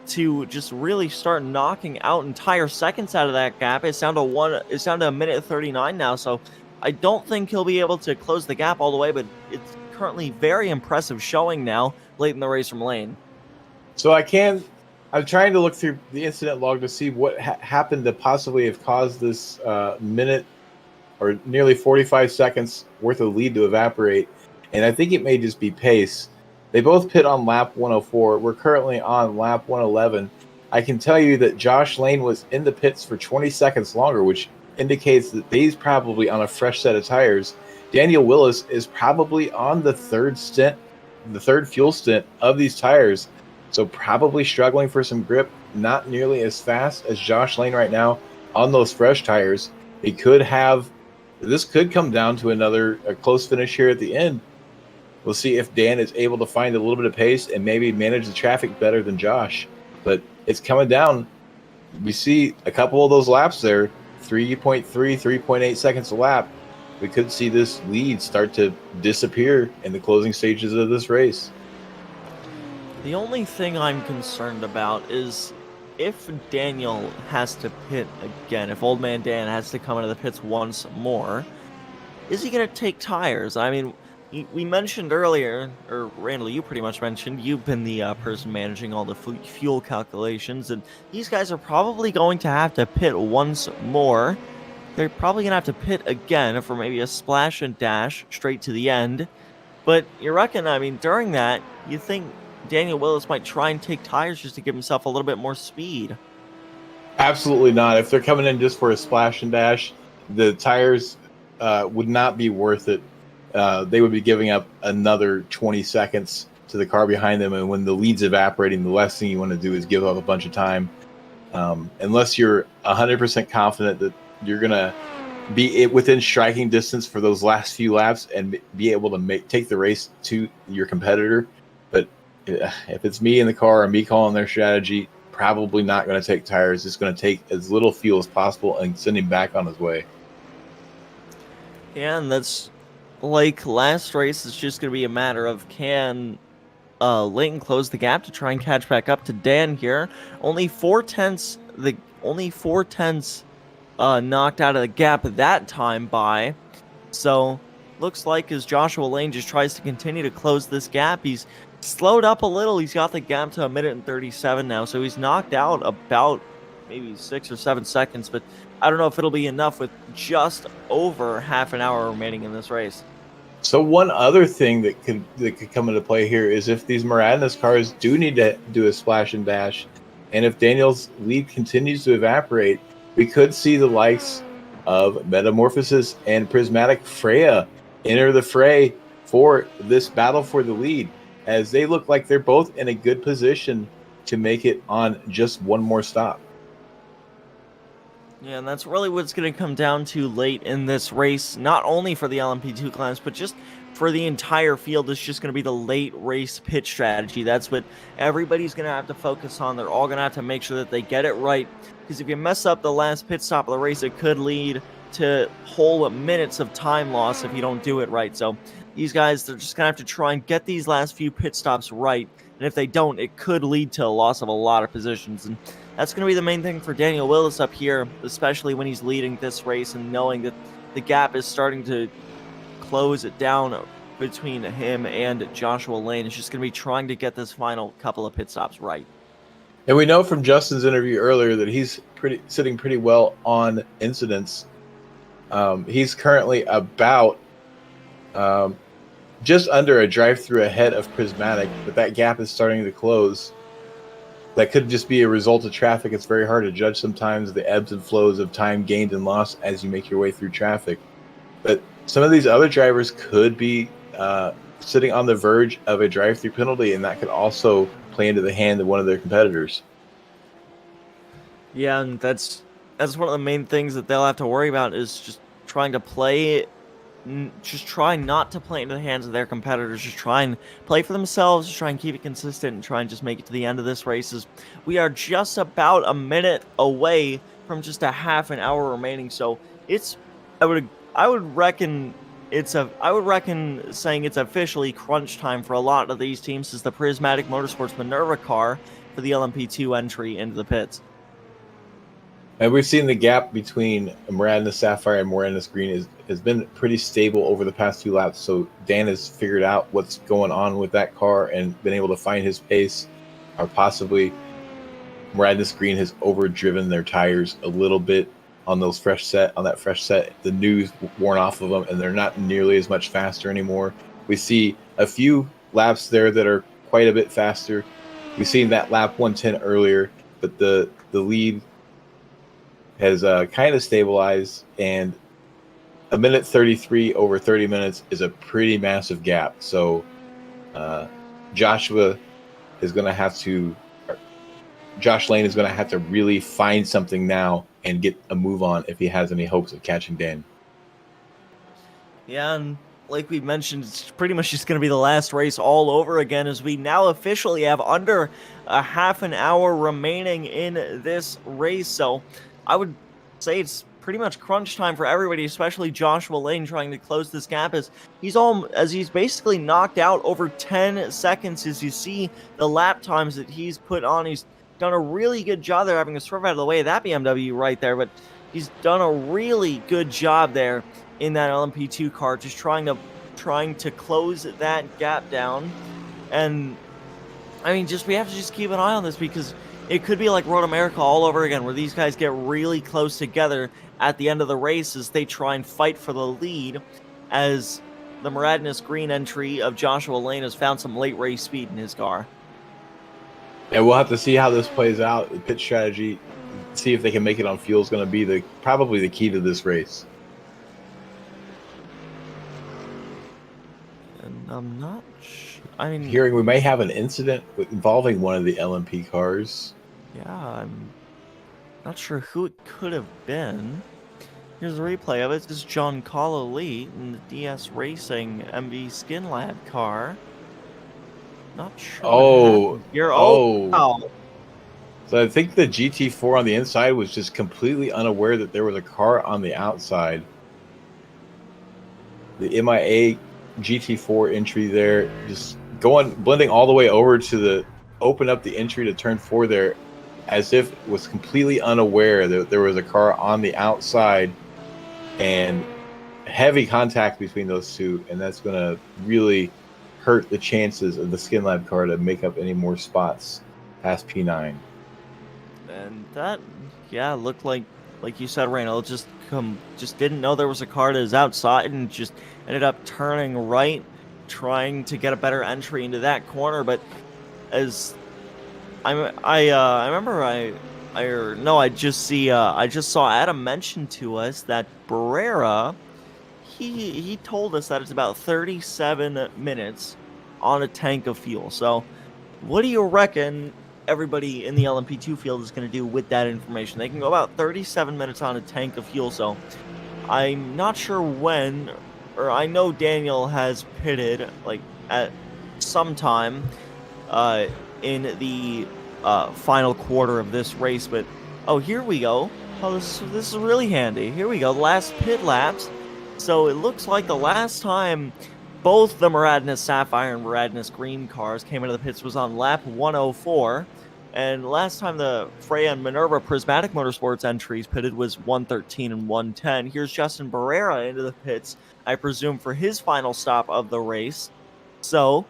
S10: to just really start knocking out entire seconds out of that gap. It's down to a minute 39 now, so I don't think he'll be able to close the gap all the way, but it's currently very impressive showing now late in the race from Lane.
S11: So I'm trying to look through the incident log to see what happened to possibly have caused this minute or nearly 45 seconds worth of lead to evaporate. And I think it may just be pace. They both pit on lap 104. We're currently on lap 111. I can tell you that Josh Lane was in the pits for 20 seconds longer, which indicates that he's probably on a fresh set of tires. Daniel Willis is probably on the third fuel stint of these tires. So probably struggling for some grip, not nearly as fast as Josh Lane right now on those fresh tires. This could come down to a close finish here at the end. We'll see if Dan is able to find a little bit of pace and maybe manage the traffic better than Josh. But it's coming down. We see a couple of those laps there, 3.3, 3.8 seconds a lap. We could see this lead start to disappear in the closing stages of this race.
S10: The only thing I'm concerned about is if Daniel has to pit again, if Old Man Dan has to come into the pits once more, is he going to take tires? I mean, we mentioned earlier, or Randall, you pretty much mentioned, you've been the person managing all the fuel calculations, and these guys are probably going to have to pit once more. They're probably going to have to pit again for maybe a splash and dash straight to the end. But you reckon, I mean, during that, you think Daniel Willis might try and take tires just to give himself a little bit more speed?
S11: Absolutely not. If they're coming in just for a splash and dash, the tires would not be worth it. They would be giving up another 20 seconds to the car behind them, and when the lead's evaporating, the last thing you want to do is give up a bunch of time. Unless you're 100% confident that you're going to be within striking distance for those last few laps and be able to take the race to your competitor. But if it's me in the car or me calling their strategy, probably not going to take tires. It's going to take as little fuel as possible and send him back on his way.
S10: Yeah, and that's like last race. It's just going to be a matter of can Layton close the gap to try and catch back up to Dan here. Only 4/10 knocked out of the gap at that time by. So looks like as Joshua Lane just tries to continue to close this gap, he's slowed up a little. He's got the gap to a minute and 37 now, so he's knocked out about maybe 6 or 7 seconds, but I don't know if it'll be enough with just over half an hour remaining in this race.
S11: So one other thing that could come into play here is if these Maradna's cars do need to do a splash and dash, and if Daniel's lead continues to evaporate, we could see the likes of Metamorphosis and Prismatic Freya enter the fray for this battle for the lead, as they look like they're both in a good position to make it on just one more stop.
S10: Yeah, and that's really what it's going to come down to late in this race, not only for the LMP2 class, but just for the entire field. It's just going to be the late race pit strategy. That's what everybody's going to have to focus on. They're all going to have to make sure that they get it right, because if you mess up the last pit stop of the race, it could lead to whole minutes of time loss if you don't do it right. So these guys, they're just going to have to try and get these last few pit stops right, and if they don't, it could lead to a loss of a lot of positions. And that's going to be the main thing for Daniel Willis up here, especially when he's leading this race and knowing that the gap is starting to close it down between him and Joshua Lane. It's just going to be trying to get this final couple of pit stops right.
S11: And we know from Justin's interview earlier that he's sitting pretty well on incidents. He's currently about just under a drive-through ahead of Prismatic, but that gap is starting to close. That could just be a result of traffic. It's very hard to judge sometimes the ebbs and flows of time gained and lost as you make your way through traffic. But some of these other drivers could be sitting on the verge of a drive-through penalty, and that could also play into the hand of one of their competitors.
S10: Yeah, and that's one of the main things that they'll have to worry about, is just trying to play, just try not to play into the hands of their competitors. Just try and play for themselves, just try and keep it consistent, and try and just make it to the end of this race. As we are just about a minute away from just a half an hour remaining. So it's, I would reckon saying it's officially crunch time for a lot of these teams, as the Prismatic Motorsports Minerva car for the LMP2 entry into the pits.
S11: And we've seen the gap between Moradnis Sapphire and Moradnis Green has been pretty stable over the past 2 laps. So Dan has figured out what's going on with that car and been able to find his pace. Or possibly Moradnis Green has overdriven their tires a little bit on that fresh set. The new's worn off of them, and they're not nearly as much faster anymore. We see a few laps there that are quite a bit faster. We've seen that lap 110 earlier, but the lead has kind of stabilized, and a minute 33 over 30 minutes is a pretty massive gap. So Josh Lane is going to have to really find something now and get a move on if he has any hopes of catching Dan.
S10: Yeah, and like we mentioned, it's pretty much just going to be the last race all over again, as we now officially have under a half an hour remaining in this race. So I would say it's pretty much crunch time for everybody, especially Joshua Lane, trying to close this gap, as he's basically knocked out over 10 seconds. As you see the lap times that he's put on, he's done a really good job there, having to swerve out of the way of that BMW right there, but he's done a really good job there in that LMP2 car, just trying to close that gap down. And I mean, we have to just keep an eye on this, because it could be like Road America all over again, where these guys get really close together at the end of the race as they try and fight for the lead, as the Moradnis Green entry of Joshua Lane has found some late race speed in his car.
S11: And we'll have to see how this plays out. The pit strategy, see if they can make it on fuel, is going to be probably the key to this race.
S10: And I'm not
S11: hearing we may have an incident involving one of the LMP cars.
S10: Yeah, I'm not sure who it could have been. Here's a replay of it. This is John Lee in the DS Racing MV Skin Lab car. Not sure.
S11: Wow. So I think the GT4 on the inside was just completely unaware that there was a car on the outside. The MIA GT4 entry there, just blending all the way over to open up the entry to turn 4 there, as if it was completely unaware that there was a car on the outside, and heavy contact between those two, and that's going to really hurt the chances of the Skin Lab car to make up any more spots past P9.
S10: And that, looked like you said, Randall, just didn't know there was a car that was outside and just ended up turning right, trying to get a better entry into that corner. But as I just saw Adam mention to us that Barrera, he told us that it's about 37 minutes on a tank of fuel. So what do you reckon everybody in the LMP2 field is going to do with that information. They can go about 37 minutes on a tank of fuel, so I'm not sure when, or I know Daniel has pitted like at some time in the final quarter of this race, but oh, here we go. Oh, this is really handy. Here we go, last pit laps. So it looks like the last time both the Maradnis Sapphire and Maradnis Green cars came into the pits was on lap 104. And last time the Freya and Minerva Prismatic Motorsports entries pitted was 113 and 110. Here's Justin Barrera into the pits, I presume, for his final stop of the race. So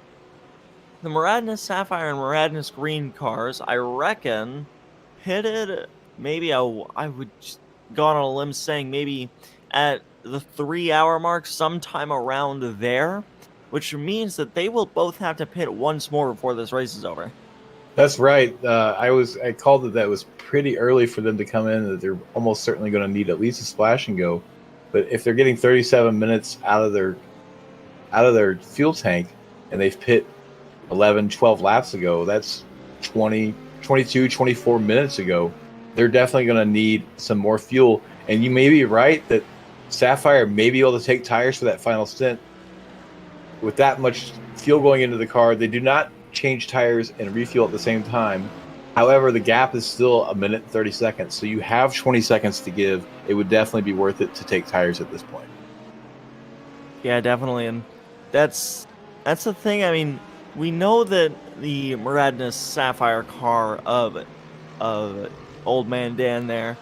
S10: the Maradnis Sapphire and Maradnis Green cars, I reckon, pitted maybe I would go on a limb saying maybe at the 3-hour mark, sometime around there, which means that they will both have to pit once more before this race is over.
S11: That's right. I called it that was pretty early for them to come in, that they're almost certainly going to need at least a splash and go. But if they're getting 37 minutes out of their fuel tank and they've pit 11, 12 laps ago, that's 20, 22, 24 minutes ago. They're definitely going to need some more fuel. And you may be right that Sapphire may be able to take tires for that final stint. With that much fuel going into the car, they do not change tires and refuel at the same time. However, the gap is still 1 minute and 30 seconds, so you have 20 seconds to give. It would definitely be worth it to take tires at this point.
S10: Yeah, definitely, and that's the thing. I mean, we know that the Maradnis Sapphire car of Old Man Dan there,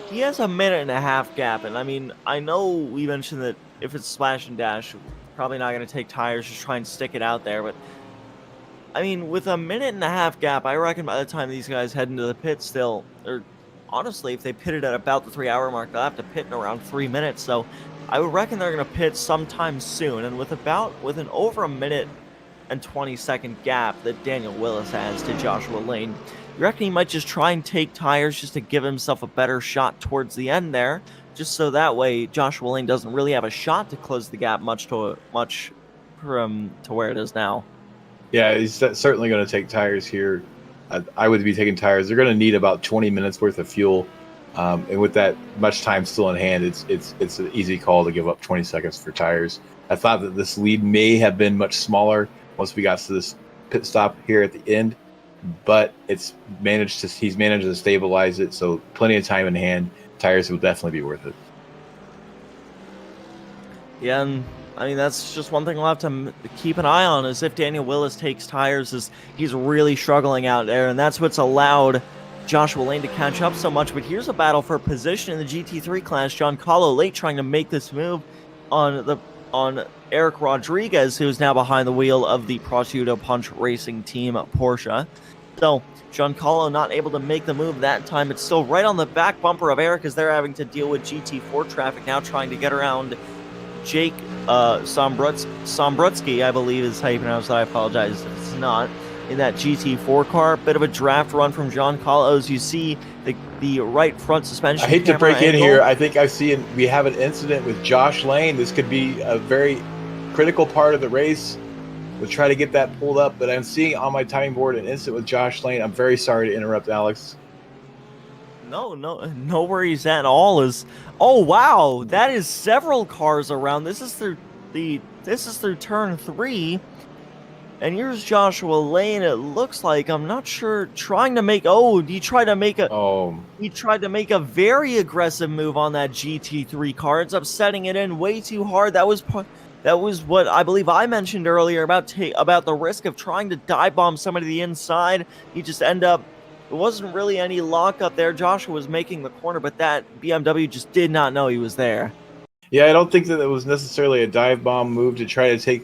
S10: he has a 1.5 minute gap, and I mean, I know we mentioned that if it's splash and dash, probably not going to take tires, just try and stick it out there, but I mean, with a 1.5 minute gap, I reckon by the time these guys head into the pit still, or honestly, if they pitted at about the 3-hour mark, they'll have to pit in around 3 minutes, so I would reckon they're going to pit sometime soon, and with an over 1 minute and 20-second gap that Daniel Willis has to Joshua Lane, you reckon he might just try and take tires just to give himself a better shot towards the end there, just so that way Joshua Lane doesn't really have a shot to close the gap much from to where it is now.
S11: Yeah, he's certainly going to take tires here. I would be taking tires. They're going to need about 20 minutes worth of fuel, and with that much time still in hand, it's an easy call to give up 20 seconds for tires. I thought that this lead may have been much smaller once we got to this pit stop here at the end, but he's managed to stabilize it, so plenty of time in hand. Tires will definitely be worth it.
S10: Yeah, and I mean, that's just one thing we'll have to keep an eye on, is if Daniel Willis takes tires, is he's really struggling out there, and that's what's allowed Joshua Lane to catch up so much. But here's a battle for position in the GT3 class. Giancarlo late trying to make this move on Eric Rodriguez, who's now behind the wheel of the Prosciutto Punch Racing Team Porsche. So Giancarlo not able to make the move that time. It's still right on the back bumper of Eric as they're having to deal with GT4 traffic now, trying to get around Jake Sombrutsky, I believe is how you pronounce it. I apologize if it's not. In that GT4 car, bit of a draft run from Giancarlo as you see the right front suspension.
S11: I hate to break in here. I think we have an incident with Josh Lane. This could be a very critical part of the race. We'll try to get that pulled up, but I'm seeing on my timing board an incident with Josh Lane. I'm very sorry to interrupt, Alex.
S10: No worries at all. Oh wow, that is several cars around. This is through turn 3. And here's Joshua Lane. It looks like, I'm not sure, trying to make. He tried to make a very aggressive move on that GT3 car. Ends up setting it in way too hard. That was what I believe I mentioned earlier about the risk of trying to dive bomb somebody to the inside. You just end up. It wasn't really any lockup there. Joshua was making the corner, but that BMW just did not know he was there.
S11: Yeah, I don't think that it was necessarily a dive bomb move to try to take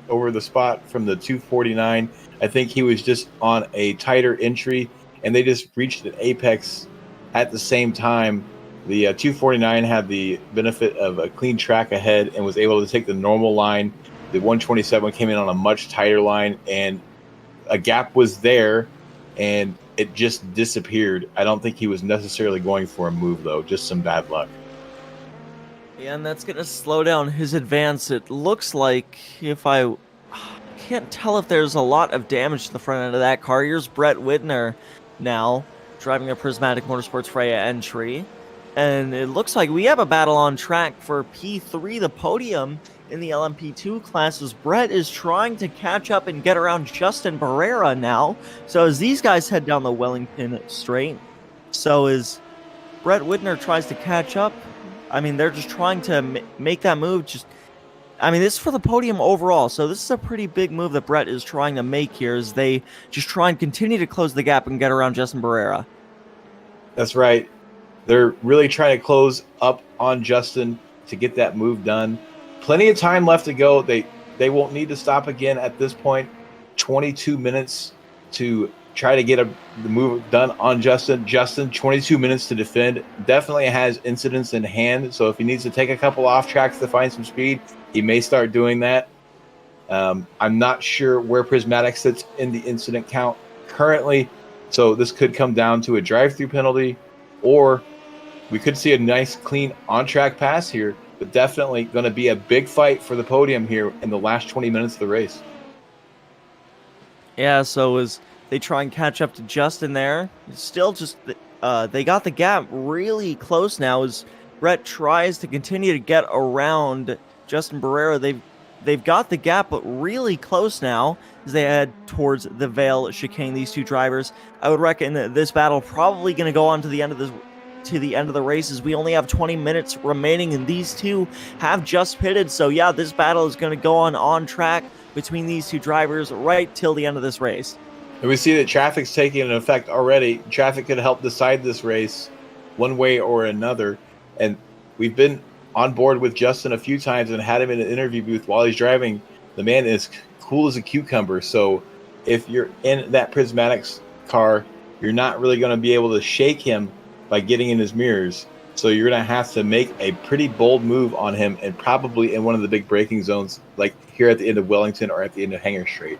S11: over the spot from the 249. I think he was just on a tighter entry, and they just reached an apex at the same time. The 249 had the benefit of a clean track ahead and was able to take the normal line. The 127 came in on a much tighter line, and a gap was there, and it just disappeared. I don't think he was necessarily going for a move, though. Just some bad luck.
S10: Yeah, and that's going to slow down his advance. It looks like, if I can't tell if there's a lot of damage to the front end of that car. Here's Brett Whitner now, driving a Prismatic Motorsports Freya entry. And it looks like we have a battle on track for P3, the podium in the LMP2 classes. Brett is trying to catch up and get around Justin Barrera now. So as these guys head down the Wellington straight, so as Brett Widner tries to catch up, I mean, they're just trying to make that move. I mean, this is for the podium overall, so this is a pretty big move that Brett is trying to make here as they just try and continue to close the gap and get around Justin Barrera.
S11: That's right. They're really trying to close up on Justin to get that move done. Plenty of time left to go. They won't need to stop again at this point. 22 minutes to try to get the move done on Justin. Justin, 22 minutes to defend. Definitely has incidents in hand, so if he needs to take a couple off tracks to find some speed, he may start doing that. I'm not sure where Prismatic sits in the incident count currently, so this could come down to a drive-through penalty, or we could see a nice, clean on-track pass here, but definitely going to be a big fight for the podium here in the last 20 minutes of the race.
S10: Yeah, so as they try and catch up to Justin there, still just they got the gap really close now as Brett tries to continue to get around Justin Barrera. They've got the gap, but really close now as they head towards the Vale chicane. These two drivers, I would reckon that this battle probably going to go on to the end of the race, as we only have 20 minutes remaining, and these two have just pitted. So yeah, this battle is going to go on track between these two drivers right till the end of this race.
S11: And we see that traffic's taking an effect already. Traffic could help decide this race one way or another. And we've been on board with Justin a few times and had him in an interview booth while he's driving. The man is cool as a cucumber. So if you're in that Prismatics car, you're not really going to be able to shake him by getting in his mirrors. So you're going to have to make a pretty bold move on him, and probably in one of the big braking zones, like here at the end of Wellington or at the end of Hanger Straight.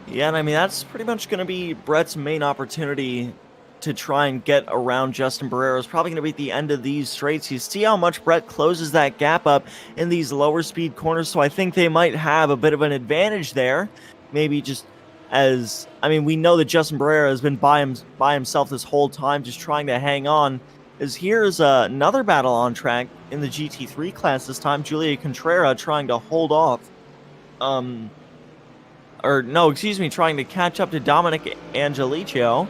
S10: Yeah, and I mean, that's pretty much going to be Brett's main opportunity to try and get around Justin Barrera. Is probably going to be at the end of these straights. You see how much Brett closes that gap up in these lower speed corners, so I think they might have a bit of an advantage there. Maybe just as, I mean, we know that Justin Barrera has been by himself this whole time, just trying to hang on. As here's another battle on track in the GT3 class this time. Julia Contreras trying to hold off. Trying to catch up to Dominic Angelicio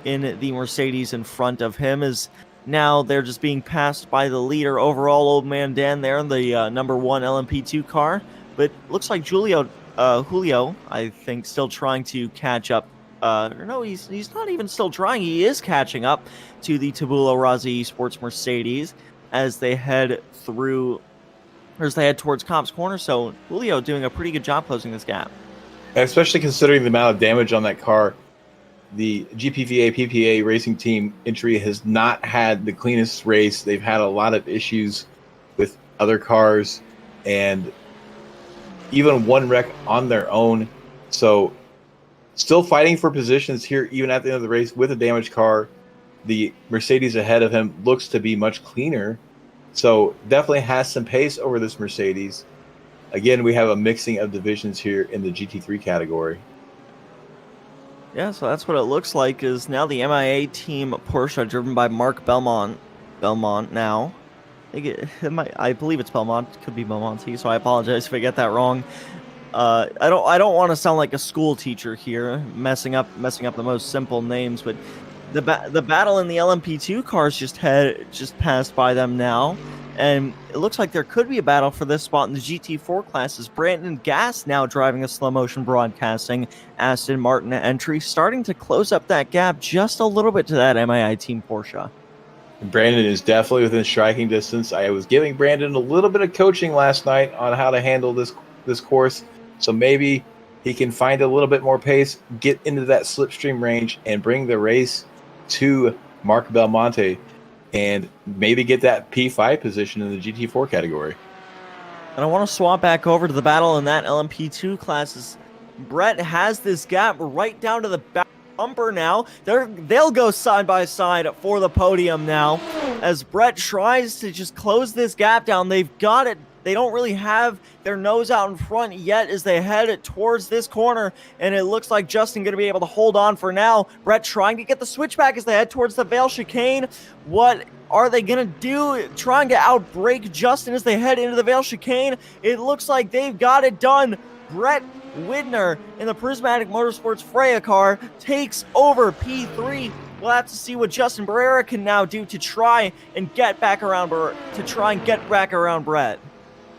S10: in the Mercedes in front of him, as now they're just being passed by the leader overall, Old Man Dan there in the number 1 LMP2 car. But looks like Julio, I think, still trying to catch up. No, he's not even still trying. He is catching up to the Tabula Rasa Esports Mercedes as they head towards Cobb's Corner. So Julio doing a pretty good job closing this gap.
S11: Especially considering the amount of damage on that car. The GPVA PPA racing team entry has not had the cleanest race. They've had a lot of issues with other cars and even one wreck on their own. So still fighting for positions here even at the end of the race with a damaged car. The Mercedes ahead of him looks to be much cleaner. So definitely has some pace over this Mercedes. Again, we have a mixing of divisions here in the GT3 category.
S10: Yeah, so that's what it looks like, is now the MIA team Porsche, driven by Mark Belmont now. I believe it's Belmont. It could be Belmonte, so I apologize if I get that wrong. I don't want to sound like a school teacher here, messing up the most simple names, but the battle in the LMP2 cars just passed by them now. And it looks like there could be a battle for this spot in the GT4 classes. Brandon Gass now driving a slow motion broadcasting Aston Martin entry, starting to close up that gap just a little bit to that MII team Porsche.
S11: Brandon is definitely within striking distance. I was giving Brandon a little bit of coaching last night on how to handle this course, so maybe he can find a little bit more pace, get into that slipstream range, and bring the race to Mark Belmonte, and maybe get that P5 position in the GT4 category.
S10: And I want to swap back over to the battle in that LMP2 classes. Brett has this gap right down to the back bumper now. They'll go side by side for the podium now, as Brett tries to just close this gap down. They've got it they don't really have their nose out in front yet as they head towards this corner, and it looks like Justin going to be able to hold on for now. Brett trying to get the switchback as they head towards the Vale chicane. What are they going to do? Trying to outbrake Justin as they head into the Vale chicane. It looks like they've got it done. Brett Widner in the Prismatic Motorsports Freya car takes over P3. We'll have to see what Justin Barrera can now do to try and get back around Brett.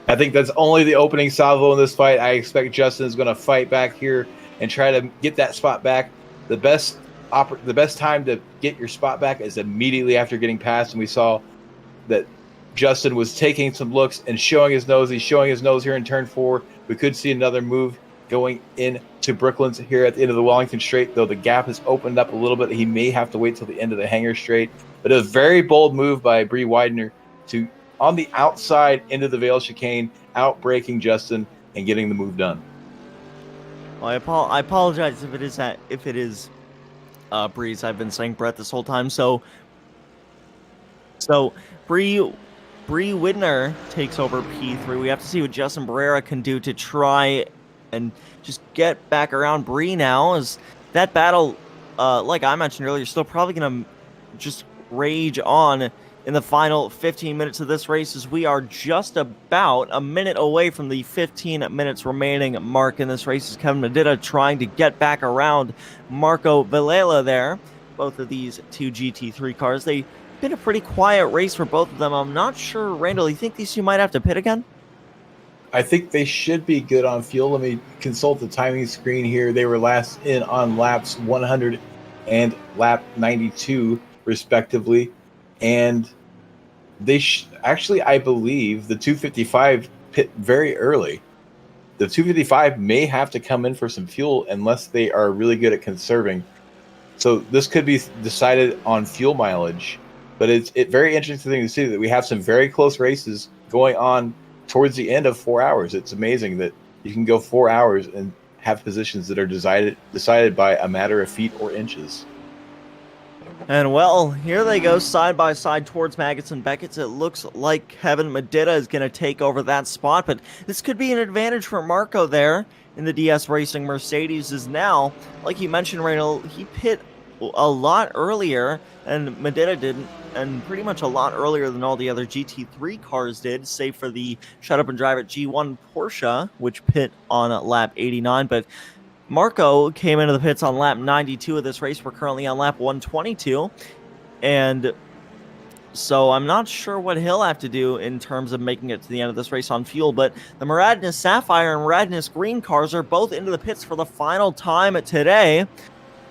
S11: I think that's only the opening salvo in this fight. I expect Justin is going to fight back here and try to get that spot back. The best time to get your spot back is immediately after getting past, and we saw that Justin was taking some looks and showing his nose. He's showing his nose here in turn 4. We could see another move going into Brooklands here at the end of the Wellington Straight, though the gap has opened up a little bit. He may have to wait till the end of the Hangar Straight. But it was a very bold move by Bree Widener to, on the outside into the Vale chicane, outbreaking Justin and getting the move done.
S10: Well, I apologize if it is Breeze. I've been saying Brett this whole time. So Bree Widner takes over P3. We have to see what Justin Barrera can do to try and just get back around Bree now, as that battle, like I mentioned earlier, still probably going to just rage on in the final 15 minutes of this race, as we are just about a minute away from the 15 minutes remaining mark in this race, as Kevin Medina trying to get back around Marco Villela there. Both of these two GT3 cars, they've been a pretty quiet race for both of them. I'm not sure, Randall, you think these two might have to pit again?
S11: I think they should be good on fuel. Let me consult the timing screen here. They were last in on laps 100 and lap 92, respectively. And they actually, I believe, the 255 pit very early. The 255 may have to come in for some fuel unless they are really good at conserving. So this could be decided on fuel mileage. But it's very interesting thing to see that we have some very close races going on towards the end of 4 hours. It's amazing that you can go 4 hours and have positions that are decided by a matter of feet or inches.
S10: And well, here they go side by side towards Maggots and Beckett's. It looks like Kevin Medina is going to take over that spot, but this could be an advantage for Marco there in the DS Racing Mercedes. Is now, like you mentioned, Randall, he pit a lot earlier, and Medina didn't, and pretty much a lot earlier than all the other GT3 cars did, save for the Shut Up and Drive It G1 Porsche, which pit on lap 89. But Marco came into the pits on lap 92 of this race. We're currently on lap 122, and so I'm not sure what he'll have to do in terms of making it to the end of this race on fuel. But the Muradness Sapphire and Muradness Green cars are both into the pits for the final time today,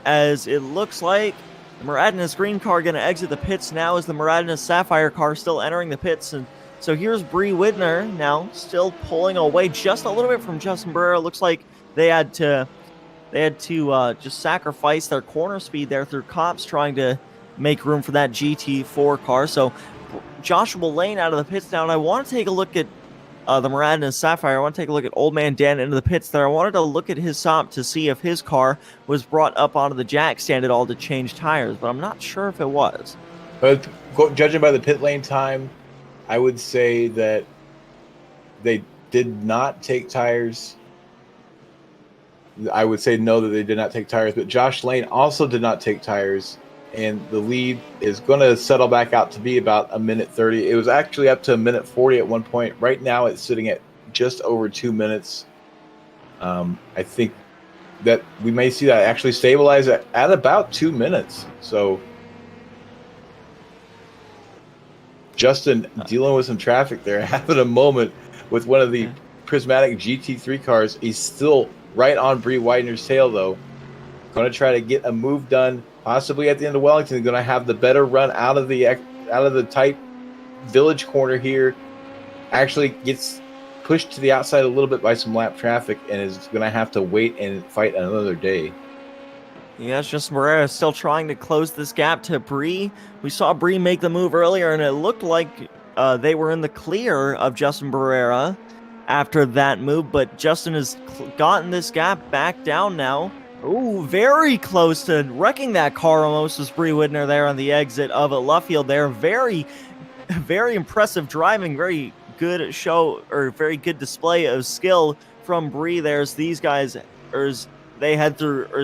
S10: as it looks like the Muradness Green car going to exit the pits now, as the Muradness Sapphire car still entering the pits. And so here's Bree Widner now still pulling away just a little bit from Justin Barrera. Looks like they had to just sacrifice their corner speed there through cops, trying to make room for that GT4 car. So Joshua Lane out of the pits now, and I want to take a look at the Muradness Sapphire. I want to take a look at Old Man Dan into the pits there. I wanted to look at his stop to see if his car was brought up onto the jack stand at all to change tires, but I'm not sure if it was.
S11: But judging by the pit lane time, I would say that they did not take tires. I would say no, that they did not take tires, but Josh Lane also did not take tires, and the lead is going to settle back out to be about a minute 30. It was actually up to a minute 40 at one point. Right now it's sitting at just over 2 minutes. I think that we may see that actually stabilize at about 2 minutes. So Justin dealing with some traffic there, having a moment with one of the prismatic GT3 cars. He's still right on Bree Widener's tail, though. Going to try to get a move done, possibly at the end of Wellington. Going to have the better run out of the tight village corner here. Actually gets pushed to the outside a little bit by some lap traffic, and is going to have to wait and fight another day.
S10: Yeah, it's just Barrera still trying to close this gap to Bree. We saw Bree make the move earlier, and it looked like they were in the clear of Justin Barrera after that move, but Justin has gotten this gap back down now. Ooh, very close to wrecking that car almost, was Bree Widner there on the exit of Luffield there. Very, very impressive driving, very good show or very good display of skill from Bree there as these guys, or as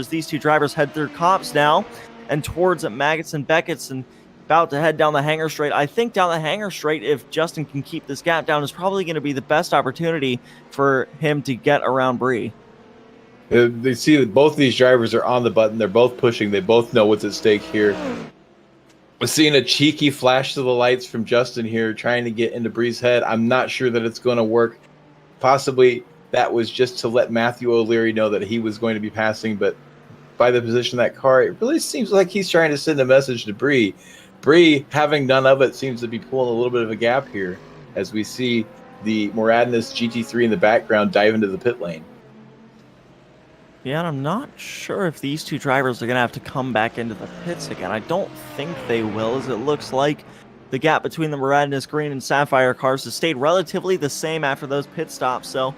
S10: these two drivers head through comps now and towards Maggots and Beckett's and about to head down the hangar straight. I think down the hangar straight, if Justin can keep this gap down, is probably going to be the best opportunity for him to get around Bree.
S11: They see that both of these drivers are on the button. They're both pushing. They both know what's at stake here. We're seeing a cheeky flash to the lights from Justin here, trying to get into Bree's head. I'm not sure that it's going to work. Possibly that was just to let Matthew O'Leary know that he was going to be passing, but by the position of that car, it really seems like he's trying to send a message to Bree. Bree, having none of it, seems to be pulling a little bit of a gap here as we see the Moradnis GT3 in the background dive into the pit lane.
S10: Yeah, and I'm not sure if these two drivers are going to have to come back into the pits again. I don't think they will, as it looks like the gap between the Moradnis Green and Sapphire cars has stayed relatively the same after those pit stops, so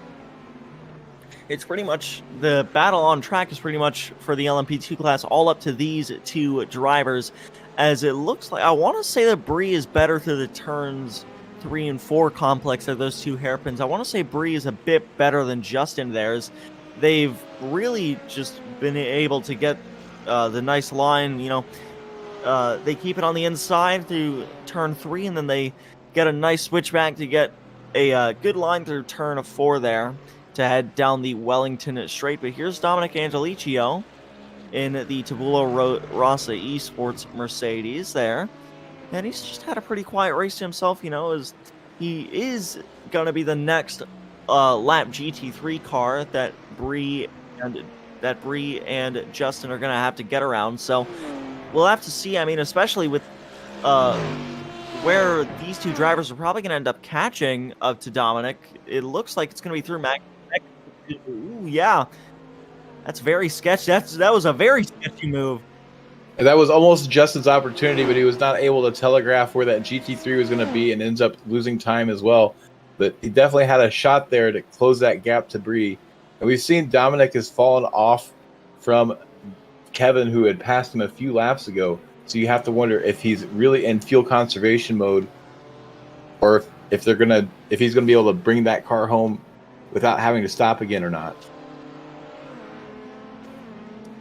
S10: it's pretty much, the battle on track is pretty much for the LMP2 class all up to these two drivers, as it looks like, I want to say that Bree is better through the turns 3 and 4 complex of those two hairpins. I want to say Bree is a bit better than Justin theirs. They've really just been able to get the nice line, you know, they keep it on the inside through turn 3, and then they get a nice switchback to get a good line through turn 4 there to head down the Wellington straight. But here's Dominic Angelicio in the Tabula Rasa Esports Mercedes there. And he's just had a pretty quiet race to himself, you know, as he is going to be the next lap GT3 car that Bree and Justin are going to have to get around. So we'll have to see. I mean, especially with where these two drivers are probably going to end up catching up to Dominic. It looks like it's going to be through Mac. Ooh, yeah. That's very sketchy. That was a very sketchy move.
S11: And that was almost Justin's opportunity, but he was not able to telegraph where that GT3 was going to be and ends up losing time as well. But he definitely had a shot there to close that gap to Bree. And we've seen Dominic has fallen off from Kevin, who had passed him a few laps ago. So you have to wonder if he's really in fuel conservation mode, or if he's going to be able to bring that car home without having to stop again or not.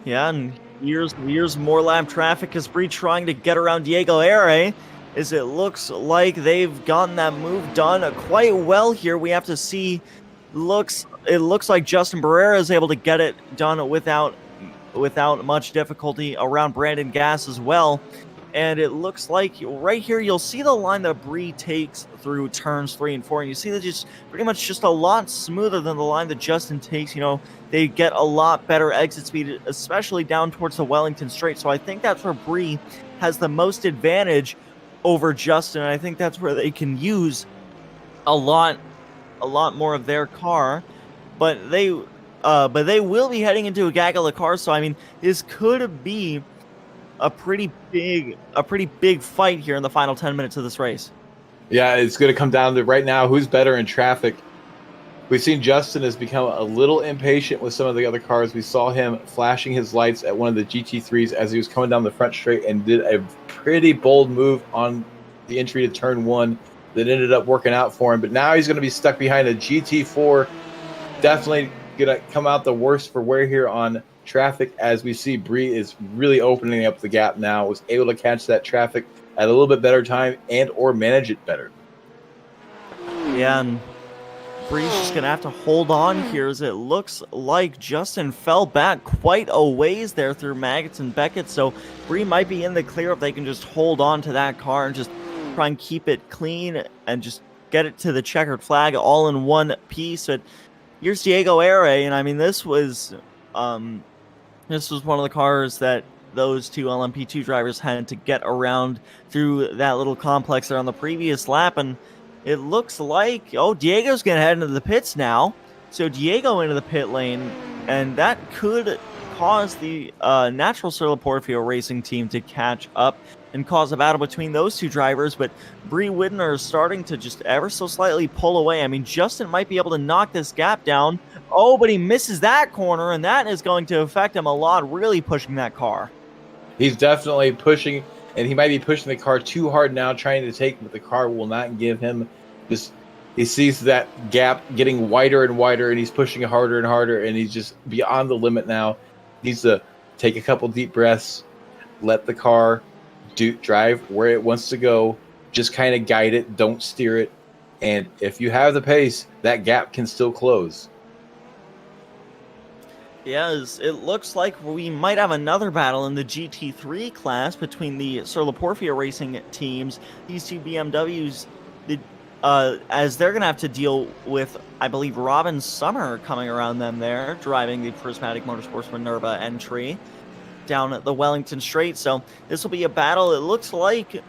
S10: Yeah, and here's more lap traffic as Bree trying to get around Diego Aire, as it looks like they've gotten that move done quite well here. We have to see. It looks like Justin Barrera is able to get it done without much difficulty around Brandon Gass as well. And it looks like right here you'll see the line that Bree takes through turns 3 and 4, and you see that just pretty much just a lot smoother than the line that Justin takes. You know, they get a lot better exit speed, especially down towards the Wellington straight. So I think that's where Bree has the most advantage over Justin, and I think that's where they can use a lot more of their car. But they will be heading into a gaggle of cars, so I mean, this could be a pretty big fight here in the final 10 minutes of this race.
S11: Yeah, it's going to come down to right now who's better in traffic. We've seen Justin has become a little impatient with some of the other cars. We saw him flashing his lights at one of the GT3s as he was coming down the front straight and did a pretty bold move on the entry to turn 1 that ended up working out for him. But now he's going to be stuck behind a GT4. Definitely going to come out the worst for wear here on traffic, as we see Bree is really opening up the gap now, was able to catch that traffic at a little bit better time and or manage it better.
S10: Yeah, and Bree's just going to have to hold on here, as it looks like Justin fell back quite a ways there through Maggots and Beckett, so Bree might be in the clear if they can just hold on to that car and just try and keep it clean and just get it to the checkered flag all in one piece. But here's Diego Aire, and I mean, this was one of the cars that those two LMP2 drivers had to get around through that little complex there on the previous lap, and it looks like, Diego's going to head into the pits now. So Diego into the pit lane, and that could cause the Natural Sir Portfolio Racing team to catch up and cause a battle between those two drivers. But Bree Widner is starting to just ever so slightly pull away. I mean, Justin might be able to knock this gap down. Oh, but he misses that corner, and that is going to affect him a lot, really pushing that car.
S11: He's definitely pushing, and he might be pushing the car too hard now, trying to take, but the car will not give him just He sees that gap getting wider and wider, and he's pushing harder and harder, and he's just beyond the limit now. He needs to take a couple deep breaths, let the car drive where it wants to go, just kind of guide it, don't steer it. And if you have the pace, that gap can still close.
S10: Yes, it looks like we might have another battle in the GT3 class between the Serlaporfia Racing teams. These two BMWs, as they're going to have to deal with, I believe, Robin Summer coming around them there, driving the Prismatic Motorsports Minerva entry down the Wellington Straight. So this will be a battle. It looks like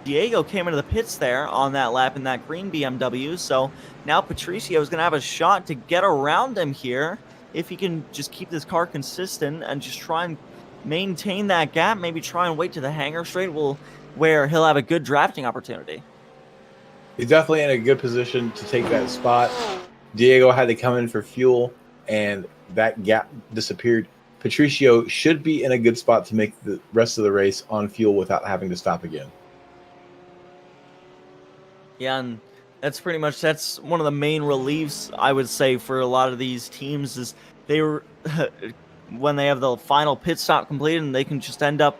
S10: Diego came into the pits there on that lap in that green BMW. So now Patricio is going to have a shot to get around him here. If he can just keep this car consistent and just try and maintain that gap, maybe try and wait to the hangar straight, where he'll have a good drafting opportunity.
S11: He's definitely in a good position to take that spot. Diego had to come in for fuel, and that gap disappeared. Patricio should be in a good spot to make the rest of the race on fuel without having to stop again.
S10: Yeah, and that's one of the main reliefs, I would say, for a lot of these teams is they were when they have the final pit stop completed and they can just end up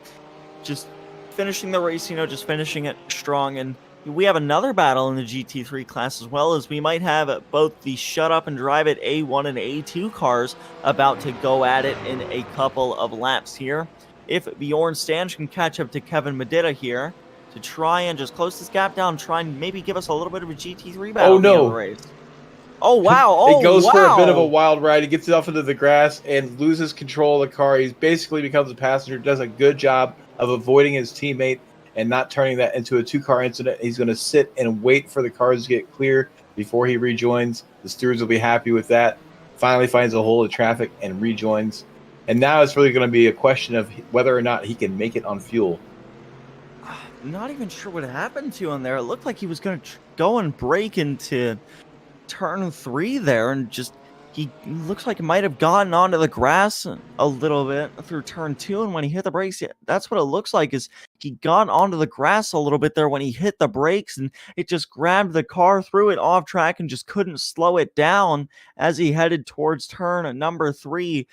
S10: just finishing the race, just finishing it strong. And we have another battle in the GT3 class as well, as we might have both the Shut Up and Drive It A1 and A2 cars about to go at it in a couple of laps here. If Bjorn Stange can catch up to Kevin Medina here to try and just close this gap down, try and maybe give us a little bit of a GT3 battle in the race. Oh, wow.
S11: It goes for a bit of a wild ride. He gets it off into the grass and loses control of the car. He basically becomes a passenger, does a good job of avoiding his teammate and not turning that into a two-car incident. He's going to sit and wait for the cars to get clear before he rejoins. The stewards will be happy with that. Finally finds a hole in traffic and rejoins. And now it's really going to be a question of whether or not he can make it on fuel.
S10: Not even sure what happened to him there. It looked like he was going to go and break into turn 3 there, and he looks like he might have gotten onto the grass a little bit through turn 2, and when he hit the brakes, that's what it looks like, is he got onto the grass a little bit there when he hit the brakes, and it just grabbed the car, threw it off track, and just couldn't slow it down as he headed towards turn number 3.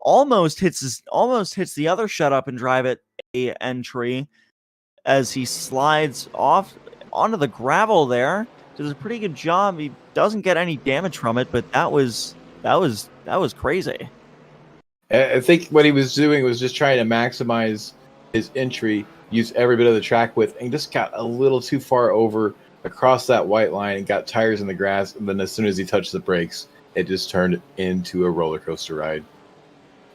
S10: Almost hits the other Shut Up and Drive It A entry as he slides off onto the gravel there. Does a pretty good job. He doesn't get any damage from it, but that was crazy.
S11: I think what he was doing was just trying to maximize his entry, use every bit of the track width, and just got a little too far over across that white line and got tires in the grass. And then as soon as he touched the brakes, it just turned into a roller coaster ride.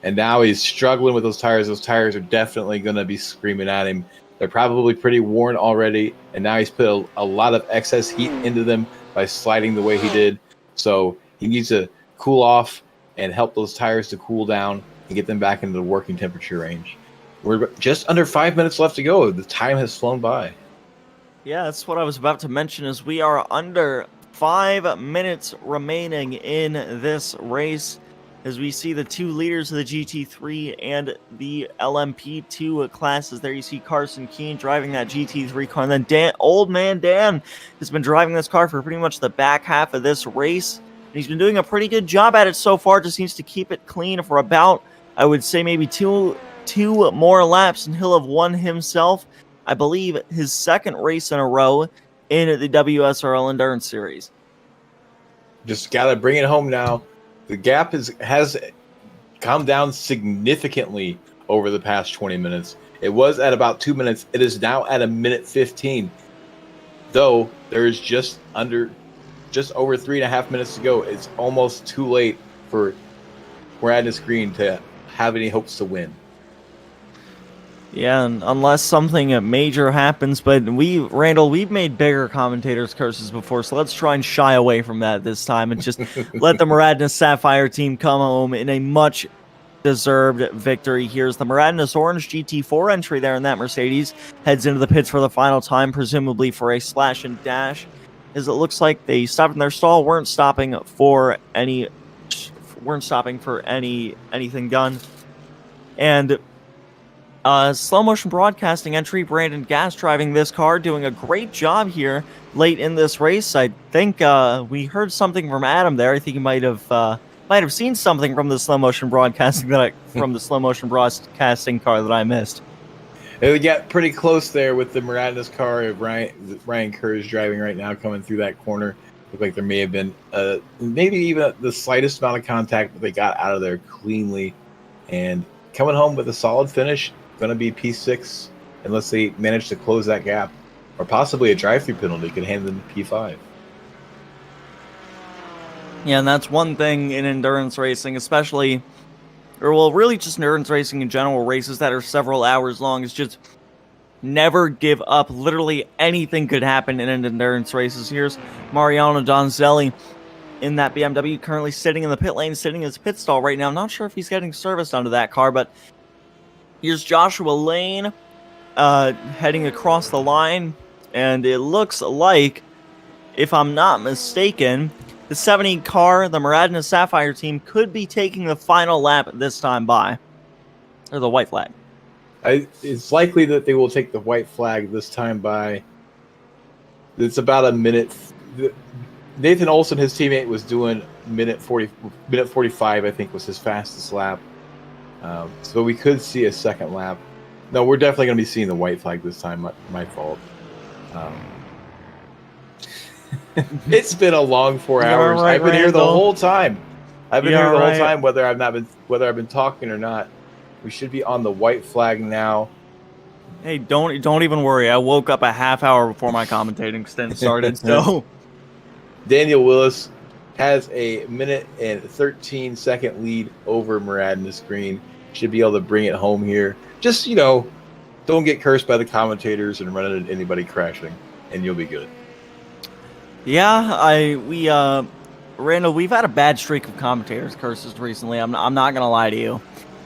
S11: And now he's struggling with those tires. Those tires are definitely going to be screaming at him. They're probably pretty worn already, and now he's put a lot of excess heat into them by sliding the way he did. So he needs to cool off and help those tires to cool down and get them back into the working temperature range. We're just under 5 minutes left to go. The time has flown by.
S10: Yeah, that's what I was about to mention, is we are under 5 minutes remaining in this race, as we see the two leaders of the GT3 and the LMP2 classes. There you see Carson Keene driving that GT3 car, and then Old Man Dan has been driving this car for pretty much the back half of this race, and he's been doing a pretty good job at it so far. Just needs to keep it clean for about, I would say, maybe two more laps, and he'll have won himself, I believe, his second race in a row in the WSRL Endurance Series.
S11: Just got to bring it home now. The gap has come down significantly over the past 20 minutes. It was at about 2 minutes. It is now at 1:15. Though there is just over 3.5 minutes to go. It's almost too late for Radness Green to have any hopes to win.
S10: Yeah, and unless something major happens, but Randall, we've made bigger commentators' curses before, so let's try and shy away from that this time and just let the Maradnas Sapphire team come home in a much-deserved victory. Here's the Maradnas Orange GT4 entry there in that Mercedes. Heads into the pits for the final time, presumably for a slash and dash, as it looks like they stopped in their stall, weren't stopping for anything done. And Slow motion broadcasting entry, Brandon Gas driving this car, doing a great job here late in this race. I think we heard something from Adam there. I think he might have seen something from the slow motion broadcasting from the slow motion broadcasting car that I missed.
S11: It got pretty close there with the Miradnas car of Ryan Kerr is driving right now, coming through that corner. Looked like there may have been maybe even the slightest amount of contact, but they got out of there cleanly and coming home with a solid finish. Going to be P6 unless they manage to close that gap, or possibly a drive-through penalty could hand them P5.
S10: Yeah, and that's one thing in endurance racing, especially, or well, really just endurance racing in general, races that are several hours long, is just never give up. Literally anything could happen in an endurance race. Here's Mariano Donzelli in that BMW, currently sitting in the pit lane, sitting in his pit stall right now. I'm not sure if he's getting serviced onto that car, but here's Joshua Lane heading across the line, and it looks like, if I'm not mistaken, the 70 car, the Miradnas Sapphire team, could be taking the final lap this time by. Or the white flag.
S11: It's likely that they will take the white flag this time by. It's about a minute. Nathan Olson, his teammate, was doing minute 45, I think, was his fastest lap. So we could see a second lap. No, we're definitely going to be seeing the white flag this time. My fault. It's been a long 4 hours.
S10: Right,
S11: I've been here the whole time. I've been here the whole time, whether I've been talking or not. We should be on the white flag now.
S10: Hey, don't even worry. I woke up a half hour before my commentating stint started. So
S11: Daniel Willis has a minute and 13-second lead over Miradnas Green. Should be able to bring it home here. Just, don't get cursed by the commentators and run into anybody crashing, and you'll be good.
S10: Yeah, Randall, we've had a bad streak of commentators curses recently. I'm not gonna lie to you.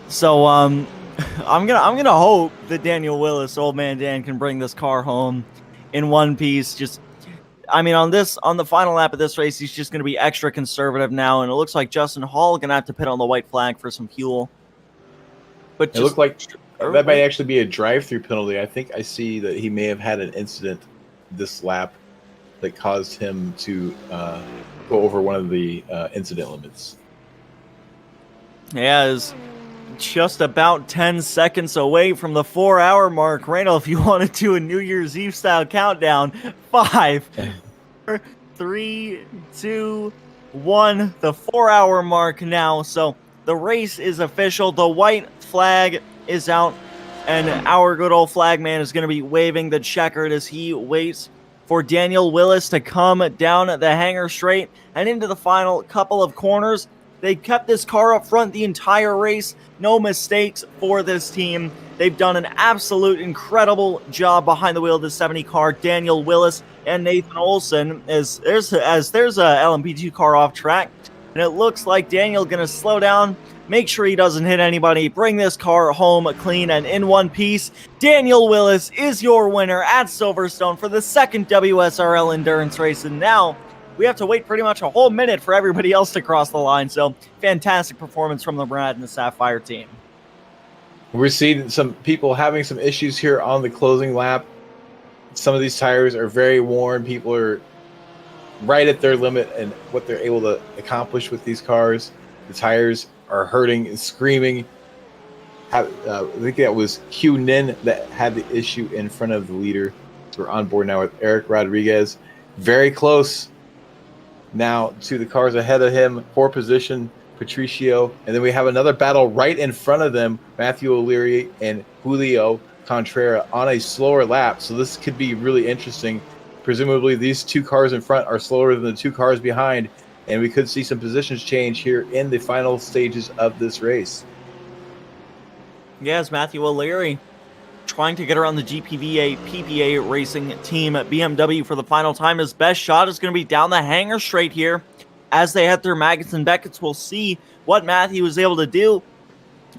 S10: So I'm gonna hope that Daniel Willis, old man Dan, can bring this car home in one piece. On the final lap of this race, he's just gonna be extra conservative now, and it looks like Justin Hall gonna have to pit on the white flag for some fuel. But
S11: it looked like that might actually be a drive-through penalty. I think I see that he may have had an incident this lap that caused him to go over one of the incident limits.
S10: Yeah, is just about 10 seconds away from the 4-hour mark. Randall, if you want to do a New Year's Eve style countdown, 5, 4, 3, 2, 1, the 4-hour mark now. So the race is official. The white flag is out, and our good old flagman is going to be waving the checkered as he waits for Daniel Willis to come down the hangar straight and into the final couple of corners. They kept this car up front the entire race. No mistakes for this team. They've done an absolute incredible job behind the wheel of the 70 car. Daniel Willis and Nathan Olson, as there's a LMP2 car off track, and it looks like Daniel going to slow down, make sure he doesn't hit anybody, bring this car home clean and in one piece. Daniel Willis is your winner at Silverstone for the second WSRL endurance race, and now we have to wait pretty much a whole minute for everybody else to cross the line. So fantastic performance from the Miradnas Sapphire team.
S11: We're seeing some people having some issues here on the closing lap. Some of these tires are very worn. People are right at their limit and what they're able to accomplish with these cars. The tires are hurting and screaming. I think that was Q Nin that had the issue in front of the leader. So we're on board now with Eric Rodriguez. Very close now to the cars ahead of him. 4th position, Patricio. And then we have another battle right in front of them, Matthew O'Leary and Julio Contreras on a slower lap. So this could be really interesting. Presumably these 2 cars in front are slower than the 2 cars behind, and we could see some positions change here in the final stages of this race.
S10: Yes, Matthew O'Leary trying to get around the PPA Racing Team at BMW for the final time. His best shot is going to be down the hangar straight here. As they head through Maggots and Beckett's, we'll see what Matthew was able to do.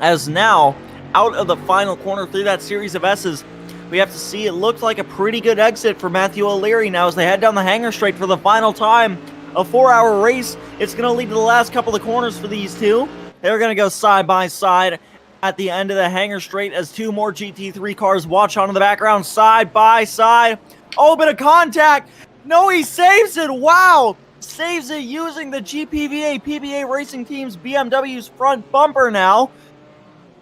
S10: As now, out of the final corner through that series of S's, we have to see it looked like a pretty good exit for Matthew O'Leary now as they head down the hangar straight for the final time. A 4-hour race. It's going to lead to the last couple of corners for these two. They're going to go side by side at the end of the hangar straight as two more GT3 cars watch on in the background, side by side. Oh, bit of contact. No, he saves it. Wow. Saves it using the GPVA PBA Racing Team's BMW's front bumper now.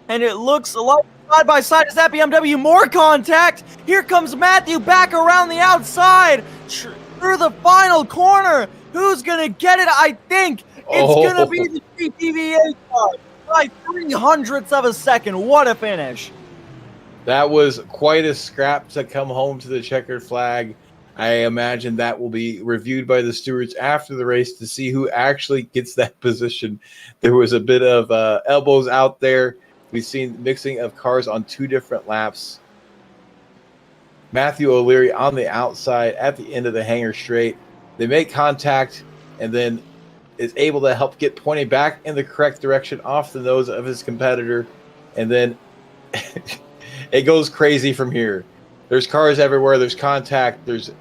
S10: And it looks like side by side. Is that BMW? More contact. Here comes Matthew back around the outside through the final corner. Who's going to get it? I think it's going to be the GPVA car by 0.03 of a second. What a finish.
S11: That was quite a scrap to come home to the checkered flag. I imagine that will be reviewed by the stewards after the race to see who actually gets that position. There was a bit of elbows out there. We've seen mixing of cars on two different laps. Matthew O'Leary on the outside at the end of the hangar straight. They make contact and then is able to help get pointed back in the correct direction off the nose of his competitor. And then it goes crazy from here. There's cars everywhere. There's contact. There's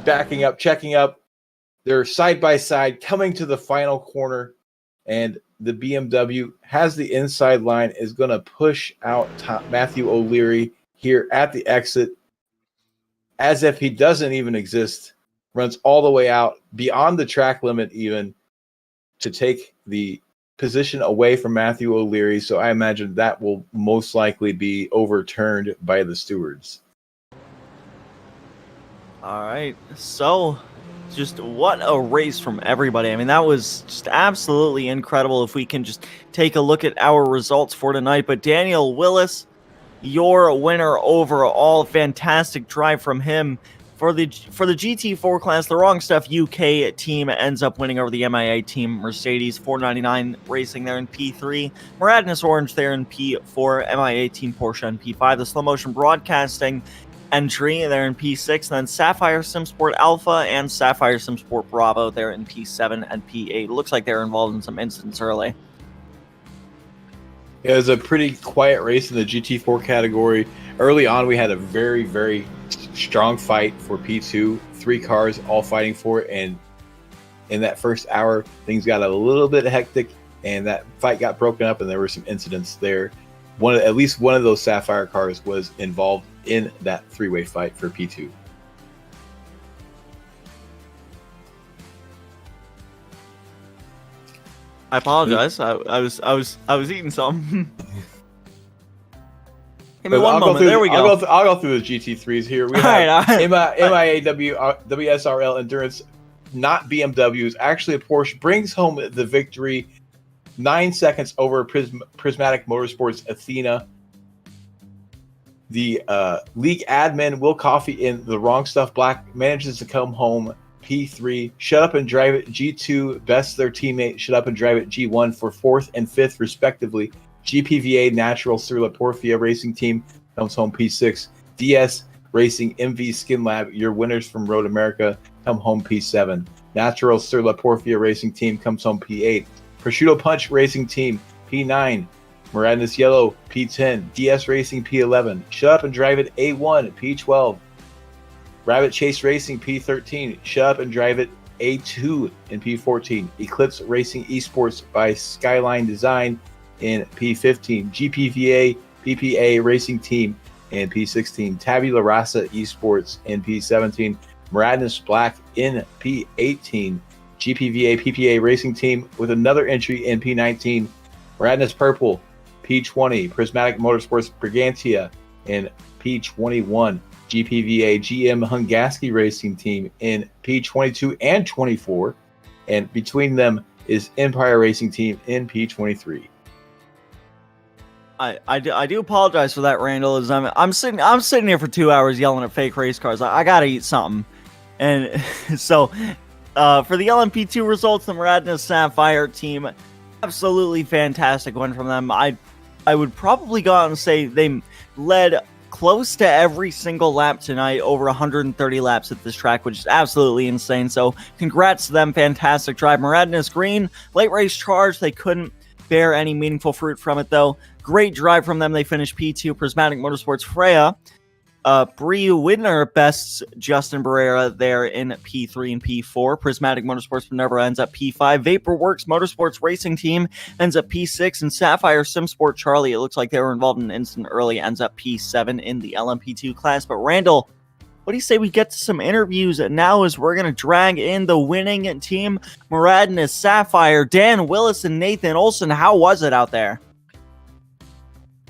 S11: backing up, checking up. They're side by side coming to the final corner. And the BMW has the inside line, is going to push out Matthew O'Leary here at the exit as if he doesn't even exist. Runs all the way out beyond the track limit even to take the position away from Matthew O'Leary. So I imagine that will most likely be overturned by the stewards.
S10: All right, so just what a race from everybody. I mean, that was just absolutely incredible if we can just take a look at our results for tonight. But Daniel Willis, your winner overall. Fantastic drive from him. For the GT4 class, the Wrong Stuff UK team ends up winning over the MIA team. Mercedes 499 racing there in P3. Muradness Orange there in P4. MIA team Porsche in P5. The Slow Motion Broadcasting entry there in P6. And then Sapphire SimSport Alpha and Sapphire SimSport Bravo there in P7 and P8. Looks like they're involved in some incidents early.
S11: It was a pretty quiet race in the GT4 category. Early on, we had a very, very strong fight for P2. 3 cars all fighting for it. And in that first hour, things got a little bit hectic, and that fight got broken up, and there were some incidents there. At least one of those Sapphire cars was involved in that 3-way fight for P2.
S10: I apologize. I was eating some. Give me one moment. There we go.
S11: I'll go through the GT3s here. We have MIA WSRL Endurance, not BMWs. Actually, a Porsche brings home the victory, 9 seconds over Prismatic Motorsports Athena. The league admin Will Coffey in the Wrong Stuff Black manages to come home P3. Shut Up and Drive It G2 bests their teammate Shut Up and Drive It G1 for 4th and 5th respectively. GPVA Natural Sir Porfia Racing Team comes home P6. DS Racing MV Skin Lab, your winners from Road America, come home P7. Natural Sir Porfia Racing Team comes home P8. Prosciutto Punch Racing Team P9. Muradness Yellow P10. DS Racing P11. Shut Up and Drive It A1 P12. Rabbit Chase Racing P13. Shut Up and Drive It A2 in P14. Eclipse Racing Esports by Skyline Design in P15, GPVA PPA Racing Team in P16, Tabula Rasa Esports in P17, Muradness Black in P18, GPVA PPA Racing Team with another entry in P19, Muradness Purple P20, Prismatic Motorsports Brigantia in P21, GPVA GM Hungaski Racing Team in P22 and 24, and between them is Empire Racing Team in P23.
S10: I do apologize for that, Randall. As I'm sitting here for 2 hours yelling at fake race cars. I gotta eat something, and so for the LMP2 results, the Muradness Sapphire team, absolutely fantastic win from them. I would probably go out and say they led close to every single lap tonight, over 130 laps at this track, which is absolutely insane. So congrats to them, fantastic drive. Muradness Green, late race charge, they couldn't bear any meaningful fruit from it though. Great drive from them. They finished P2. Prismatic Motorsports Freya Bree Widner bests Justin Barrera there in P3 and P4. Prismatic Motorsports Minerva ends up P5. Vaporworks Motorsports Racing Team ends up P6. And Sapphire Simsport Charlie, it looks like they were involved in an incident early, ends up P7 in the LMP2 class. But Randall, what do you say we get to some interviews now as we're going to drag in the winning team, Muradness, Sapphire, Dan Willis, and Nathan Olson. How was it out there?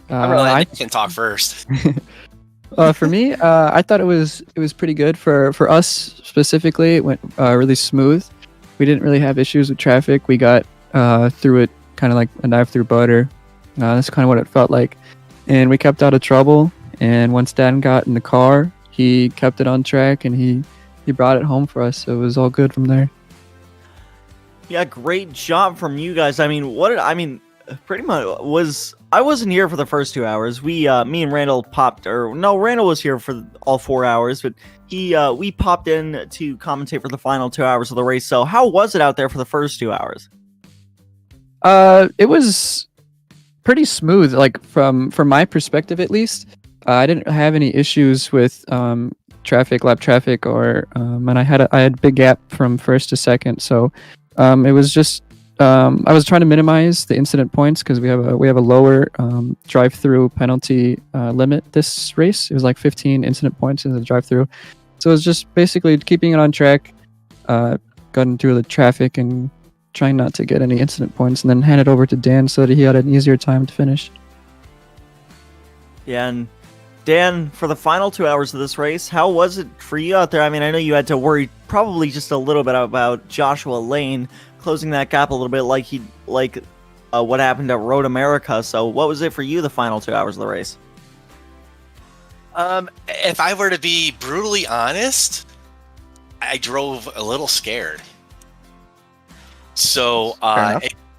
S9: I'm really glad Nathan talk first.
S13: For me, I thought it was pretty good for us specifically. It went really smooth. We didn't really have issues with traffic. We got through it kind of like a knife through butter. That's kind of what it felt like. And we kept out of trouble. And once Dan got in the car, he kept it on track and he brought it home for us. So it was all good from there.
S10: Yeah, great job from you guys. I mean, pretty much I wasn't here for the first 2 hours. Me and Randall Randall was here for all 4 hours, but we popped in to commentate for the final 2 hours of the race. So how was it out there for the first 2 hours?
S13: It was pretty smooth, like from my perspective at least. I didn't have any issues with lap traffic, and I had a big gap from first to second. So it was just I was trying to minimize the incident points because we have a lower drive-through penalty limit this race. It was like 15 incident points in the drive-through. So it was just basically keeping it on track, going through the traffic and trying not to get any incident points, and then hand it over to Dan so that he had an easier time to finish.
S10: Yeah, and Dan, for the final 2 hours of this race, how was it for you out there? I mean, I know you had to worry probably just a little bit about Joshua Lane closing that gap a little bit, like what happened at Road America. So, what was it for you the final 2 hours of the race?
S9: If I were to be brutally honest, I drove a little scared. So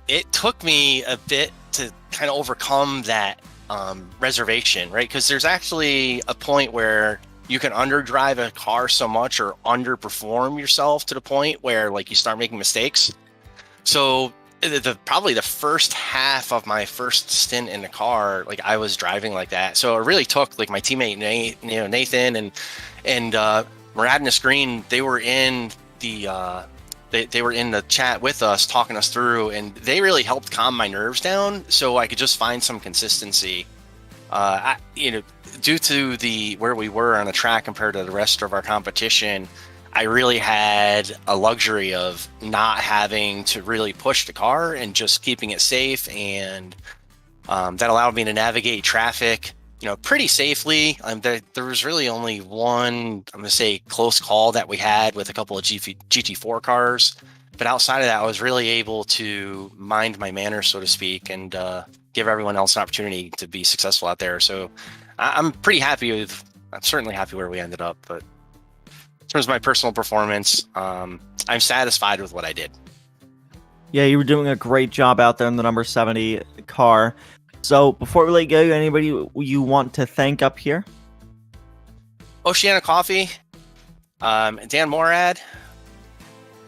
S9: it took me a bit to kind of overcome that reservation, right? Because there's actually a point where you can underdrive a car so much or underperform yourself to the point where like you start making mistakes. So probably the first half of my first stint in the car, like I was driving like that. So it really took like my teammate Nathan and Muradness Green. They were in the they were in the chat with us, talking us through, and they really helped calm my nerves down so I could just find some consistency. Due to where we were on the track compared to the rest of our competition, I really had a luxury of not having to really push the car and just keeping it safe, and that allowed me to navigate traffic, pretty safely. There was really only one, I'm going to say, close call that we had with a couple of GT4 cars, but outside of that, I was really able to mind my manners, so to speak, and give everyone else an opportunity to be successful out there. So I'm certainly happy where we ended up, but in terms of my personal performance, I'm satisfied with what I did.
S10: Yeah, you were doing a great job out there in the number 70 car. So before we let go, anybody you want to thank up here?
S9: Oceana Coffee, Dan Morad.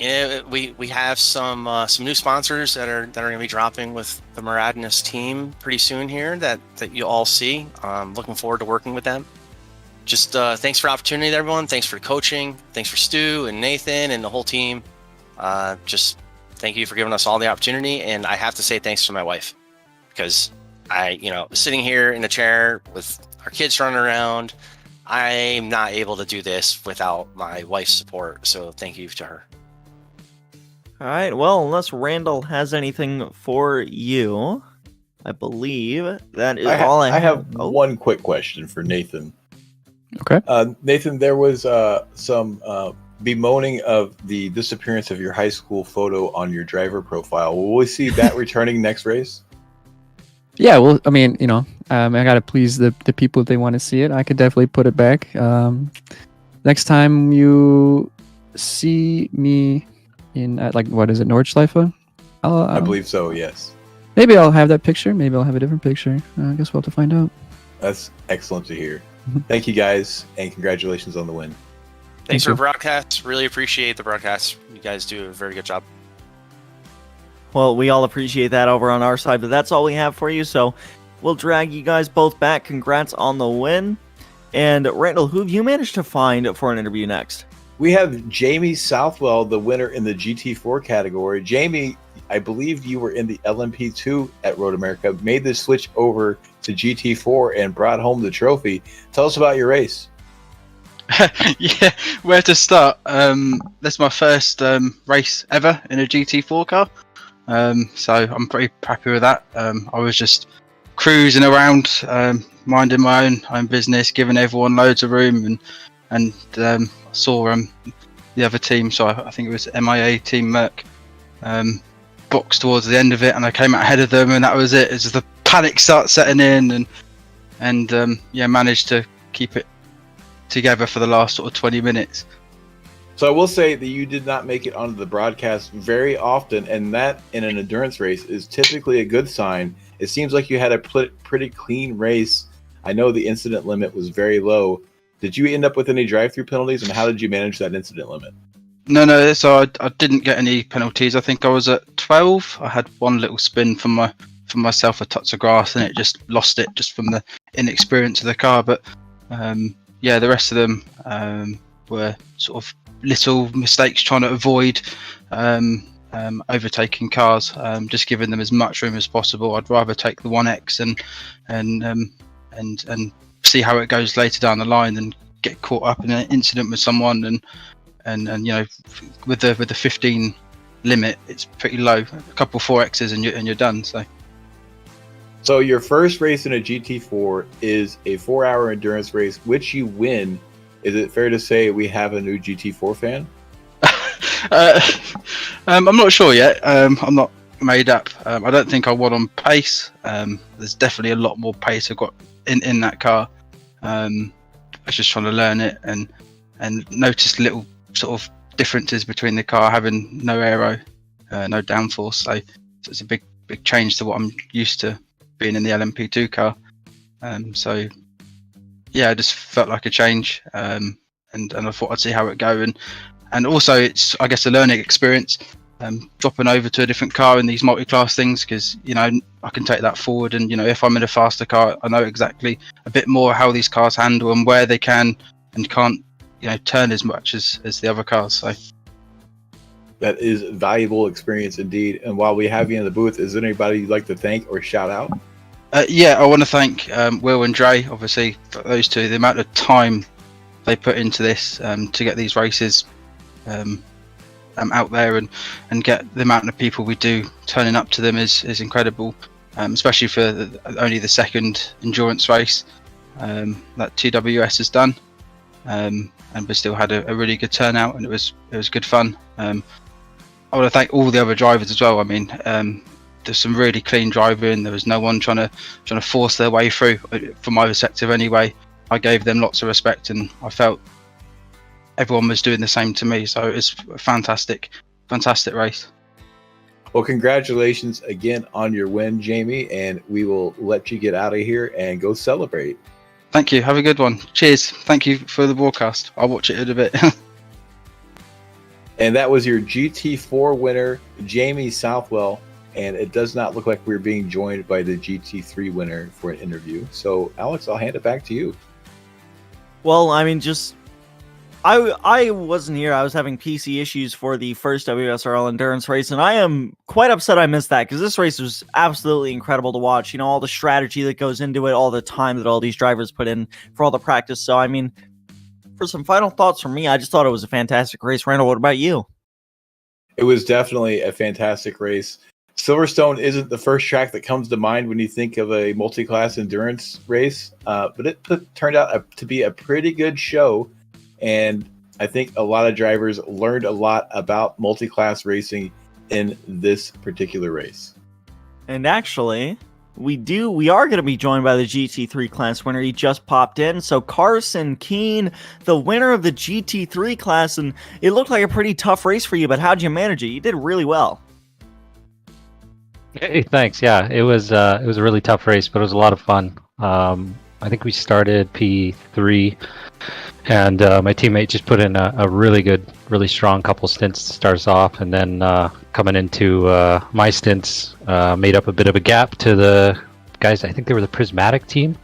S9: We have some new sponsors that are going to be dropping with the Muradness team pretty soon here that you all see. Looking forward to working with them. Just thanks for the opportunity, everyone. Thanks for coaching. Thanks for Stu and Nathan and the whole team. Just thank you for giving us all the opportunity. And I have to say thanks to my wife, because sitting here in a chair with our kids running around, I'm not able to do this without my wife's support. So thank you to her.
S10: All right. Well, unless Randall has anything for you, I believe that is all I have.
S11: I have one quick question for Nathan.
S13: Okay.
S11: Nathan, there was some bemoaning of the disappearance of your high school photo on your driver profile. Will we see that returning next race?
S13: Yeah, well, I mean, I gotta please the people if they want to see it. I could definitely put it back. Next time you see me in what is it, Nordschleife?
S11: I believe so. Yes.
S13: Maybe I'll have that picture. Maybe I'll have a different picture. I guess we'll have to find out.
S11: That's excellent to hear. Thank you guys, and congratulations on the win.
S9: Thanks for the broadcast. Really appreciate the broadcast. You guys do a very good job.
S10: Well, we all appreciate that over on our side, but that's all we have for you. So we'll drag you guys both back. Congrats on the win. And Randall, who have you managed to find for an interview next?
S11: We have Jamie Southwell, the winner in the GT4 category. Jamie, I believe you were in the LMP2 at Road America, made the switch over to GT4 and brought home the trophy. Tell us about your race.
S14: Yeah, where to start? That's my first race ever in a GT4 car, so I'm pretty happy with that. I was just cruising around, minding my own business, giving everyone loads of room, and saw the other team, so I think it was MIA Team Merc, box towards the end of it, and I came out ahead of them, and that was it. As the panic starts setting in, and managed to keep it together for the last sort of 20 minutes.
S11: So I will say that you did not make it onto the broadcast very often, and that in an endurance race is typically a good sign. It seems like you had a pretty clean race. I know the incident limit was very low. Did you end up with any drive-through penalties, and how did you manage that incident limit?
S14: No, so I didn't get any penalties. I think I was at 12. I had one little spin from myself, a touch of grass, and it just lost it just from the inexperience of the car. But the rest of them were sort of little mistakes trying to avoid overtaking cars, just giving them as much room as possible. I'd rather take the 1X and see how it goes later down the line than get caught up in an incident with someone and with the 15 limit, it's pretty low. A couple 4Xs and you're done.
S11: So your first race in a GT4 is a 4-hour endurance race, which you win. Is it fair to say we have a new GT4 fan?
S14: I'm not sure yet. I'm not made up. I don't think I won on pace. There's definitely a lot more pace I've got in that car. I was just trying to learn it and notice little sort of differences between the car having no aero, no downforce. So it's a big change to what I'm used to being in the LMP2 car. I just felt like a change, and I thought I'd see how it go, and also it's, I guess, a learning experience, dropping over to a different car in these multi-class things, because I can take that forward, and if I'm in a faster car, I know exactly a bit more how these cars handle and where they can and can't turn as much as the other cars. So
S11: that is valuable experience indeed. And while we have you in the booth, is there anybody you'd like to thank or shout out?
S14: I want to thank Will and Dre, obviously, for those two. The amount of time they put into this to get these races out there and get the amount of people we do turning up to them is incredible, especially for only the second endurance race that TWS has done. And we still had a really good turnout, and it was good fun. I want to thank all the other drivers as well. I mean, there's some really clean driving. There was no one trying to force their way through. From my perspective, anyway, I gave them lots of respect, and I felt everyone was doing the same to me. So it's a fantastic race.
S11: Well, congratulations again on your win, Jamie, and we will let you get out of here and go celebrate.
S14: Thank you. Have a good one. Cheers. Thank you for the broadcast. I'll watch it in a bit.
S11: And that was your GT4 winner, Jamie Southwell. And it does not look like we're being joined by the GT3 winner for an interview. So, Alex, I'll hand it back to you.
S10: Well, I mean, I wasn't here. I was having PC issues for the first WSRL endurance race, and I am quite upset I missed that, because this race was absolutely incredible to watch. All the strategy that goes into it, all the time that all these drivers put in for all the practice. So, I mean, for some final thoughts from me, I just thought it was a fantastic race. Randall, what about you?
S11: It was definitely a fantastic race. Silverstone isn't the first track that comes to mind when you think of a multi-class endurance race, but it turned out to be a pretty good show. And I think a lot of drivers learned a lot about multi-class racing in this particular race.
S10: And actually, we are going to be joined by the GT3 class winner. He just popped in. So Carson Keene, the winner of the GT3 class, and it looked like a pretty tough race for you, but how'd you manage it? You did really well.
S15: Hey, thanks. Yeah, it was a really tough race, but it was a lot of fun. I think we started P3, and my teammate just put in a really good, really strong couple stints to start us off, and then coming into my stints, made up a bit of a gap to the guys. I think they were the Prismatic team.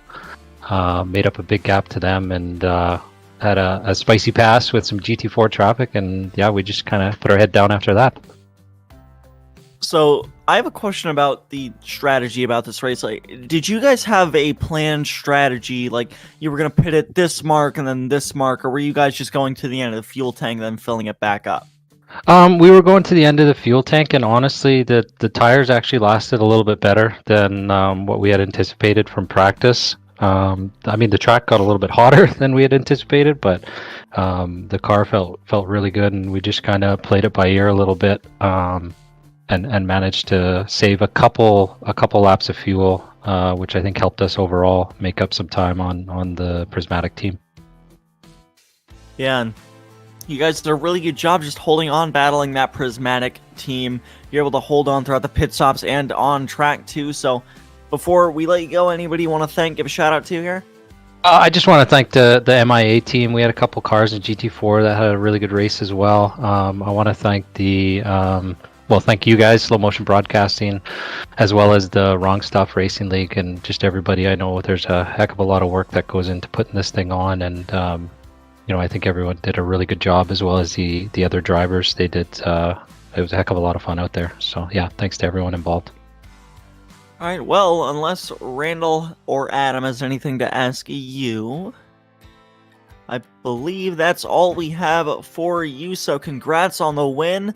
S15: made up a big gap to them, and had a spicy pass with some GT4 traffic, and yeah, we just kind of put our head down after that.
S10: So I have a question about the strategy about this race. Like, did you guys have a planned strategy? Like, you were going to pit at this mark and then this mark, or were you guys just going to the end of the fuel tank and then filling it back up?
S15: We were going to the end of the fuel tank, and honestly, the tires actually lasted a little bit better than what we had anticipated from practice. I mean, the track got a little bit hotter than we had anticipated, but the car felt really good, and we just kind of played it by ear a little bit, and managed to save a couple laps of fuel, which I think helped us overall make up some time on the Prismatic team.
S10: Yeah, and you guys did a really good job just holding on, battling that Prismatic team. You're able to hold on throughout the pit stops and on track too. So before we let you go, anybody you want to thank, give a shout out to here?
S15: I just want to thank the MIA team. We had a couple cars in GT4 that had a really good race as well. I want to thank thank you guys, Slow Motion Broadcasting, as well as the Wrong Stuff Racing League, and just everybody. I know there's a heck of a lot of work that goes into putting this thing on, and I think everyone did a really good job, as well as the other drivers. They did. It was a heck of a lot of fun out there. So yeah, thanks to everyone involved.
S10: All right, well, unless Randall or Adam has anything to ask you, I believe that's all we have for you, so congrats on the win.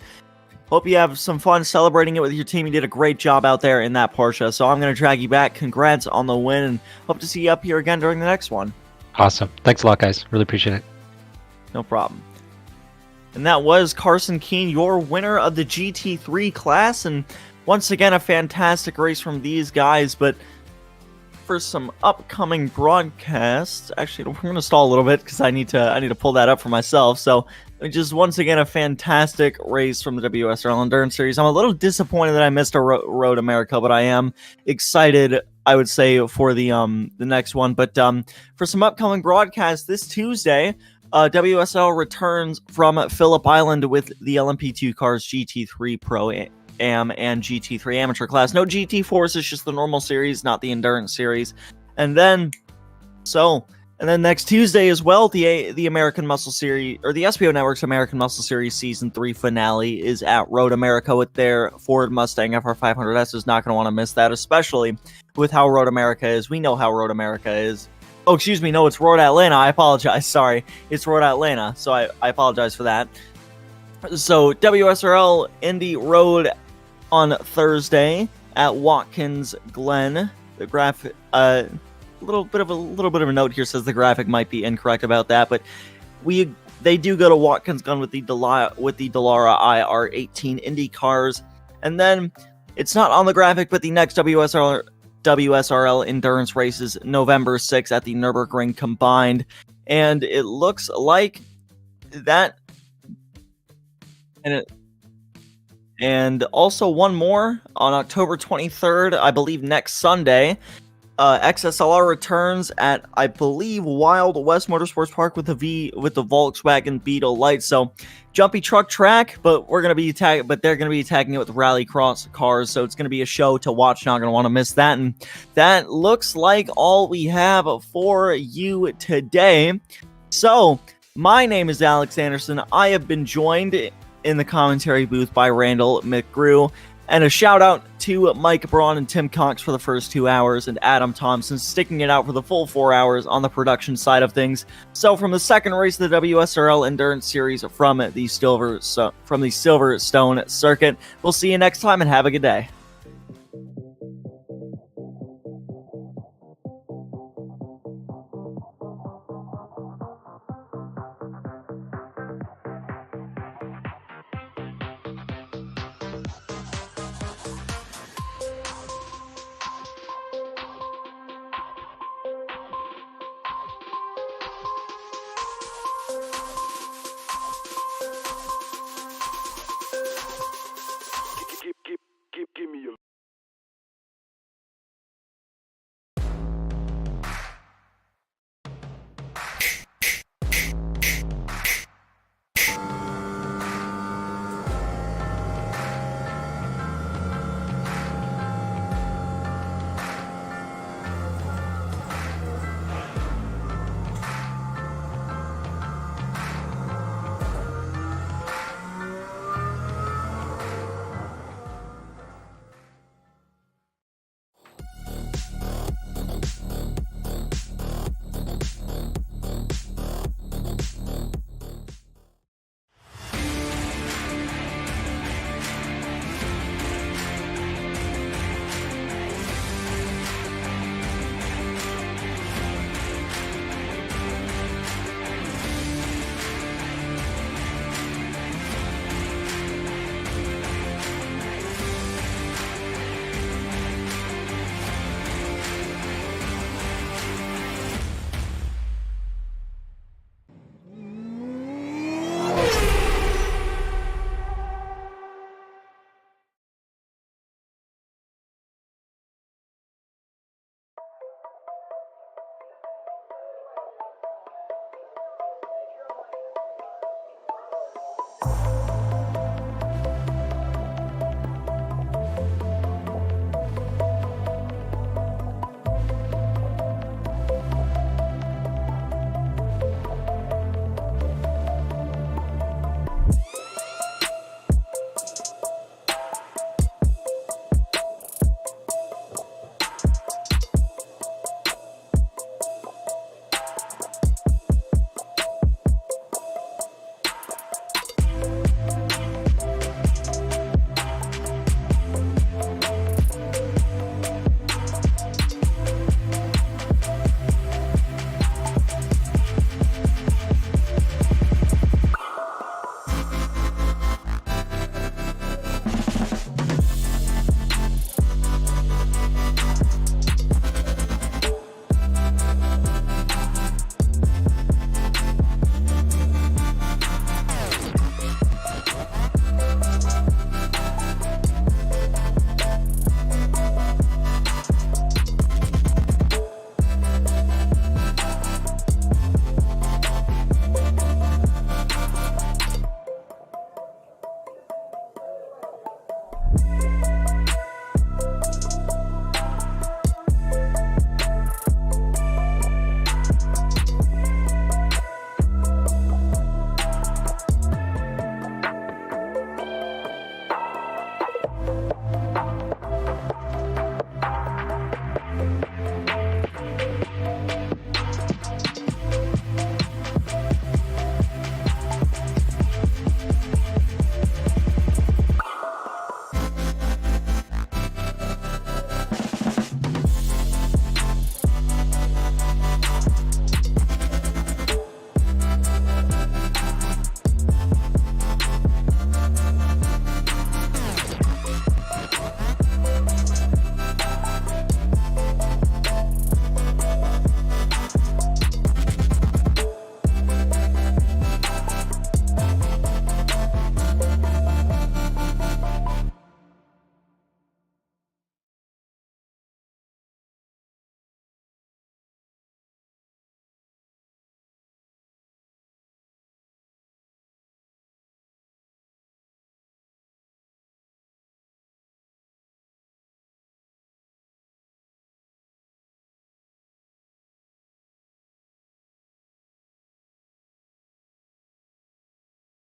S10: Hope you have some fun celebrating it with your team. You did a great job out there in that Porsche, so I'm going to drag you back. Congrats on the win, and hope to see you up here again during the next one.
S15: Awesome. Thanks a lot, guys. Really appreciate it.
S10: No problem. And that was Carson Keene, your winner of the GT3 class, and once again, a fantastic race from these guys, but for some upcoming broadcasts, actually, we're going to stall a little bit because I need to pull that up for myself. So, just once again, a fantastic race from the WSRL Endurance Series. I'm a little disappointed that I missed a Road America, but I am excited, I would say, for the next one. But for some upcoming broadcasts this Tuesday, WSL returns from Phillip Island with the LMP2 cars GT3 Pro Am and GT3 Amateur class. No GT4s, it's just the normal series, not the Endurance Series. And then next Tuesday as well, the American Muscle Series, or the SBO Network's American Muscle Series Season 3 finale is at Road America with their Ford Mustang FR500S. Is not going to want to miss that, especially with how Road America is. We know how Road America is. Oh, excuse me, no, it's Road Atlanta. I apologize. Sorry, it's Road Atlanta, so I apologize for that. So, WSRL Indy Road on Thursday at Watkins Glen. The graphic, a little bit of a note here says the graphic might be incorrect about that, but they do go to Watkins Glen with the Dallara IR18 Indy cars, and then it's not on the graphic, but the next WSRL endurance races November 6th at the Nürburgring Combined, and it looks like that, and also one more on October 23rd, I believe next Sunday. XSLR returns at, I believe, Wild West Motorsports Park with the Volkswagen Beetle lights. So, jumpy truck track, but they're going to be attacking it with rallycross cars. So it's going to be a show to watch. Not going to want to miss that. And that looks like all we have for you today. So, my name is Alex Andersen. I have been joined in the commentary booth by Randall McGrew. And a shout out to Mike Braun and Tim Cox for the first 2 hours, and Adam Thompson sticking it out for the full 4 hours on the production side of things. So from the second race of the WSRL Endurance Series from the Silverstone circuit, we'll see you next time and have a good day.